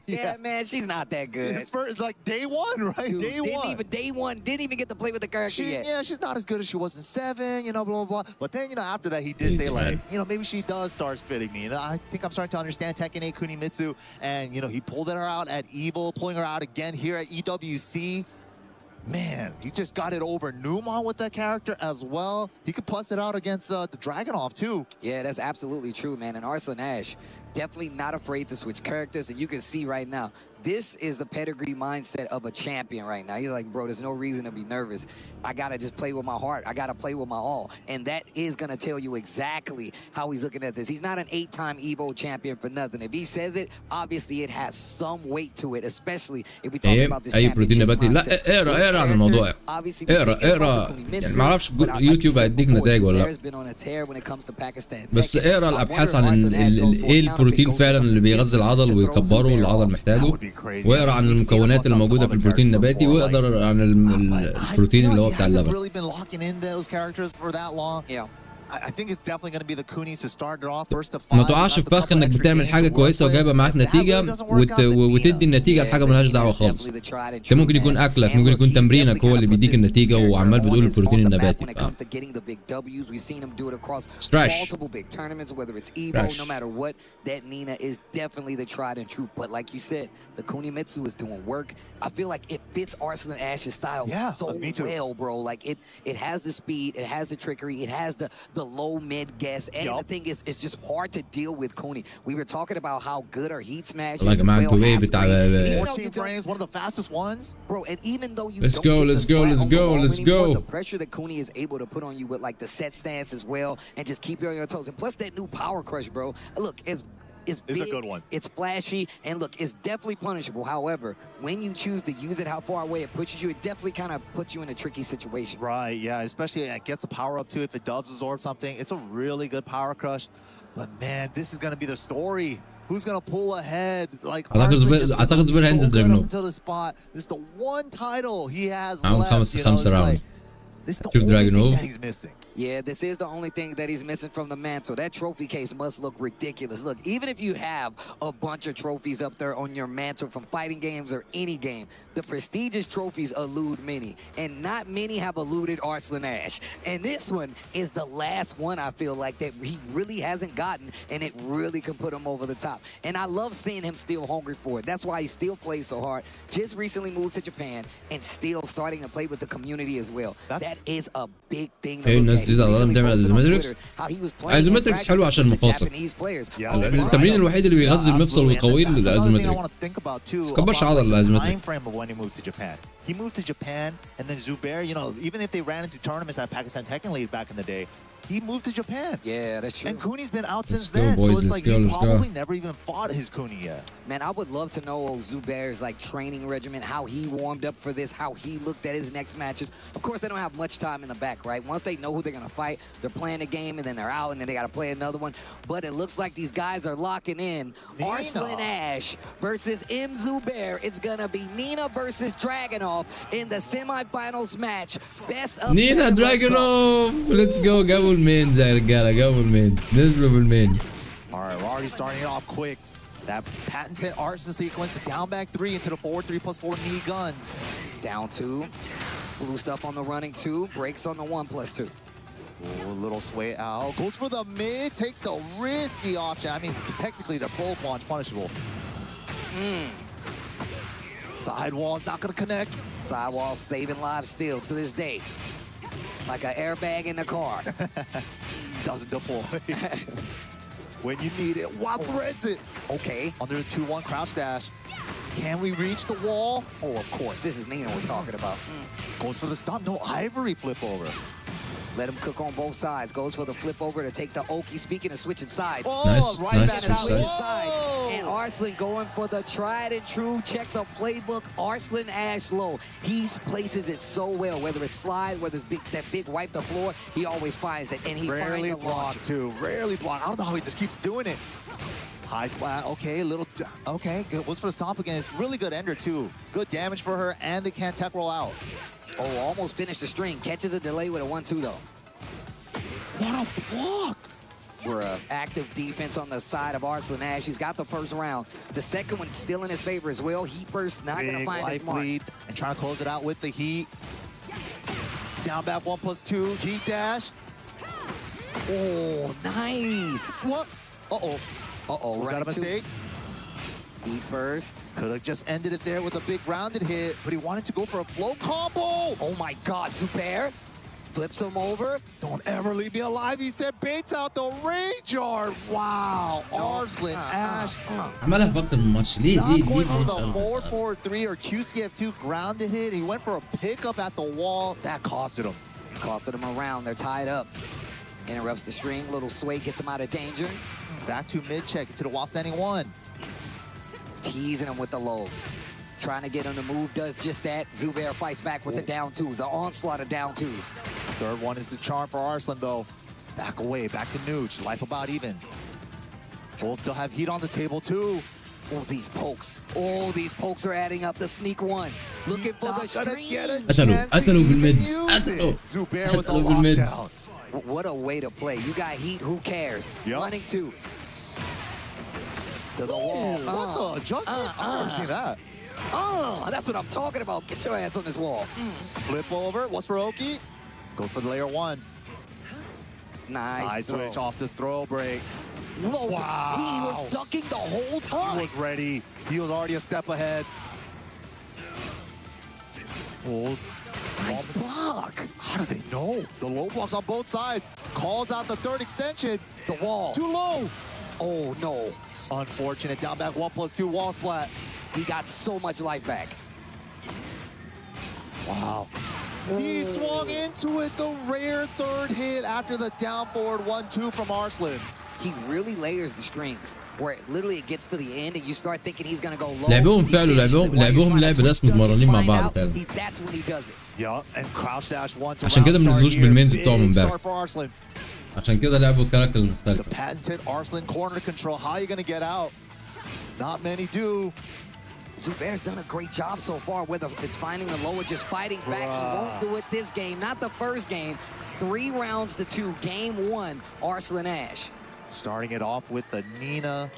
yeah, man, she's not that good. First, like day one, right? Dude, didn't even get to play with the character yet. Yeah, she's not as good as she was in 7, you know, blah, blah, blah. But then, you know, after that, he did say, like, you know, maybe she does start fitting me. And I think I'm starting to understand Tekken 8 Kunimitsu. And, you know, he pulled her out at Evil, pulling her out again here at EWC. Man, he just got it over Newmon with that character as well. He could plus it out against the Dragonoff, too. Yeah, that's absolutely true, man. And Arslan Ash, definitely not afraid to switch characters. And you can see right now, this is the pedigree mindset of a champion right now. He's like, bro, there's no reason to be nervous. I got to just play with my heart. I got to play with my all. And that is going to tell you exactly how he's looking at this. He's not an 8-time Evo champion for nothing. If he says it, obviously it has some weight to it, especially if we talk about this championship mindset. لا اقرا عن الموضوع. اقرا يعني ما اعرفش يوتيوب هيديك نتائج ولا لا. بس اقرا الابحاث عن ايه البروتين فعلا اللي بيغذي العضل ويكبره اللي العضل محتاجه. واقرا عن المكونات اللي موجوده في البروتين النباتي واقدر عن البروتين اللي هو بتاع اللبن. I think it's definitely going to be the Kunis to start it off first to 5. ما تقعش في فخ انك بتعمل حاجه كويسه وجايبه معاك نتيجه وتدي النتيجه لحاجه مالهاش دعوه خالص. انت ممكن يكون اكلك ممكن يكون تمرينك هو اللي بيديك النتيجه وعمال بتقول البروتين النباتي. Trash. No matter what, that Nina is definitely the tried and true. But like you said, the Kunimitsu is doing work. I feel like it fits Arslan Ash's style so well, bro. Like it has the speed, it has the trickery, it has the low mid guess, and the thing is, it's just hard to deal with Kuni. We were talking about how good her heat smash is. 14 frames, one of the fastest ones. Bro, and even though you let's go. The pressure that Kuni is able to put on you with like the set stance as well, and just keep you on your toes. And plus that new power crush, bro. Look, It's It's big, a good one. it's flashy, and look, it's definitely punishable. However, when you choose to use it, how far away it pushes you, it definitely kind of puts you in a tricky situation. Right, yeah, especially it gets the power up too if it does absorb something. It's a really good power crush. But man, this is going to be the story. Who's going to pull ahead? Like, اعتقد زبير هينزل دراجونوف. until the spot. This is the one title he has معاهم left. You know, خمسة it's راوند. like, this is the شوف only thing دراجونوف. that he's missing. Yeah, this is the only thing that he's missing from the mantle. That trophy case must look ridiculous. Look, even if you have a bunch of trophies up there on your mantle from fighting games or any game, the prestigious trophies elude many, and not many have eluded Arslan Ash. And this one is the last one, I feel like, that he really hasn't gotten, and it really can put him over the top. And I love seeing him still hungry for it. That's why he still plays so hard. Just recently moved to Japan and still starting to play with the community as well. That is a big thing to look at. الناس دي تعمل ايزومتريكس. ايزومتريكس حلو عشان المفاصل. التمرين الوحيد اللي بيغذي المفصل ويقويه الايزومتريك. كبرش عضل الايزومتريك. From when he moved to Japan. He moved to Japan, and then Zubair, you know, even if they ran into tournaments at Pakistan Tekken League back in the day, he moved to Japan. Yeah, that's true. And Cooney's been out since go, then, boys, so it's let's like go, he let's go. probably never even fought his Cooney yet. Man, I would love to know Zubair's like training regimen, how he warmed up for this, how he looked at his next matches. Of course, they don't have much time in the back, right? Once they know who they're gonna fight, they're playing a game and then they're out and then they gotta play another one. But it looks like these guys are locking in. Arslan Ash versus M. Zubair. It's gonna be Nina versus Dragunov in the semifinals match. Best of نينا seven. دراجونوف. ليتس جو. جو المين يا رجاله. جو المين. نزلوا بالمين. All right, we're already starting it off quick. That patented Arslan sequence, the down back 3 into the forward 3+4 knee guns. Down 2. Blue stuff on the running 2. Breaks on the 1+2. Oh, a little sway out. Goes for the mid, takes the risky option. I mean, technically, they're both launch punishable. Sidewall's not going to connect. Sidewall saving lives still to this day. Like an airbag in the car. Doesn't deploy. When you need it, wow, threads it. Okay. Under the 2-1 crouch dash. Can we reach the wall? Oh, of course. This is Nina we're talking about. Goes for the stomp. No, Ivory flip over. Let him cook on both sides. Goes for the flip over to take the Oki. Speaking of switching sides. Oh, right back out. Switching sides. And Arslan going for the tried and true. Check the playbook. Arslan Ash low. He places it so well. Whether it's slide, whether it's that big wipe the floor, he always finds it. And he rarely finds a block launch. too. Rarely block. I don't know how he just keeps doing it. High splat. Okay, little. Okay, good. What's for the stomp again? It's really good ender too. Good damage for her, and they can't tech roll out. Oh, almost finished the string. Catches a delay with a 1-2 though. What a block! We're active defense on the side of Arslan Ash. He's got the first round. The second one still in his favor as well. Heat burst, not going to find his mark. Lead and trying to close it out with the heat. Down back 1+2, heat dash. Oh, nice. What? Uh-oh. Uh-oh. Was that a mistake? Heat first. Could have just ended it there with a big rounded hit, but he wanted to go for a flow combo. Oh my God, Zubair. Flips him over. Don't ever leave me alive. He said baits out the rage yard. Wow. Arslan Ash. عملها في اكتر من ماتش. ليه Not going for the 4-4-3 or QCF2 grounded hit. He went for a pickup at the wall. That costed him. Costed him around. They're tied up. Interrupts the string. Little sway gets him out of danger. Back to mid check into the wall standing 1. Teasing him with the lows. Trying to get him to move, does just that. Zubair fights back with the down 2s, an onslaught of down 2s. Third one is the charm for Arslan, though. Back away, back to Nuge. Life about even. We'll still have heat on the table, too. Oh, these pokes. Oh, these pokes are adding up. The sneak 1. Looking for the string. قتلوا بالميدز. Zubair with the lockdown. What a way to play. You got heat, who cares? Yep. Running 2. To the wall. What the adjustment? I've never seen that. Oh, that's what I'm talking about. Get your ass on this wall. Flip over. What's for Oki? Goes for the layer 1. Nice. High switch off the throw break. Whoa. Wow. He was ducking the whole time. He was ready. He was already a step ahead. Pulls. Nice block. How do they know? The low blocks on both sides. Calls out the third extension. The wall. Too low. Oh, no. Unfortunate. Down back 1+2 wall splat. He got so much life back. Wow. He swung into it. The rare third hit after the down forward 1-2 from Arslan. he really layers the strings where literally it gets to the end and you start thinking he's gonna go low. لعبهم فعلا لعبهم لعب ناس متمرنين مع بعض فعلا. That's when he does it. Yeah, and crouch dash one to عشان كده ما نزلوش بالمينز بتوعهم امبارح. Arslan. عشان كده لعبوا الكاركتر The المختلفة. patented Arslan corner control. How are you gonna get out? Not many do. Zubair's done a great job so far, whether it's finding the low or just fighting back. He won't do it this game, not the first game. 3 rounds to 2, game 1, Arslan Ash. Starting it off with the Nina.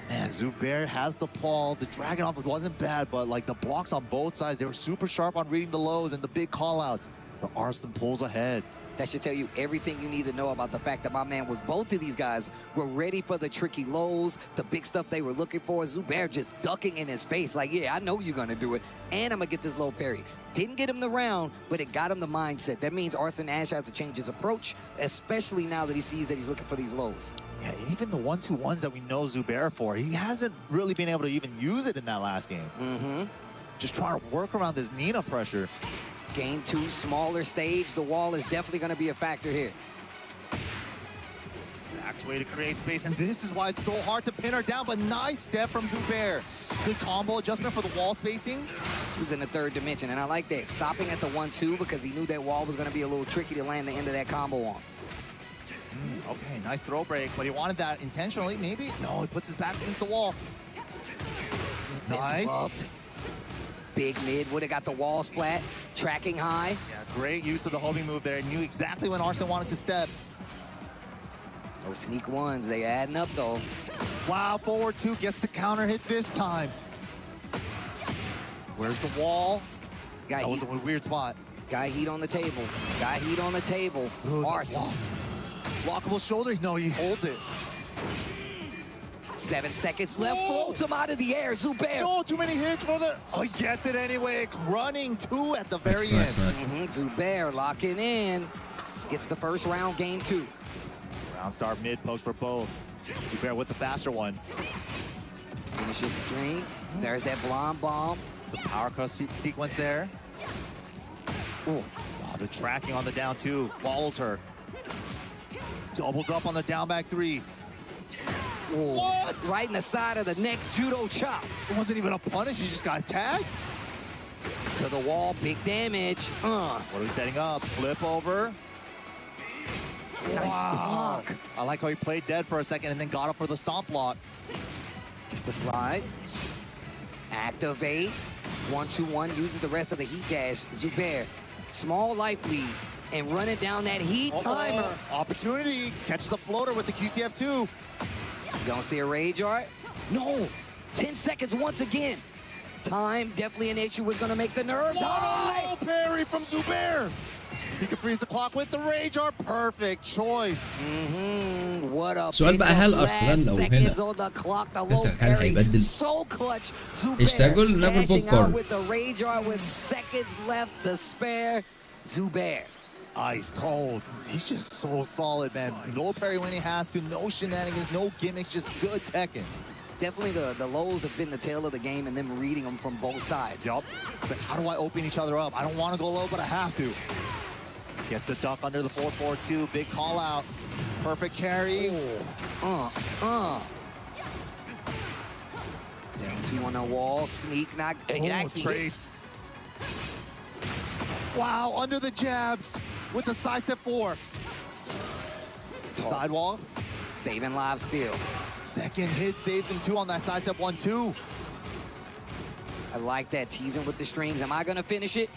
Man, Zubair has the Paul. The Dragon off wasn't bad, but like the blocks on both sides, they were super sharp on reading the lows and the big call-outs. But Arslan pulls ahead. That should tell you everything you need to know about the fact that my man with both of these guys were ready for the tricky lows, the big stuff they were looking for. Zubair just ducking in his face like, yeah, I know you're going to do it, and I'm going to get this low parry. Didn't get him the round, but it got him the mindset. That means Arslan Ash has to change his approach, especially now that he sees that he's looking for these lows. Yeah, and even the 1-2-1s that we know Zubair for, he hasn't really been able to even use it in that last game. Just trying to work around this Nina pressure. Game 2, smaller stage. The wall is definitely going to be a factor here. Max way to create space, and this is why it's so hard to pin her down, but nice step from Zubair. Good combo adjustment for the wall spacing. Who's in the 3rd dimension, and I like that. Stopping at the 1-2 because he knew that wall was going to be a little tricky to land the end of that combo on. Okay, nice throw break, but he wanted that intentionally, maybe? No, he puts his back against the wall. Nice. Interrupt. Big mid, would have got the wall splat. Tracking high. Yeah, great use of the homing move there. Knew exactly when Arslan wanted to step. Those sneak ones, they adding up though. Wow, forward 2 gets the counter hit this time. Where's the wall? That was a weird spot. Got heat on the table. Got heat on the table. Arslan. Lockable shoulder? No, he holds it. 7 seconds left. Floats him out of the air. Zubair. No, too many hits for the... Oh, he gets it anyway. Running 2 at the very end. Zubair locking in. Gets the first round, game 2. Round start mid pokes for both. Zubair with the faster one. Finishes the string. There's that blonde bomb. It's a power cross sequence there. Ooh. Wow, the tracking on the down 2. Follows her. Doubles up on the down back 3. Ooh. What? Right in the side of the neck, judo chop. It wasn't even a punish, he just got tagged. To the wall, big damage. What are we setting up? Flip over. Nice block. I like how he played dead for a second and then got up for the stomp block. Just a slide. Activate. 1-2-1, uses the rest of the heat dash. Zubair, small life lead. And running down that heat timer. Opportunity. Catches a floater with the QCF2. You don't see a rage art? No. 10 seconds once again. Time, definitely an issue. Was going to make the nerves. What a parry from Zubair. He can freeze the clock with the rage art. Perfect choice. What a سؤال بقى هل أرسلان لو هنا بس هل هيبدل اشتاقوا لنابل بوب كورن with the rage art with seconds left to spare. Zubair. Ice cold. He's just so solid, man. No parry when he has to, no shenanigans, no gimmicks, just good Tekken. Definitely the lows have been the tail of the game and them reading them from both sides. Yup. It's like, how do I open each other up? I don't want to go low, but I have to. Get the duck under the 4-4-2. Big call out. Perfect carry. Down 2 on the wall. Sneak knock. Trace. Wow, under the jabs with the side step 4. Sidewall. Saving lives still. Second hit saved him 2 on that side step 1-2. I like that, teasing with the strings. Am I going to finish it?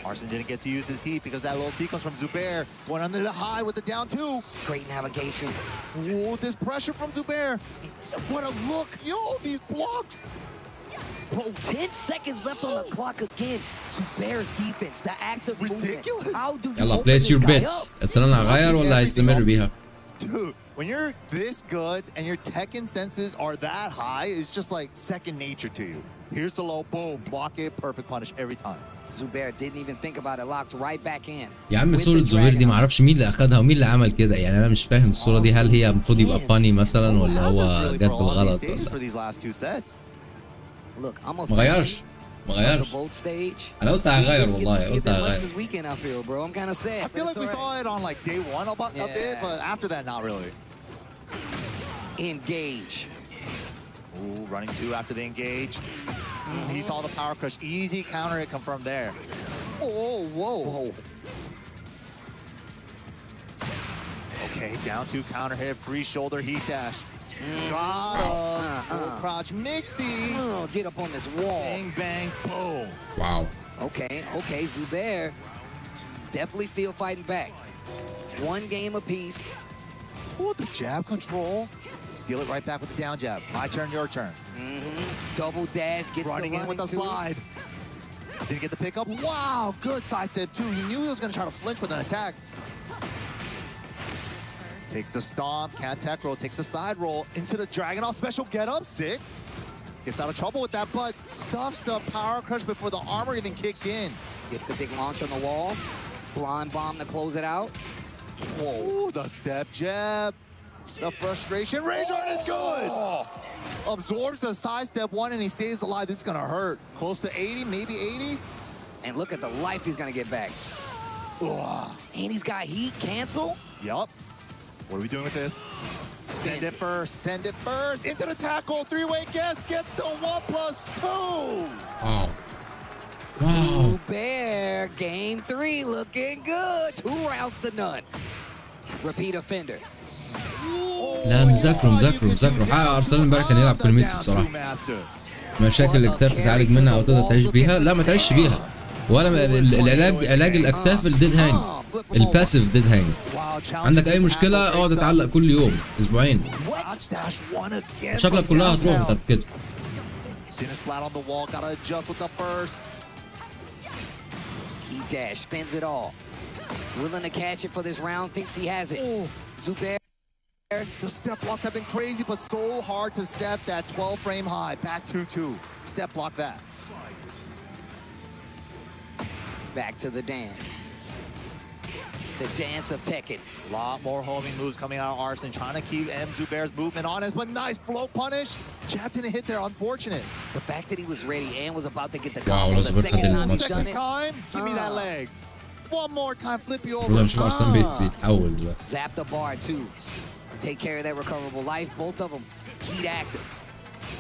Arslan didn't get to use his heat because that little sequence from Zubair going under the high with the down 2. Great navigation. Ooh, this pressure from Zubair. What a look. Yo, these blocks. Bro, 10 seconds left on the clock again. Zubair's defense, the active ridiculous. Movement. How do you يلا open place this your guy bets up? أرسلان هغير ولا هيستمر بيها Dude, when you're this good and your Tekken senses are that high, it's just like second nature to you. Here's the low, boom, block it, perfect punish every time. Zubair didn't even think about it, locked right back in. يا عم صورة زبير دي معرفش مين اللي أخدها ومين اللي عمل كده يعني أنا مش فاهم الصورة دي هل هي المفروض يبقى فاني مثلا ولا هو جت بالغلط ولا Look, I'm a مغيرش أنا قلت هغير والله قلت هغير this weekend I feel, bro. I'm kind of sad. I feel like we saw it on like day 1 a bit, but after that, not really. engage. Ooh, running two after the engage. He saw the power crush. Easy counter hit come from there. Oh, whoa. Okay, down two counter hit, free shoulder heat dash. Got him. Crouch mixy. Oh, get up on this wall. Bang, bang, boom. Wow. Okay, Zubair definitely still fighting back. One game apiece. Ooh, the jab control. Steal it right back with the down jab. My turn, your turn. Double dash, gets running the in with a two. slide. Didn't get the pickup. Wow, good side step too. He knew he was gonna try to flinch with an attack. Takes the stomp, can't tech roll, takes the side roll into the dragon off special get up, sick. Gets out of trouble with that, but stuffs the power crush before the armor even kicked in. Gets the big launch on the wall. Blind bomb to close it out. Whoa. Ooh, the step jab. The frustration. Rage Art is good. Absorbs the side step one and he stays alive. This is gonna hurt. Close to 80, maybe 80. And look at the life he's gonna get back. Ugh. And he's got heat cancel. Yup. What are we doing with this? Send it first, send it first. Into the tackle, three-way guess, gets the 1+2. Wow. Zubair, game 3 looking good. 2 rounds to none. Repeat offender. لا مذاكره حقق ارسنال امبارح كان يلعب كونيميتسو بصراحه. مشاكل الاكتاف تتعالج منها او تقدر تعيش بيها؟ لا ما تعيش بيها. ولا علاج الاكتاف الديد هانج، الباسيف ديد هانج. عندك اي مشكله اقعد اتعلق كل يوم اسبوعين شكلك كلها هتروح بتاعت كده. He dash, spins it all. Willing to cash it for this round, thinks he has it. Zubair. The step blocks have been crazy, but so hard to step that 12 frame high. Back 2-2. Step block that. Back to the dance. The dance of Tekken. A lot more homing moves coming out of Arslan, trying to keep M. Zubair's movement on it, but nice float punish. Jab didn't hit there, unfortunate. The fact that he was ready and was about to get the Wow, combo the second time he's done Second it. time, give me that leg. One more time, flip you over. Zap the bar too. Take care of that recoverable life. Both of them heat active.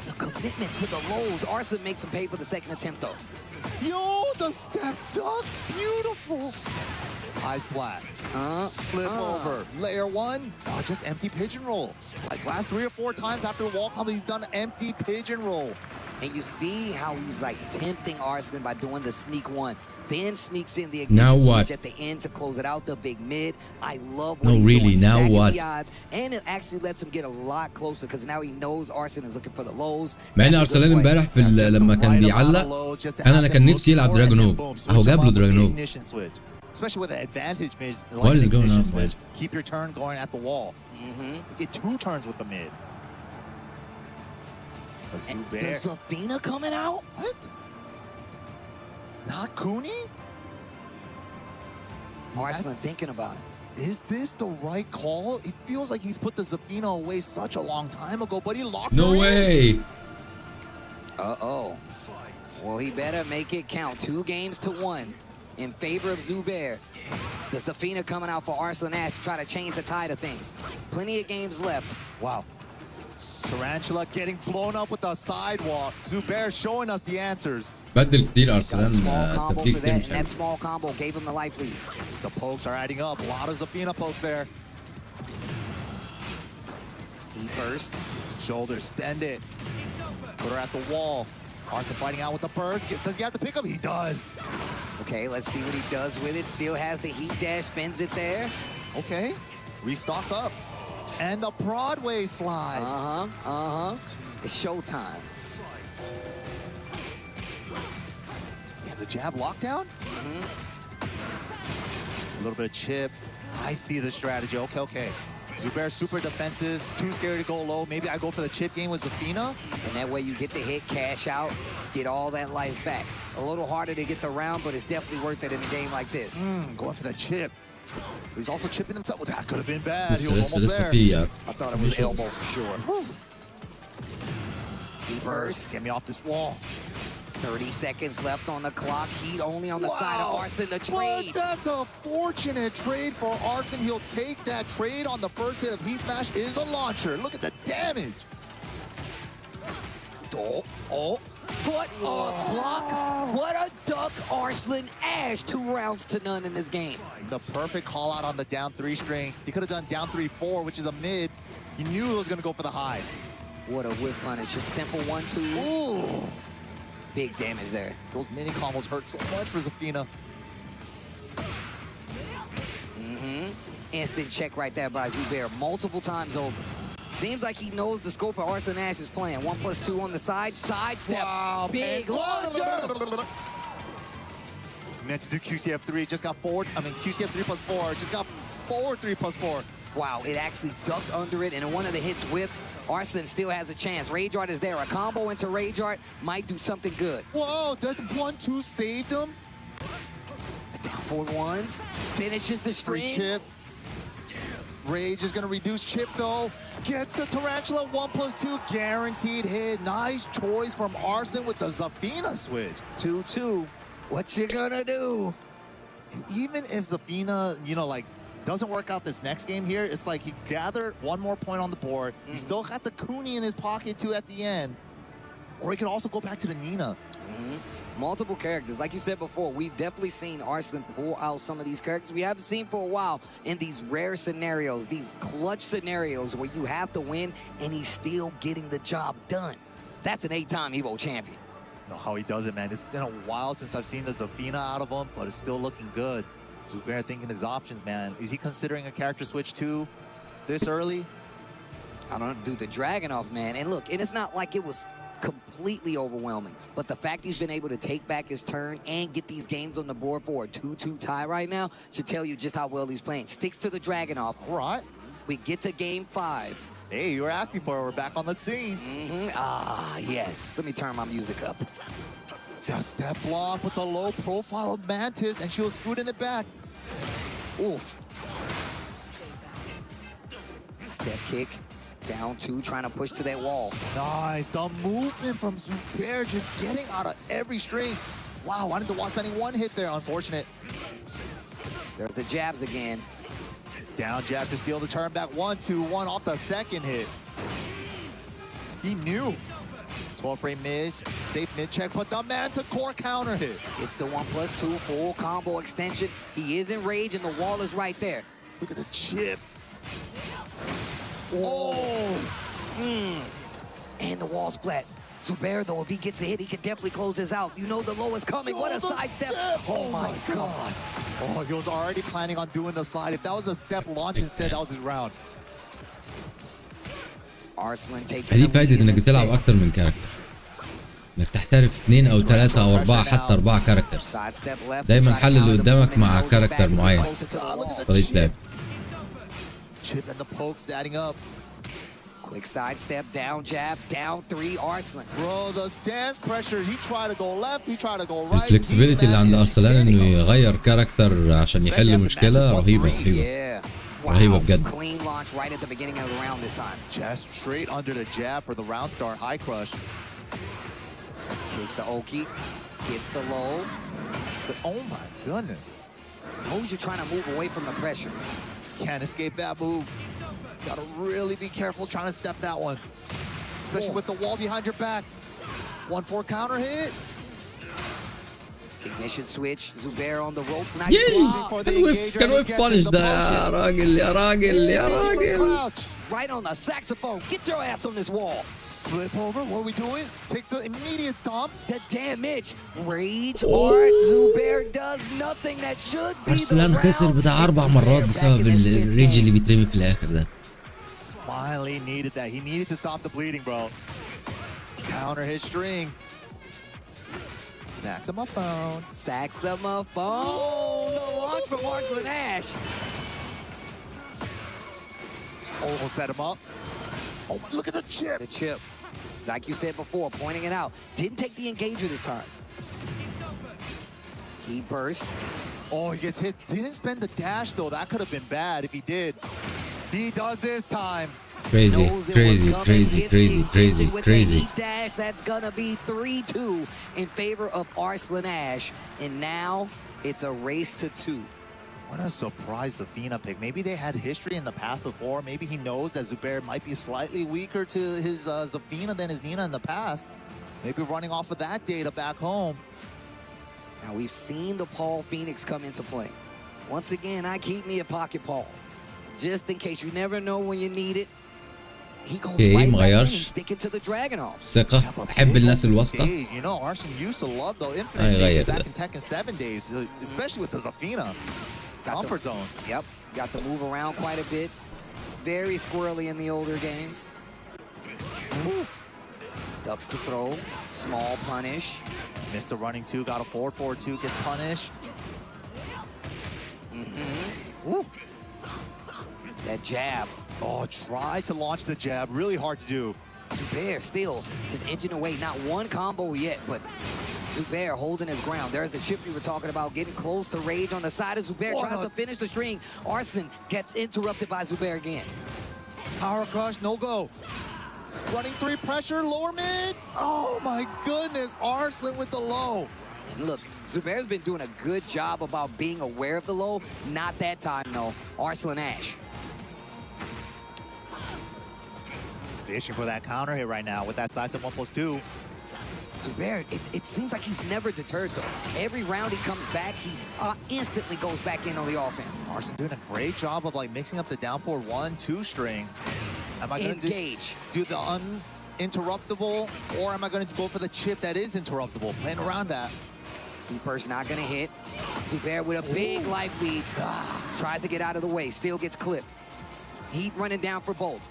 The commitment to the lows. Arslan makes him pay for the second attempt though. Yo, the step duck, beautiful. High splat. Flip over. Layer one. Oh, just empty pigeon roll. Like last 3 or 4 times after the wall combo, he's done empty pigeon roll. And you see how he's like tempting Arslan by doing the sneak one. Then sneaks in the Now ignition what? switch at the end to close it out, the big mid. I love what No, he's really, doing. now Stacking what? the odds, and it actually lets him get a lot closer because now he knows Arslan is looking for the lows. مع ان ارسنال امبارح في لما كان بيعلق انا كان نفسي يلعب دراجون هوف اهو جاب له دراجون هوف. Especially with an advantage mid. What is going on, switch. Keep your turn going at the wall. You get 2 turns with the mid. Is Zafina coming out? What? Not Cooney? Arslan thinking about it. Is this the right call? It feels like he's put the Zafina away such a long time ago, but he locked No her way. in. Uh-oh. Well, he better make it count. 2 games to 1 in favor of Zubair. The Zafina coming out for Arslan Ash to try to change the tide of things. Plenty of games left. Wow. Tarantula getting blown up with the sidewalk. Zubair showing us the answers. بدل كتير ارسنال Combo تفكيك for كتير that, مش and that small combo gave him the life lead. The pokes are adding up. A lot of Zafina pokes there. He first. Shoulder, spend it. Put her at the wall. Arslan fighting out with the burst. Does he have to pick up? He does. Okay, let's see what he does with it. Still has the heat dash, spins it there. Okay, restocks up. And the Broadway slide. It's showtime. Damn, the jab lockdown? A little bit of chip. I see the strategy. Okay. Zubair super defensive, too scared to go low. Maybe I go for the chip game with Zafina. And that way you get the hit, cash out, get all that life back. A little harder to get the round, but it's definitely worth it in a game like this. Going for that chip. But he's also chipping himself. Well, that could have been bad. This He was almost there. I thought it was elbow for sure. He burst. Get me off this wall. 30 seconds left on the clock. Heat only on the side of Arslan to trade. But that's a fortunate trade for Arslan. He'll take that trade on the first hit of Heat Smash is a launcher. Look at the damage. What a block. What a duck, Arslan. Ash, 2 rounds to none in this game. The perfect call out on the down 3 string. He could have done down 3-4, which is a mid. He knew it was going to go for the high. What a whip punish. Just simple 1-2s. Ooh. Big damage there. Those mini combos hurt so much for Zafina. Instant check right there by Zubair. Multiple times over. Seems like he knows the scope of Arslan Ash is playing. 1+2 on the side. Sidestep. Wow, big launcher. Meant to do QCF3. Just got forward. I mean, QCF 3+4. Just got forward 3+4. Wow, it actually ducked under it, and in one of the hits with Arslan still has a chance. Rage Art is there. A combo into Rage Art might do something good. Whoa, that 1-2 saved him. The down forward ones. Finishes the string. Free chip. Rage is going to reduce chip, though. Gets the Tarantula 1+2. Guaranteed hit. Nice choice from Arslan with the Zafina switch. 2-2. What you gonna do? And even if Zafina, you know, like, doesn't work out this next game here, it's like he gathered 1 more point on the board. He still got the Kuni in his pocket, too, at the end. Or he could also go back to the Nina. Multiple characters. Like you said before, we've definitely seen Arslan pull out some of these characters we haven't seen for a while in these rare scenarios, these clutch scenarios where you have to win and he's still getting the job done. That's an 8-time Evo champion. Know how he does it, man. It's been a while since I've seen the Zafina out of him, but it's still looking good. Zubair thinking his options, man. Is he considering a character switch too this early? I don't know, dude, the Dragunov, man. And look, and it's not like it was completely overwhelming, but the fact he's been able to take back his turn and get these games on the board for a 2-2 tie right now should tell you just how well he's playing. Sticks to the Dragunov. All right. We get to game 5. Hey, you were asking for it. We're back on the scene. Ah, yes. Let me turn my music up. The step block with the low profile of Mantis, and she'll scoot in it back. Oof. Step kick. Down 2, trying to push to that wall. Nice. The movement from Zubair just getting out of every string. Wow, wanted to watch any one hit there. Unfortunate. There's the jabs again. Down jab to steal the turn back. 1-2-1 off the second hit. He knew. 12 frame mid, safe mid check, but the man to core counter hit. It's the 1+2 full combo extension. He is in rage and the wall is right there. Look at the chip. Oh. And the wall splat. Zubair, though, if he gets a hit, he can definitely close this out. You know the low is coming. What a sidestep. Oh, my God. Oh, he was already planning on doing the slide. If that was a step launch instead, that was his round. Arslan taking هذه فايدة انك بتلعب اكتر من كاركتر. انك تحترف 2 أو 3 أو 4 حتى 4 كاركترز. دايما حل اللي قدامك مع كاركتر معين. طريقة لعب. Chip and the pokes adding up. Quick sidestep, down jab, down 3, Arslan. Bro, the stance pressure. He tried to go left, he tried to go right. الفلكسبيليتي اللي عند ارسلان انه يغير كاركتر عشان يحل مشكلة رهيبة رهيبة. رهيبة بجد. Clean launch right at the beginning of the round this time. Just straight under the jab for the round start. High crush. Kicks the Oki, gets the low. But oh my goodness. Who's you trying to move away from the pressure? Can't escape that move. Gotta really be careful trying to step that one. Especially with the wall behind your back. 1-4 counter hit. Ignition switch, Zubair on the ropes. Nice block for the engager. كان واقف punish ده يا راجل يا راجل يا راجل. Right on the saxophone. Get your ass on this wall. Flip over. What are we doing? Take the immediate stomp. The damage. Rage Art. Zubair does nothing that should be. أرسلان خسر بتاع 4 مرات بسبب الريج اللي بيترمي في الآخر ده. Finally needed that. He needed to stop the bleeding, bro. Counter his string. Saxophone. Saxophone. No launch from Arslan Ash. Oh, set him up. Oh, look at the chip. The chip. Like you said before, pointing it out. Didn't take the engager this time. He burst. Oh, he gets hit. Didn't spend the dash, though. That could have been bad if he did. He does this time. Crazy, knows it crazy, was coming, crazy, hits the crazy, extension crazy, with crazy. the heat dash. That's gonna be 3-2 in favor of Arslan Ash, and now it's a race to 2. What a surprise Zafina pick. Maybe they had history in the past before. Maybe he knows that Zubair might be slightly weaker to his Zafina than his Nina in the past. Maybe running off of that data back home. Now we've seen the Paul Phoenix come into play. Once again, I keep me a pocket Paul, just in case. You never know when you need it. He goes اوكي right ما back in and غيرش sticking to the Dragon off. ثقة. بحب الناس الواسطة. You know, Arslan used to love the infinite هيغير stage back ده. in Tekken 7 days, especially with the Zafina. Comfort zone. Yep, got to move around quite a bit. Very squirrely in the older games. Ducks to throw, small punish. Missed the running 2, got a 4-4-2, gets punished. That jab. Oh, try to launch the jab, really hard to do. Zubair still just inching away, not one combo yet, but Zubair holding his ground. There's the chip we were talking about, getting close to Rage on the side of Zubair, tries to finish the string. Arslan gets interrupted by Zubair again. Power crush, no go. Running 3 pressure, lower mid. Oh my goodness, Arslan with the low. And look, Zubair's been doing a good job about being aware of the low. Not that time though. Arslan Ash. Fishing for that counter hit right now with that size of 1+2. Zubair, it seems like he's never deterred though. Every round he comes back, he instantly goes back in on the offense. Arslan doing a great job of like mixing up the down forward 1-2 string. Am I going to do the uninterruptible, or am I going to go for the chip that is interruptible? Playing around that. Keeper's not going to hit. Zubair with a big life lead. Tries to get out of the way, still gets clipped. Heat running down for both.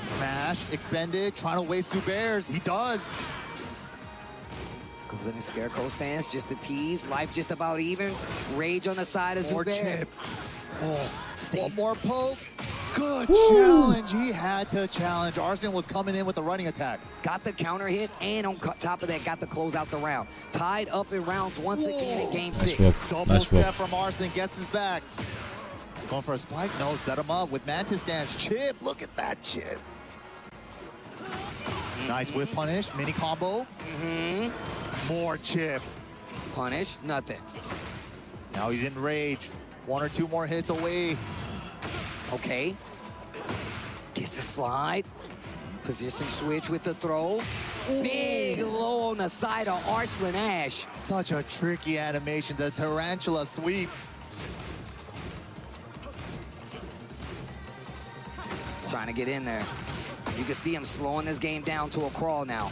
Smash, expended, trying to waste Zubair's. He does. Goes in the scarecrow stance, just a tease. Life just about even. Rage on the side of More Zubair. chip. Oh, one more poke. Good challenge. He had to challenge. Arslan was coming in with a running attack. Got the counter hit, and on top of that, got to close out the round. Tied up in rounds once again in game 6. Double step from Arslan, gets his back. Going for a spike? No, set him up with Mantis stance. Chip, look at that chip. Nice whip punish, mini combo. More chip. Punish, nothing. Now he's in rage. 1 or 2 more hits away. Okay. Gets the slide. Position switch with the throw. Big low on the side of Arslan Ash. Such a tricky animation, the tarantula sweep. Trying to get in there. You can see him slowing this game down to a crawl now.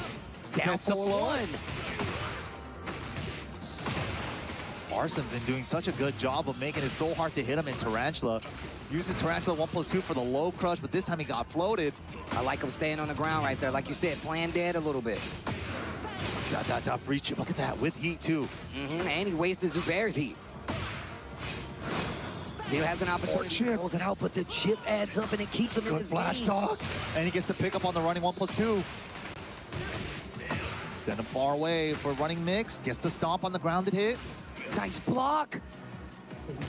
Down 4-1. Arslan's been doing such a good job of making it so hard to hit him in Tarantula. Uses Tarantula 1+2 for the low crush, but this time he got floated. I like him staying on the ground right there. Like you said, playing dead a little bit. Free chip, look at that, with heat too. And he wasted Zubair's heat. Still has an opportunity to close it out, but the chip adds up and it keeps him in this flash game. talk. And he gets to pick up on the running 1+2. Send him far away for running mix. Gets to stomp on the grounded hit. Nice block.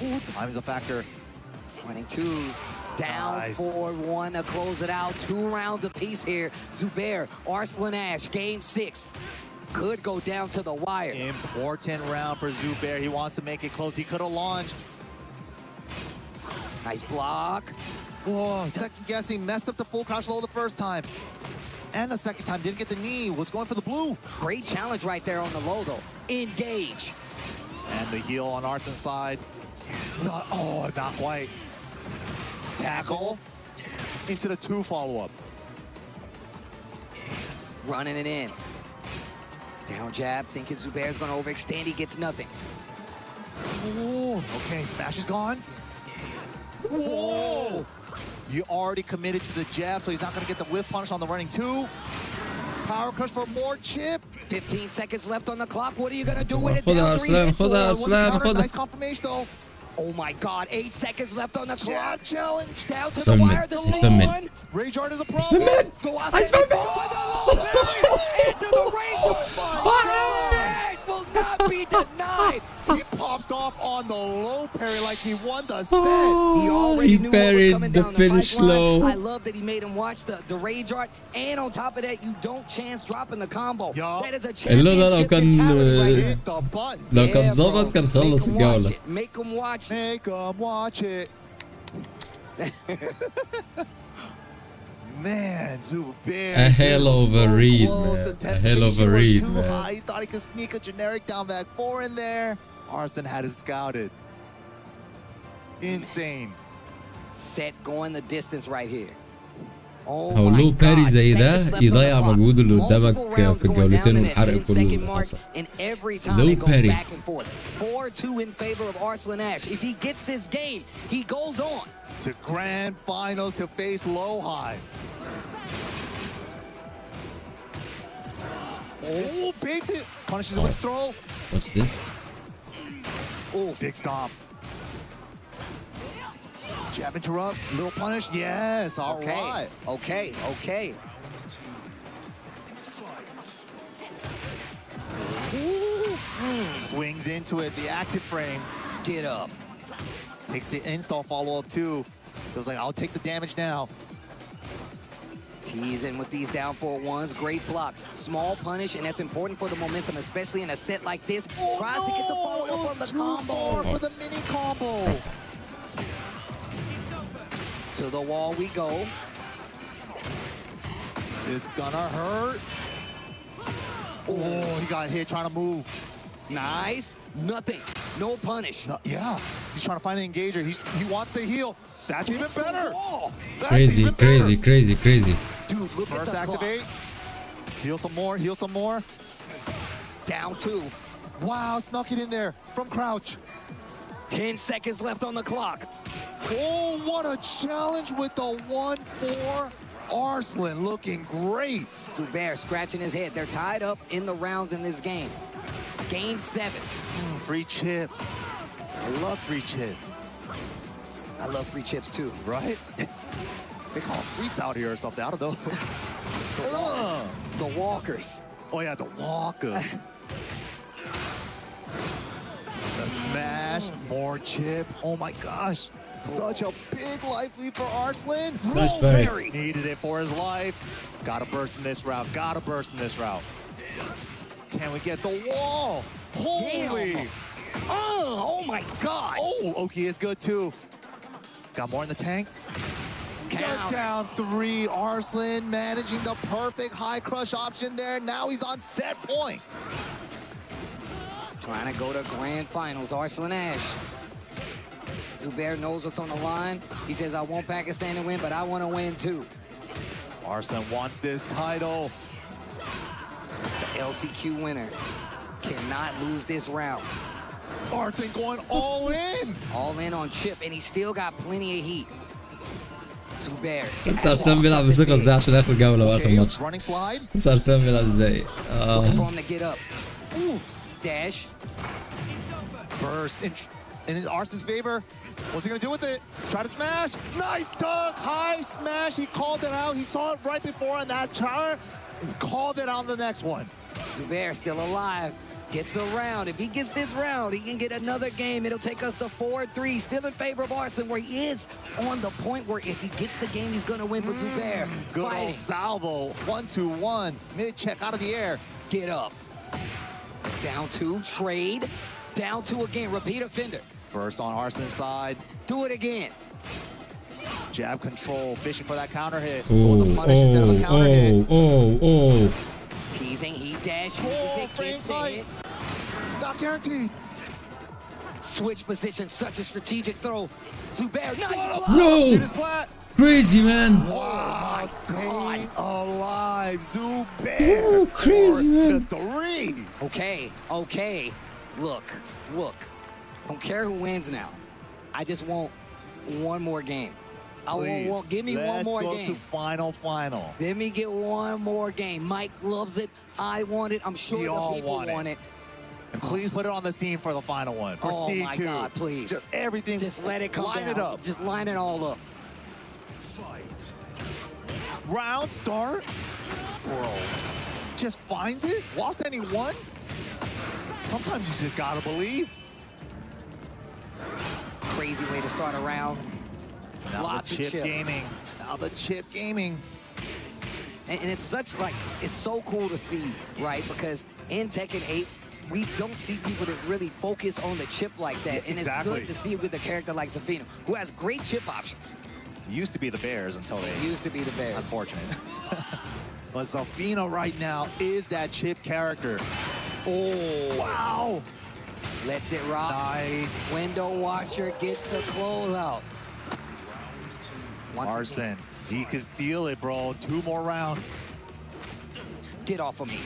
Ooh, time is a factor. Running 2s. Down 4-1 to close it out. 2 rounds apiece here. Zubair, Arslan Ash, game 6. Could go down to the wire. Important round for Zubair. He wants to make it close. He could have launched. Nice block. Whoa, second guessing, messed up the full crouch low the first time. And the second time, didn't get the knee, was going for the blue. Great challenge right there on the low though. Engage. And the heel on Arslan's side. Not quite. Tackle. Into the 2 follow-up. Running it in. Down jab, thinking Zubair's gonna overextend, he gets nothing. Ooh, okay, smash is gone. Whoa! You already committed to the jab, so he's not gonna get the whip punish on the running 2. Power crush for more chip. 15 seconds left on the clock. What are you gonna do with it? خدها أرسلان، خدها أرسلان، خدها. Nice confirmation though. Oh my God, 8 seconds left on the clock. Challenge. Down to the wire, the one. Rage art is a problem. Into the rage. Ash will not be denied. He popped off on the low parry like He won the set. He already he knew what was buried coming the down the finish pipeline. low. I love that he made him watch the rage art, and on top of that, you don't chance dropping the combo. That is a اللون ده لو championship كان mentality right here. لو كان ظبط كان خلص الجولة. Make him watch it. Make him watch it. Man, Zubair. A hell of a read, man. A hell of a read, too man. high. He thought he could sneak a generic down back 4 in there. Arslan had it scouted. Insane. Set going the distance right here. هو لو باري زي ده يضيع مجهود اللي قدامك في الجولتين والحرق كله اللي حصل. And every time لو it goes باري. back and forth. 4-2 in favor of Arslan Ash. If he gets this game, he goes on to grand finals to face Low High. Oh, baits it. Punishes it with throw. What's this? Oh, big stomp. Jab interrupt, little punish. Yes, all right. Okay. Swings into it, the active frames. Get up. Takes the install follow-up too. Feels like, I'll take the damage now. Teasing with these down 4-1s. Great block. Small punish, and that's important for the momentum, especially in a set like this. Tries to get the follow-up on the combo. Far for the mini combo. To the wall we go. It's gonna hurt. Oh, he got hit trying to move. Nice. Nothing. No punish. No, yeah. He's trying to find the engager. He wants the heal. That's even better. That's Crazy, even crazy, better. crazy, crazy. Dude, look First at the activate. clock. Heal some more. Heal some more. Down 2. Wow, snuck it in there from crouch. 10 seconds left on the clock. Oh, what a challenge with the 1-4. Arslan looking great. Zubair scratching his head. They're tied up in the rounds in this game. Game 7. Free chip. I love free chip. I love free chips too. Right? They call them freaks out here or something. I don't know. The walkers. Oh, yeah, the walkers. The smash. More chip. Oh, my gosh. Such a big life lead for Arslan. Nice berry. Needed it for his life. Gotta burst in this route. Gotta burst in this route. Can we get the wall? Holy. Oh my God. Oh, Oki is good too. Got more in the tank. Got down 3. Arslan managing the perfect high crush option there. Now he's on set point. Trying to go to grand finals. Arslan Ash. Zubair knows what's on the line. He says, I want Pakistan to win, but I want to win too. Arslan wants this title. The LCQ winner cannot lose this round. Arslan going all in. All in on chip, and he's still got plenty of heat. Zubair. سارسان بيلعب بثقة ازاي عشان اخر جولة واخر ماتش. Running slide. سارسان بيلعب ازاي؟ Looking for him to get up. Ooh, dash. Burst in Arslan's favor. What's he gonna do with it? Try to smash. Nice dunk. High smash. He called it out. He saw it right before on that tower and called it on the next one. Zubair still alive. Gets around. If he gets this round, he can get another game. It'll take us to 4-3. Still in favor of Arslan, where he is on the point where if he gets the game, he's going to win with Zubair. Good old salvo. 1-2-1. Mid check out of the air. Get up. Down 2. Trade. Down 2 again. Repeat offender. First on Arslan's side. Do it again. Jab control. Fishing for that counter hit. Oh. Teasing. He dash. Uses it. Gets the hit. Not guaranteed. Switch position. Such a strategic throw. Zubair. Nice block. No. Did his flat. Crazy, man. Wow. Staying alive. Zubair. Oh, crazy, man. 4-3. Okay. Look. Don't care who wins now. I just want one more game. Give me one more game. Let's go to final. Let me get one more game. Mike loves it. I want it. I'm sure the people want it. And please put it on the scene for the final one. For Steve, too. Oh, my God, please. Just everything. Just let it come Line down. it up. Just line it all up. Round start. Bro. Just finds it. Lost any one. Sometimes you just gotta believe. crazy way to start a round. Now Lots the of chip gaming. Now the chip gaming. And it's such like, it's so cool to see, right? Because in Tekken 8, we don't see people that really focus on the chip like that. Yeah, and exactly. it's good to see it with a character like Zafino, who has great chip options. Used to be the Bears until they... Used to be the Bears. Unfortunate. But Zafino right now is that chip character. Oh. Wow. Lets it rock. Nice. Window washer gets the closeout. Arslan, he could feel it, bro. 2 more rounds. Get off of me.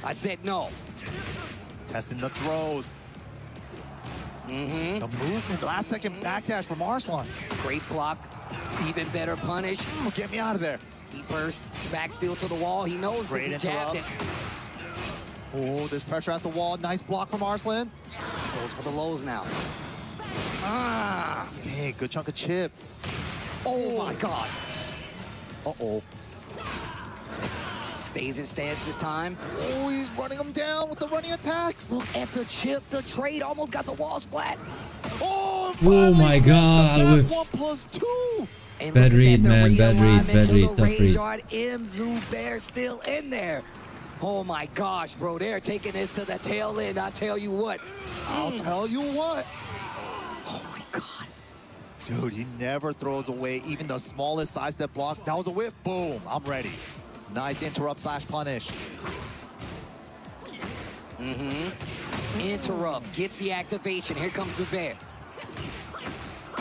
I said no. Testing the throws. Mm-hmm. The movement, last second backdash from Arslan. Great block. Even better punish. Get me out of there. He bursts back steal to the wall. He knows Great this. He jabbed it. Oh, there's pressure at the wall. Nice block from Arslan. Goes for the lows now. Ah. Okay, good chunk of chip. Oh my God. Uh-oh. Stays in stance this time. Oh, he's running him down with the running attacks. Look at the chip. The trade almost got the walls flat. Oh, my God. 1+2. And Bad read, man. Bad read. Bad read. Tough read. M. Zubair still in there. Oh my gosh, bro. They're taking this to the tail end. I tell you what. I'll tell you what. Oh my God. Dude, he never throws away even the smallest sidestep block. That was a whip. Boom. I'm ready. Nice interrupt / punish. Mm-hmm. Interrupt. Gets the activation. Here comes Zubair.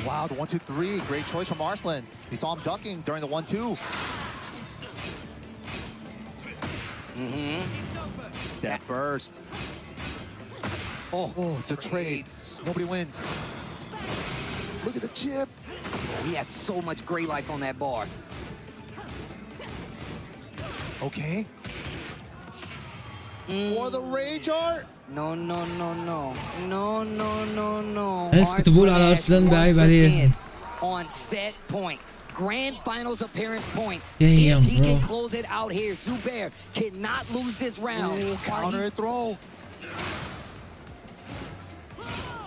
Wow, the 1-2-3. Great choice from Arslan. He saw him ducking during the 1-2. Mm-hmm. Step first. Oh, the trade. Nobody wins. Look at the chip. He has so much gray life on that bar. Okay. For the rage art. No, no, no, no. No, no, no, no. ناس كنت بقول على أرسلان بعيب عليه. On set point. Grand finals appearance point. Damn, if he can bro. close it out here, Zubair cannot lose this round. Ooh, counter throw.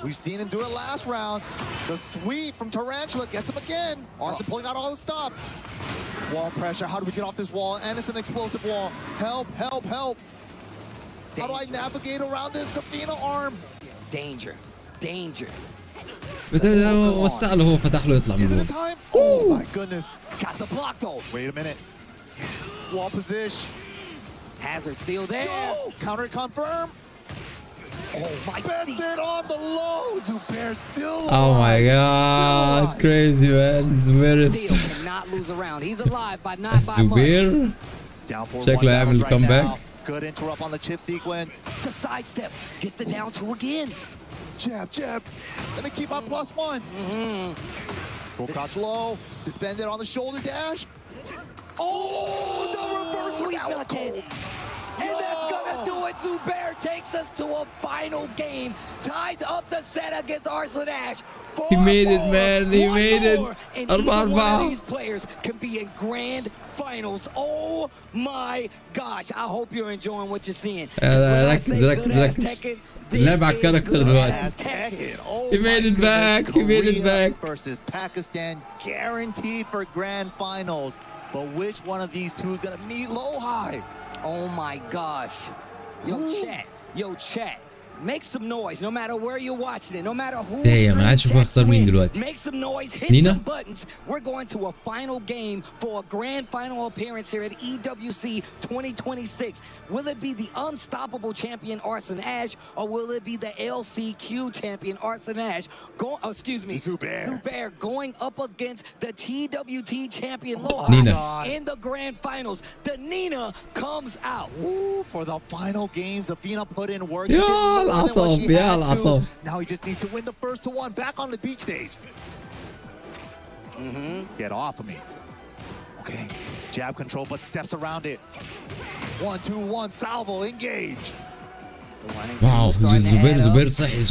We've seen him do it last round. The sweep from Tarantula gets him again. Arslan pulling out all the stops. Wall pressure. How do we get off this wall? And it's an explosive wall. Help, help, help. How do I navigate around this Zafino arm? Danger. Danger. وسع له هو فتح له يطلع من Is it a جوه. time? Oh my goodness. Got the block though. Wait a minute. Wall position. Hazard still there. Go! Counter confirm. Oh my Bets it on the low. Zubair still Oh my God, it's crazy, man. Zubair is Still cannot lose a round. He's alive, but not by much. Zubair down for شكله one يعمل damage right comeback. now. Good interrupt on the chip sequence. The sidestep gets the down two again. Jab, jab. Let me keep my +1. Go crouch low. Suspended on the shoulder dash. Oh, the reversal. That was cold. And that's gonna do it. Zubair takes us to a final game. Ties up the set against Arslan Ash. He made it, man. He made it. And 4-4. either one of these players can be in grand finals. Oh my gosh. I hope you're enjoying what you're seeing. ركز ركز ركز. اللعب على الكاركتر دلوقتي. He made it back. He made it back. Versus Pakistan, guaranteed for grand finals. But which one of these two is gonna meet low high? Oh my gosh. Yo, chat. Make some noise no matter where you're watching it, no matter who. Damn, انا عايز اشوف اختار مين دلوقتي. Make some noise, hit Nina? some buttons. We're going to a final game for a grand final appearance here at EWC 2026. Will it be the unstoppable champion Arslan Ash, or will it be the LCQ champion Arslan Ash? Zubair going up against the TWT champion Loha Nina. in the grand finals. The Nina comes out. Ooh, for the final games, Zafino put in work. يا العصب يا العصب. Now he just needs to win the first to one back on the beach stage. Get off of me. Okay, jab control, but steps around it. 1-2-1, salvo, engage. واو زبير صحي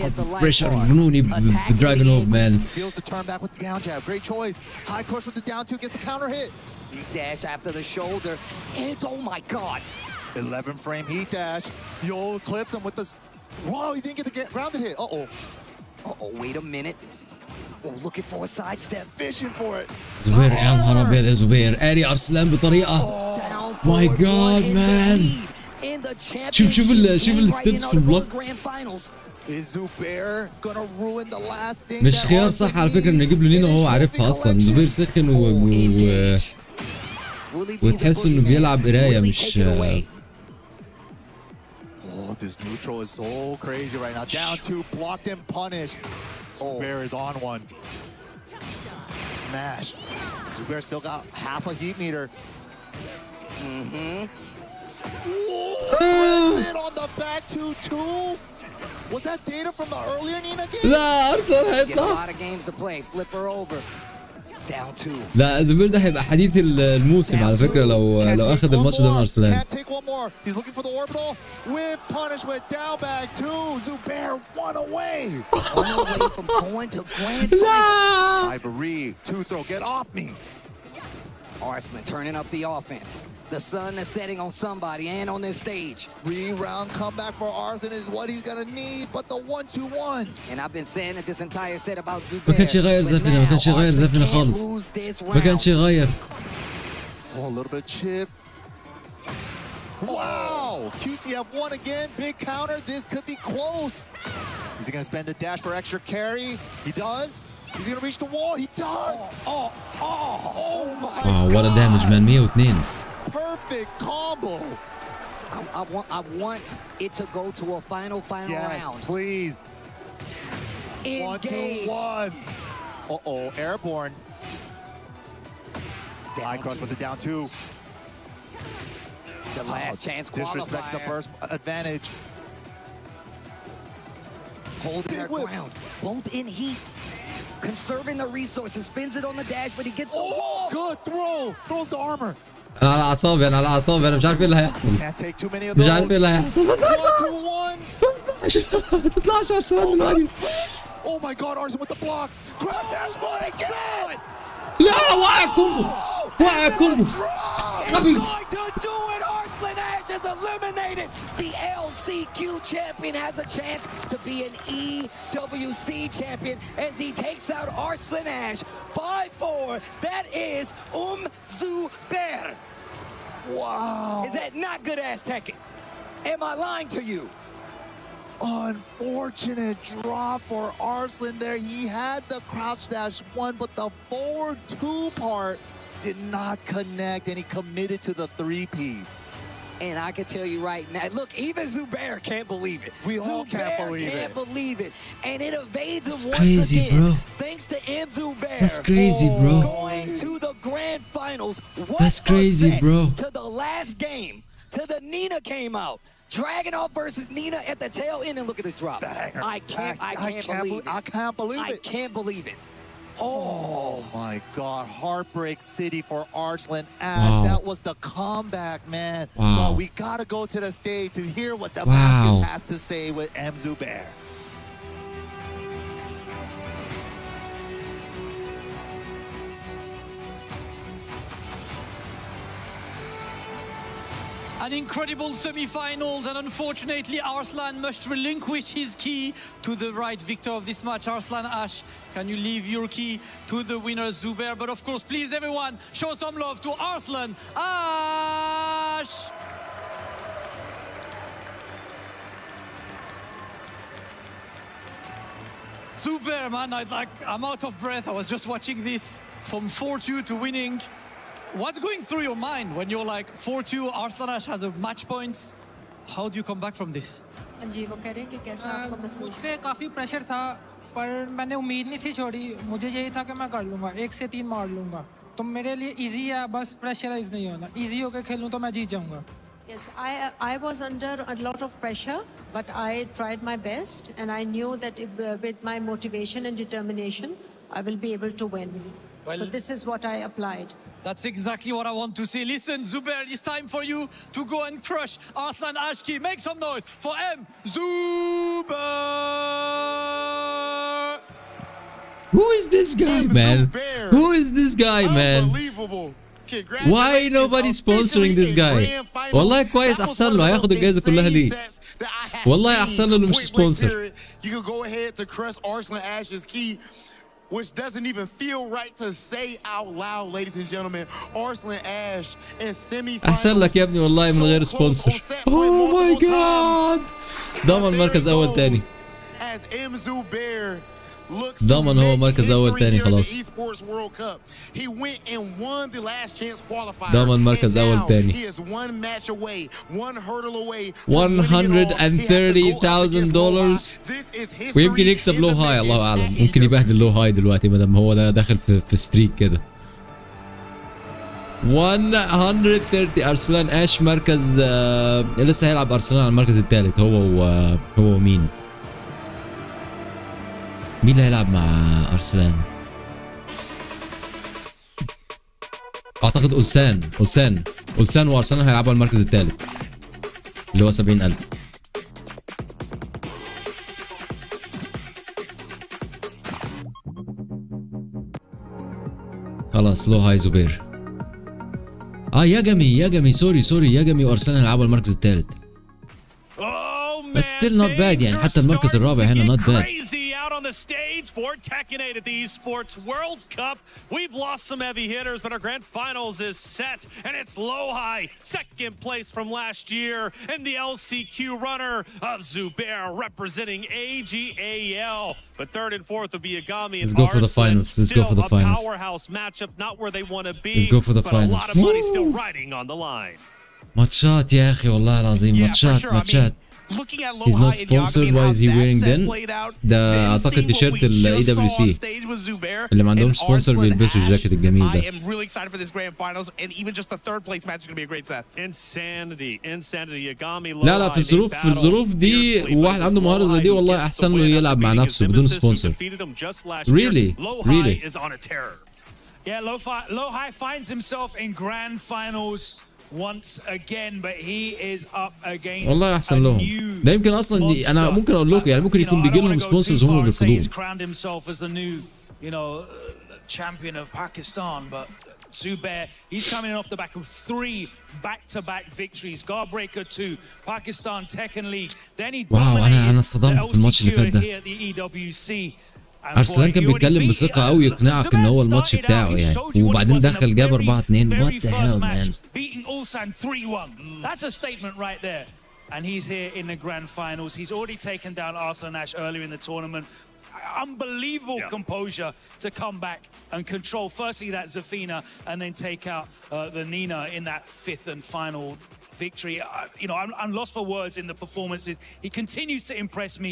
حط بريشر جنوني بدراجون اوف مان. Steals the turn back with the down jab. Great choice. High cross with the down two, gets the counter hit. Deep dash after the shoulder. And oh my God. 11 frame heat dash. Yo clips him with the. Wow, he didn't get the grounded hit. Uh-oh. Uh-oh, wait a minute. Oh, looking for a sidestep. Fishing for it. زبير يا نهار ابيض يا زبير، اري ارسلان بطريقه ماي جاد مان. شوف الستبس في البلوك. مش خيار صح على فكره انه يجيب له نينا وهو عارفها اصلا. زبير سخن وتحس انه بيلعب قرايه مش Oh, this neutral is so crazy right now. Down two, blocked and punished. Zubair is on one. Smash. Zubair still got half a heat meter. Threads it on the back 2-2. Was that data from the earlier Nina game? لا ارسل هيطلع. A lot of games to play. Flip her over. Down two. لا زبير ده هيبقى حديث الموسم على فكره لو اخذ الماتش ده من ارسلان. Can't take one more. He's looking for the orbital. With punishment, down back two. Zubair one away. One away from going to grand finals. Ivory, two throw, get off me. Arslan turning up the offense. The sun is setting on somebody and on this stage. 3-round comeback for Arslan is what he's gonna need, but the 1-2-1. And I've been saying it this entire set about Zubair. ما كانش يغير زفنه، ما كانش يغير زفنه خالص. ما كانش يغير. Oh, a little bit of chip. Wow! QCF won again. Big counter. This could be close. Is he gonna spend a dash for extra carry? He does. He's gonna reach the wall. He does. Oh my God. What a damage man. 102. Perfect combo. I want it to go to a final round. Yes, please. Engage. 1-2-1. Uh-oh, airborne. High crush with the down two. The last chance qualifier. Disrespects the first advantage. Holding their ground. Both in heat. Conserving the resources. Spins it on the dash, but he gets the wall. Good throw. Throws the armor. انا على اعصابي انا مش عارف ايه اللي هيحصل. مش عارف ايه اللي هيحصل. ما تطلعش ارسنال دلوقتي. Oh my God, Arslan with the block. Grab this one again. لا وقع كومبو. وقع كومبو. Going to do it. Arslan Ash is eliminated. The LCQ champion has a chance to be an EWC champion as he takes out Arslan Ash 5-4. That is Zubair. Wow. Is that not good ass Tekken? Am I lying to you? Unfortunate drop for Arslan there. He had the crouch dash one, but the forward two part did not connect, and he committed to the 3-piece. And I can tell you right now, look, even Zubair can't believe it. We all can't believe it. And it evades him That's once crazy, again. bro. Thanks to Zubair. That's crazy, bro. Going to the grand finals. That's crazy, bro. To the last game. To the Nina came out. Dragunov versus Nina at the tail end, and look at this drop. Banger. I can't believe it. I can't believe it. I can't believe it. Oh my God, heartbreak city for Arslan Ash. Wow. That was the comeback, man. Wow. But we gotta go to the stage to hear what the Wow. Damascus has to say with Zubair. An incredible semi-finals, and unfortunately Arslan must relinquish his key to the right victor of this match. Arslan Ash, can you leave your key to the winner Zubair? But of course, please everyone, show some love to Arslan Ash! Zubair, man, I'm out of breath. I was just watching this from 4-2 to winning. What's going through your mind when you're like 4-2, Arslan Ash has a match points? How do you come back from this? जी वो कह रहे हैं कि कैसा आपको महसूस मुझ पे काफ़ी प्रेशर था, पर मैंने उम्मीद नहीं थी छोड़ी. मुझे यही था कि मैं कर लूँगा, 1 से 3 मार लूँगा. तो मेरे लिए इजी है, बस प्रेशराइज नहीं होना. इजी होकर खेलूँ तो मैं जीत जाऊँगा. Yes, I was under a lot of pressure, but I tried my best, and I knew that with my motivation and determination, I will be able to win. So this is what I applied. That's exactly what I want to see. Listen, Zubair, it's time for you to go and crush Arslan Ashki. Make some noise for Zubair! Who is this guy, man? Who is this guy, man? Unbelievable. Why nobody sponsoring this guy? والله كويس احسن له هياخد الجائزة كلها ليه. والله احسن له انه مش سبونسر. You could go ahead to crush Arslan Ash's key, which doesn't even feel right to say out loud, ladies and gentlemen. Arslan Ash in semifinals. احسن لك يا ابني والله من غير سبونسر. اوه ماي جاد. ضمن مركز اول تاني. ضمن هو مركز اول تاني خلاص. ضمن مركز اول تاني. $130,000 ويمكن يكسب لو هاي الله اعلم. ممكن يبهدل لو هاي دلوقتي ما دام هو ده داخل في ستريك كده. 130. ارسلان اش مركز لسه هيلعب ارسلان على المركز الثالث. هو مين اللي هيلعب مع ارسلان؟ اعتقد أولسان وارسلان هيلعبوا على المركز الثالث اللي هو 70,000. خلاص لو هاي زبير. ياجامي سوري ياجامي وارسنال هيلعبوا المركز الثالث. بس still not bad يعني حتى المركز الرابع هنا not bad. On the stage for Tekken 8 at the Esports World Cup. We've lost some heavy hitters, but our grand finals is set, and it's Lohai, second place from last year, and the LCQ runner of Zubair representing AGAL. But third and fourth will be Agami and Let's go for the finals. Let's go for the finals. A powerhouse matchup, not where they want to be. Let's go for the finals. But a lot of money still riding on the line. ماتشات يا اخي والله العظيم ماتشات. He's not sponsored. Why is he wearing then? ده اعتقد تيشيرت ال AWC اللي ما عندهمش سبونسر بيلبسوا الجاكيت الجميل ده. لا في الظروف دي واحد عنده مهارة زي دي والله احسن له يلعب مع نفسه بدون سبونسر. Really. Yeah, Lohai finds himself in grand finals once again, but he is up against والله احسن لهم. ده يمكن اصلا انا ممكن اقول لكم يعني ممكن يكون بيجي لهم سبونسرز هم بيرفضوهم. He's crowned himself as the new, champion of Pakistan, but Zubair, he's coming off the back of 3 back-to-back victories. Guardbreaker 2, Pakistan Tekken League. Then he dominated the LCQ here at the EWC. ارسلان كان بيتكلم بثقه قوي يقنعك ان هو الماتش بتاعه يعني وبعدين دخل جاب 4-2. What the hell man. Beating Ulsan 3-1. That's a statement right there. And he's here in the grand finals. He's already taken down Arslan Ash earlier in the tournament. Unbelievable composure to come back and control firstly that Zafina and then take out the Nina in that 5th and final victory. I'm lost for words in the performances. He continues to impress me,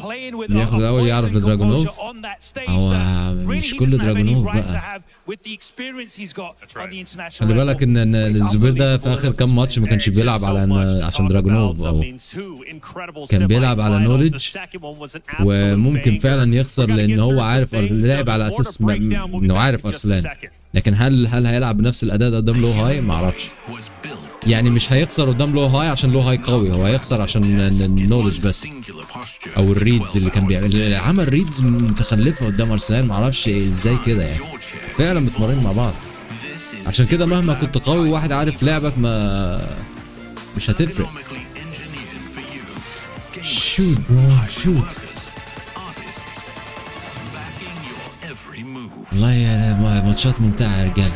playing with a poise and composure on that stage that really he doesn't have any right to have with the experience he's got on the international level. خلي بالك ان الزبير ده في اخر كام ماتش ما كانش بيلعب على عشان دراجونوف او كان بيلعب على نوليدج وممكن فعلا يخسر لان هو عارف لعب على اساس انه عارف ارسلان. لكن هل هيلعب بنفس الاداء ده قدام لو هاي؟ ما اعرفش. يعني مش هيخسر قدام لو هاي عشان لو هاي قوي، هو هيخسر عشان النولج بس او الريدز اللي كان بيعمل. عمل ريدز متخلفه قدام ارسنال، ما اعرفش ازاي كده يعني. فعلا متمرين مع بعض، عشان كده مهما كنت قوي واحد عارف لعبك ما مش هتفرق. شوت برو شوت. والله يا ماتشات ممتعه يا رجاله.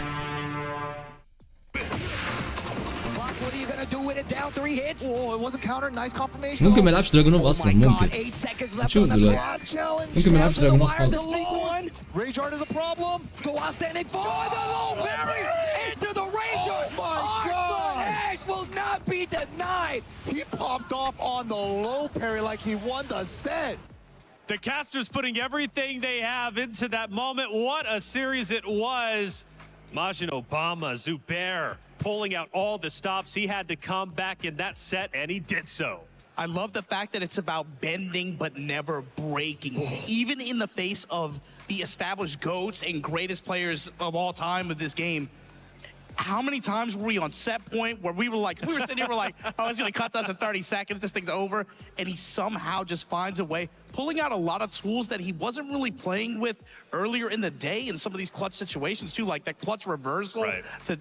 ممكن ما يلعبش دراجونوف اصلا، ممكن شوف دلوقتي ممكن ما يلعبش دراجونوف خالص. He popped off on the low parry like he won the set. The casters putting everything they have into that moment. What a series it was. Majin Obama, Zubair pulling out all the stops. He had to come back in that set, and he did so. I love the fact that it's about bending but never breaking. Even in the face of the established GOATs and greatest players of all time of this game, how many times were we on set point where we were sitting here, we're like, oh, it's going to cut us in 30 seconds, this thing's over. And he somehow just finds a way, pulling out a lot of tools that he wasn't really playing with earlier in the day in some of these clutch situations too, like that clutch reversal to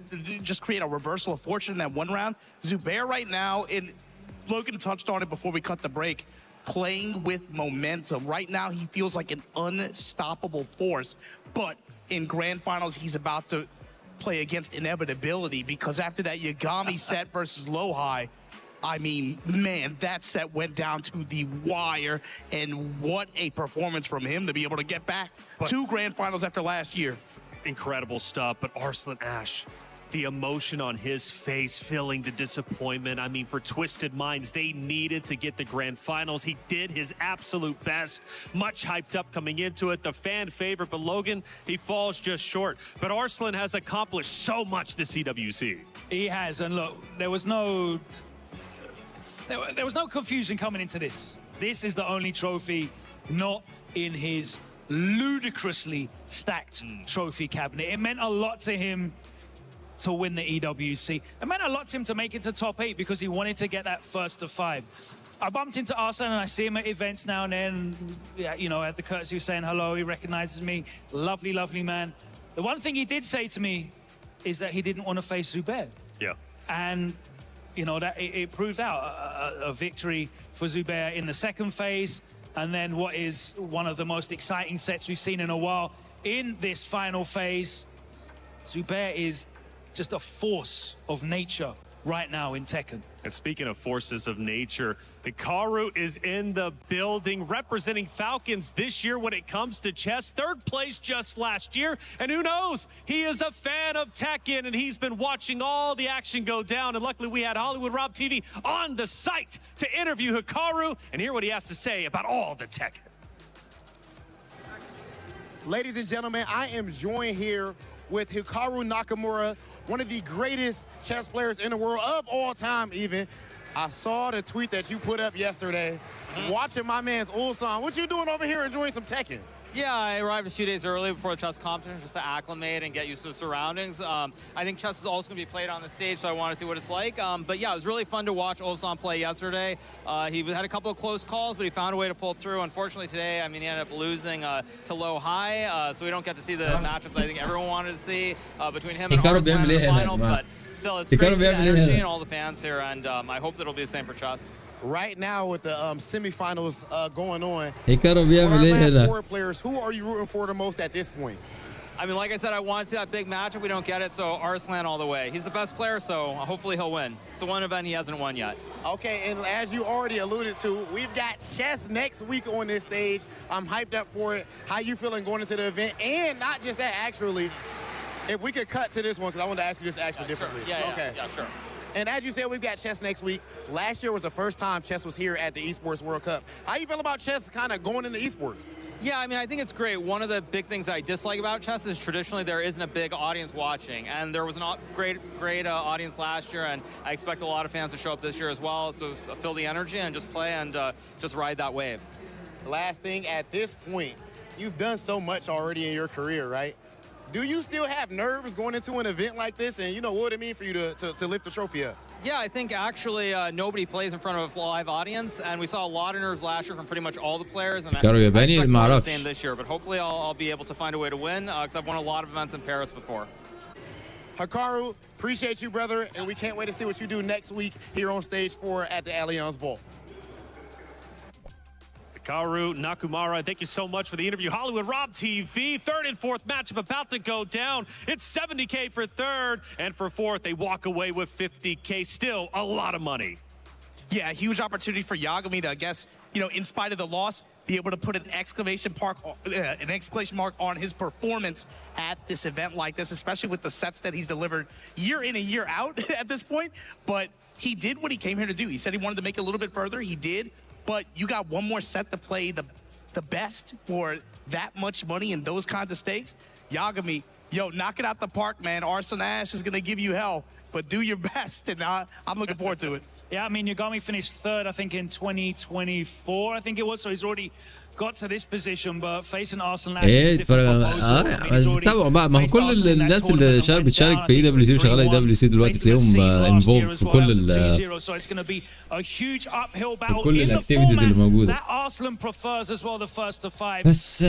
just create a reversal of fortune in that one round. Zubair right now, and Logan touched on it before we cut the break, playing with momentum. Right now, he feels like an unstoppable force, but in grand finals, he's about to play against inevitability, because after that Yagami set versus Lohai, I mean, man, that set went down to the wire, and what a performance from him to be able to get back 2 grand finals after last year. Incredible stuff, but Arslan Ash, the emotion on his face, feeling the disappointment. I mean, for Twisted Minds, they needed to get the grand finals. He did his absolute best, much hyped up coming into it, the fan favorite, but Logan, he falls just short. But Arslan has accomplished so much this CWC. He has, and look, there was no confusion coming into this. This is the only trophy not in his ludicrously stacked trophy cabinet. It meant a lot to him to win the EWC. It meant a lot to him to make it to top 8 because he wanted to get that first of 5. I bumped into Arslan and I see him at events now and then. Yeah, you know, at the courtesy of saying hello, he recognizes me. Lovely, lovely man. The one thing he did say to me is that he didn't want to face Zubair. Yeah. And you know, that it proved out a victory for Zubair in the second phase, and then what is one of the most exciting sets we've seen in a while in this final phase. Zubair is just a force of nature right now in Tekken. And speaking of forces of nature, Hikaru is in the building, representing Falcons this year when it comes to chess. 3rd place just last year. And who knows, he is a fan of Tekken, and he's been watching all the action go down. And luckily we had Hollywood Rob TV on the site to interview Hikaru and hear what he has to say about all the Tekken. Ladies and gentlemen, I am joined here with Hikaru Nakamura, one of the greatest chess players in the world of all time even. I saw the tweet that you put up yesterday. Watching my man's Ulsan. What you doing over here enjoying some Tekken? Yeah, I arrived a few days early before the chess competition just to acclimate and get used to the surroundings. I think chess is also going to be played on the stage, so I want to see what it's like. But yeah, it was really fun to watch Ulsan play yesterday. He had a couple of close calls, but he found a way to pull through. Unfortunately today, I mean, he ended up losing to Lohai, so we don't get to see the matchup that I think everyone wanted to see between him and Arslan in the final. But still, it's great to see the energy and all the fans here, and I hope that it'll be the same for chess. Right now with the semifinals going on, Hikaru بيعمل ايه هنا؟ 4 players, who are you rooting for the most at this point? I mean, like I said, I want to see that big matchup. We don't get it, so Arslan all the way. He's the best player, so hopefully he'll win. It's the one event he hasn't won yet. Okay, and as you already alluded to, we've got chess next week on this stage. I'm hyped up for it. How you feeling going into the event? And not just that, actually, if we could cut to this one, because I wanted to ask you this actually differently. Sure. Yeah, okay. Yeah, sure. And as you said, we've got chess next week. Last year was the first time chess was here at the Esports World Cup. How you feel about chess kind of going into esports? Yeah, I mean, I think it's great. One of the big things I dislike about chess is traditionally there isn't a big audience watching. And there was a great audience last year, and I expect a lot of fans to show up this year as well. So feel the energy and just play and just ride that wave. Last thing, at this point, you've done so much already in your career, right? Do you still have nerves going into an event like this? And you know what it mean for you to lift the trophy up? Yeah, I think actually nobody plays in front of a live audience, and we saw a lot of nerves last year from pretty much all the players. And I expect more of the same this year, but hopefully I'll be able to find a way to win because I've won a lot of events in Paris before. Hikaru, appreciate you, brother, and we can't wait to see what you do next week here on stage 4 at the Allianz Vault. Hikaru Nakamura, thank you so much for the interview. Hollywood Rob TV, 3rd and 4th matchup about to go down. It's $70K for 3rd, and for 4th, they walk away with $50K. Still a lot of money. Yeah, huge opportunity for Yagami to, I guess, you know, in spite of the loss, be able to put an exclamation mark on his performance at this event like this, especially with the sets that he's delivered year in and year out at this point. But he did what he came here to do. He said he wanted to make it a little bit further. He did. But you got one more set to play the best for that much money and those kinds of stakes. Yagami, yo, knock it out the park, man. Arslan Ash is going to give you hell, but do your best, and I'm looking forward to it. Yeah, I mean, Yagami finished 3rd, I think, in 2024, I think it was, so he's already got to this position, but facing Arslan Ash is a different proposal. تابعوا بقى، ما هو كل الناس اللي بتشارك في اي دبليو سي وشغاله اي دبليو سي دلوقتي تلاقيهم انفولف في كل الاكتيفيتيز اللي موجوده. بس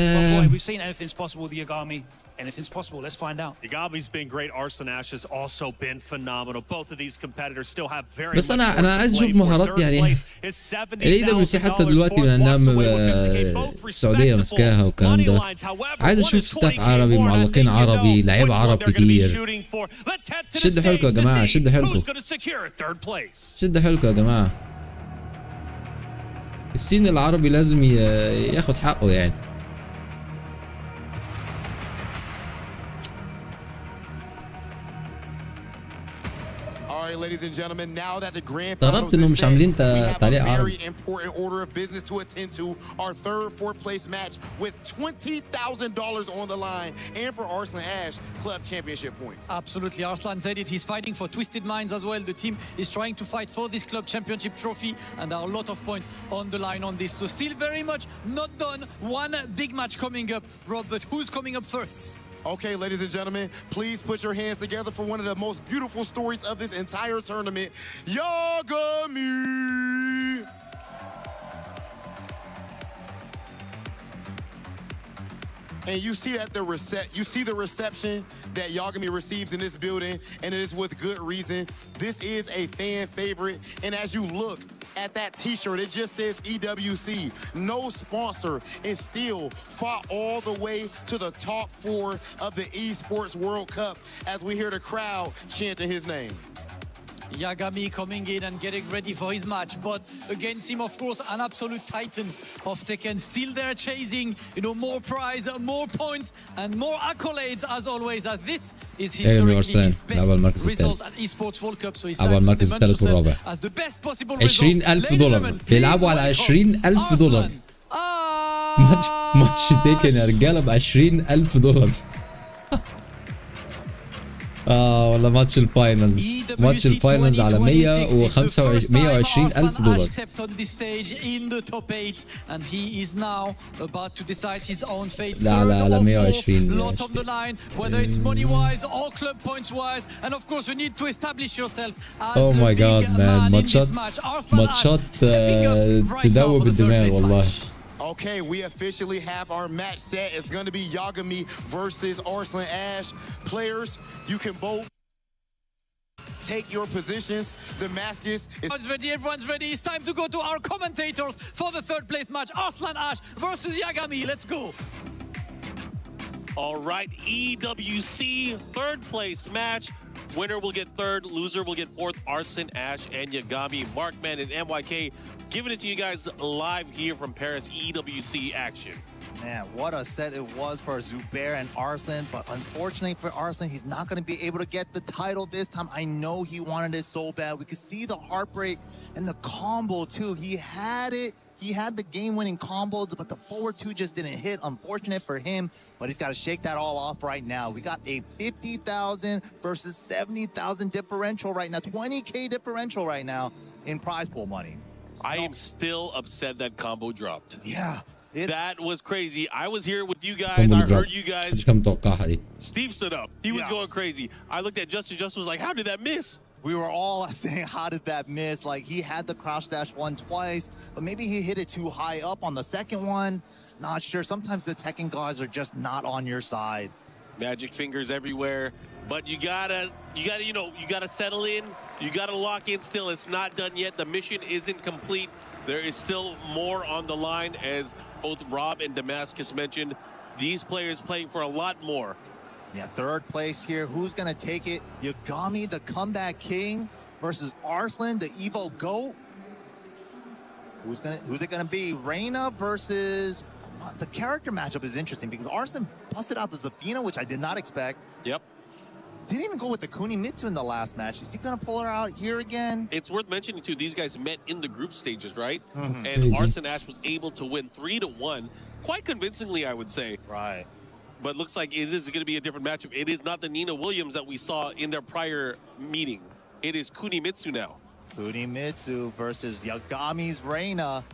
Yagami's been great. Arslan Ash has also been phenomenal. phenomenal. Both of these competitors still have very بس much more انا to عايز play اشوف for. مهارات Third يعني place is الاي دبليو سي حتى دلوقتي $70,000. لانها Walks away with 50K. Both السعوديه ماسكاها والكلام money ده. lines. However, عايز one اشوف is ستاف 20K عربي، more, and I معلقين think you عربي، know لعيبه which one عرب they're gonna be كتير. shooting for. Let's head to the شدوا حيلكم يا stage to جماعه، see شدوا حيلكم، who's gonna secure third place. شدوا حيلكم يا جماعه. السين العربي لازم ياخد حقه يعني. Ladies and gentlemen, now that the grand استغربت finals انهم is مش set, عاملين we have a تعليق عربي. very important order of business to attend to. Our third, fourth place match with $20,000 on the line, and for Arslan Ash club championship points. Absolutely, Arslan said it. He's fighting for Twisted Minds as well. The team is trying to fight for this club championship trophy, and there are a lot of points on the line on this. So still very much not done. One big match coming up, Rob, but who's coming up first? Okay, ladies and gentlemen, please put your hands together for one of the most beautiful stories of this entire tournament, Yagami! And you see that the reception that Yagami receives in this building, and it is with good reason. This is a fan favorite, and as you look at that t-shirt, it just says EWC, no sponsor, and still fought all the way to the top 4 of the Esports World Cup as we hear the crowd chanting his name. Yagami coming in and getting ready for his match, but against him, of course, an absolute titan of Tekken, still there chasing, more prize, more points, and more accolades as always, as this is historically his best result at Esports World Cup, so he's starting to cement himself as the best possible result. $20,000 بيلعبوا على $20,000. ماتش تيكن يا رجاله ب $20,000. والله ماتش الفاينلز على $120,000. لا على 120. Oh my god man، ماتشات تدوب الدماغ والله. Okay, we officially have our match set. It's going to be Yagami versus Arslan Ash. Players, you can both take your positions. The mask is... Everyone's ready. It's time to go to our commentators for the third place match. Arslan Ash versus Yagami. Let's go. All right, EWC third place match. Winner will get third, loser will get fourth. Arslan Ash and Yagami. Markman and MYK giving it to you guys live here from Paris EWC action. Man, what a set it was for Zubair and Arslan, but unfortunately for Arslan, he's not going to be able to get the title this time. I know he wanted it so bad. We could see the heartbreak and the combo too. He had it. He had the game-winning combo, but the forward 2 just didn't hit. Unfortunate for him, but he's got to shake that all off right now. We got a 50,000 versus 70,000 differential right now, 20K differential right now in prize pool money. I am still upset that combo dropped. Yeah. That was crazy. I was here with you guys. I heard you guys. Steve stood up. He was going crazy. I looked at Justin. Justin was like, how did that miss? We were all saying, how did that miss? Like, he had the crouch dash one twice, but maybe he hit it too high up on the second one. Not sure. Sometimes the Tekken guys are just not on your side. Magic fingers everywhere. But you gotta settle in. You gotta lock in still. It's not done yet. The mission isn't complete. There is still more on the line, as both Rob and Damascus mentioned. These players playing for a lot more. Yeah, third place here. Who's going to take it? Yagami, the comeback king, versus Arslan, the Evo GOAT. Who's it going to be? Reina versus... The character matchup is interesting because Arslan busted out the Zafina, which I did not expect. Yep. Didn't even go with the Kunimitsu in the last match. Is he going to pull her out here again? It's worth mentioning, too, these guys met in the group stages, right? Mm-hmm. And Arslan Ash was able to win 3-1, quite convincingly, I would say. Right. But looks like it is going to be a different matchup. It is not the Nina Williams that we saw in their prior meeting. It is Kunimitsu now. Kunimitsu versus Yagami's Reina.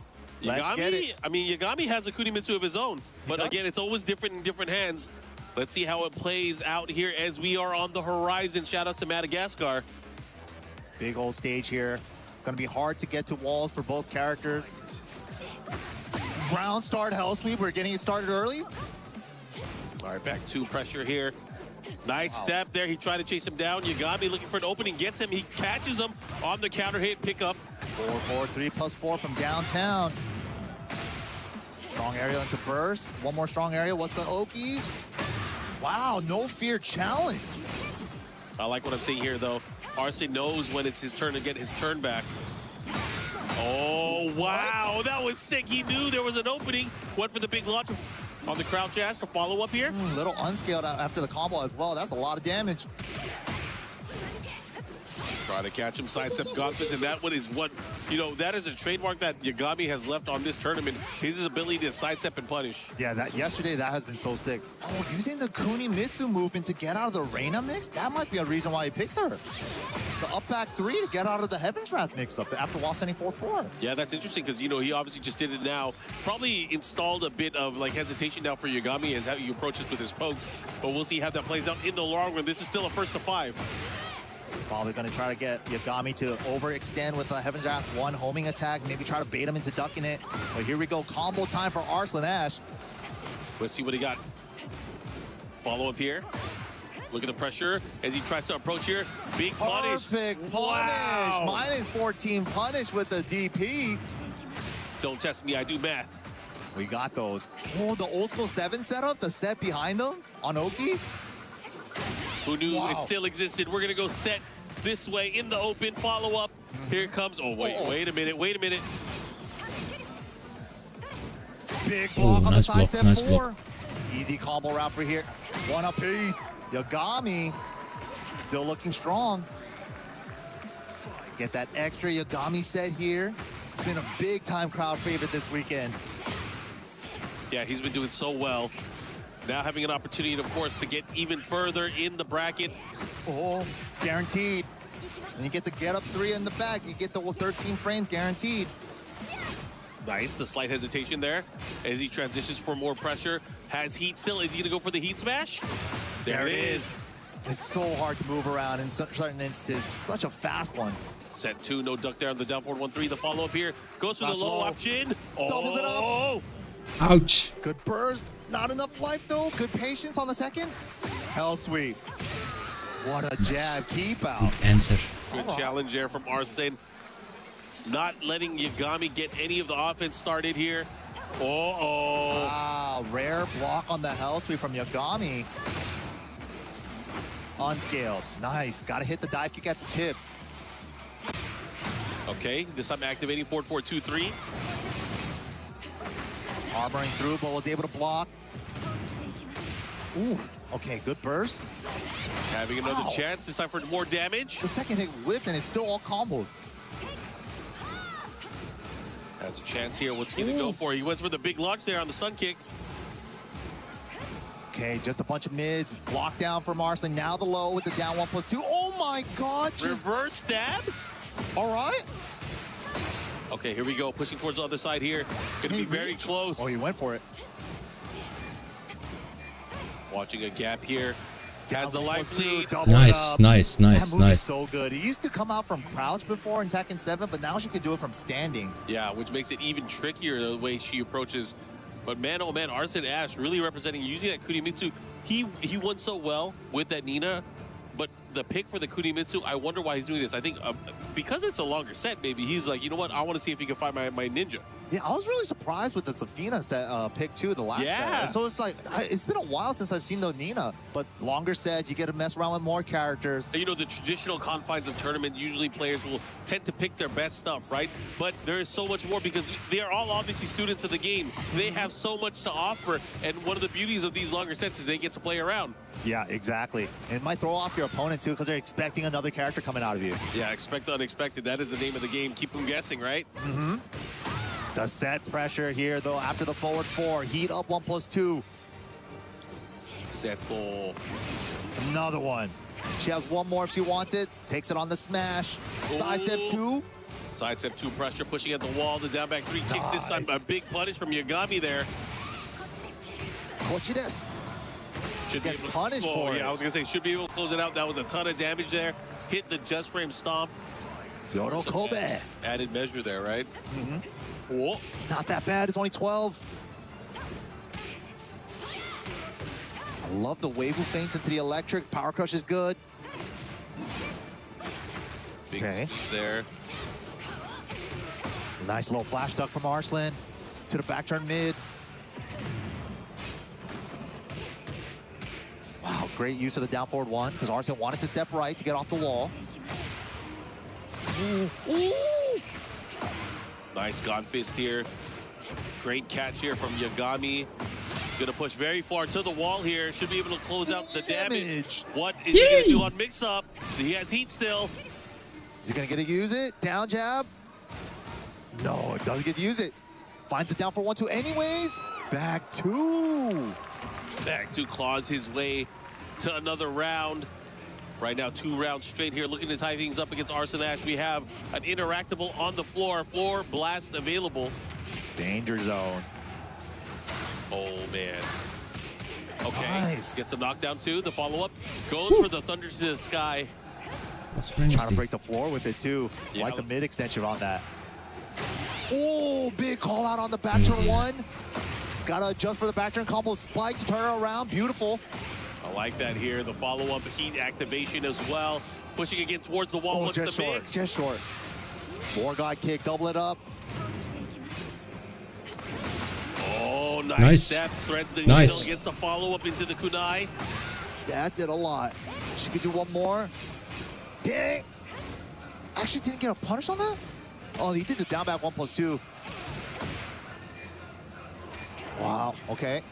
Let's get it. I mean, Yagami has a Kunimitsu of his own. But again, it's always different in different hands. Let's see how it plays out here as we are on the horizon. Shout outs to Madagascar. Big old stage here. Gonna be hard to get to walls for both characters. Ground start hell sweep. We're getting it started early. All right, back to pressure here. Nice step there. He tried to chase him down. Yagami looking for an opening, gets him. He catches him on the counter hit pickup. 4-4, 3+4 from downtown. Strong area into burst. One more strong area. What's the Oki? Wow, no fear challenge. I like what I'm seeing here, though. Arsene knows when it's his turn to get his turn back. Oh, wow. What? That was sick. He knew there was an opening. Went for the big launch on the crouch ass to follow up here. Little unscaled after the combo as well. That's a lot of damage. Try to catch him, sidestep gauntlets, and that one is what, you know, that is a trademark that Yagami has left on this tournament. His ability to sidestep and punish. Yeah, yesterday that has been so sick. Oh, using the Kunimitsu movement to get out of the Reina mix? That might be a reason why he picks her. The up back 3 to get out of the Heaven's Wrath mix-up after while sending 4-4. Yeah, that's interesting because, you know, he obviously just did it now. Probably installed a bit of, like, hesitation now for Yagami as how he approaches with his pokes. But we'll see how that plays out in the long run. This is still a 1-5. Probably going to try to get Yagami to overextend with a Heaven's Wrath 1 homing attack. Maybe try to bait him into ducking it. But here we go. Combo time for Arslan Ash. Let's see what he got. Follow up here. Look at the pressure as he tries to approach here. Big punish. Perfect punish. Wow. Minus 14 punish with the DP. Don't test me. I do math. We got those. Oh, the old school 7 setup, the set behind them on Oki. Who knew it still existed? We're going to go set this way in the open. Follow up. Here it comes. Oh, wait a minute. Wait a minute. Big block on the side block, step nice 4. block. Easy combo route for here. One apiece. Yagami still looking strong. Get that extra Yagami set here. It's been a big time crowd favorite this weekend. Yeah, he's been doing so well. Now having an opportunity, of course, to get even further in the bracket. Oh, guaranteed. And you get the get up 3 in the back. You get the 13 frames guaranteed. Nice, the slight hesitation there as he transitions for more pressure. Has heat still. Is he gonna go for the heat smash? There it is. It's so hard to move around in certain instances. Such a fast one. Set 2, no duck there on the down forward 1-3. The follow up here goes for the low option. Doubles it up. Ouch. Good burst. Not enough life though. Good patience on the second. Hell sweep. What a jab keep out. Answer. Good challenge there from Arsene. Not letting Yagami get any of the offense started here. Wow, rare block on the hell sweep from Yagami. Unscaled. Nice. Got to hit the dive kick at the tip. Okay, this time activating 4-4-2-3. Armoring through, but was able to block. Ooh, okay, good burst. Having another chance, this time for more damage. The second hit whipped and it's still all comboed. Has a chance here. What's he gonna go for? He went for the big launch there on the sun kick. Okay, just a bunch of mids. Block down from Arslan. Now the low with the down 1+2. Oh my God. Reverse stab. All right. Okay, here we go. Pushing towards the other side here. Gonna be very close. Oh, he went for it. Watching a gap here. Has the life lead. Nice, nice, That nice, move is nice. so good. He used to come out from crouch before in Tekken 7, but now she can do it from standing. Yeah, which makes it even trickier the way she approaches. But man, oh man, Arsene Ash really representing, using that Kunimitsu. He won so well with that Nina, but the pick for the Kunimitsu, I wonder why he's doing this. I think because it's a longer set, maybe he's like, you know what, I want to see if he can find my ninja. Yeah, I was really surprised with the Zafina set, pick too, the last set. So it's like, it's been a while since I've seen the Nina, but longer sets, you get to mess around with more characters. You know, the traditional confines of tournament, usually players will tend to pick their best stuff, right? But there is so much more because they are all obviously students of the game. They have so much to offer, and one of the beauties of these longer sets is they get to play around. Yeah, exactly. It might throw off your opponent too because they're expecting another character coming out of you. Yeah, expect the unexpected. That is the name of the game. Keep them guessing, right? Mm-hmm. The set pressure here, though, after the forward 4. Heat up 1+2. Set ball. Another one. She has one more if she wants it. Takes it on the smash. Side step 2. Side step 2 pressure, pushing at the wall. The down back 3 kicks this time. A big punish from Yagami there. Kochi desu. Should Gets be able punished for it. Yeah, I was going to say, should be able to close it out. That was a ton of damage there. Hit the just frame stomp. Yoro Kobe. Added measure there, right? Mm-hmm. Whoa. Not that bad. It's only 12. I love the wave who feints into the electric. Power crush is good. Big Okay. there. Nice little flash duck from Arslan to the back turn mid. Wow, great use of the down forward one because Arslan wanted to step right to get off the wall. Ooh. Nice God Fist here. Great catch here from Yagami. Gonna push very far to the wall here. Should be able to close out the damage. What is he gonna do on mix-up? He has heat still. Is he gonna get to use it? Down jab? No, it doesn't get to use it. Finds it down for 1-2 anyways. Back two. Back to claws his way to another round. Right now, 2 rounds straight here. Looking to tie things up against Arslan Ash. We have an interactable on the floor. Floor blast available. Danger zone. Oh, man. Okay. Nice. Gets a knockdown, too. The follow-up goes for the thunder to the sky. That's Trying to fancy. break the floor with it, too. Yeah. Like the mid extension on that. Oh, big call out on the back turn one. He's got to adjust for the back turn combo spike to turn it around. Beautiful. I like that here. The follow-up heat activation as well. Pushing again towards the wall. Oh, Looks just the short, mix. just short. War God kick, double it up. Oh, nice. Nice. Step threads the Nice. needle. Gets the follow-up into the kunai. That did a lot. She could do one more. Dang. Actually didn't get a punish on that? Oh, he did the down back 1+2. Wow, okay.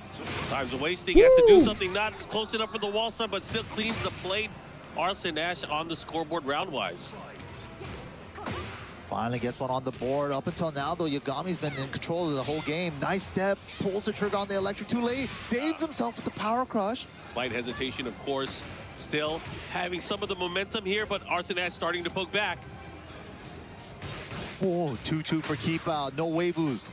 Time's wasting. Has to do something not close enough for the wall stun, but still cleans the plate. Arslan Ash on the scoreboard round-wise. Finally gets one on the board. Up until now, though, Yagami's been in control of the whole game. Nice step, pulls the trigger on the electric too late, saves himself with the power crush. Slight hesitation, of course. Still having some of the momentum here, but Arslan Ash starting to poke back. Oh, 2-2 for keep out. No waivus.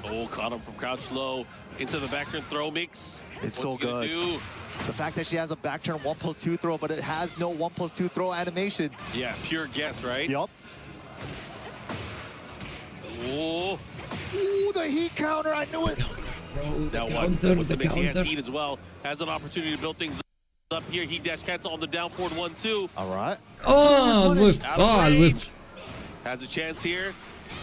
Oh, caught him from crouch low into the back turn throw mix. It's What's so he gonna good. do? The fact that she has a back turn 1+2 throw, but it has no 1+2 throw animation. Yeah, pure guess, right? Yup. Oh. Ooh, the heat counter. I knew it. That one. What's the mix? He has heat as well. Has an opportunity to build things up here. Heat dash cancel on the down forward 1-2. All right. Oh, whip. Out of Oh, range. whip. Has a chance here.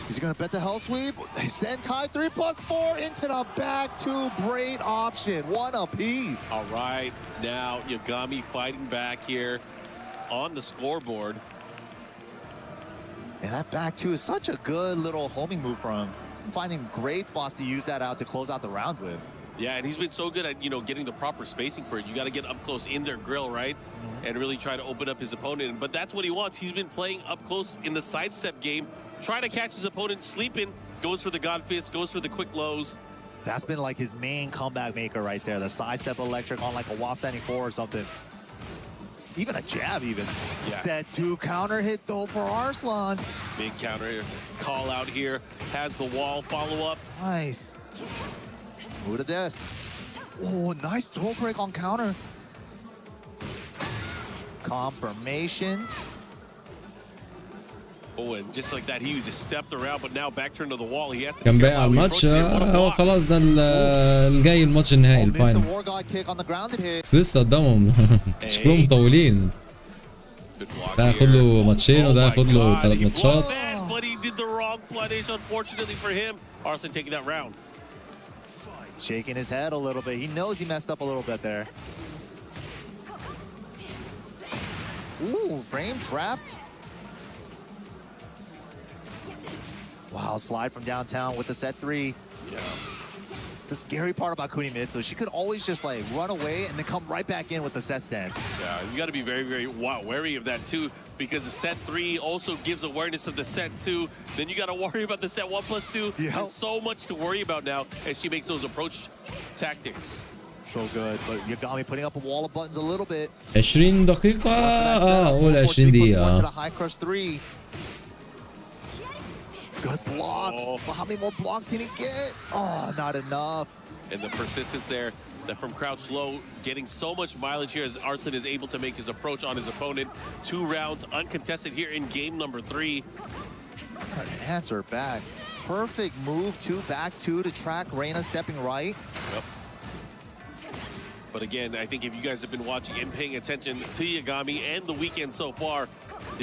He's going to bet the hell sweep. Sentai 3+4 into the back two. Great option. One apiece. All right. Now Yagami fighting back here on the scoreboard. And that back two is such a good little homing move for him. He's been finding great spots to use that out to close out the rounds with. Yeah, and he's been so good at, getting the proper spacing for it. You got to get up close in their grill, right? And really try to open up his opponent. But that's what he wants. He's been playing up close in the sidestep game, trying to catch his opponent sleeping. Goes for the God Fist, goes for the quick lows. That's been like his main comeback maker right there. The sidestep electric on like a wall standing 4 or something. Even a jab even. Yeah. Set 2 counter hit though for Arslan. Big counter here. Call out here. Has the wall follow up. Nice. Who to this? Oh, nice throw break on counter. Confirmation. Oh, and just like that, he just stepped around, but now back turn to the wall. He has to كان be باقي careful على how he الماتش approaches it. What a هو block. خلاص ده الجاي الماتش النهائي Missed the الفاينل War God kick on the grounded hit. بس لسه قدامهم شكلهم مطولين ده هياخد له ماتشين وده هياخد له 3 ماتشات Man, but he did the wrong punish, unfortunately for him. Arslan taking that round. Shaking his head a little bit. He knows he messed up a little bit there. Ooh, frame trapped. Wow, slide from downtown with the set 3. Yeah. It's the scary part about Kunimitsu. She could always just like run away and then come right back in with the set stand. Yeah, you got to be very, very wary of that too, because the set 3 also gives awareness of the set 2. Then you got to worry about the set 1+2. Yeah. There's so much to worry about now as she makes those approach tactics. So good, but Yagami putting up a wall of buttons a little bit. 20 دقيقة قول 20 to the دقيقة high crush 3. Good blocks. But how many more blocks can he get? Oh, not enough. And the persistence there, that from crouch low, getting so much mileage here as Arslan is able to make his approach on his opponent. 2 rounds uncontested here in game number 3. Answer back. Perfect move to back 2 to track Reina stepping right. Yep. But again, I think if you guys have been watching and paying attention to Yagami and the weekend so far,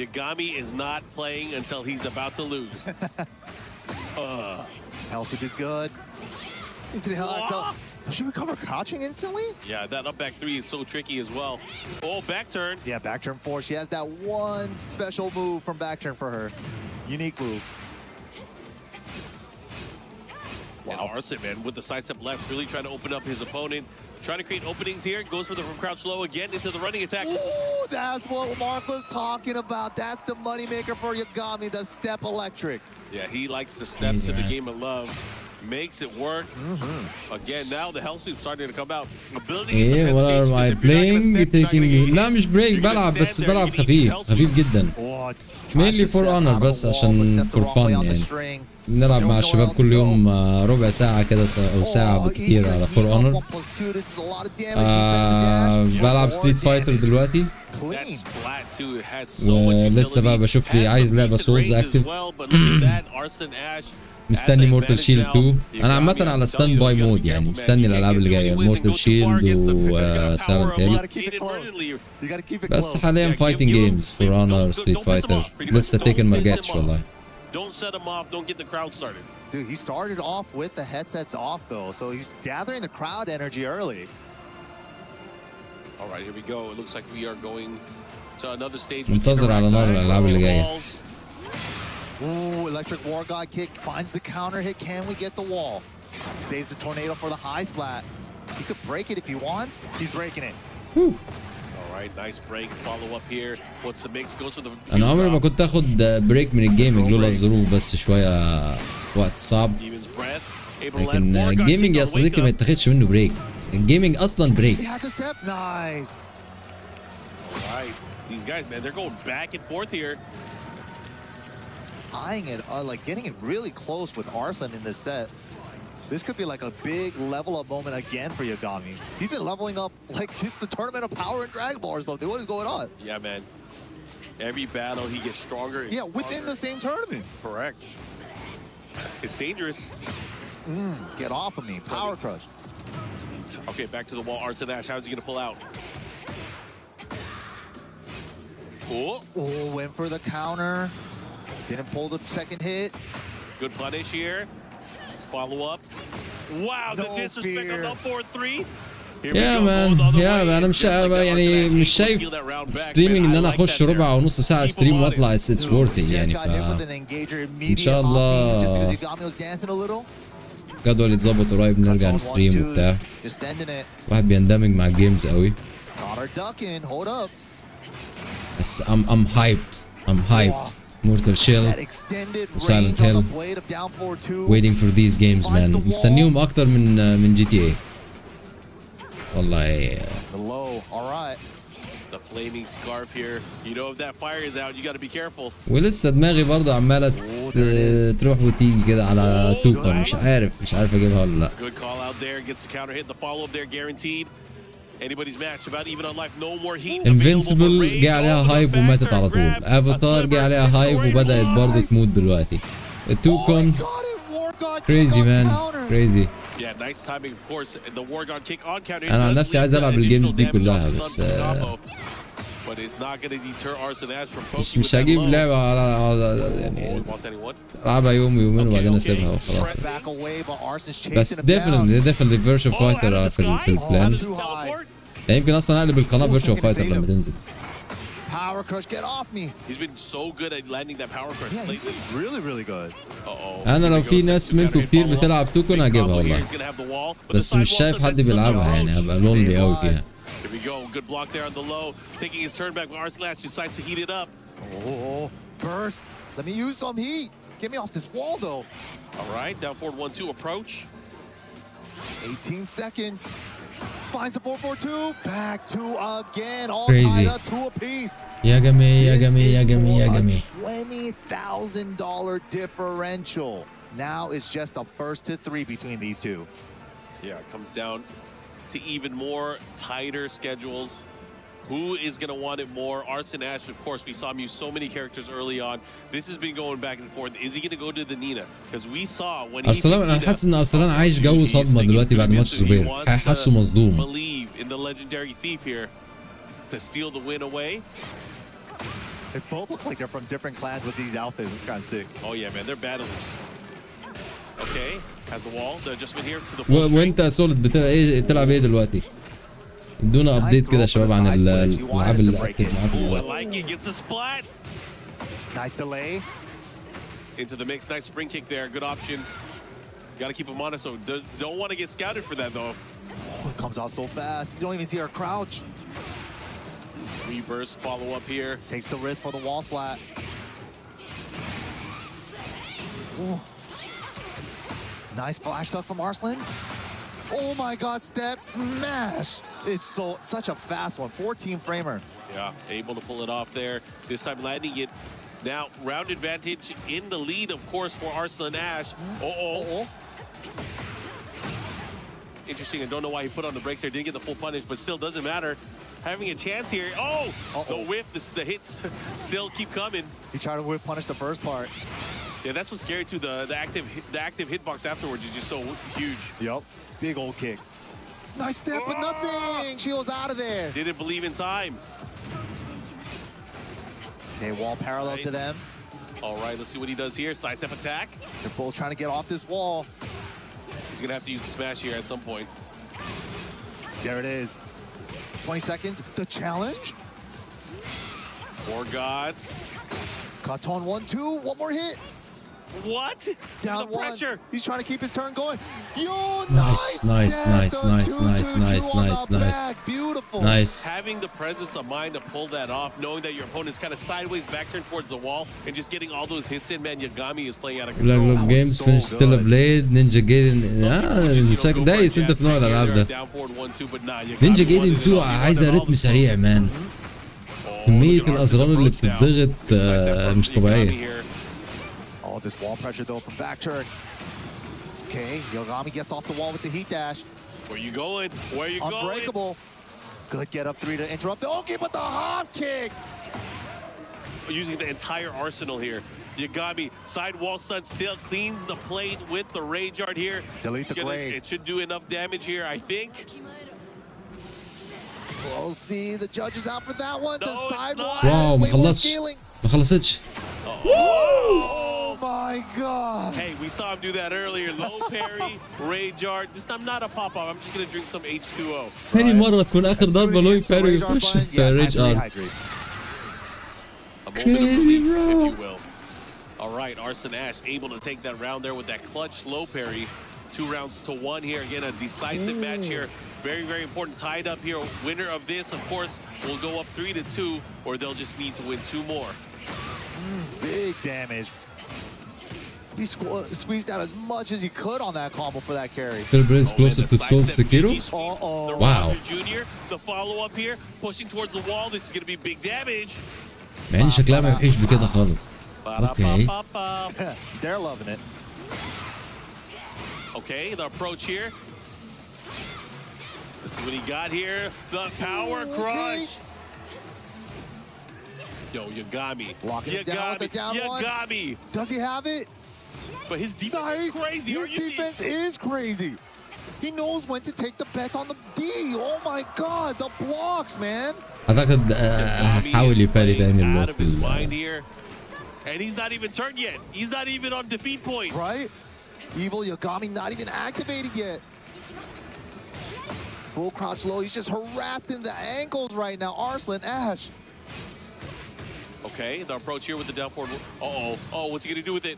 Yagami is not playing until he's about to lose. Hell sweep is good. Into the hell XL. Does she recover crouching instantly? Yeah, that up back 3 is so tricky as well. Oh, back turn. Yeah, back turn 4. She has that one special move from back turn for her. Unique move. Wow. And Arslan, man, with the sidestep left, really trying to open up his opponent. Trying to create openings here. Goes for the from crouch low again into the running attack. Ooh, that's what Mark was talking about. That's the moneymaker for Yagami, the step electric. Yeah, he likes to step to the game of love. Makes it work. Again, now the health sweep starting to come out. ايه what am I playing taking لا مش بريك بلعب بس بلعب خفيف جدا mainly for honor بس عشان for fun يعني نلعب مع الشباب كل يوم ربع ساعة كده أو ساعة بالكتير على for honor. بلعب ستريت فايتر دلوقتي ولسه بقى بشوف لي عايز لعبة سولز اكتف. مستني مورتال شيلد 2. انا عامه على ستاند باي مود يعني مستني الالعاب اللي جايه مورتال شيلد وسايلنت هيل. بس حاليا فايتنج جيمز فور اونر ستريت فايتر لسه تيكن ما رجعتش والله. Don't set him off. Don't get the crowd started. Dude, he started off with the headsets off though, so he's gathering the crowd energy early. All right, here we go. It looks like we are going to another stage. منتظر على نار الالعاب اللي جايه. Ooh, electric war god kick finds the counter hit. Can we get the wall? Saves the tornado for the high splat. He could break it if he wants. He's breaking it. Whew. All right, nice break. Follow up here. What's the mix? Goes for the. انا عمري ما كنت اخد بريك من الجيمنج لولا الظروف بس شويه وقت صعب. لكن الجيمنج يا صديقي ما يتاخدش منه بريك. الجيمنج اصلا بريك. Nice. All right, these guys, man, they're going back and forth here. Tying it, like getting it really close with Arslan in this set. This could be like a big level up moment again for Yagami. He's been leveling up like it's the tournament of power and Dragon Ball or something. What is going on? Yeah, man. Every battle he gets stronger. Yeah, within the same tournament. Correct. It's dangerous. Get off of me. Power crush. Okay, back to the wall. Arts and Ash, how's he going to pull out? Oh, went for the counter. Didn't pull the second hit. Good punish here. Follow up. Wow, the disrespect on the 4-3. يا مان انا مش يعني مش شايف ستريمينج ان انا اخش ربع او نص ساعه ستريم واطلع اتس وورثي يعني ان شاء الله جدول يتظبط قريب نرجع نستريم وبتاع. واحد بيندمج مع الجيمز قوي بس I'm hyped. Mortal Shell Silent Hill waiting for these games man. مستنيهم اكتر من GTA والله. The flaming scarf here. You know if that fire is out, you got to be careful. ولسه دماغي برضه عماله تروح وتيجي كده على توكر مش عارف اجيبها ولا لا. Good call out there. Gets the counter hit. The follow up there guaranteed. Anybody's match about even on life. No more heat. Invincible جه عليها هايب وماتت على طول. افاتار جه عليها هايب وبدأت برضه تموت دلوقتي. التوكن crazy man crazy. Yeah, nice timing of course. The war god kick on counter. أنا عن نفسي عايز ألعب الجيمز دي كلها بس But it's not going to deter Arslan Ash from poking. مش هجيب لعبة على يعني ألعبها يومين وبعدين أسيبها وخلاص. بس definitely Virtua Fighter في البلان. يمكن أصلا أقلب القناة Virtua Fighter لما تنزل. Power crush, get off me. He's been so good at landing that power crush lately. He's been really good. أنا لو في ناس منكم كتير بتلعب توكن هجيبها والله. بس مش شايف حد بيلعبها يعني هبقى لونلي قوي فيها. Here we go. Good block there on the low. Taking his turn back. Arslan Ash decides to heat it up. Oh, burst. Let me use some heat. Get me off this wall, though. All right. Down forward 1-2 approach. 18 seconds. Finds the 4-4-2. Back to again. All crazy. tied up 2 apiece. Yagami. $20,000 differential. Now it's just a first to 3 between these two. Yeah, it comes down to even more tighter schedules. Who is going to want it more? Arslan Ash, of course, we saw him use so many characters early on. This has been going back and forth. Is he going to go to the Nina? Because we saw when he... أرسلان أنا حاسس إن أرسلان عايش جو صدمة دلوقتي بعد ماتش زبير. حاسه مصدوم. Believe in the legendary thief here to steal the win away. They both look like they're from different clans with these outfits. It's kind of sick. Oh yeah, man, they're battling. Okay, has the wall, the adjustment here to the full string. وانت سولد بتلعب ايه دلوقتي؟ ادونا ابديت كده يا شباب عن الالعاب اللي اكتب معاكم I دلوقتي. like it, gets a splat. Nice delay. Into the mix, nice spring kick there, good option. Got to keep him honest, so don't want to get scouted for that though. Oh, it comes out so fast. You don't even see her crouch. Reverse follow up here. Takes the risk for the wall splat. Ooh. Nice flash cut from Arslan. Oh my God, step smash. It's such a fast one. 14 framer. Yeah, able to pull it off there. This time landing it. Now, round advantage in the lead, of course, for Arslan Ash. Interesting. I don't know why he put on the brakes there. Didn't get the full punish, but still doesn't matter. Having a chance here. The whiff, the hits still keep coming. He tried to whip punish the first part. Yeah, that's what's scary too. The active hitbox afterwards is just so huge. Yup. Big old kick. Nice step, but nothing. She was out of there. Didn't believe in time. Okay, wall parallel to them. All right, let's see what he does here. Side step attack. They're both trying to get off this wall. He's gonna have to use the smash here at some point. There it is. 20 seconds. The challenge. Four gods. Katon 1-2. One more hit. What? Down the pressure. One. He's trying to keep his turn going. Yo, Nice. Beautiful. Nice. Having the presence of mind to pull that off, knowing that your opponent's kind of sideways back turned towards the wall, and just getting all those hits in, man, Yagami is playing out of Black control. Lock Games finish still a blade Ninja Gaiden شكل دايس انت في نوع الالعاب ده. نينجا جايدن 2 عايزه رتم سريع مان. كمية الازرار اللي بتضغط مش طبيعية. Oh, this wall pressure though from back turn. Okay, Yagami gets off the wall with the heat dash. Where you going? Where you going? Unbreakable. Good get up 3 to interrupt. Okay, but the hop kick. Using the entire arsenal here. Yagami, side wall stun still cleans the plate with the rage art here. Delete the grade. It should do enough damage here, I think. We'll see. The judge is out for that one. The side wall. واو ما خلصتش. Oh my God. Hey, we saw him do that earlier. Low parry, rage art. This time not a pop-up. I'm just going to drink some H2O. ثاني مرة تكون آخر ضربة لوي باري يخش في ريج ارت. A moment of relief, if you will. All right, Arslan Ash able to take that round there with that clutch low parry. 2 rounds to 1 here. Again, a decisive match here. Very, very important. Tied up here. Winner of this, of course, will go up 3-2, or they'll just need to win 2 more. Big damage. He squeezed out as much as he could on that combo for that carry. Phil Brins closer to Soul Sekiro. Wow. Junior, the follow-up here, pushing towards the wall. This is going to be big damage. مع ان شكلها ما يحيش بكده خالص. اوكي. They're loving it. Okay, the approach here. Let's see what he got here. The power crush. Yo, Yagami. Locking it down with the down Yagami. One. Does he have it? But his defense is crazy. His defense is crazy. He knows when to take the bets on the D. Oh my God, the blocks, man. اعتقد هحاول يباري تاني out of his mind here. And he's not even turned yet. He's not even on defeat point. Right? Evil Yagami not even activated yet. Full crouch low. He's just harassing the ankles right now. Arslan Ash. Okay, the approach here with the down forward. Oh, what's he gonna do with it?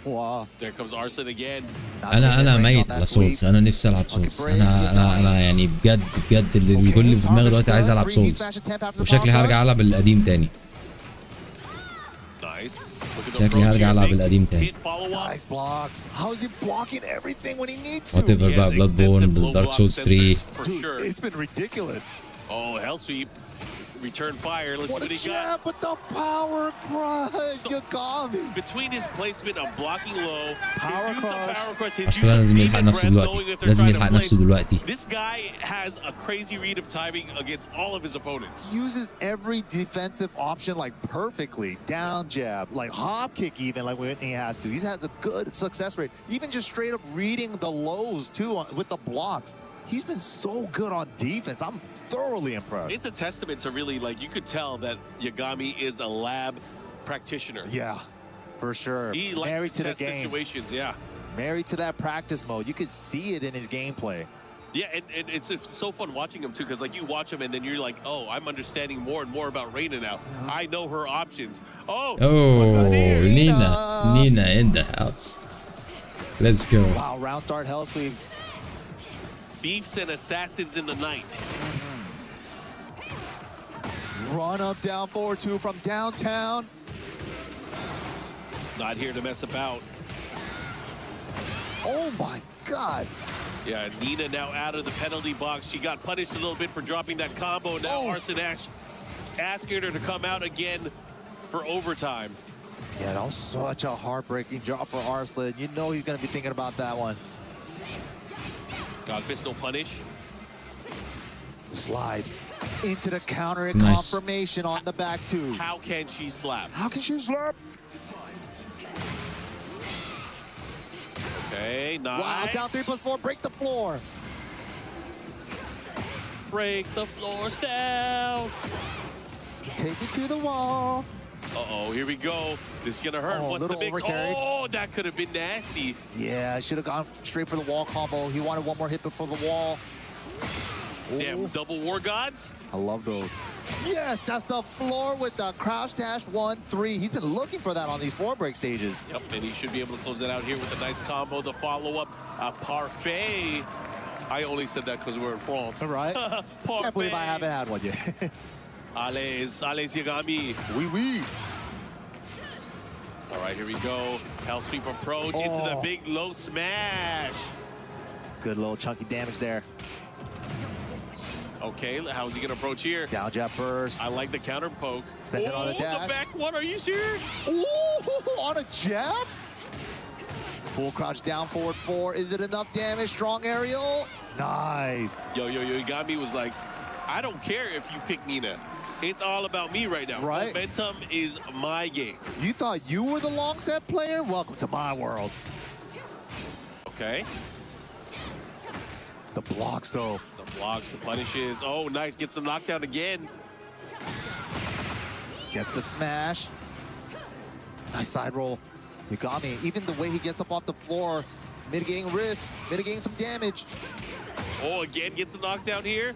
Wow. There comes Arslan again. انا ميت على سولز. انا نفسي العب سولز. انا يعني بجد اللي كل اللي في دماغي دلوقتي عايز العب سولز. وشكلي هرجع العب القديم تاني. شكلي هرجع العب القديم تاني. Nice blocks. How is he blocking everything when he needs to? Whatever بقى Bloodborne, Dark Souls 3. Dude, it's been ridiculous. Oh, hell sweep. return fire. Let's What see a what he got. jab with the power crush. Yagami. Between his placement of blocking low, Power his use of crush. power crush, his أرسلان use of لازم يلحق team and نفسه breath, دلوقتي knowing if they're لازم trying to يلحق play. نفسه دلوقتي. This guy has a crazy read of timing against all of his opponents. Uses every defensive option like perfectly. Down jab, like hop kick even, like when he has to. He has a good success rate. Even just straight up reading the lows too with the blocks. He's been so good on defense. I'm thoroughly impressed. It's a testament to really, like, you could tell that Yagami is a lab practitioner. Yeah, for sure. He likes Married to to the test game. situations, yeah. Married to that practice mode. You could see it in his gameplay. Yeah, and it's so fun watching him too, because like you watch him and then you're like, oh, I'm understanding more and more about Reina now. I know her options. Oh, Nina in the house. Let's go. Wow, round start hell sweep. Beefs and assassins in the night. Run up down forward two from downtown. Not here to mess about. Oh my God. Yeah, Nina now out of the penalty box. She got punished a little bit for dropping that combo. Now Arslan Ash asking her to come out again for overtime. Yeah, that was such a heartbreaking drop for Arslan. You know he's going to be thinking about that one. Godfist no punish. Slide into the counter and Nice. confirmation on the back two. How can she slap? How can she slap? Okay, nice. Wow, down 3+4, break the floor. Break the floors down. Take it to the wall. Uh-oh, here we go. This is gonna hurt. Oh, What's the little mix? overcarry. Oh, that could have been nasty. Yeah, should have gone straight for the wall combo. He wanted one more hit before the wall. Damn, double war gods. I love those. Yes, that's the floor with the crouch dash 1-3. He's been looking for that on these floor break stages. Yep, and he should be able to close that out here with a nice combo. The follow-up, a parfait. I only said that because we're in France. All right. Can't believe I haven't had one yet. Allez, Yagami. Oui, oui. All right, here we go. Hell sweep approach into the big low smash. Good little chunky damage there. Okay, how's he gonna approach here? Down jab first. I like the counter poke. Spend it on the dash. The back one, are you serious? Ooh, on a jab? Full crouch down forward 4. Is it enough damage? Strong aerial. Nice. Yo, Yagami was like, I don't care if you pick Nina. It's all about me right now. Right. Momentum is my game. You thought you were the long set player? Welcome to my world. Okay. The blocks, though. The blocks, the punishes. Oh, nice. Gets the knockdown again. Gets the smash. Nice side roll. Yagami, even the way he gets up off the floor, mitigating risk, mitigating some damage. Oh, again gets the knockdown here.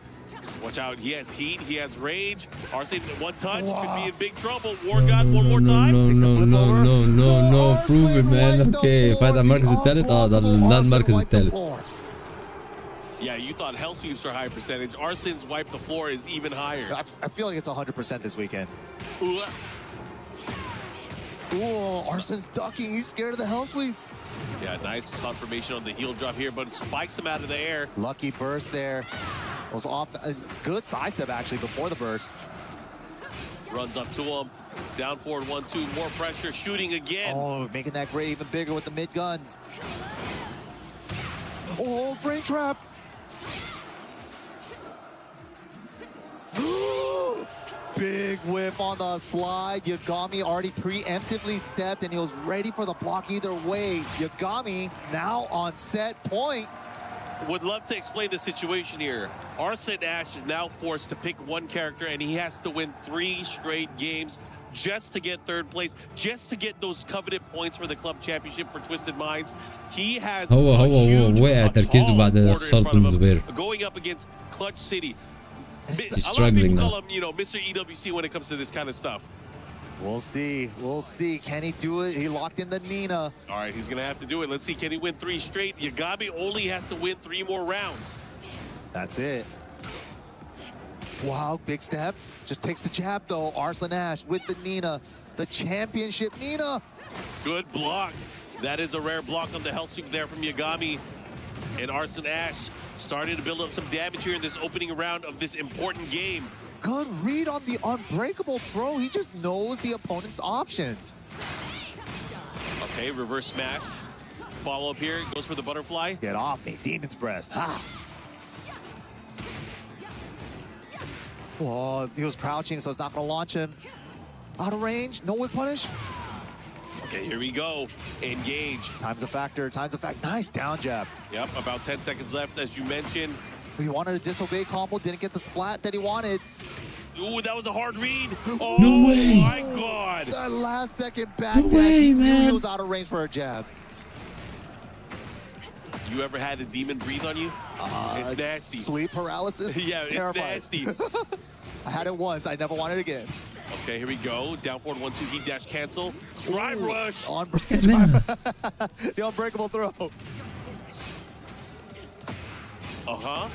Watch out. He has heat. He has rage. Arslan, one touch. Could be in big trouble. War God, one more time. No. Prove it, man. اوكي فاز على المركز الثالث. ده المركز الثالث. Yeah, you thought hell sweeps are high percentage. Arslan's wipe the floor is even higher. I feel like it's 100% this weekend. Ooh. Ooh, Arslan's ducking. He's scared of the hell sweeps. Yeah, nice confirmation on the heel drop here, but it spikes him out of the air. Lucky burst there. Was off. Good side step, actually, before the burst. Runs up to him. Down forward 1-2. More pressure. Shooting again. Oh, making that gray even bigger with the mid guns. Oh, frame trap. Big whip on the slide. Yagami already preemptively stepped and he was ready for the block either way. Yagami now on set point. Would love to explain the situation here. Arslan Ash is now forced to pick one character and he has to win 3 straight games just to get third place, just to get those coveted points for the club championship for Twisted Minds. He has هو وقع تركيزه بعد خسارته من زبير. going up against Clutch City. He's a lot of struggling people now. call him, you know, Mr. EWC when it comes to this kind of stuff. We'll see. We'll see. Can he do it? He locked in the Nina. All right, he's going to have to do it. Let's see. Can he win 3 straight? Yagami only has to win 3 more rounds. That's it. Wow, big step. Just takes the jab, though. Arslan Ash with the Nina. The championship Nina. Good block. That is a rare block on the hell sweep there from Yagami. And Arslan Ash starting to build up some damage here in this opening round of this important game. Good read on the unbreakable throw. He just knows the opponent's options. Okay, reverse smash. Follow up here, goes for the butterfly. Get off me, Demon's Breath. Ah. Oh, he was crouching, so it's not gonna launch him. Out of range, no whip punish. Okay, here we go. Engage. Time's a factor, time's a fact. Nice down jab. Yep, about 10 seconds left, as you mentioned. He wanted a disobey combo, didn't get the splat that he wanted. Ooh, that was a hard read. Oh, No way. my God. That last second back No dash, way, he knew man. he was out of range for her jabs. You ever had a demon breathe on you? It's nasty. Sleep paralysis? Yeah, it's Terrifying. nasty. I had it once, I never wanted it again. Okay, here we go. Down forward, 1-2, heat dash cancel. Drive rush. The unbreakable throw. Uh-huh.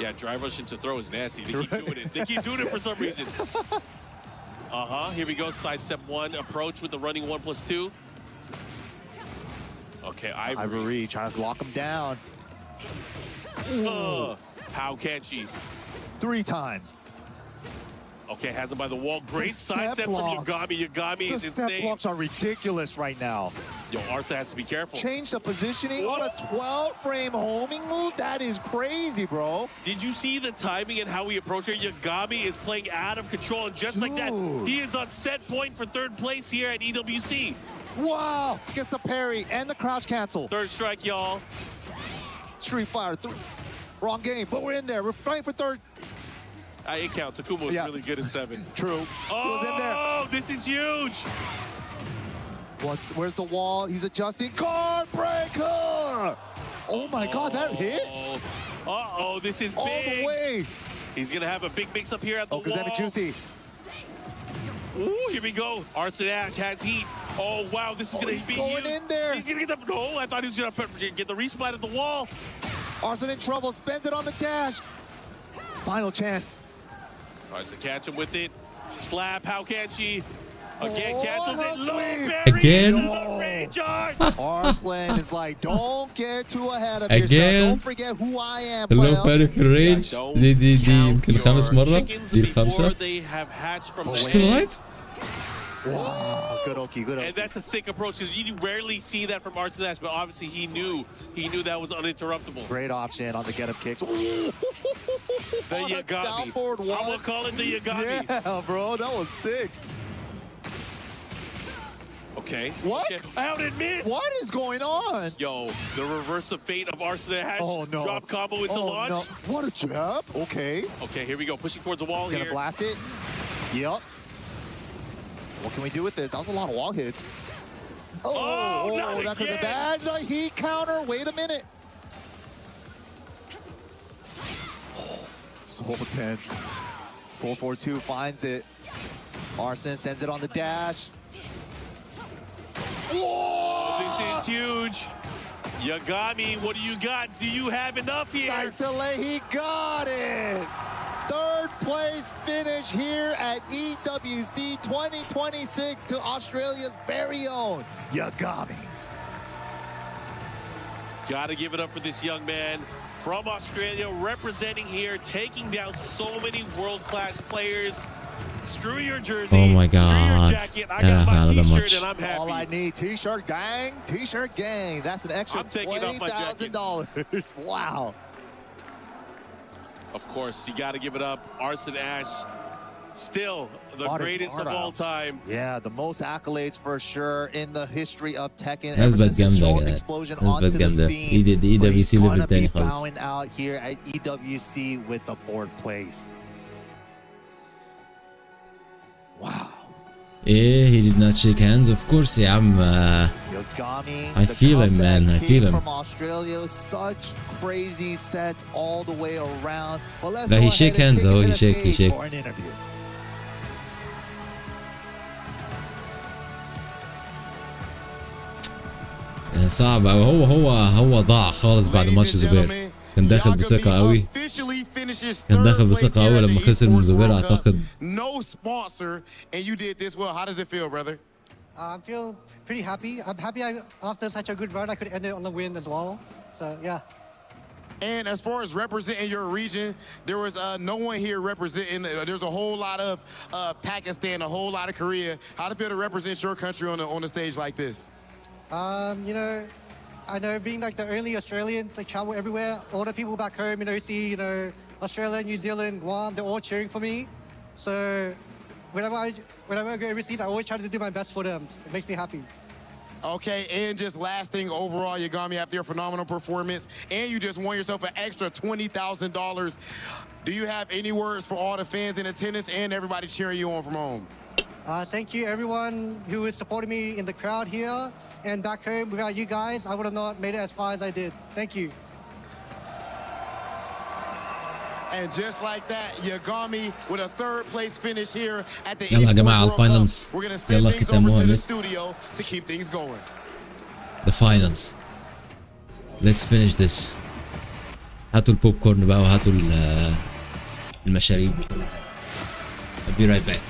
Yeah, drive rush into throw is nasty. They keep doing it. They keep doing it for some reason. Uh-huh. Here we go. Sidestep 1 approach with the running 1+2. Okay, Ivory trying to lock him down. How can she? 3 times. Okay, has him by the wall. Great sidestep from Yagami. Yagami The is step insane. blocks are ridiculous right now. Yo, Arsa has to be careful. Change the positioning on a 12-frame homing move? That is crazy, bro. Did you see the timing and how he approached her? Yagami is playing out of control, and just like that, he is on set point for 3rd place here at EWC. Wow! Gets the parry and the crouch cancel. 3rd strike, y'all. Street Fighter 3. Wrong game, but we're in there. We're fighting for 3rd. It counts. Akumo is really good at 7. True. Oh, this is huge. Where's the wall? He's adjusting. Guard breaker! Oh my God, that hit? Uh-oh, this is big. All the way. He's going to have a big mix-up here at the wall. Kazemi Juicy. Ooh, here we go. Arson Ash has heat. Oh, wow, this is going to be going huge. in there. He's going to get the... No, I thought he was going to get the resplat at the wall. Arson in trouble, spends it on the dash. Final chance. Tries to catch him with it. Slap, how can she? Again, cancels it. Low berry Again? to the rage art. Arslan is like, don't get too ahead of Again? yourself. Don't forget who I am, اللي هو player. فارق في الرينج دي يمكن 5 مرة دي الخامسة. They have hatched from She's still alive? Wow, good Oki, good Oki. And that's a sick approach because you rarely see that from Arts and Ash, but obviously he knew that was uninterruptible. Great option on the get-up kicks. The Yagami. I will call it the Yagami. Yeah, bro, that was sick. Okay. What? Okay. How did it miss? What is going on? Yo, the reverse of fate of Arts and Ash. Oh, no. Drop combo into launch. No. What a jab. Okay. Okay, here we go. Pushing towards the wall here. Gonna blast it. Yep. What can we do with this? That was a lot of wall hits. Not that could have been bad. The heat counter. Wait a minute. Soul 10. 442 finds it. Arson sends it on the dash. Whoa! This is huge. Yagami, what do you got? Do you have enough here? Nice delay. He got it. 3rd place finish here at EWC 2026 to Australia's very own Yagami. Gotta give it up for this young man from Australia, representing here, taking down so many world-class players. Screw your jersey. Oh my Screw God. your jacket. I got my t-shirt and I'm happy. All I need, t-shirt gang, t-shirt gang. That's an extra I'm taking off my jacket. $20,000. Wow. Of course, you gotta give it up. Arson Ash, still the Artist greatest of Arta. all time. Yeah, the most accolades for sure in the history of Tekken. ناس Ever since his جامدة short يا explosion ناس onto the جامدة. scene. EWC But he's level gonna be تاني خالص. bowing out here at EWC with the 4th place. Wow. ايه he did not shake hands of course يا عم. Yagami, I the feel him, man. comeback I feel king him. from Australia, such crazy sets all the way around. But let's لا go he ahead shake and hands take it اهو to he the shake he stage shake. for an interview. صعب أوي. هو ضاع خالص بعد ماتش زبير. كان داخل بثقة قوي. كان داخل بثقة قوي لما خسر من زبير أعتقد. No sponsor, and you did this well. How does it feel, brother? I feel pretty happy. I'm happy after such a good run, I could end it on the win as well. So, yeah. And as far as representing your region, there was no one here representing. There's a whole lot of Pakistan, a whole lot of Korea. How to feel to represent your country on a stage like this? You know, I know being like the only Australian, like travel everywhere. All the people back home, you know, see, you know, Australia, New Zealand, Guam, they're all cheering for me. So whenever I go overseas, I always try to do my best for them. It makes me happy. Okay, and just last thing overall, Yagami, after your phenomenal performance, and you just won yourself an extra $20,000. Do you have any words for all the fans in attendance and everybody cheering you on from home? Thank you, everyone who is supporting me in the crowd here and back home. Without you guys, I would have not made it as far as I did. Thank you. And just like that, Yagami with a third place finish here at the يلا يا جماعة Esports World الفاينلز. Cup. We're gonna send يلا things ختام over to the مهم. studio to keep things going. The finals. Let's finish this. هاتوا البوب كورن بقى وهاتوا المشاريب. I'll be right back.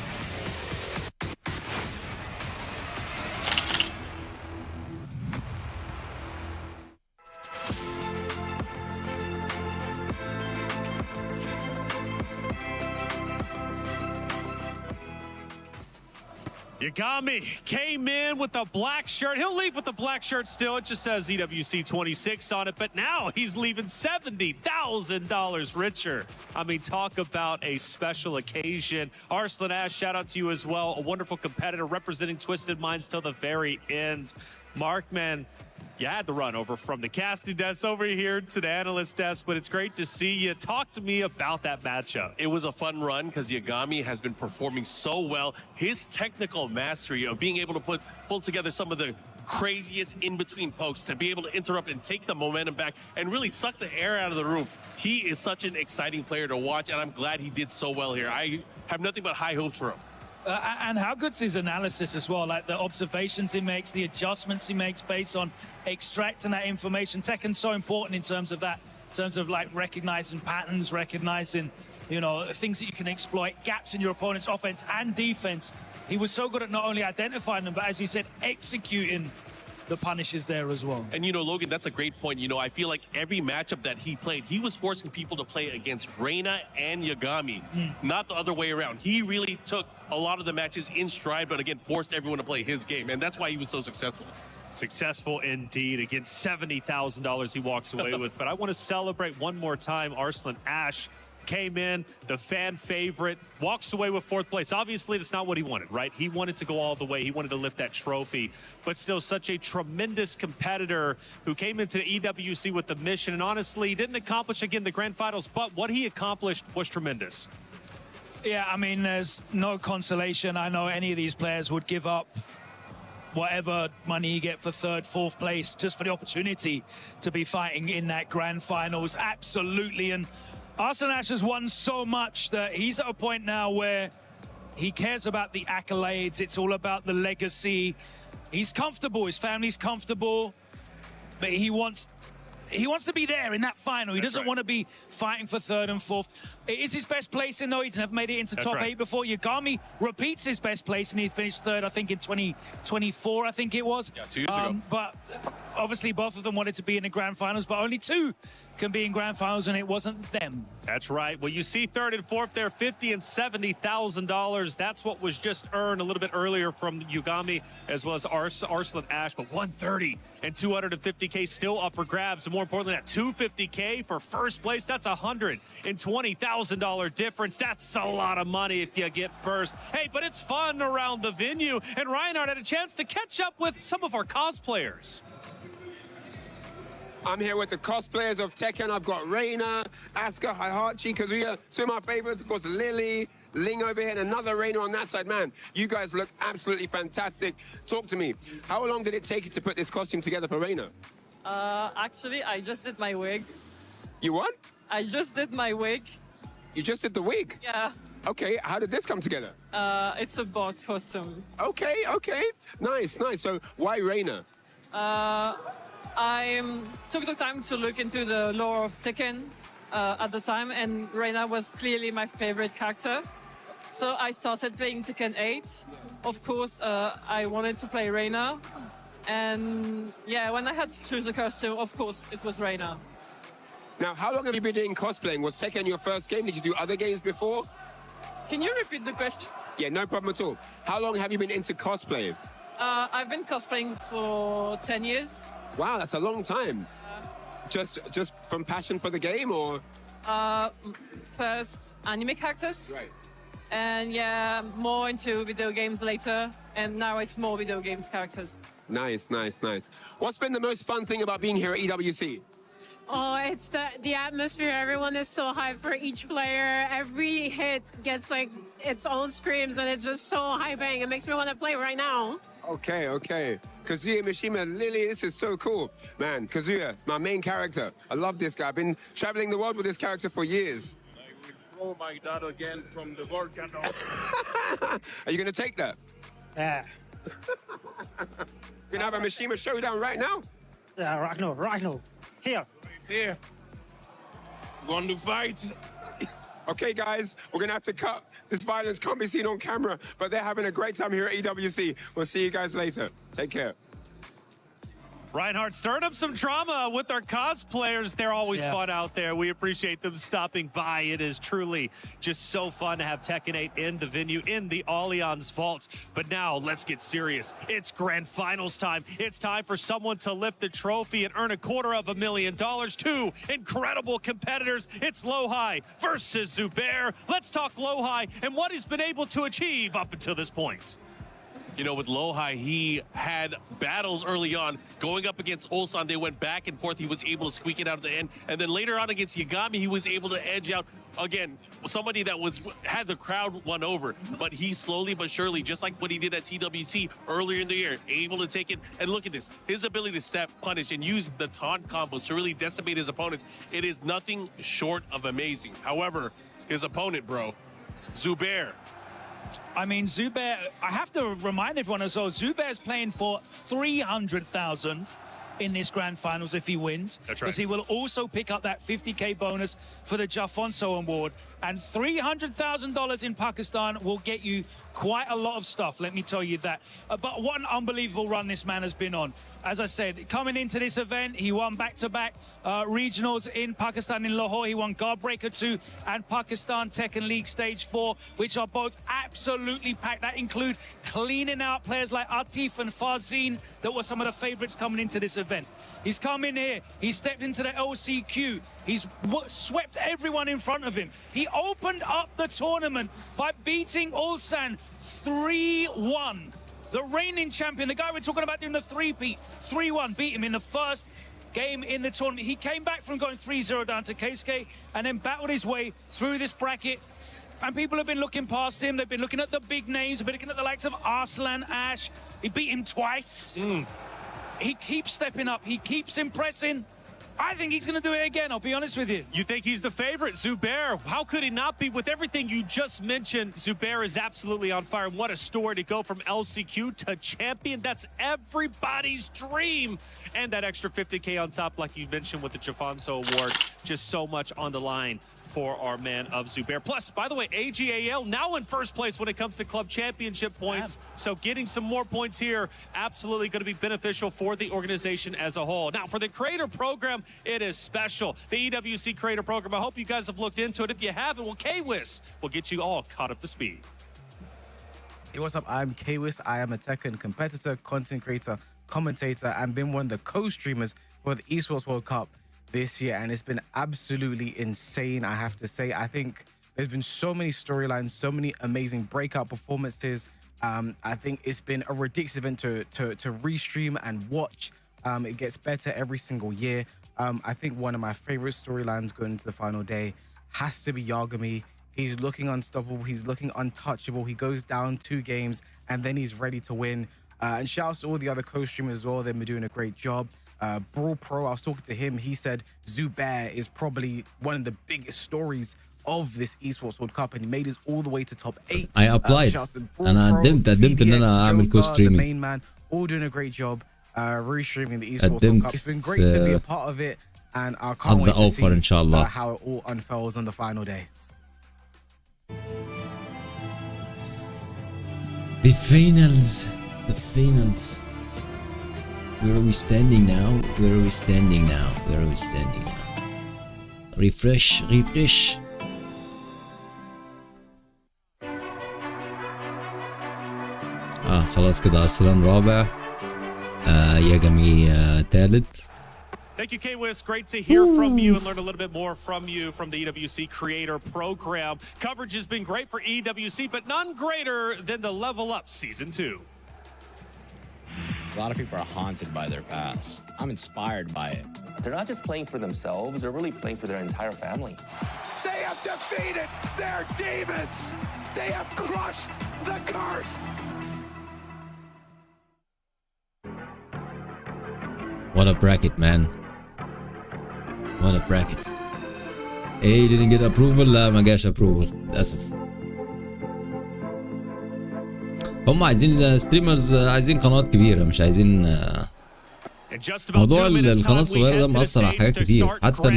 Yagami came in with the black shirt. He'll leave with the black shirt still. It just says EWC 26 on it, but now he's leaving $70,000 richer. I mean, talk about a special occasion. Arslan Ash, shout out to you as well. A wonderful competitor representing Twisted Minds till the very end. Mark, man, you had the run over from the casting desk over here to the analyst desk, but it's great to see you. Talk to me about that matchup. It was a fun run because Yagami has been performing so well. His technical mastery of being able to pull together some of the craziest in-between pokes to be able to interrupt and take the momentum back and really suck the air out of the room. He is such an exciting player to watch, and I'm glad he did so well here. I have nothing but high hopes for him. And how good's his analysis as well, like the observations he makes, the adjustments he makes based on extracting that information. Tekken's so important in terms of that, in terms of like recognizing patterns, recognizing, you know, things that you can exploit, gaps in your opponent's offense and defense. He was so good at not only identifying them, but as you said, executing the punishes there as well. And, you know, Logan, that's a great point. You know, I feel like every matchup that he played, he was forcing people to play against Reina and Yagami, not the other way around. He really took a lot of the matches in stride, but again, forced everyone to play his game. And that's why he was so successful. Successful indeed. Again, $70,000 he walks away with. But I want to celebrate one more time. Arslan Ash came in, the fan favorite, walks away with fourth place. Obviously, that's not what he wanted, right? He wanted to go all the way. He wanted to lift that trophy, but still such a tremendous competitor who came into the EWC with the mission and honestly didn't accomplish, again, the grand finals, but what he accomplished was tremendous. Yeah, I mean, there's no consolation. I know any of these players would give up whatever money you get for third, fourth place just for the opportunity to be fighting in that grand finals. Absolutely. And Arslan Ash has won so much that he's at a point now where he cares about the accolades. It's all about the legacy. He's comfortable. His family's comfortable. But he wants to be there in that final. He doesn't want to be fighting for third and fourth. It is his best placing, though. He's never made it into top 8 before. Yagami repeats his best place, and he finished third, I think, in 2024, I think it was. Yeah, 2 years ago. But obviously, both of them wanted to be in the grand finals, but only two can be in grand finals, and it wasn't them. That's right. Well, you see third and fourth there, $50,000 and $70,000. That's what was just earned a little bit earlier from Yagami as well as Arslan Ash. But $130,000 and $250K still up for grabs. And more importantly, that $250K for first place, that's $120,000 difference. That's a lot of money if you get first. Hey, but it's fun around the venue. And Reinhard had a chance to catch up with some of our cosplayers. I'm here with the cosplayers of Tekken. I've got Reina, Asuka, Hihachi, Kazuya, two of my favorites, of course, Lily, Ling over here, and another Reina on that side. Man, you guys look absolutely fantastic. Talk to me. How long did it take you to put this costume together for Reina? Actually, I just did my wig. You what? I just did my wig. You just did the wig? Yeah. Okay, how did this come together? It's a bot costume. Okay. Nice. So why Reina? I took the time to look into the lore of Tekken at the time, and Reina was clearly my favorite character. So I started playing Tekken 8. Of course, I wanted to play Reina. And yeah, when I had to choose a costume, of course, it was Reina. Now, how long have you been doing cosplaying? Was Tekken your first game? Did you do other games before? Can you repeat the question? Yeah, no problem at all. How long have you been into cosplaying? I've been cosplaying for 10 years. Wow, that's a long time. Just from passion for the game, or? First anime characters. Right. And yeah, more into video games later. And now it's more video games characters. Nice, nice, nice. What's been the most fun thing about being here at EWC? Oh, it's the atmosphere. Everyone is so hyped for each player. Every hit gets like its own screams, and it's just so hyping. It makes me want to play right now. Okay, okay. Kazuya Mishima, Lily, this is so cool. Man, Kazuya, my main character. I love this guy. I've been traveling the world with this character for years. I will throw my dad again from the volcano. Are you going to take that? Yeah. We're going to have a Mishima showdown right now? Yeah, right now. Here. Here. Want to fight? Okay, guys, we're going to have to cut. This violence can't be seen on camera, but they're having a great time here at EWC. We'll see you guys later. Take care. Reinhardt stirred up some drama with our cosplayers. They're always fun out there. We appreciate them stopping by. It is truly just so fun to have Tekken 8 in the venue, in the Allianz Vault. But now, let's get serious. It's grand finals time. It's time for someone to lift the trophy and earn $250,000. Two incredible competitors. It's Lohai versus Zubair. Let's talk Lohai and what he's been able to achieve up until this point. You know, with Lohai, he had battles early on. Going up against Ulsan, they went back and forth. He was able to squeak it out at the end. And then later on against Yagami, he was able to edge out, again, somebody that had the crowd won over. But he slowly but surely, just like what he did at TWT earlier in the year, able to take it. And look at this. His ability to step, punish, and use the taunt combos to really decimate his opponents. It is nothing short of amazing. However, his opponent, bro, Zubair. I mean, Zubair, I have to remind everyone as well, Zubair's playing for 300,000 in this grand finals if he wins. That's right. Because he will also pick up that 50K bonus for the Jafonso award. And $300,000 in Pakistan will get you quite a lot of stuff, let me tell you that. But what an unbelievable run this man has been on. As I said, coming into this event, he won back-to-back regionals in Pakistan, in Lahore. He won Guardbreaker 2 and Pakistan Tekken League Stage 4, which are both absolutely packed. That include cleaning out players like Atif and Farzin that were some of the favorites coming into this event. He's come in here, he stepped into the LCQ, he's swept everyone in front of him. He opened up the tournament by beating Ulsan 3-1. The reigning champion, the guy we're talking about doing the three-peat, 3-1, beat him in the first game in the tournament. He came back from going 3-0 down to Keisuke and then battled his way through this bracket. And people have been looking past him. They've been looking at the big names. They've been looking at the likes of Arslan, Ash. He beat him twice. He keeps stepping up. He keeps impressing. I think he's going to do it again, I'll be honest with you. You think he's the favorite, Zubair? How could he not be? With everything you just mentioned, Zubair is absolutely on fire. What a story to go from LCQ to champion. That's everybody's dream. And that extra 50K on top, like you mentioned, with the Jafonso award. Just so much on the line for our man of Zubair. Plus, by the way, AGAL now in first place when it comes to club championship points. So getting some more points here, absolutely going to be beneficial for the organization as a whole. Now, for the creator program, it is special. The EWC creator program, I hope you guys have looked into it. If you haven't, well, K-Wiss will get you all caught up to speed. Hey, what's up? I'm K-Wiss. I am a Tekken competitor, content creator, commentator, and been one of the co-streamers for the Esports World Cup this year, and it's been absolutely insane, I have to say. I think there's been so many storylines, so many amazing breakout performances. I think it's been a ridiculous event to restream and watch. It gets better every single year. I think one of my favorite storylines going into the final day has to be Yagami. He's looking unstoppable. He's looking untouchable. He goes down 2 games and then he's ready to win. And shouts to all the other co-streamers as well. They've been doing a great job. Brawl Pro, I was talking to him. He said Zubair is probably one of the biggest stories of this Esports World Cup, and he made us all the way to top 8. I applied. أنا قدمت إن أنا أعمل co-streaming. The main man, all doing a great job restreaming the Esports World Cup. It's been great to be a part of it, and I can't wait to see how it all unfolds on the final day. The finals. The finals. Where are we standing now? Where are we standing now? Where are we standing now? ريفرش ريفرش. خلاص كده ارسلان رابع، ياجامي تالت. Thank you, K-Wiz. Great to hear from you and learn a little bit more from you from the EWC Creator Program. Coverage has been great for EWC, but none greater than the Level Up Season 2. A lot of people are haunted by their past. I'm inspired by it. They're not just playing for themselves, they're really playing for their entire family. They have defeated their demons. They have crushed the curse. What a bracket, man. What a bracket. A didn't get approval. لا ما جاش approval للأسف. هم عايزين ستريمرز، عايزين قنوات كبيرة، مش عايزين موضوع القناة الصغيرة ده مأثر على حاجات كتير. حتى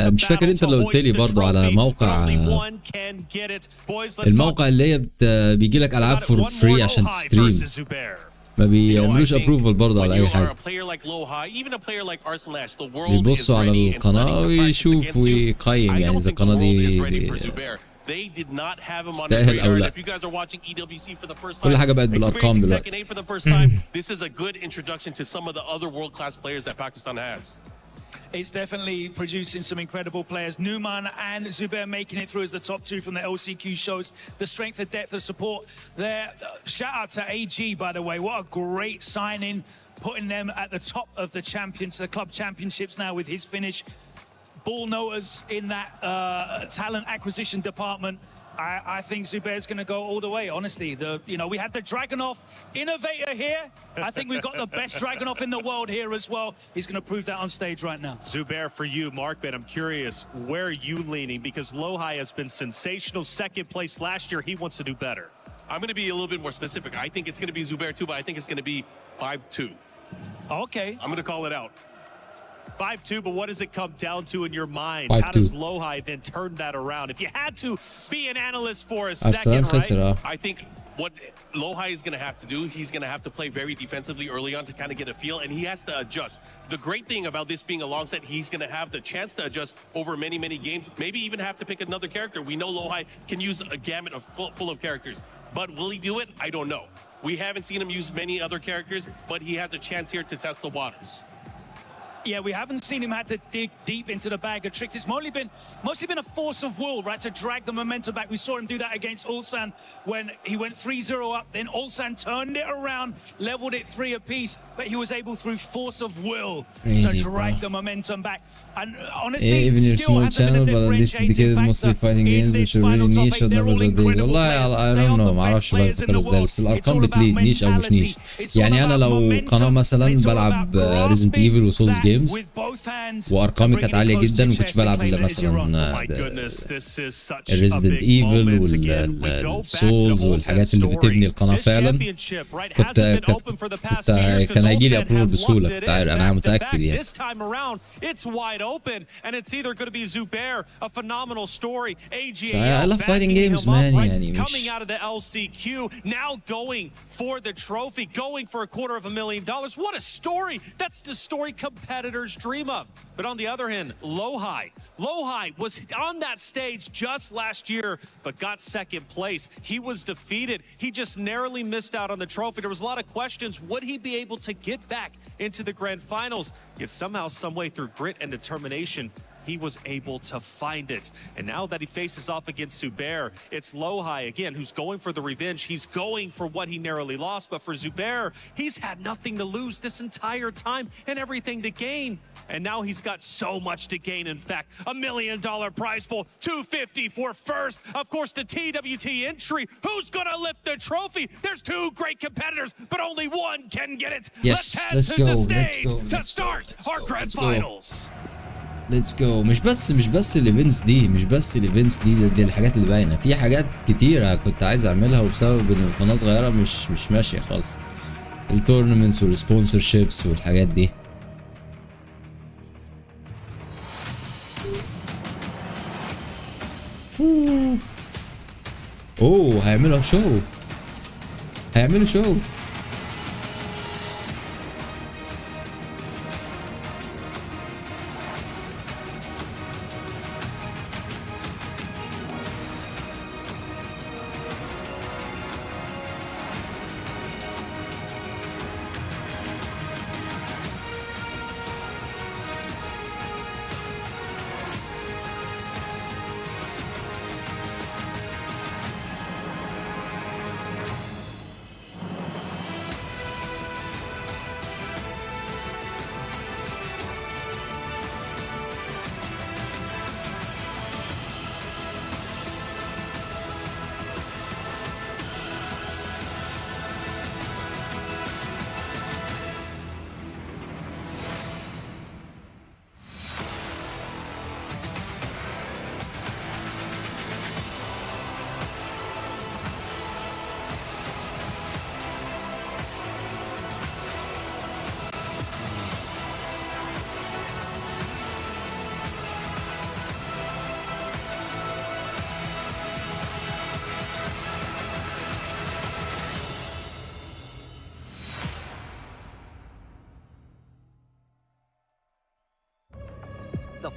مش فاكر انت اللي قلت لي برضه على موقع، الموقع اللي هي بيجي لك ألعاب فور فري عشان تستريم، ما بيعملوش ابروفل برضه على اي حاجه. بيبصوا على القناه ويشوف ويقيم يعني اذا القناه دي تستاهل او لا. كل حاجه بقت بالارقام دلوقتي. It's definitely producing some incredible players. Numan and Zubair making it through as the top two from the LCQ shows the strength and depth of support there. Shout out to AG, by the way. What a great signing, putting them at the top of the club championships now with his finish. Ball noters in that talent acquisition department. I think Zubair's going to go all the way, honestly. We had the Dragunov innovator here. I think we've got the best Dragunov in the world here as well. He's going to prove that on stage right now. Zubair, for you, Mark, but I'm curious, where are you leaning? Because Lohai has been sensational, second place last year. He wants to do better. I'm going to be a little bit more specific. I think it's going to be Zubair too, but I think it's going to be 5-2. Okay. I'm going to call it out. 5-2, but what does it come down to in your mind? 5-2. How does Lohai then turn that around? If you had to be an analyst for a second, right? I think what Lohai is going to have to do, he's going to have to play very defensively early on to kind of get a feel, and he has to adjust. The great thing about this being a long set, he's going to have the chance to adjust over many, many games, maybe even have to pick another character. We know Lohai can use a gamut of full of characters, but will he do it? I don't know. We haven't seen him use many other characters, but he has a chance here to test the waters. Yeah, we haven't seen him had to dig deep into the bag of tricks. It's mostly been a force of will, right, to drag the momentum back. We saw him do that against Ulsan when he went 3-0 up. Then Ulsan turned it around, leveled it 3 apiece, but he was able through force of will to drag the momentum back. And honestly, even your skill small has been channel, a but at least differentiating dedicated mostly factor fighting games in which this are really final top niche 8. and They're numbers all of days. incredible والله players. I They don't are know، the ما best اعرفش بقى players in بفكر the ازاي، world. بس It's الارقام all بتليق about نيش او مش نيش. mentality. It's all يعني انا about لو momentum. قناه مثلا It's all بلعب about ريزنت ايفل وسولز grasping جيمز that with both hands وارقامي and كانت bringing عاليه it close to جدا، ما your كنتش chest بلعب and claim الا it as your own. مثلا My goodness, this is such a الريزدنت big ايفل moment. Again, we go back to والسولز والحاجات اللي بتبني القناه فعلا. كان هيجي لي ابروفل بسهوله، كنت عارف، انا متاكد يعني. This time around, it's wide open, and it's either going to be Zubair, a phenomenal story. I love fighting games, man. Coming out of the LCQ, now going for the trophy, going for $250,000. What a story! That's the story competitors dream of. But on the other hand, Lohai was on that stage just last year, but got second place. He was defeated. He just narrowly missed out on the trophy. There was a lot of questions. Would he be able to get back into the grand finals? Yet somehow, some way, through grit and determination, he was able to find it. And now that he faces off against Zubair, it's Lohai again who's going for the revenge. He's going for what he narrowly lost. But for Zubair, he's had nothing to lose this entire time and everything to gain. And now he's got so much to gain. In fact, $1 million prize pool, $250 for first. Of course, the TWT entry. Who's gonna lift the trophy? There's 2 great competitors, but only one can get it. Yes, let's head to the stage to let's start go, our grand finals. ليتس جو. مش بس الايفنتس دي، دي الحاجات اللي باينه. في حاجات كتيره كنت عايز اعملها وبسبب ان القناه صغيره مش ماشيه خالص. التورنمنتس والسبونسر شيبس والحاجات دي. اوه هيعملوا شو.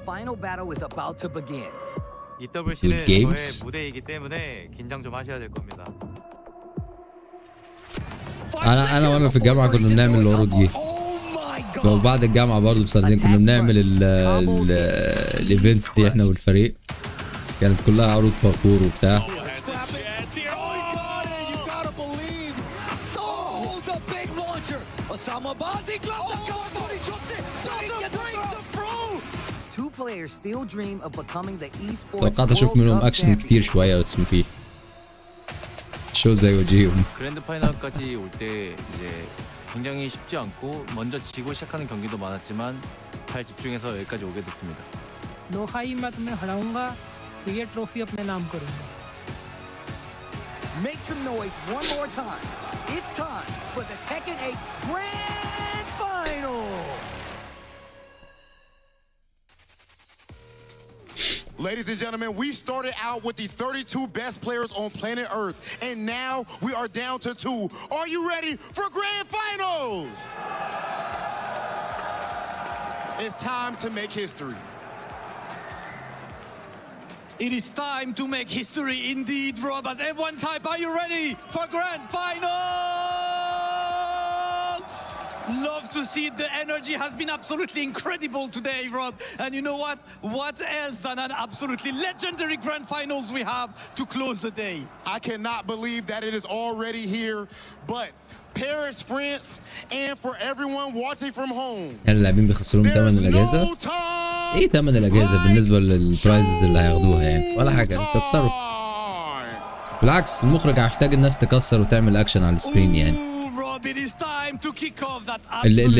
final battle is about to begin. EWC는 games? 저의 무대이기 때문에 긴장 좀 하셔야 될 겁니다. انا وانا في الجامعه كنا بنعمل العروض دي. وبعد الجامعه برضه بسنتين كنا بنعمل الايفنتس دي احنا والفريق. كانت كلها عروض باركور وبتاع. Players still dream of becoming the esports توقعت اشوف منهم اكشن كتير شويه بس مفيش. شو زي وجيهم. 그랜드 파이널까지 올 때 이제 굉장히 쉽지 않고 먼저 지고 시작하는 경기도 많았지만 잘 집중해서 여기까지 오게 됐습니다. Lohai मैं तुम्हें हराऊंगा तो ये trophy अपने नाम करूंगा. Make some noise one more time. It's time for the Tekken 8 Grand Final. Ladies and gentlemen, we started out with the 32 best players on planet Earth, and now we are down to 2. Are you ready for Grand Finals? It's time to make history. It is time to make history indeed, Rob, as everyone's hype. Are you ready for Grand Finals? Love to see it. The energy has been absolutely incredible today, Rob. And you know what? What else than an absolutely legendary Grand Finals we have to close the day? I cannot believe that it is already here, but Paris, France, and for everyone watching from home. هل اللاعبين بيخسرون ثمن الاجازه؟ ايه ثمن الاجازه بالنسبه للبرايزز اللي هياخدوها يعني؟ ولا حاجه يكسروا. بالعكس المخرج هيحتاج الناس تكسر وتعمل اكشن على السكرين يعني.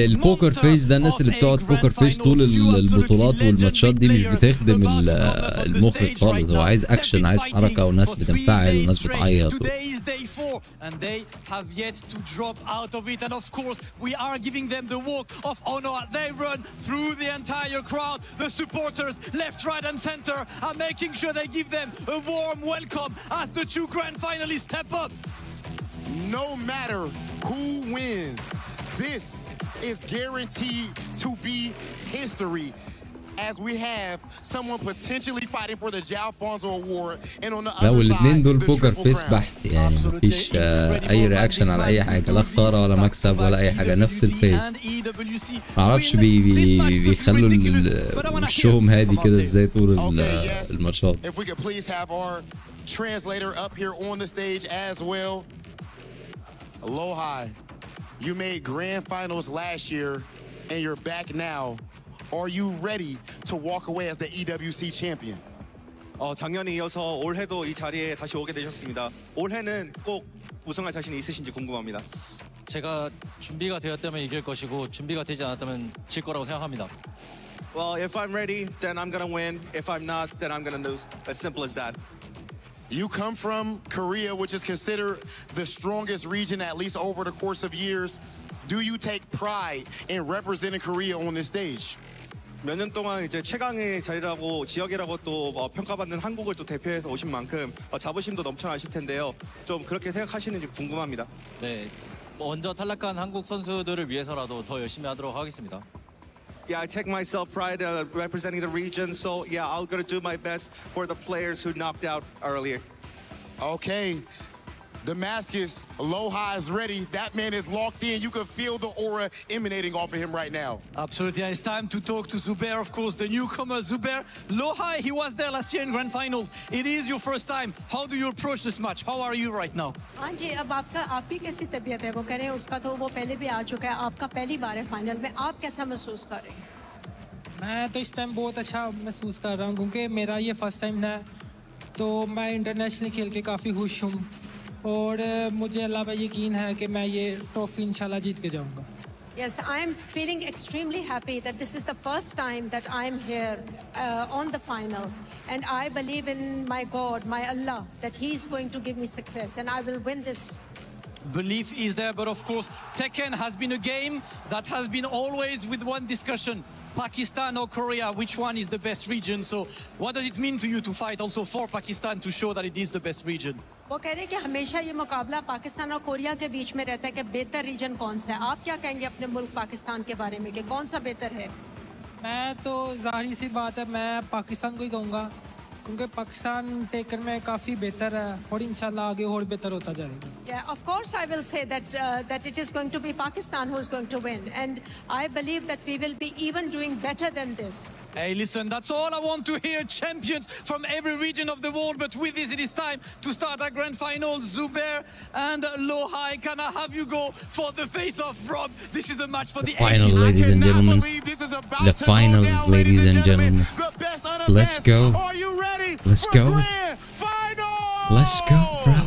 البوكر فيس ده الناس اللي بتقعد بوكر فيس طول البطولات والماتشات دي مش بتخدم المخرج خالص. هو عايز اكشن، عايز حركه وناس بتنفعل وناس بتعيط. And they have yet to drop out of it. And of course, we are giving them the walk of honor. They run through the entire crowd. The supporters, left, right, and center, are making sure they give them a warm welcome as the two grand finalists step up. No matter who wins, this is guaranteed to be history, as we have someone potentially fighting for the Jao Fonzo Award, and on the other الاثنين side, دول the بوكر Triple فيس Crown. بحت يعني. مفيش اي رياكشن على اي حاجه، لا خساره ولا مكسب ولا اي حاجه، نفس الفيس. معرفش بيخلوا وشهم هادي كده ازاي طول الماتشات. If we could please have our translator up here on the stage as well. Aloha, you made grand finals last year and you're back now. Are you ready to walk away as the EWC champion? 작년에 이어서 올해도 이 자리에 다시 오게 되셨습니다. 올해는 꼭 우승할 자신이 있으신지 궁금합니다. 제가 준비가 되었다면 이길 것이고 준비가 되지 않았다면 질 거라고 생각합니다. Well, if I'm ready, then I'm gonna win. If I'm not, then I'm gonna lose. As simple as that. You come from Korea, which is considered the strongest region, at least over the course of years. Do you take pride in representing Korea on this stage? 몇 년 동안 이제 최강의 자리라고 지역이라고 또 평가받는 한국을 또 대표해서 오신 만큼 자부심도 넘쳐나실 텐데요. 좀 그렇게 생각하시는지 궁금합니다. 네, 먼저 탈락한 한국 선수들을 위해서라도 더 열심히 하도록 하겠습니다. Yeah, I take myself pride representing the region, so yeah, I'm gonna do my best for the players who knocked out earlier. Okay, Damascus, Aloha is ready. That man is locked in. You can feel the aura emanating off of him right now. Absolutely, and it's time to talk to Zubair, of course, the newcomer Zubair. Lohai, he was there last year in Grand Finals. It is your first time. How do you approach this match? How are you right now? हाँ जी, अब आपकी कैसी तबीयत है? वो कह रहे हैं उसका तो वो पहले भी आ चुका है. आपका पहली बार है फाइनल में. आप कैसा महसूस कर रहे हैं? मैं तो इस टाइम बहुत अच्छा महसूस कर रहा हूँ क्योंकि मेरा ये फर्स्ट टाइम है. तो मैं इंटरनेशनल खेल के काफ़ी खुश हूँ और मुझे अल्लाह पे यकीन है कि मैं ये ट्रॉफी इंशाल्लाह जीत के जाऊँगा. Yes, I am feeling extremely happy that this is the first time that I am here on the final. And I believe in my God, my Allah, that He is going to give me success and I will win this. Belief is there, but of course, Tekken has been a game that has been always with one discussion. Pakistan or Korea, which one is the best region? So what does it mean to you to fight also for Pakistan to show that it is the best region? वो कह रहे हैं कि हमेशा ये मुकाबला पाकिस्तान और Korea के बीच में रहता है कि बेहतर रीजन कौन सा है. आप क्या कहेंगे अपने मुल्क पाकिस्तान के बारे में कि कौन सा बेहतर है? मैं तो ज़ाहिर सी बात है मैं पाकिस्तान को ही कहूँगा क्योंकि पाकिस्तान टेकन में काफ़ी बेहतर है और इंशाल्लाह आगे और बेहतर होता जाएगा. Yeah, of course I will say that it is going to be Pakistan who is going to win, and I believe that we will be even doing better than this. Hey, listen, that's all I want to hear. Champions from every region of the world. But with this, it is time to start our grand finals. Zubair and Lohai, can I have you go for the face-off, Rob? This is a match for the Finals, ladies and gentlemen. The finals, ladies and gentlemen. Let's go. Are you ready? Let's go. Let's go, bro.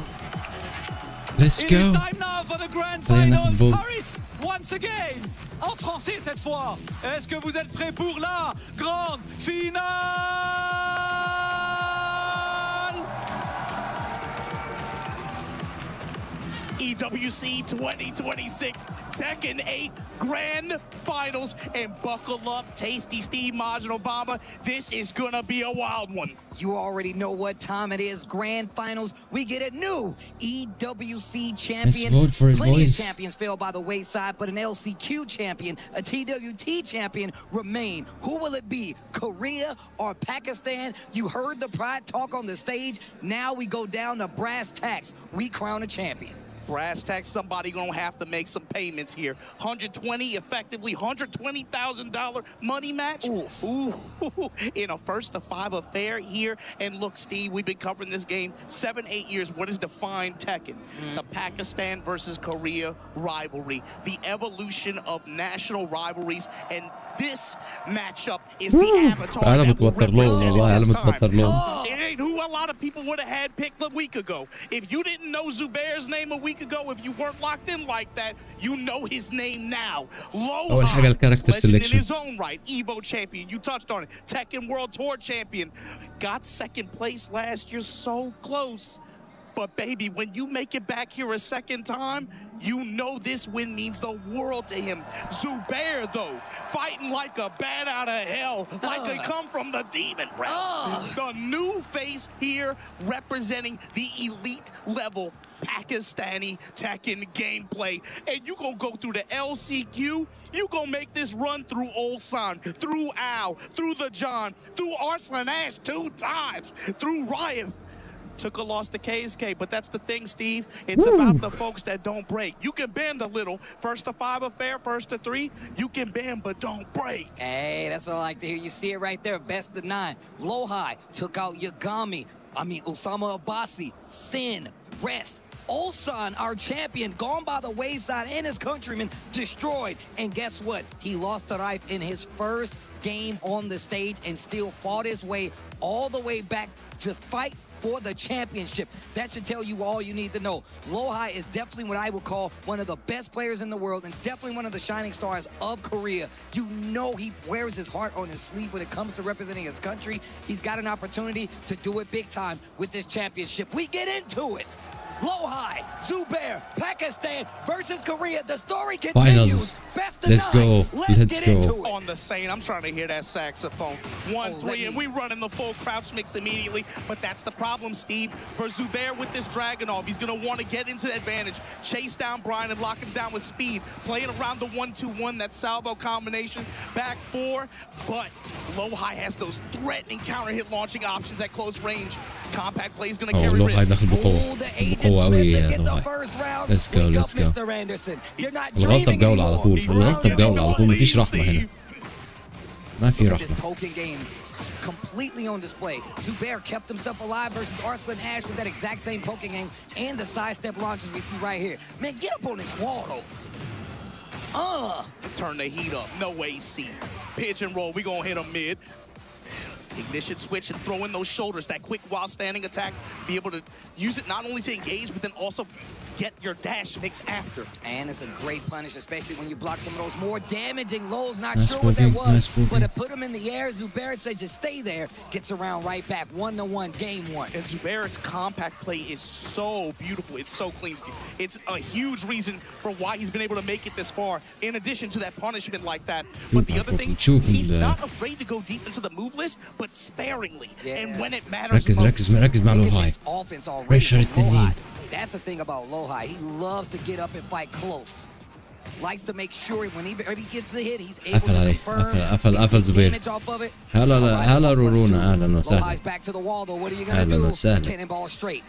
Let's It go. is time now for the grand finals. Paris, once again. En français cette fois. Est-ce que vous êtes prêts pour la grande finale? EWC 2026 Tekken 8 Grand Finals, and buckle up, Tasty Steve, Majin Obama. This is gonna be a wild one. You already know what time it is. Grand Finals. We get a new EWC champion. Let's vote for it, Plenty boys. of champions fell by the wayside, but an LCQ champion, a TWT champion remain. Who will it be? Korea or Pakistan? You heard the pride talk on the stage. Now we go down to brass tacks. We crown a champion. Brass tacks, somebody gonna have to make some payments here. 120, effectively $120,000 money match. Ooh, in a 1-to-5 affair here. And look, Steve, we've been covering this game 7-8 years. What has defined Tekken? The Pakistan versus Korea rivalry, the evolution of national rivalries, and this matchup is the avatar أنا that will متوتر لهم represent والله أنا this time. متوتر لهم. It ain't who a lot of people would have had picked a week ago. If you didn't know Zubair's name a week ago, if you weren't locked in like that, you know his name now. أول حاجة الكاركتر legend in سelection. his own right, Evo champion. You touched on it. Tekken World Tour champion. Got second place last year, so close. But baby, when you make it back here a second time, you know this win means the world to him. Zubair, though, fighting like a bat out of hell, like they come from the demon realm. The new face here representing the elite level Pakistani Tekken gameplay. And you gonna go through the LCQ, you gonna make this run through Ulsan, through Al, through the John, through Arslan Ash 2 times, through Riot. Took a loss to KSK, but that's the thing, Steve. It's about the folks that don't break. You can bend a little. 1-to-5 affair, 1-to-3. You can bend, but don't break. Hey, that's what I like to hear. You see it right there. Best of 9. Lohai took out Osama Abbasi, Sin, Rest. Ulsan, our champion, gone by the wayside, and his countrymen destroyed. And guess what? He lost to Rife in his first game on the stage and still fought his way all the way back to fight for the championship. That should tell you all you need to know. Lohai is definitely what I would call one of the best players in the world and definitely one of the shining stars of Korea. You know he wears his heart on his sleeve when it comes to representing his country. He's got an opportunity to do it big time with this championship. We get into it. Lohai, Zubair, Pakistan versus Korea. The story continues. Best of 9. Let's get into it. On the same, I'm trying to hear that saxophone. 1-3, and we running the full crouch mix immediately. But that's the problem, Steve. For Zubair with this Dragunov, he's going to want to get into the advantage, chase down Brian and lock him down with speed, playing around the 1-2-1, that salvo combination, back 4. But Lohai has those threatening counter hit launching options at close range. Compact play is going to carry risk. داخل بقوة قوي يا لوهاي. Let's go, let's go. الغلطة بجولة على طول، الغلطة بجولة على طول، مفيش رحمة هنا. ما في رحمة. Poking game completely on display. Zubair kept himself alive versus Arslan Ash with that exact same poking game and the sidestep launches we see right here. Man, get up on this wall though. Turn the heat up. No AC. Pitch and roll. We gonna hit him mid. Ignition switch and throw in those shoulders. That quick while standing attack. Be able to use it not only to engage, but then also get your dash mix after. And it's a great punish, especially when you block some of those more damaging lows. Not sure what that was, but to put him in the air, Zubair said just stay there. Gets around right back. 1-1, game 1. And Zubair's compact play is so beautiful. It's so clean. It's a huge reason for why he's been able to make it this far, in addition to that punishment like that. But the other thing, he's not afraid to go deep into the move list, but sparingly. And when it matters most. ركز مع لوهاي. ريشر التنين. That's the thing about Lohai. He loves to get up and fight close. likes to make sure whenever he gets the hit, he's able قفل to عليه confirm قفل زبير. damage off of it. هلا رورونا اهلا وسهلا. Lohai's back to the wall though. What are you gonna اهلا do? وسهلا. Cannonball straight.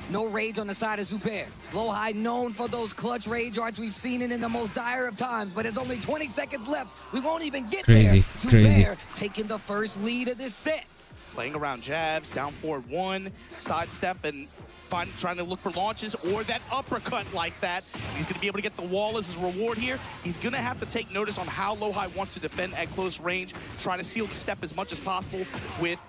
No rage on the side of Zubair. Lohai known for those clutch rage arts. We've seen it in the most dire of times, but there's only 20 seconds left. We won't even get there. Zubair taking the first lead of this set. Playing around jabs, down forward one, sidestep, and trying to look for launches or that uppercut like that. He's going to be able to get the wall as his reward here. He's going to have to take notice on how Lohai wants to defend at close range, try to seal the step as much as possible with,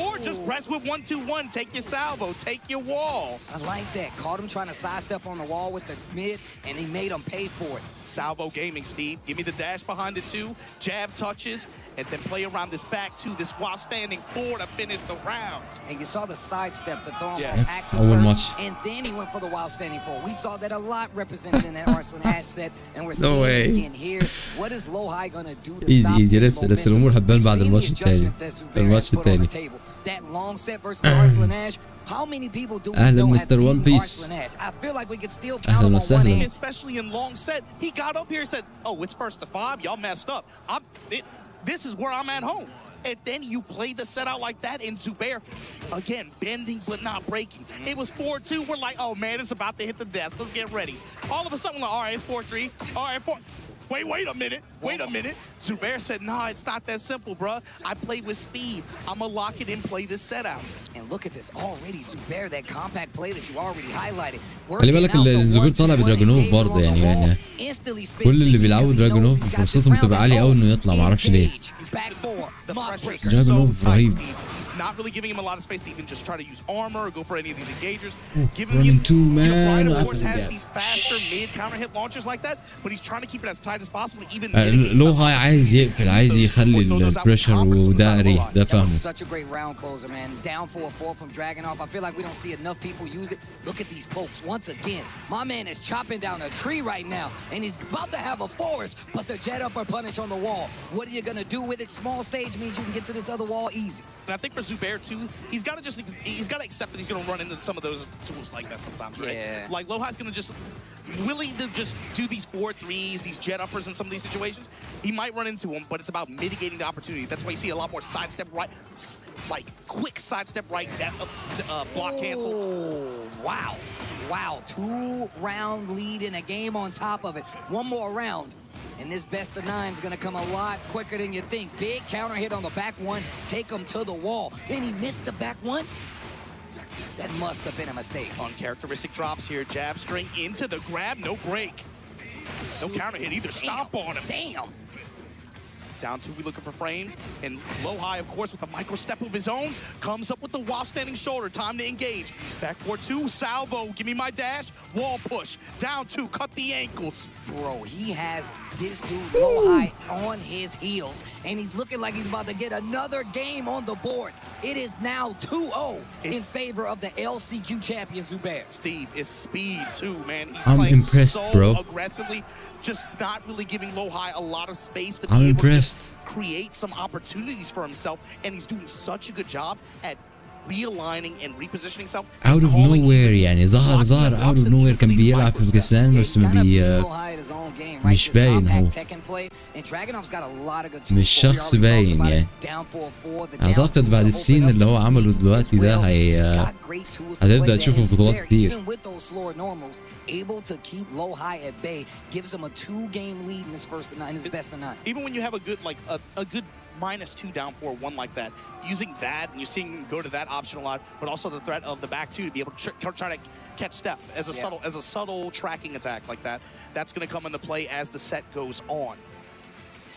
or just press with 1-2-1, take your salvo, take your wall. I like that. Caught him trying to sidestep on the wall with the mid, and he made him pay for it. Salvo gaming, Steve. Give me the dash behind it too. Jab touches, and then play around this back too. This while standing 4 to finish the round. And you saw the sidestep to throw him Yeah. axis first, and then he went for the while standing 4. We saw that a lot represented in that Arslan Ash set, and we're seeing it again here. What is Lohai gonna do to stop this momentum? لسه الامور هتبان بعد الماتش الثاني. الماتش الثاني. That long set versus Arslan Ash. How many people do we أهلا know have مستر ون beaten بيس. Arslan Ash? I feel like we could still count أهلا him on one وسهلا. hand. Especially in long set, he got up here and said, "Oh, it's 1st to 5. Y'all messed up. This is where I'm at home." And then you play the set out like that, and Zubair, again, bending but not breaking. It was 4-2. We're like, oh man, it's about to hit the desk. Let's get ready. All of a sudden, we're like, all right, it's 4-3. All right, 4. Wait a minute. Wait a minute. Zubair said, nah, it's not that simple, bruh. I play with speed. I'm going to lock it in, play this set out. And look at this already, Zubair, that compact play that you already highlighted. خلي بالك الزبير طالع بدراجونوف برضه يعني كل اللي بيلعبوا دراجونوف فرصتهم تبقى عالية قوي انه يطلع معرفش ليه. دراجونوف رهيب. Not really giving him a lot of space to even just try to use armor or go for any of these engagers. Giving running him, two, man. Brian, of course, has these faster mid counter hit launchers like that, but he's trying to keep it as tight as possible, even لوهاي عايز يقفل عايز يخلي البريشر وده أريه ده فاهمه. Such a great round closer, man. Down 4-4 from Dragunov. I feel like we don't see enough people use it. Look at these pokes. Once again, my man is chopping down a tree right now, and he's about to have a forest, but the jet upper punish on the wall. What are you going to do with it? Small stage means you can get to this other wall easy. And I think for Zubair too, he's got to accept that he's going to run into some of those tools like that sometimes, right? Yeah. Like Lohai's going to just willing to just do these 4-3s, these jet uppers in some of these situations. He might run into them, but it's about mitigating the opportunity. That's why you see a lot more sidestep right, like quick sidestep right, that block cancel. Oh, wow. Wow, 2-round lead in a game on top of it. One more round. And this best of 9 is going to come a lot quicker than you think. Big counter hit on the back one. Take him to the wall. And he missed the back one. That must have been a mistake. Uncharacteristic drops here. Jab string into the grab. No break. No counter hit either. Stomp on him. Damn. Down 2, we looking for frames. And Lohai, of course, with a micro step of his own, comes up with the while standing shoulder. Time to engage. Back 4-2, salvo. Give me my dash. Wall push. Down 2, cut the ankles. Bro, he has this dude Lohai on his heels, and he's looking like he's about to get another game on the board. It is now 2-0 in favor of the LCQ champion Zubair. Steve, it's speed too, man. He's I'm playing impressed, so bro. aggressively, just not really giving Lohai a lot of space to I'm be able impressed. to create some opportunities for himself, and he's doing such a good job at realigning and repositioning himself. Out of nowhere يعني ظهر out of nowhere كان بيلعب في باكستان بس مش باين هو مش شخص باين يعني اعتقد بعد السين اللي هو عمله دلوقتي ده هتبدأ تشوفه في بطولات كتير. Able to keep Lohai at bay, gives him a 2-game lead in his first of 9, his best of 9. Even when you have a good a good -2 down 4-1 like that, using that and you're seeing him go to that option a lot, but also the threat of the back 2 to be able to try to catch Steph as a subtle tracking attack like that. That's going to come into play as the set goes on.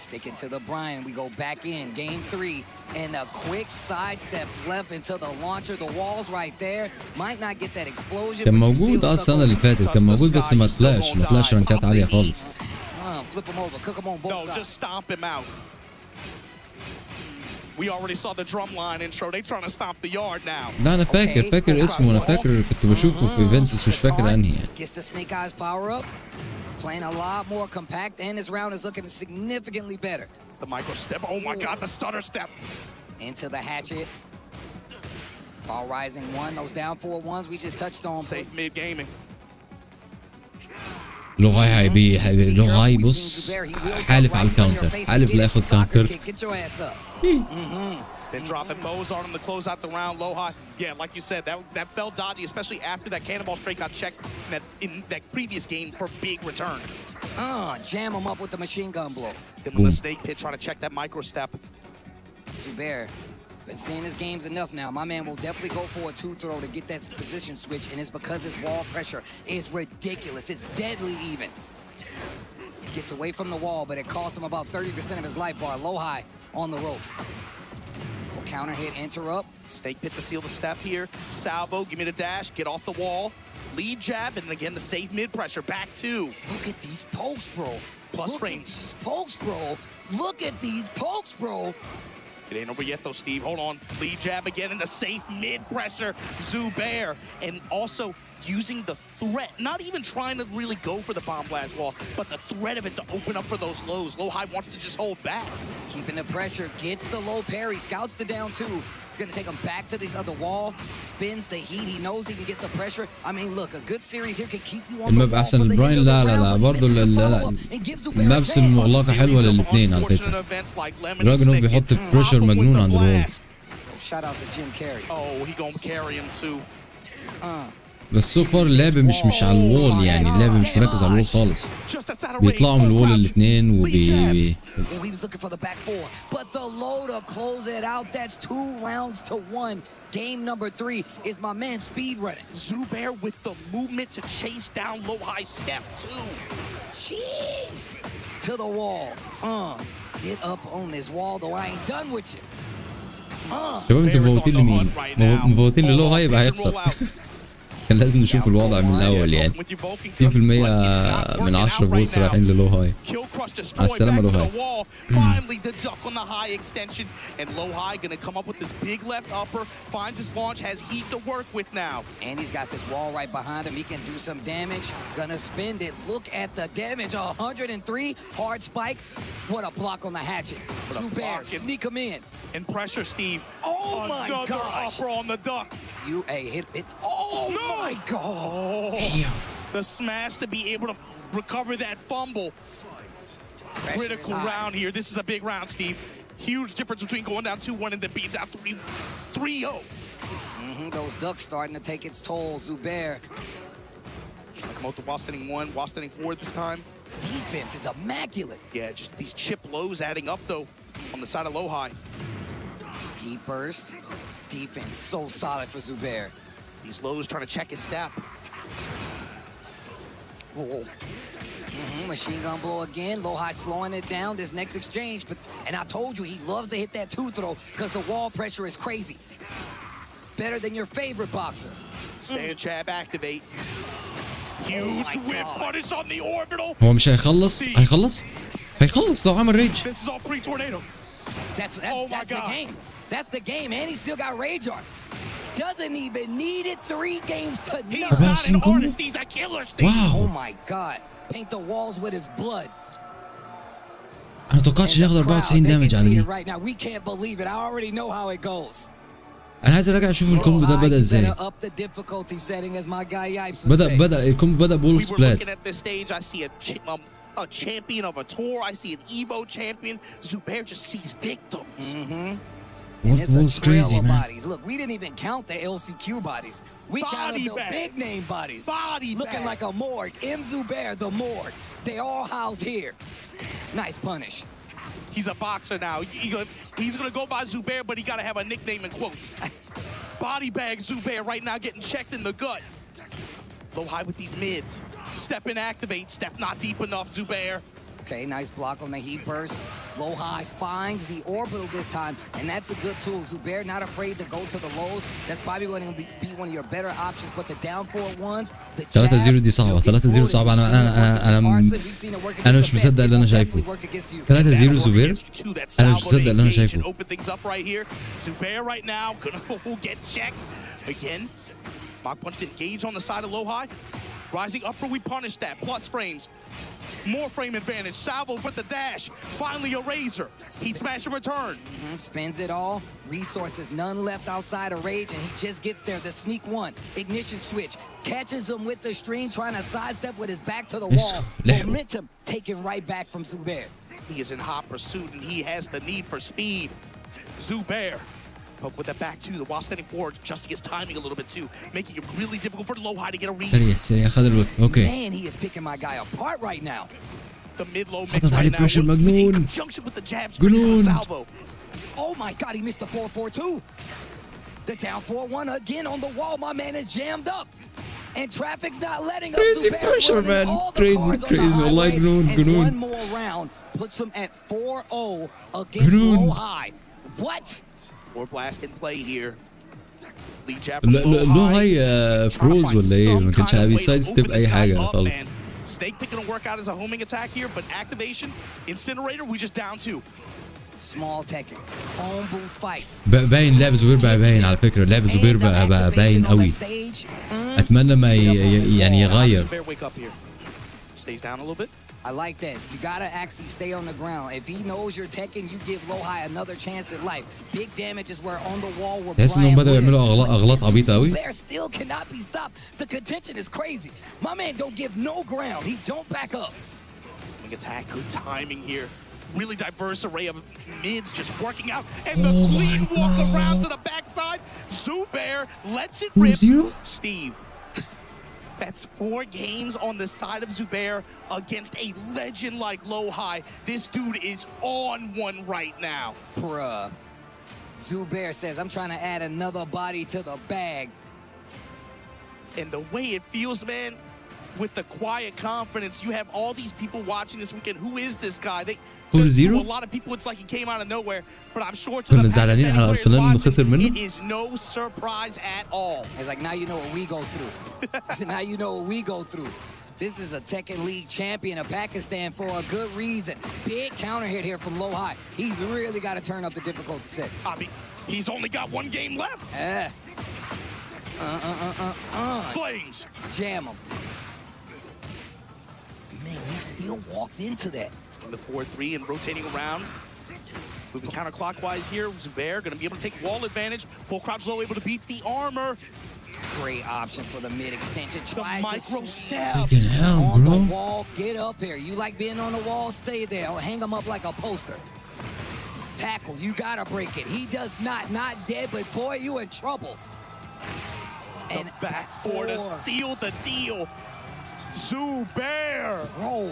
Sticking to the Brian, we go back in, game 3, and a quick sidestep left into the launcher. The wall's right there. Might not get that explosion. كان موجود السنة اللي فاتت كان موجود بس ما طلعش رانكات عالية خالص. Flip him over, cook him on both sides. No, just stomp him out. We already saw the drumline intro. They trying to stomp the yard now. لا أنا فاكر اسمه أنا فاكر كنت بشوفه في ايفنتس بس مش فاكر أنهي يعني. Gets the snake eyes power up. Playing a lot more compact, and his round is looking significantly better. The micro step. Oh my God, the stutter step. Into the hatchet. Ball rising 1. Those down 4-1s we just touched on. Safe mid gaming. لغاي هيبي لغاي بص حالف على الكاونتر، حالف لا ياخد كاونتر. Then dropping Mozart on the close out the round. Lohi, yeah, like you said, that felt dodgy, especially after that cannonball straight got checked in that previous game for big return. Jam him up with the machine gun blow. Then with the snake pit, trying to check that micro step. Zubair, been seeing his games enough now. My man will definitely go for a two throw to get that position switch, and it's because his wall pressure is ridiculous. It's deadly even. Gets away from the wall, but it cost him about 30% of his life bar. Lohi on the ropes. Counter hit, interrupt. Snake pit to seal the step here. Salvo, give me the dash, get off the wall. Lead jab, and again the safe mid pressure. Back two. Look at these pokes, bro. Plus Look frames. at these pokes, bro. Look at these pokes, bro. It ain't over yet though, Steve. Hold on. Lead jab again in the safe mid pressure. Zubair. And also using the threat, not even trying to really go for the bomb blast wall, but the threat of it to open up for those lows. Lohi wants to just hold back. Keeping the pressure, gets the low parry, scouts the down two. It's gonna take him back to this other wall, spins the heat, he knows he can get the pressure. I mean, look, a good series here can keep you on the الماب wall احسن for the لبراين. end of the لا لا round, لا but he برضه misses the لا follow-up and gives Zubair a المابس chance. المغلقة حلوة للاثنين على فكرة. لدرجة انه بيحط بريشر مجنون عند الوول. Shout out to Jim Carrey. Oh, he gonna carry him too. بس سو فار اللعب مش على الوول، يعني اللعب مش مركز على الوول خالص. بيطلعوا من الوول الاثنين He was looking for the back four, but the low to close it out. That's 2-1. Game number 3 is my man speed running. Zubair with the movement to chase down low high step two. Jeez. To the wall. Get up on this wall, though I ain't done with you. شباب انتوا مفوتين لمين؟ مفوتين للو هاي يبقى هيخسر. كان لازم نشوف الوضع من الاول يعني. 60% من 10 فوتس رايحين للو هاي. على السلامة لو هاي. Finally the duck on the high extension, and Lohi gonna come up with this big left upper, finds his launch, has heat to work with now. And he's got this wall right behind him. He can do some damage. Gonna spend it. Look at the damage. 103. Hard spike. What a block on the hatchet. Zubair, sneak him in. And pressure, Steve. Oh my gosh. Another upper on the duck. Hit it. Oh no. My God. The smash to be able to recover that fumble. Critical round here. This is a big round, Steve. Huge difference between going down 2-1 and then being down 3-0. Those ducks starting to take its toll. Zubair. Come out to Wastening 1, Wastening 4 this time. Defense is immaculate. Yeah, just these chip lows adding up though on the side of Lohi. Heat burst. Defense so solid for Zubair. These lows trying to check his step. Whoa. Machine gun blow again. Lohi slowing it down. This next exchange, and I told you he loves to hit that two throw because the wall pressure is crazy. Better than your favorite boxer. Stand jab activate. Huge whip punish on the orbital. هو مش هيخلص؟ هيخلص لو عمل ريج. This is all pre-tornado. That's the game. That's the game, and he still got rage on. Doesn't even need it. 3 games to none. He's not an artist. He's a killer, Steve. Wow. Oh my God. Paint the walls with his blood. انا توقعتش ياخد 94 دامج على دي. Right now, we can't believe it. I already know how it goes. انا عايز ارجع اشوف الكومبو ده بدأ ازاي. بدأ الكومبو بدأ بول سبلات. Looking at this stage, I see a champion of a tour. I see an Evo champion. Zubair just sees victims. And it's a trail of bodies. Look, we didn't even count the LCQ bodies. We counted the big name bodies. Looking like a morgue. M. Zubair, the morgue. They all housed here. Nice punish. He's a boxer now. He's going to go by Zubair, but he got to have a nickname in quotes. Body bag Zubair right now getting checked in the gut. Low high with these mids. Step in, activate. Step not deep enough, Zubair. Okay, nice block on the heat burst. Low high finds the orbital this time, and that's a good tool. Zubair not afraid to go to the lows. That's probably going to be one of your better options. But the down forward ones, the 3-0 دي صعبة. 3-0 صعبة. أنا مش مصدق اللي أنا شايفه. 3-0 زبير. أنا مش مصدق اللي أنا شايفه. Open things up right here. Zubair right now gonna get checked again. Mock punch to engage on the side of low high. Rising upper, we punish that. Plus frames. More frame advantage. Salvo with the dash. Finally a Razer. Heat smash and return. Spends it all. Resources, none left outside of Rage, and he just gets there. The sneak one. Ignition switch. Catches him with the stream, trying to sidestep with his back to the wall. Momentum taken right back from Zubair. He is in hot pursuit, and he has the need for speed. Zubair. Poke with that back two, the while standing forward, adjusting his timing a little bit too, making it really difficult for Low High to get a read. سريع خد الوقت. اوكي. Man, he is picking my guy apart right now. The mid-low mix حطت عليه right now. بريشر مجنون. In conjunction with the jabs, the salvo. Oh my God, he missed the 4-4-2. The down 4-1 again on the wall. My man is jammed up. And traffic's not letting up. Crazy pressure, man. Crazy. والله جنون. One more round puts him at 4-0 against Low High. What? Or blast in play here. Lead jab لو هاي فروز ولا ايه؟ ما كانش بيسايد ستيب اي حاجه خالص. Snake picking to work out as a homing attack here, but activation, Incinerator, we just down two. Small Tekken, home booth fights. باين لعب زبير بقى باين على فكره، لعب زبير بقى باين قوي. اتمنى ما يعني يغير. Stays down a little bit. I like that. You gotta actually stay on the ground. If he knows you're Tekken, you give Low High another chance at life. Big damage is where on the wall where تحس انهم بدأوا يعملوا اغلاط عبيطه قوي. Bear still cannot be stopped. The contention is crazy. My man don't give no ground. He don't back up. Big attack, good timing here. Really diverse array of mids just working out. And the clean walk around to the backside. Zubair lets it rip. Steve. That's 4 games on the side of Zubair against a legend like Low High. This dude is on one right now. Bruh. Zubair says, I'm trying to add another body to the bag. And the way it feels, man, with the quiet confidence, you have all these people watching this weekend. Who is this guy? To a lot of people, it's like he came out of nowhere. But I'm sure to the Pakistani players watching, it is no surprise at all. It's like, now you know what we go through. Now you know what we go through. This is a Tekken League champion of Pakistan for a good reason. Big counter hit here from Low High. He's really got to turn up the difficulty set. I mean, he's only got 1 game left. Flames. Jam him. Man, he still walked into that. The 4-3 and rotating around. Moving counterclockwise here. Zubair going to be able to take wall advantage. Full crouch low, able to beat the armor. Great option for the mid extension. The micro step. On the wall, get up here. You like being on the wall? Stay there. Or hang him up like a poster. Tackle, you gotta break it. He does not dead, but boy, you in trouble. And back 4 to seal the deal. Zubair. Roll.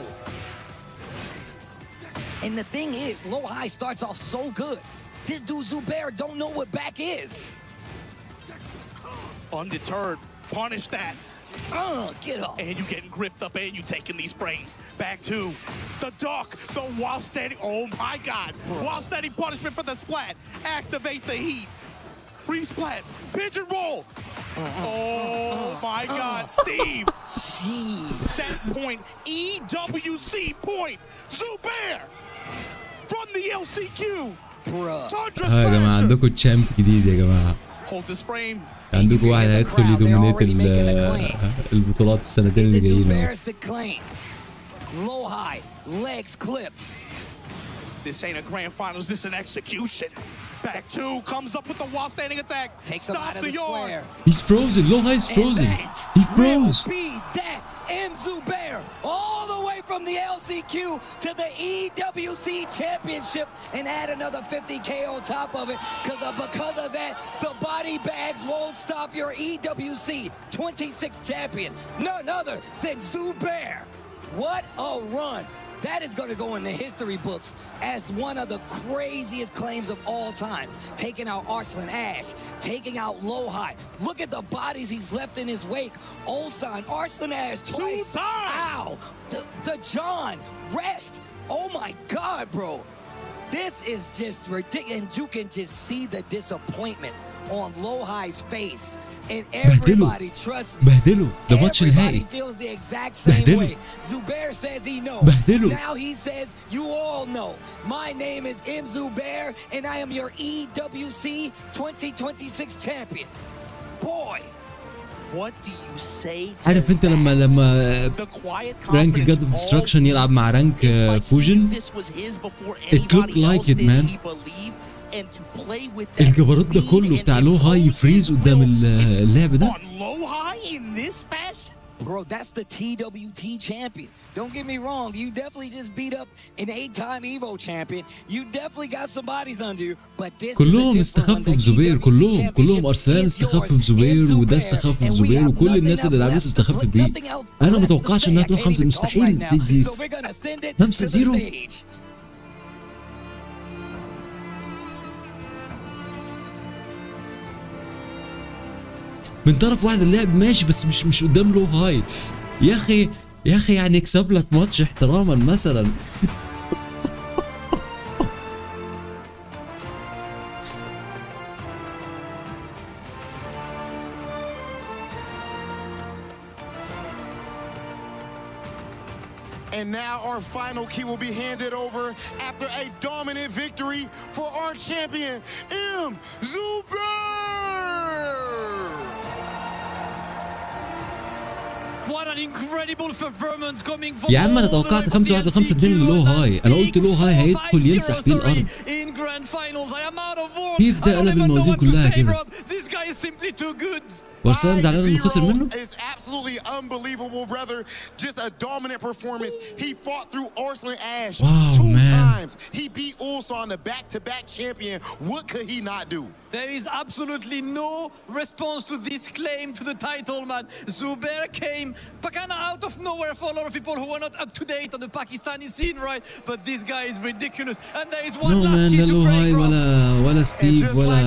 And the thing is, Low High starts off so good. This dude Zubair don't know what back is. Undeterred, punish that. Get up. And you getting gripped up and you taking these frames. Back to the duck, the while standing, oh my God. While standing punishment for the splat. Activate the heat. Resplat, pigeon roll. Oh my God, Steve. Jeez. Set point, EWC point. Zubair from the LCQ. Tundra يا جماعه عندكم تشامب جديد يا جماعه. Hold this frame. عندكم واحد هيدخل يدومينيت البطولات السنتين اللي جايين. Low High, legs clipped. This ain't a grand finals, this an execution. Back 2, comes up with the wall standing attack. Takes him out of the square. He's frozen, Low High is frozen. He froze. Speed, that, and Zubair, all the way from the LCQ to the EWC Championship, and add another 50K on top of it, because of that, the body bags won't stop your EWC 26 champion, none other than Zubair. What a run. That is going to go in the history books as one of the craziest claims of all time. Taking out Arslan Ash, taking out Low High. Look at the bodies he's left in his wake. Ulsan, Arslan Ash, twice. 2 times. Ow. The John, rest. Oh my God, bro. This is just ridiculous. And you can just see the disappointment on Low High's face. And everybody, trust me, everybody feels the exact same way. Zubair says he knows. Now he says, you all know. My name is M. Zubair, and I am your EWC 2026 champion. Boy, عارف انت لما رانك جاد اوف ديستركشن يلعب مع رانك فوجن it looked like it man. الجبروت ده كله بتاع لو هاي يفريز قدام اللعب ده. Bro, that's the TWT champion. Don't get me wrong. You definitely just beat up an 8-time Evo champion. You definitely got some bodies under you. But this كلهم استخفوا بزبير. كلهم ارسنال استخف بزبير وده استخف بزبير وكل الناس اللي لعبت استخفت بيه. انا ما اتوقعش انها تروح 5 مستحيل دي 5-0. من طرف واحد اللعب ماشي بس مش قدام لو هاي. يا اخي يعني يكسب لك ماتش احتراما مثلا. And now our final key will be handed over after a dominant victory for our champion, Zuber! What an incredible performance coming from يا عم انا توقعت 5-1 5-2 لو هاي. انا قلت لو هاي هيدخل يمسح بيه الارض. كيف ده قلب الموازين كلها كده؟ وارسنال زعلان انه خسر منه؟ It's absolutely unbelievable, brother. Just a dominant performance. He fought through Arslan Ash 2 times. He beat Ulsan, the back-to-back champion. What could he not do? There is absolutely no response to this claim to the title, man. Zuber came kind of out of nowhere for a lot of people who are not up to date on the Pakistani scene, right? But this guy is ridiculous. And there is one last key to break, bro. ولا ستيف ولا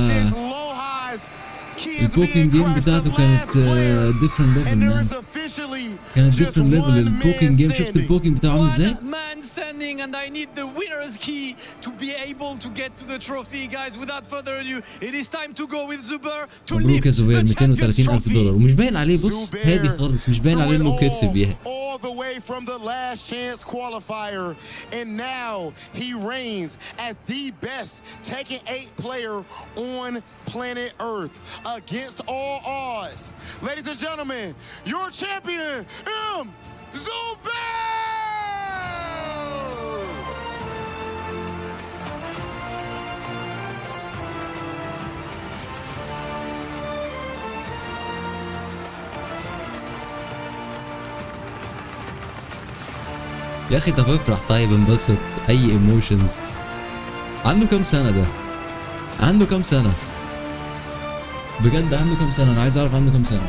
البوكينج جيم بتاعته كانت different level man. كانت different level البوكينج جيم. شفت البوكينج بتاعه عامل ازاي؟ Man standing and I need the winner's key to be able to get to the trophy, guys. Without further ado, it is time to go with Zuber to مبروك يا زبير $230,000 ومش باين عليه. بص هادي خالص مش باين عليه انه كسب يعني. All the way from the last chance qualifier, and now he reigns as the best Tekken 8 player on planet Earth against all odds. Ladies and gentlemen, your champion, Zuber! يا اخي طب افرح طيب انبسط اي ايموشنز. عنده كام سنة ده؟ عنده كام سنة؟ بجد عنده كام سنة؟ انا عايز اعرف عنده كام سنة.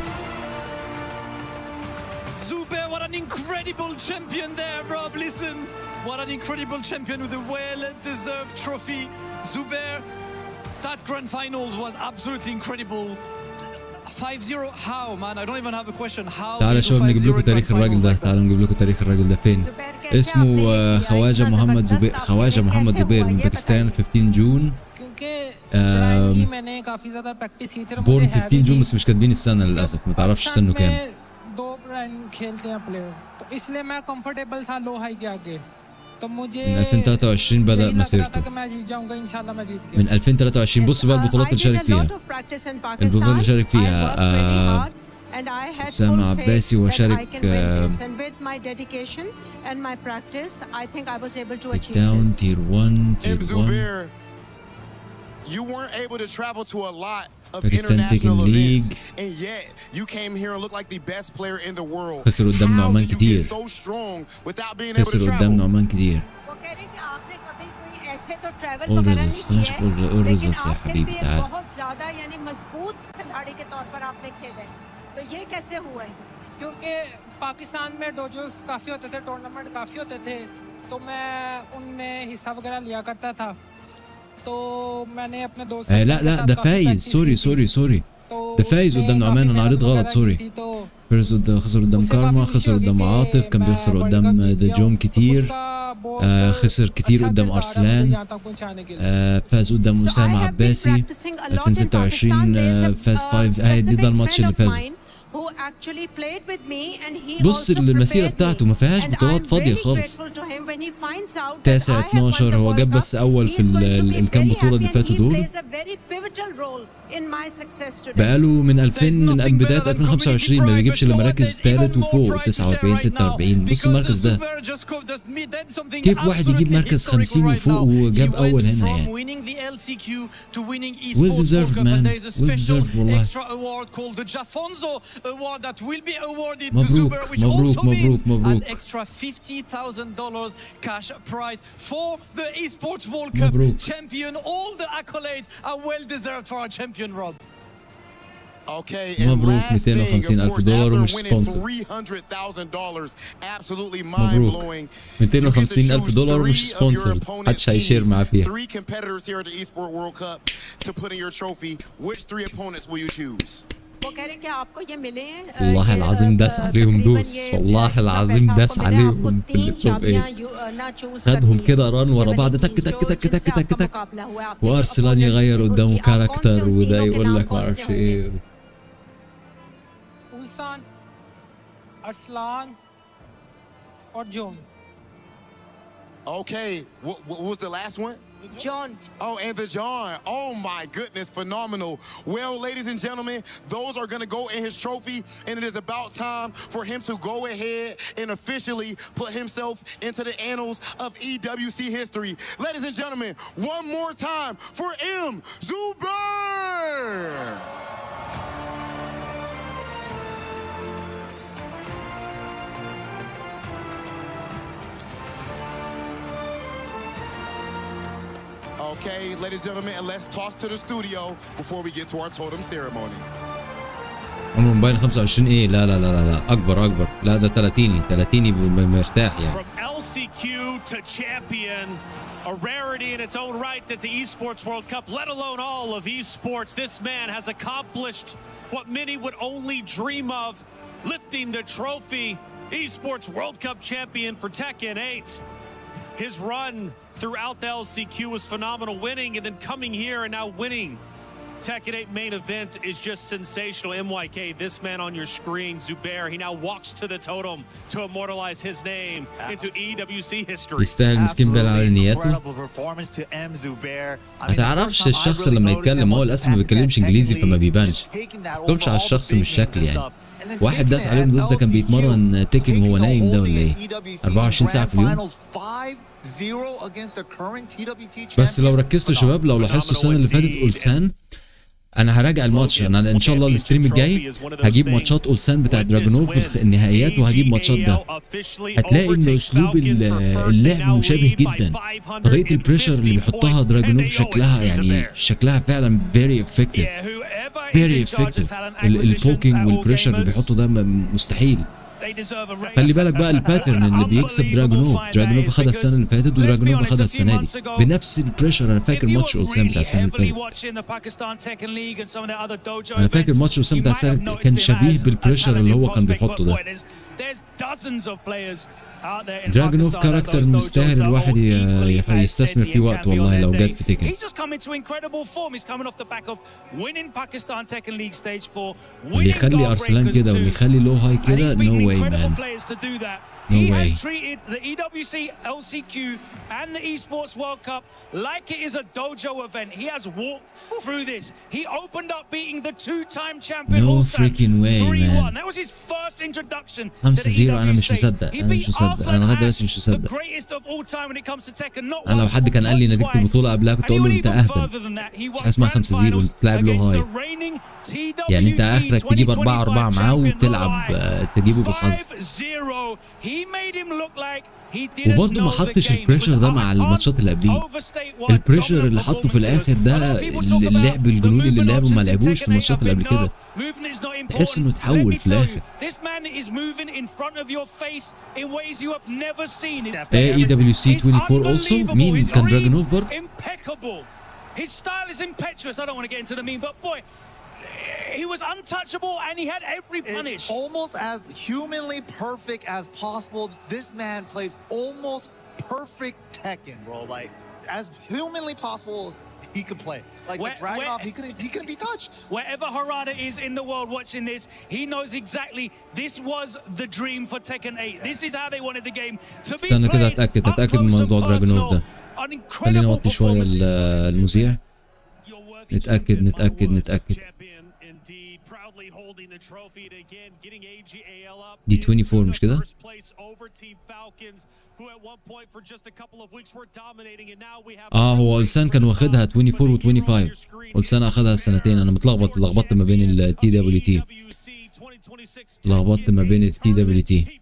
Zuber, what an incredible champion there, Rob. Listen, what an incredible champion with a well-deserved trophy. Zuber, that grand finals was absolutely incredible. 5-0, how man? I don't even have a question. How? تعالى شباب نجيب لكم تاريخ الراجل ده. تعالى نجيب لكم تاريخ الراجل ده فين؟ اسمه خواجة محمد زبير. خواجة محمد زبير من باكستان 15 جون. بورن 15 جون بس مش كاتبين السنة للأسف. ما تعرفش سنه كام. من 2023 بدأ مسيرته. من 2023 بص بقى البطولات اللي شارك فيها. البطولات اللي شارك فيها أسامة عباسي وشارك داون تير 1 تير 1. You weren't able to travel to a lot of Pakistan international Tekken events, League. and yet you came here and looked like the best player in the world. خسر قدام نعمان How did you كتير. get so strong without being able to خسر قدام travel? نعمان كتير. All results finish. All results يا حبيبي تعال. तो ये कैसे हुआ है? क्योंकि पाकिस्तान में डोजोस काफ़ी होते थे, टूर्नामेंट काफ़ी होते थे, तो मैं उनमें हिस्सा वगैरह लिया करता था. तो मैंने अपने दोस्त لا ده فايز. سوري ده فايز قدام نعمان. انا قريت غلط سوري. خسر قدام كارما، خسر قدام عاطف، كان بيخسر قدام ذا جون كتير، خسر كتير قدام ارسلان، فاز قدام اسامه عباسي 2026 فاز 5. ده الماتش اللي فاز. بص المسيرة بتاعته ما فيهاش بطولات فاضية خالص. 9 12 هو جاب بس أول في الكام بطولة اللي فاتوا دول. pivotal role in my success today. بقاله من بداية 2025 ما بيجيبش الا مراكز ثالث وفوق 49 46. بص المركز ده كيف واحد يجيب مركز 50 وفوق وجاب اول هنا يعني. Well deserved man, well deserved والله. مبروك مبروك مبروك مبروك. An extra $50,000 cash prize for the esports World Cup champion. All the accolades are well deserved for our champion, Rob. Okay, مبروك $250,000 ومش سبونسر. مبروك $250,000 ومش سبونسر. محدش هيشير معاه فيها. 3 competitors here at the esports World Cup to put in your trophy. Which 3 opponents will you choose? والله العظيم داس عليهم دوس، والله العظيم داس عليهم في التوب 8. خدهم كده ران ورا بعض تك تك تك تك تك تك. وارسلان يغير قدامه كاركتر وده يقول لك ما اعرفش ايه. Ulsan, Arslan, or John. Okay, what was the last one? John. Oh, and the John. Oh my goodness, phenomenal. Well, ladies and gentlemen, those are going to go in his trophy, and it is about time for him to go ahead and officially put himself into the annals of EWC history. Ladies and gentlemen, one more time for M. Zubair. Okay, ladies and gentlemen, and let's toss to the studio before we get to our totem ceremony. عمره موبايل 25 ايه؟ لا لا لا لا اكبر لا ده 30 مرتاح يعني. From LCQ to champion, a rarity in its own right at the Esports World Cup, let alone all of esports. This man has accomplished what many would only dream of, lifting the trophy, Esports World Cup champion for Tekken 8. His run throughout the LCQ was phenomenal, winning and then coming here and now winning Tekken 8 main event is just sensational. MYK, this man on your screen, Zubair, he now walks to the totem to immortalize his name into EWC history. يستاهل مسكين بال على نياته. ما تعرفش الشخص لما يتكلم، هو للاسف ما بيتكلمش انجليزي فما بيبانش. ما تقولش على الشخص من الشكل يعني. واحد داس عليهم دوس ده كان بيتمرن تيكن وهو نايم ده ولا ايه؟ 24 ساعة في اليوم. بس لو ركزتوا شباب، لو لاحظتوا السنة اللي فاتت أولسان، انا هراجع الماتش، انا ان شاء الله الستريم الجاي هجيب ماتشات أولسان بتاع دراجونوف في النهائيات، وهجيب ماتشات ده. هتلاقي ان اسلوب اللعب مشابه جدا. طريقة البريشر اللي بيحطها دراجونوف شكلها فعلا very effective. البوكينج والبريشر اللي بيحطه ده مستحيل. خلي بالك بقى الباترن اللي بيكسب دراجونوف اخدها السنه اللي فاتت ودراجونوف اخدها السنه دي بنفس البريشر. انا فاكر ماتش أولسان بتاع السنه اللي فاتت، انا فاكر ماتش أولسان بتاع السنه كان شبيه بالبريشر اللي هو كان بيحطه ده. دراجونوف كاركتر مستاهل الواحد يستثمر فيه وقت والله لو جت في تيكن. اللي يخلي أرسلان كده واللي يخلي لو هاي كده no way man. He has treated the EWC, LCQ, and the Esports World Cup like it is a dojo event. He has walked through this. He opened up beating the two-time champion No Ulsan freaking way, 3-1. man. That was his first introduction to the 5-0. EWC. أنا مش مصدق، أنا لغاية دلوقتي مش مصدق. The greatest of all time when it comes to Tekken. Not أنا لو حد كان قال لي نتيجة البطولة قبلها كنت أقول له أنت أهبل. مش حاجة اسمها 5-0 وأنت بتلعب لو هاي. يعني أنت آخرك تجيب 4-4 معاه وتلعب تجيبه بالحظ. وبرضه ما حطش البريشر ده مع الماتشات اللي قبليه. البريشر اللي حطه في الاخر ده اللعب الجنوني اللي لعبه ما لعبوش في الماتشات اللي قبل كده. تحس انه اتحول في الاخر. EWC 24 also مين كان دراجونوف برضه؟ His style is impetuous. I don't want to get into the meme, but boy, he was untouchable and he had every punish. It's almost as humanly perfect as possible. This man plays almost perfect Tekken, bro. Like as humanly possible he could play. Like the Dragunov, he couldn't be touched. Wherever Harada is in the world watching this, he knows exactly this was the dream for Tekken 8. This is how they wanted the game to be استنى كده اتاكد من موضوع دراجونوف ده. خلينا نوطي شويه المذيع. نتأكد. دي 24 مش كده؟ هو أولسان كان واخدها 24 و 25. أولسان أخدها السنتين. أنا لخبطت ما بين التي دبليو تي. لخبطت ما بين التي دبليو تي.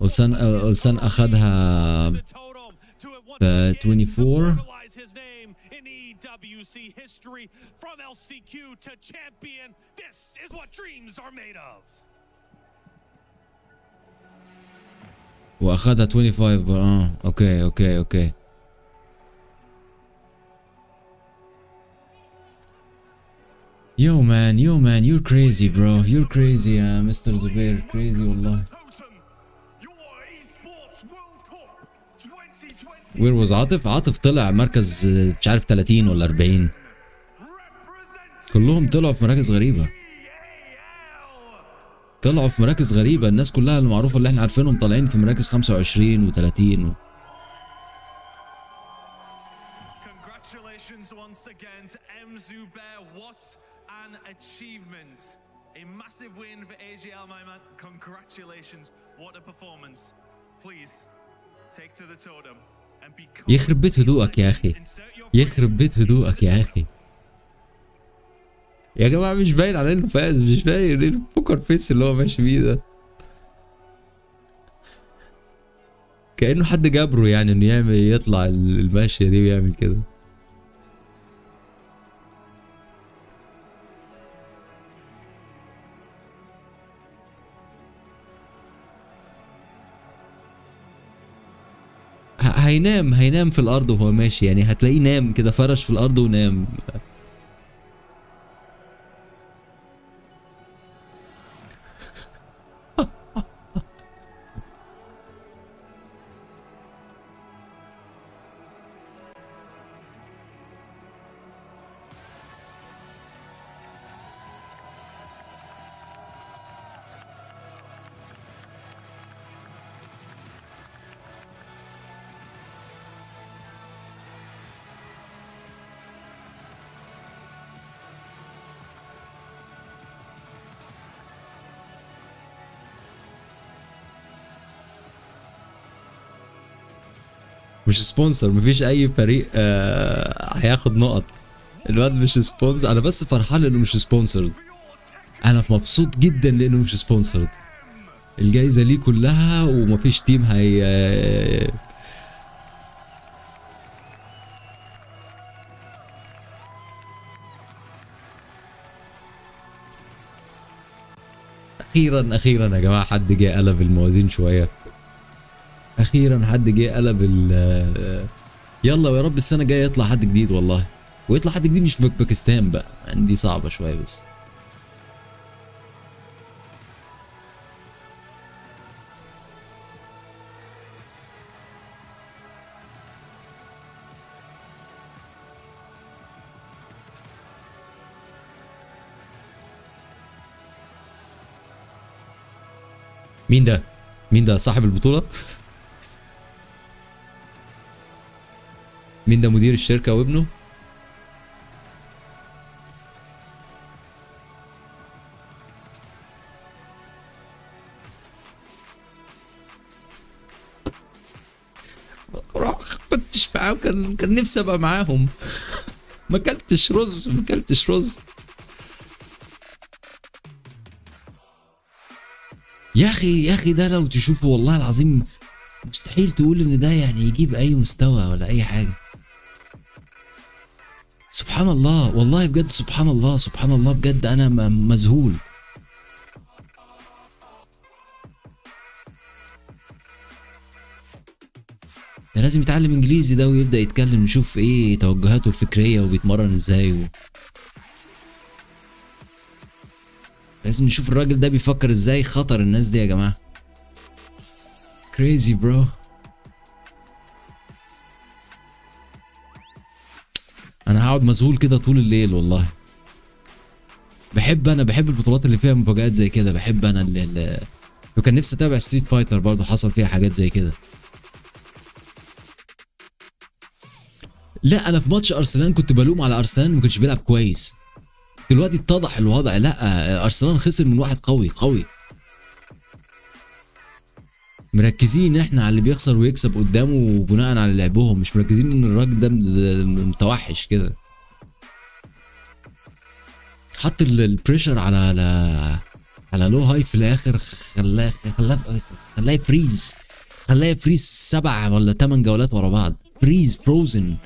أولسان أخدها 24. WC history from LCQ to champion. This is what dreams are made of. واخدها 25. اوكي. Yo man, you're crazy bro. You're crazy يا مستر زبير. crazy والله. Where was عاطف طلع مركز مش عارف 30 ولا 40. كلهم طلعوا في مراكز غريبة. الناس كلها المعروفة اللي احنا عارفينهم طالعين في مراكز 25 و30 Congratulations once again to M Zubair. What an achievement. A massive win for AGL, my man. Congratulations. What a performance. Please take to the totem. يخرب بيت هدوءك يا اخي. يا جماعه مش باين على انه فاز. مش باين البوكر فيس اللي هو ماشي بيه ده. كانه حد جابره يعني انه يطلع الماشيه دي ويعمل كده. هينام في الارض وهو ماشي يعني. هتلاقيه نام كده فرش في الارض ونام. مش سبونسر. مفيش اي فريق هياخد نقط. الواد مش سبونسر. انا بس فرحان انه مش سبونسرد. انا مبسوط جدا لانه مش سبونسرد. الجايزه ليه كلها ومفيش تيم اخيرا يا جماعه حد جه قلب الموازين شويه. اخيرا حد جه قلب يلا يا رب السنه الجايه يطلع حد جديد والله. ويطلع حد جديد مش باكستان بقى يعني. دي صعبه شويه بس. مين ده صاحب البطوله؟ مين ده مدير الشركة وابنه؟ كنتش معاهم. كان نفسي ابقى معاهم. ما اكلتش رز. يا اخي ده لو تشوفه والله العظيم مستحيل تقول ان ده يعني يجيب اي مستوى ولا اي حاجة. سبحان الله والله بجد. سبحان الله بجد. انا مذهول. ده لازم يتعلم انجليزي ده ويبدأ يتكلم. نشوف ايه توجهاته الفكرية وبيتمرن ازاي لازم نشوف الراجل ده بيفكر ازاي. خطر الناس دي يا جماعة. crazy bro. انا هقعد مذهول كده طول الليل والله. بحب البطولات اللي فيها مفاجآت زي كده. بحب انا اللي وكان نفسي اتابع ستريت فايتر برضه. حصل فيها حاجات زي كده. لا انا في ماتش ارسنال كنت بلوم على ارسنال ما كانش بيلعب كويس. دلوقتي اتضح الوضع، لا ارسنال خسر من واحد قوي قوي. مركزين احنا على اللي بيخسر ويكسب قدامه بناء على لعبهم، مش مركزين ان الراجل ده متوحش كده. حط البريشر على لو هاي في الاخر، خلاه يفريز، خلاه يفريز 7 ولا 8 جولات ورا بعض. فريز، فروزن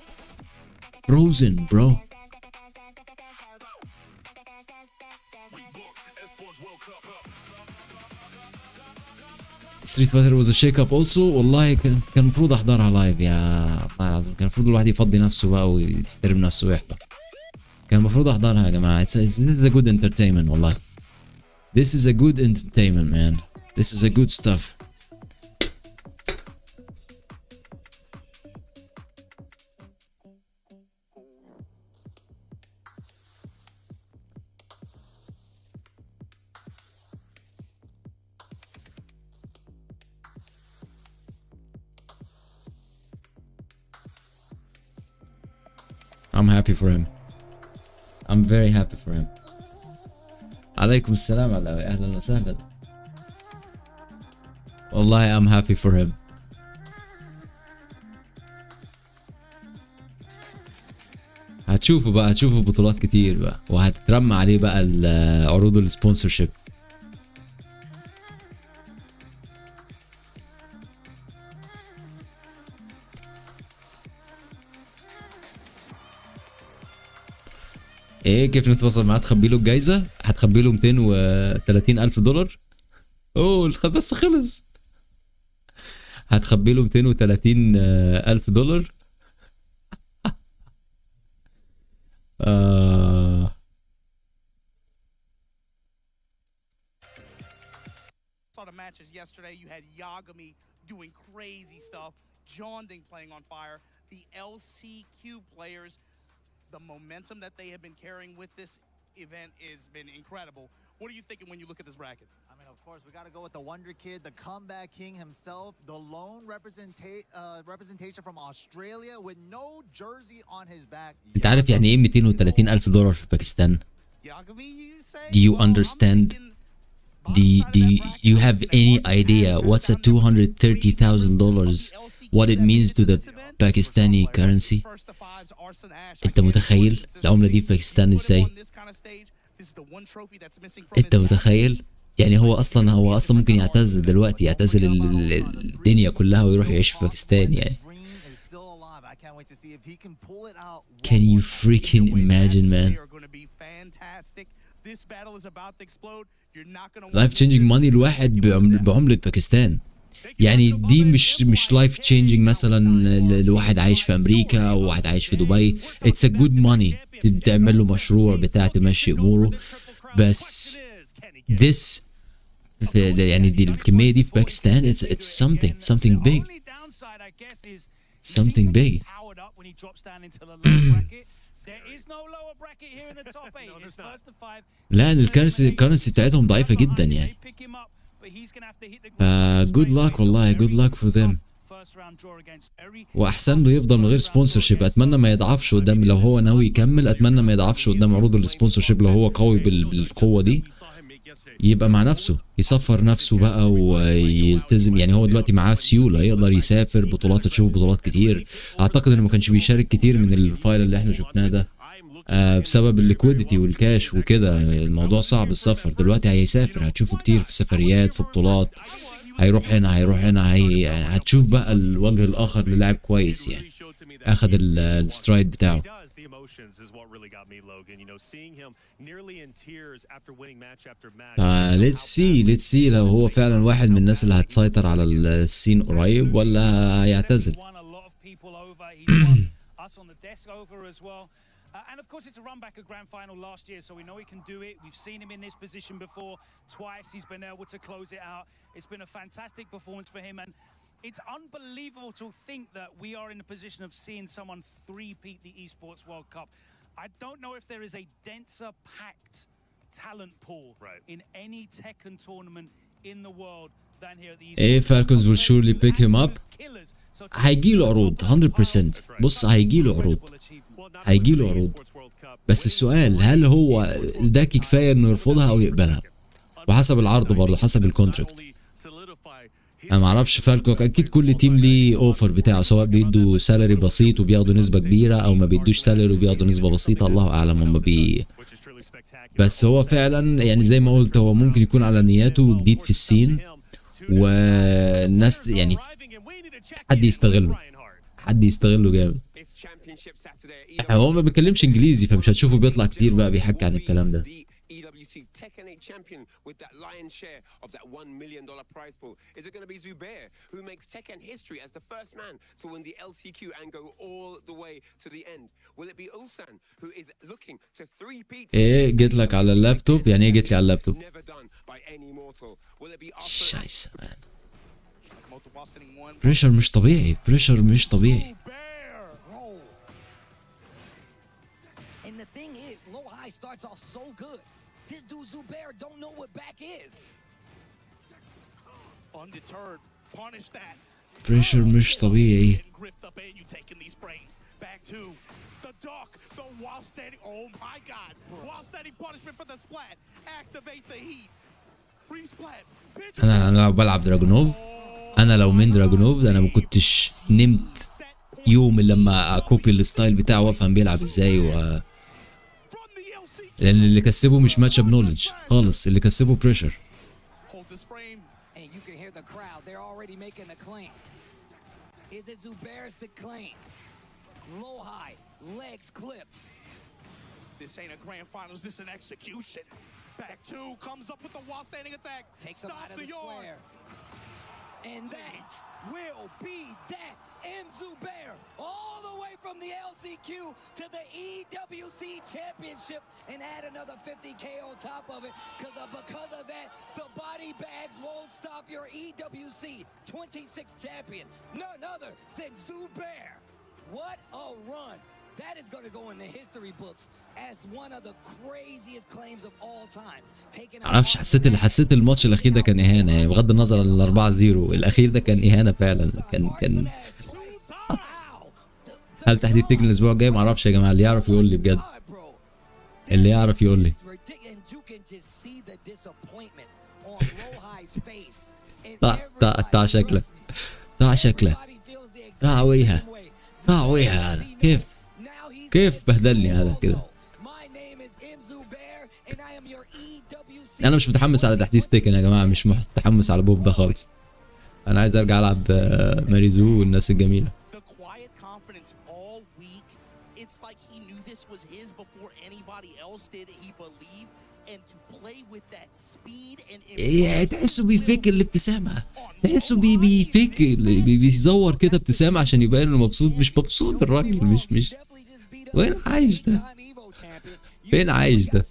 برو. ستريت فايتر was a shake up also. والله كان المفروض احضرها لايف، يا الله العظيم كان المفروض الواحد يفضي نفسه بقى ويحترم نفسه ويحضر. كان المفروض احضرها يا جماعه. This is a good entertainment والله. This is a good entertainment man. This is a good stuff. I'm happy for him. I'm very happy for him. عليكم السلام علاوي، اهلا وسهلا. والله I'm happy for him. هتشوفوا بطولات كتير بقى، وهتترمى عليه بقى عروض السبونسرشيب. ايه كيف نتواصل معاه؟ تخبي له الجايزه؟ هتخبي له 230,000 دولار. اوه بس خلص. هتخبي له 230,000 دولار. Saw the matches yesterday. You had Yagami doing crazy stuff. Jonding playing on fire. The LCQ players, the momentum that they have been carrying with this event has been incredible. What are you thinking when you look at this bracket? I mean, of course, we got to go with the Wonder Kid, the comeback king himself, the lone representation from Australia with no jersey on his back. انت عارف يعني ايه 230,000 دولار في باكستان؟ Do you understand? Do you have any idea what's a $230,000 what it means to the Pakistani currency? انت متخيل العملة دي في باكستان ازاي؟ انت متخيل؟ يعني هو اصلا ممكن يعتزل دلوقتي، يعتزل الدنيا كلها ويروح يعيش في باكستان يعني. Can you freaking imagine man? Life changing money الواحد بعملة باكستان. يعني دي مش لايف تشينجينج مثلا لواحد عايش في امريكا او واحد عايش في دبي. اتس ا جود ماني تعمل له مشروع بتاع تمشي اموره. بس this يعني دي الكميه دي في باكستان it's something big. something big. لا الكرنسي بتاعتهم ضعيفه جدا يعني. good luck والله good luck for them. واحسن له يفضل من غير سبونسرشيب. اتمنى ما يضعفش قدام، لو هو ناوي يكمل اتمنى ما يضعفش قدام عروض السبونسرشيب. لو هو قوي بالقوه دي يبقى مع نفسه، يصفر نفسه بقى ويلتزم. يعني هو دلوقتي معاه سيوله يقدر يسافر بطولات، تشوف بطولات كتير. اعتقد انه ما كانش بيشارك كتير من الفايل اللي احنا شفناه ده بسبب الليكويديتي والكاش وكده. الموضوع صعب السفر. دلوقتي هيسافر، هتشوفه كتير في سفريات في بطولات. هيروح هنا هتشوف بقى الوجه الاخر للاعب كويس يعني. اخذ السترايد بتاعه. let's see لو هو فعلا واحد من الناس اللي هتسيطر على السين قريب ولا هيعتزل. And of course, it's a run back a grand final last year, so we know he can do it. We've seen him in this position before. Twice he's been able to close it out. It's been a fantastic performance for him, and it's unbelievable to think that we are in the position of seeing someone three-peat the Esports World Cup. I don't know if there is a denser packed talent pool in any Tekken tournament in the world ايه فالكونز will surely pick him up. هيجيله عروض 100%. بص هيجيله عروض، هيجيله عروض، بس السؤال هل هو ده كفايه انه يرفضها او يقبلها؟ وحسب العرض برضه، حسب الكونتراكت. انا ما اعرفش فالكون، اكيد كل تيم ليه اوفر بتاعه، سواء بيدوا سالري بسيط وبياخدوا نسبه كبيره او ما بيدوش سالري وبياخدوا نسبه بسيطه، الله اعلم هم بس هو فعلا يعني زي ما قلت هو ممكن يكون على نياته جديد في السين، والناس يعني حد يستغله، حد يستغله جامد. هو ما بيتكلمش انجليزي فمش هتشوفه بيطلع كتير بقى بيحكي عن الكلام ده. Tekken 8 champion with that lion's share of that $1 million prize pool? Is it going to be Zubair, who makes Tekken history as the first man to win the LCQ and go all the way to the end? Will it be Ulsan, who is looking to three-peat? ايه جيت لك على اللابتوب؟ يعني ايه جيت لي على اللابتوب؟ Never done by any mortal. Will it be شايس بريشر مش طبيعي، بريشر مش طبيعي. And the thing is, low high starts off so good. This dude Zubair don't know what back is. Undeterred, punish that. بريشر مش طبيعي. Gripped up and you taking these frames. Back to the duck, the while standing. Oh my God! While standing punishment for the splat. Activate the heat. Resplat. انا لو بلعب دراجونوف، انا لو من دراجونوف انا ما كنتش نمت يوم الا لما اكوبي الستايل بتاعه وافهم بيلعب ازاي لان اللي كسبه مش ماتش اب نولج خالص، اللي كسبه بريشر. And you can hear the crowd, they're already making the claim. Is it Zubair's the claim? Low high, legs clipped. This ain't a grand finals, this an execution. Back two, comes up with the wall standing attack. Takes him out of the square. And that will be that. And Zubair all the way from the LCQ to the EWC Championship and add another 50K on top of it because of that, the body bags won't stop your EWC 26 champion. None other than Zubair. What a run. That is going to go in the history books as one of the craziest claims of all time. معرفش، حسيت الماتش الاخير ده كان اهانه يعني، بغض النظر عن ال 4-0 الاخير ده كان اهانه فعلا. كان هل تحديد تكن الاسبوع الجاي؟ معرفش يا جماعه، اللي يعرف يقول لي بجد، اللي يعرف يقول لي. طع شكله، طع شكله، طع وجهه، طع وجهه. هذا كيف بهدلني هذا كده. انا مش متحمس على تحديث تيكن يا جماعه، مش متحمس على بوب ده خالص. انا عايز ارجع العب ماريزو والناس الجميله. تحسه بيفك الابتسامه، تحسه بيفك بيزور كده ابتسامه عشان يبين انه مبسوط. مش مبسوط الراجل، مش وين عايش ده؟ فين عايش ده؟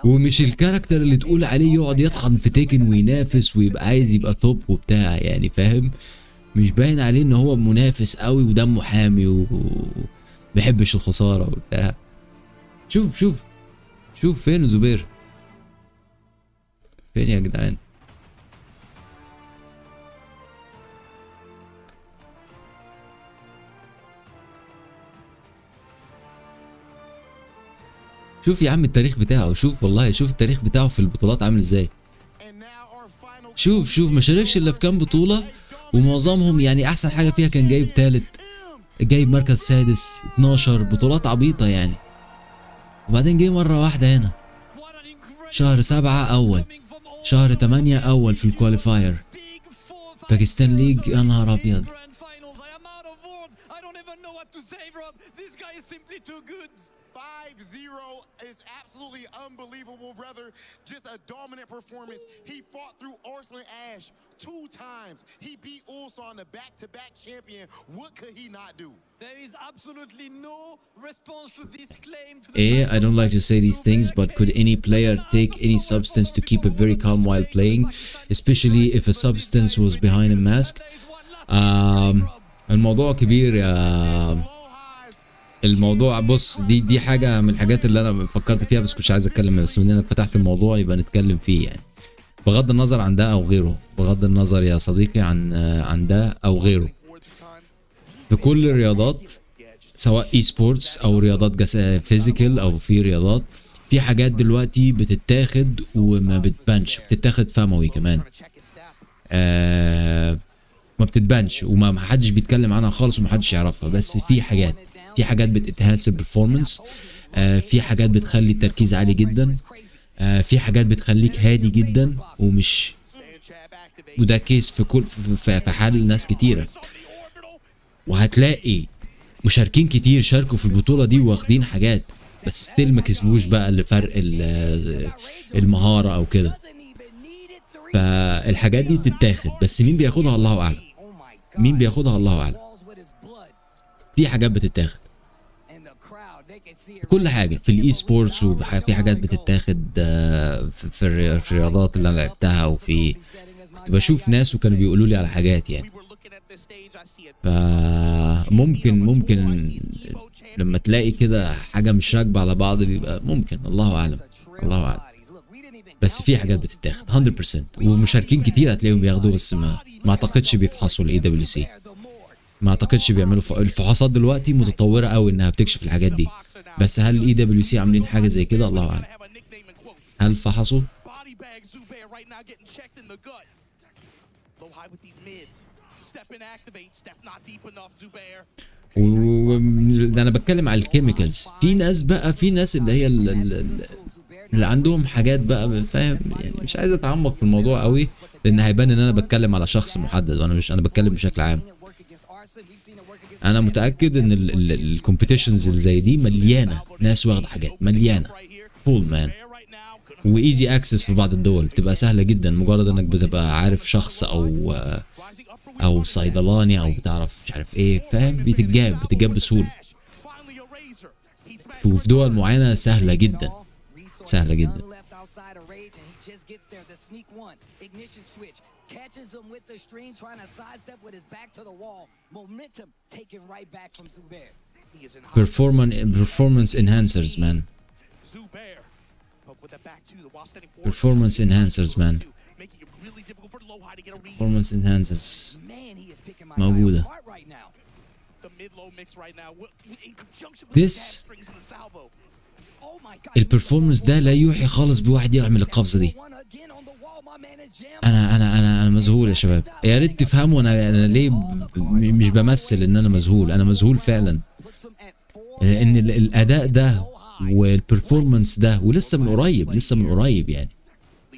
ومش الكاركتر اللي تقول عليه يقعد يطحن في تيكن وينافس ويبقى عايز يبقى توب وبتاع يعني، فاهم؟ مش باين عليه ان هو منافس قوي ودمه حامي ومبيحبش الخساره وبتاع. شوف فين زبير؟ فين يا جدعان؟ شوف يا عم التاريخ بتاعه، شوف والله، شوف التاريخ بتاعه في البطولات عامل ازاي. شوف ما شاركش الا في كام بطولة، ومعظمهم يعني احسن حاجة فيها كان جايب تالت، جايب مركز سادس، 12 بطولات عبيطة يعني. وبعدين جه مرة واحدة هنا شهر 7 أول، شهر 8 أول في الكواليفاير باكستان ليج. يا نهار أبيض. is absolutely unbelievable, brother. Just a dominant performance. He fought through Arslan Ash 2 times. He beat Ulsan, the back-to-back champion. What could he not do? There is absolutely no response to this claim. I don't like to say these things, but could any player take any substance to keep it very calm while playing, especially if a substance was behind a mask? الموضوع كبير الموضوع بص دي حاجه من الحاجات اللي انا فكرت فيها بس كنتش عايز اتكلم، بس من انك فتحت الموضوع يبقى نتكلم فيه يعني. بغض النظر عن ده او غيره، بغض النظر يا صديقي عن ده او غيره، في كل الرياضات سواء اي سبورتس او رياضات فيزيكال او في رياضات، في حاجات دلوقتي بتتاخد وما بتبانش، بتتاخد فموي كمان، ما بتتبانش وما حدش بيتكلم عنها خالص وما حدش يعرفها. بس في حاجات بتنهانس البرفورمانس، في حاجات بتخلي التركيز عالي جدا، في حاجات بتخليك هادي جدا، وده كيس في حال ناس كتيره. وهتلاقي مشاركين كتير شاركوا في البطوله دي واخدين حاجات بس ستيل ما كسبوش بقى لفرق المهاره او كده. فالحاجات دي بتتاخد، بس مين بياخدها الله اعلم، مين بياخدها الله اعلم. في حاجات بتتاخد في كل حاجه، في الاي سبورتس، وفي حاجات بتتاخد في الرياضات اللي انا لعبتها، وفي بشوف ناس وكانوا بيقولوا لي على حاجات يعني. فممكن لما تلاقي كده حاجه مش راكبه على بعض بيبقى ممكن، الله اعلم الله اعلم. بس في حاجات بتتاخد 100%، ومشاركين كتير هتلاقيهم بياخدوا، بس ما اعتقدش بيفحصوا الاي دبليو سي، ما اعتقدش بيعملوا الفحوصات دلوقتي متطوره قوي انها بتكشف الحاجات دي. بس هل الاي دبليو سي عاملين حاجه زي كده؟ الله اعلم. هل فحصوا؟ انا بتكلم على الكيميكالز. في ناس اللي هي اللي عندهم حاجات بقى، فاهم يعني. مش عايز اتعمق في الموضوع قوي لان هيبان ان انا بتكلم على شخص محدد، وانا مش، انا بتكلم بشكل عام. انا متاكد ان الكومبيتيشنز اللي زي دي مليانه ناس واخده حاجات، مليانه فول مان، وايزي اكسس في بعض الدول، بتبقى سهله جدا مجرد انك بتبقى عارف شخص او صيدلاني او بتعرف مش عارف ايه، فاهم. بتتجاب بسهوله. وفي دول معينه سهله جدا، سهله جدا. performance enhancers man, performance enhancers man, performance enhancers موجودة. this البرفورمانس ده لا يوحي خالص بواحد يعمل القفزة دي. انا مذهول يا شباب. يا ريت تفهموا انا ليه مش بمثل ان انا مذهول، انا مذهول فعلا. ان الاداء ده والبرفورمانس ده، ولسه من قريب يعني.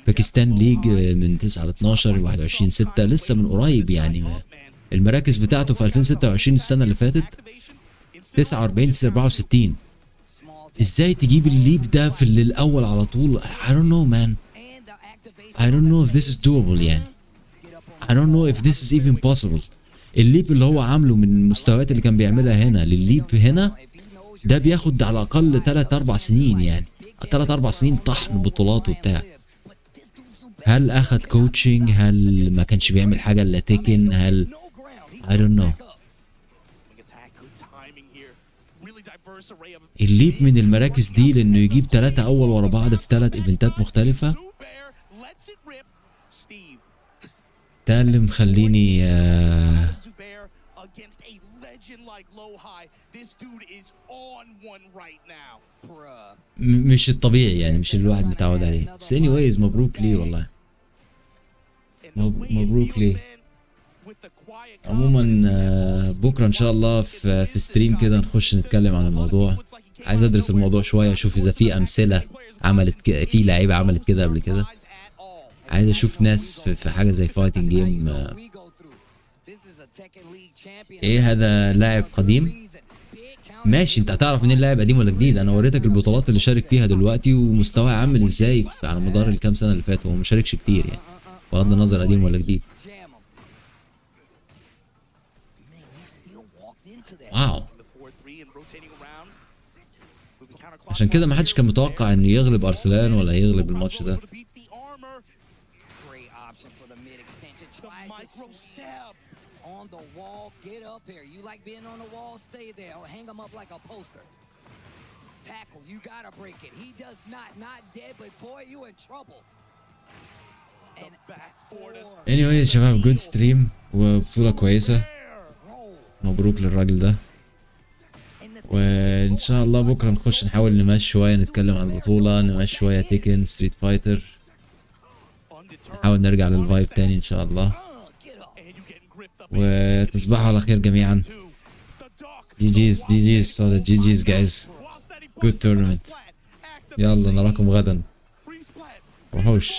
باكستان ليج من 9 ل 12 21 6 لسه من قريب يعني. المراكز بتاعته في 2026 السنة اللي فاتت 49 64. ازاي تجيب الليب ده في الاول على طول؟ I don't know man, I don't know if this is doable يعني. I don't know if this is even possible. الليب اللي هو عامله من المستويات اللي كان بيعملها هنا للليب هنا، ده بياخد على الاقل 3-4 سنين يعني، 3-4 سنين طحن بطولات وبتاع. هل اخد كوتشنج؟ هل ما كانش بيعمل حاجه الا تيكن؟ هل I don't know. الليب من المراكز دي لانه يجيب 3 اول ورا بعض في 3 ايفنتات مختلفه، ده اللي مخليني مش الطبيعي يعني، مش اللي الواحد متعود عليه. بس anyways مبروك ليه والله، مبروك ليه. عموما بكره ان شاء الله في ستريم كده نخش نتكلم عن الموضوع. عايز ادرس الموضوع شويه، اشوف اذا في امثله عملت في لعيبه عملت كده قبل كده. عايز اشوف ناس في حاجه زي فايتنج جيم. ايه هذا لاعب قديم؟ ماشي، انت هتعرف منين لاعب قديم ولا جديد؟ انا وريتك البطولات اللي شارك فيها دلوقتي ومستواه عامل ازاي على مدار الكام سنه اللي فاتوا. هو ما شاركش كتير يعني، بغض النظر قديم ولا جديد. واو. عشان كده ما حدش كان متوقع انه يغلب ارسلان ولا يغلب الماتش ده. great option for the mid extension. Try micro step on the wall. Get up here. You like being on the wall? Stay there. Or hang him up like a poster. Tackle. You gotta break it. He does not. Not dead, but boy, you in trouble. And anyway شباب جود ستريم وبطولة كويسة. مبروك للراجل ده. وان شاء الله بكره نخش نحاول نمشي شويه، نتكلم عن البطوله، نمشي شويه تيكن ستريت فايتر، نحاول نرجع للفايب تاني ان شاء الله. وتصبحوا على خير جميعا. جي جيز جايز، جود تورنمنت. يلا نراكم غدا وحوش.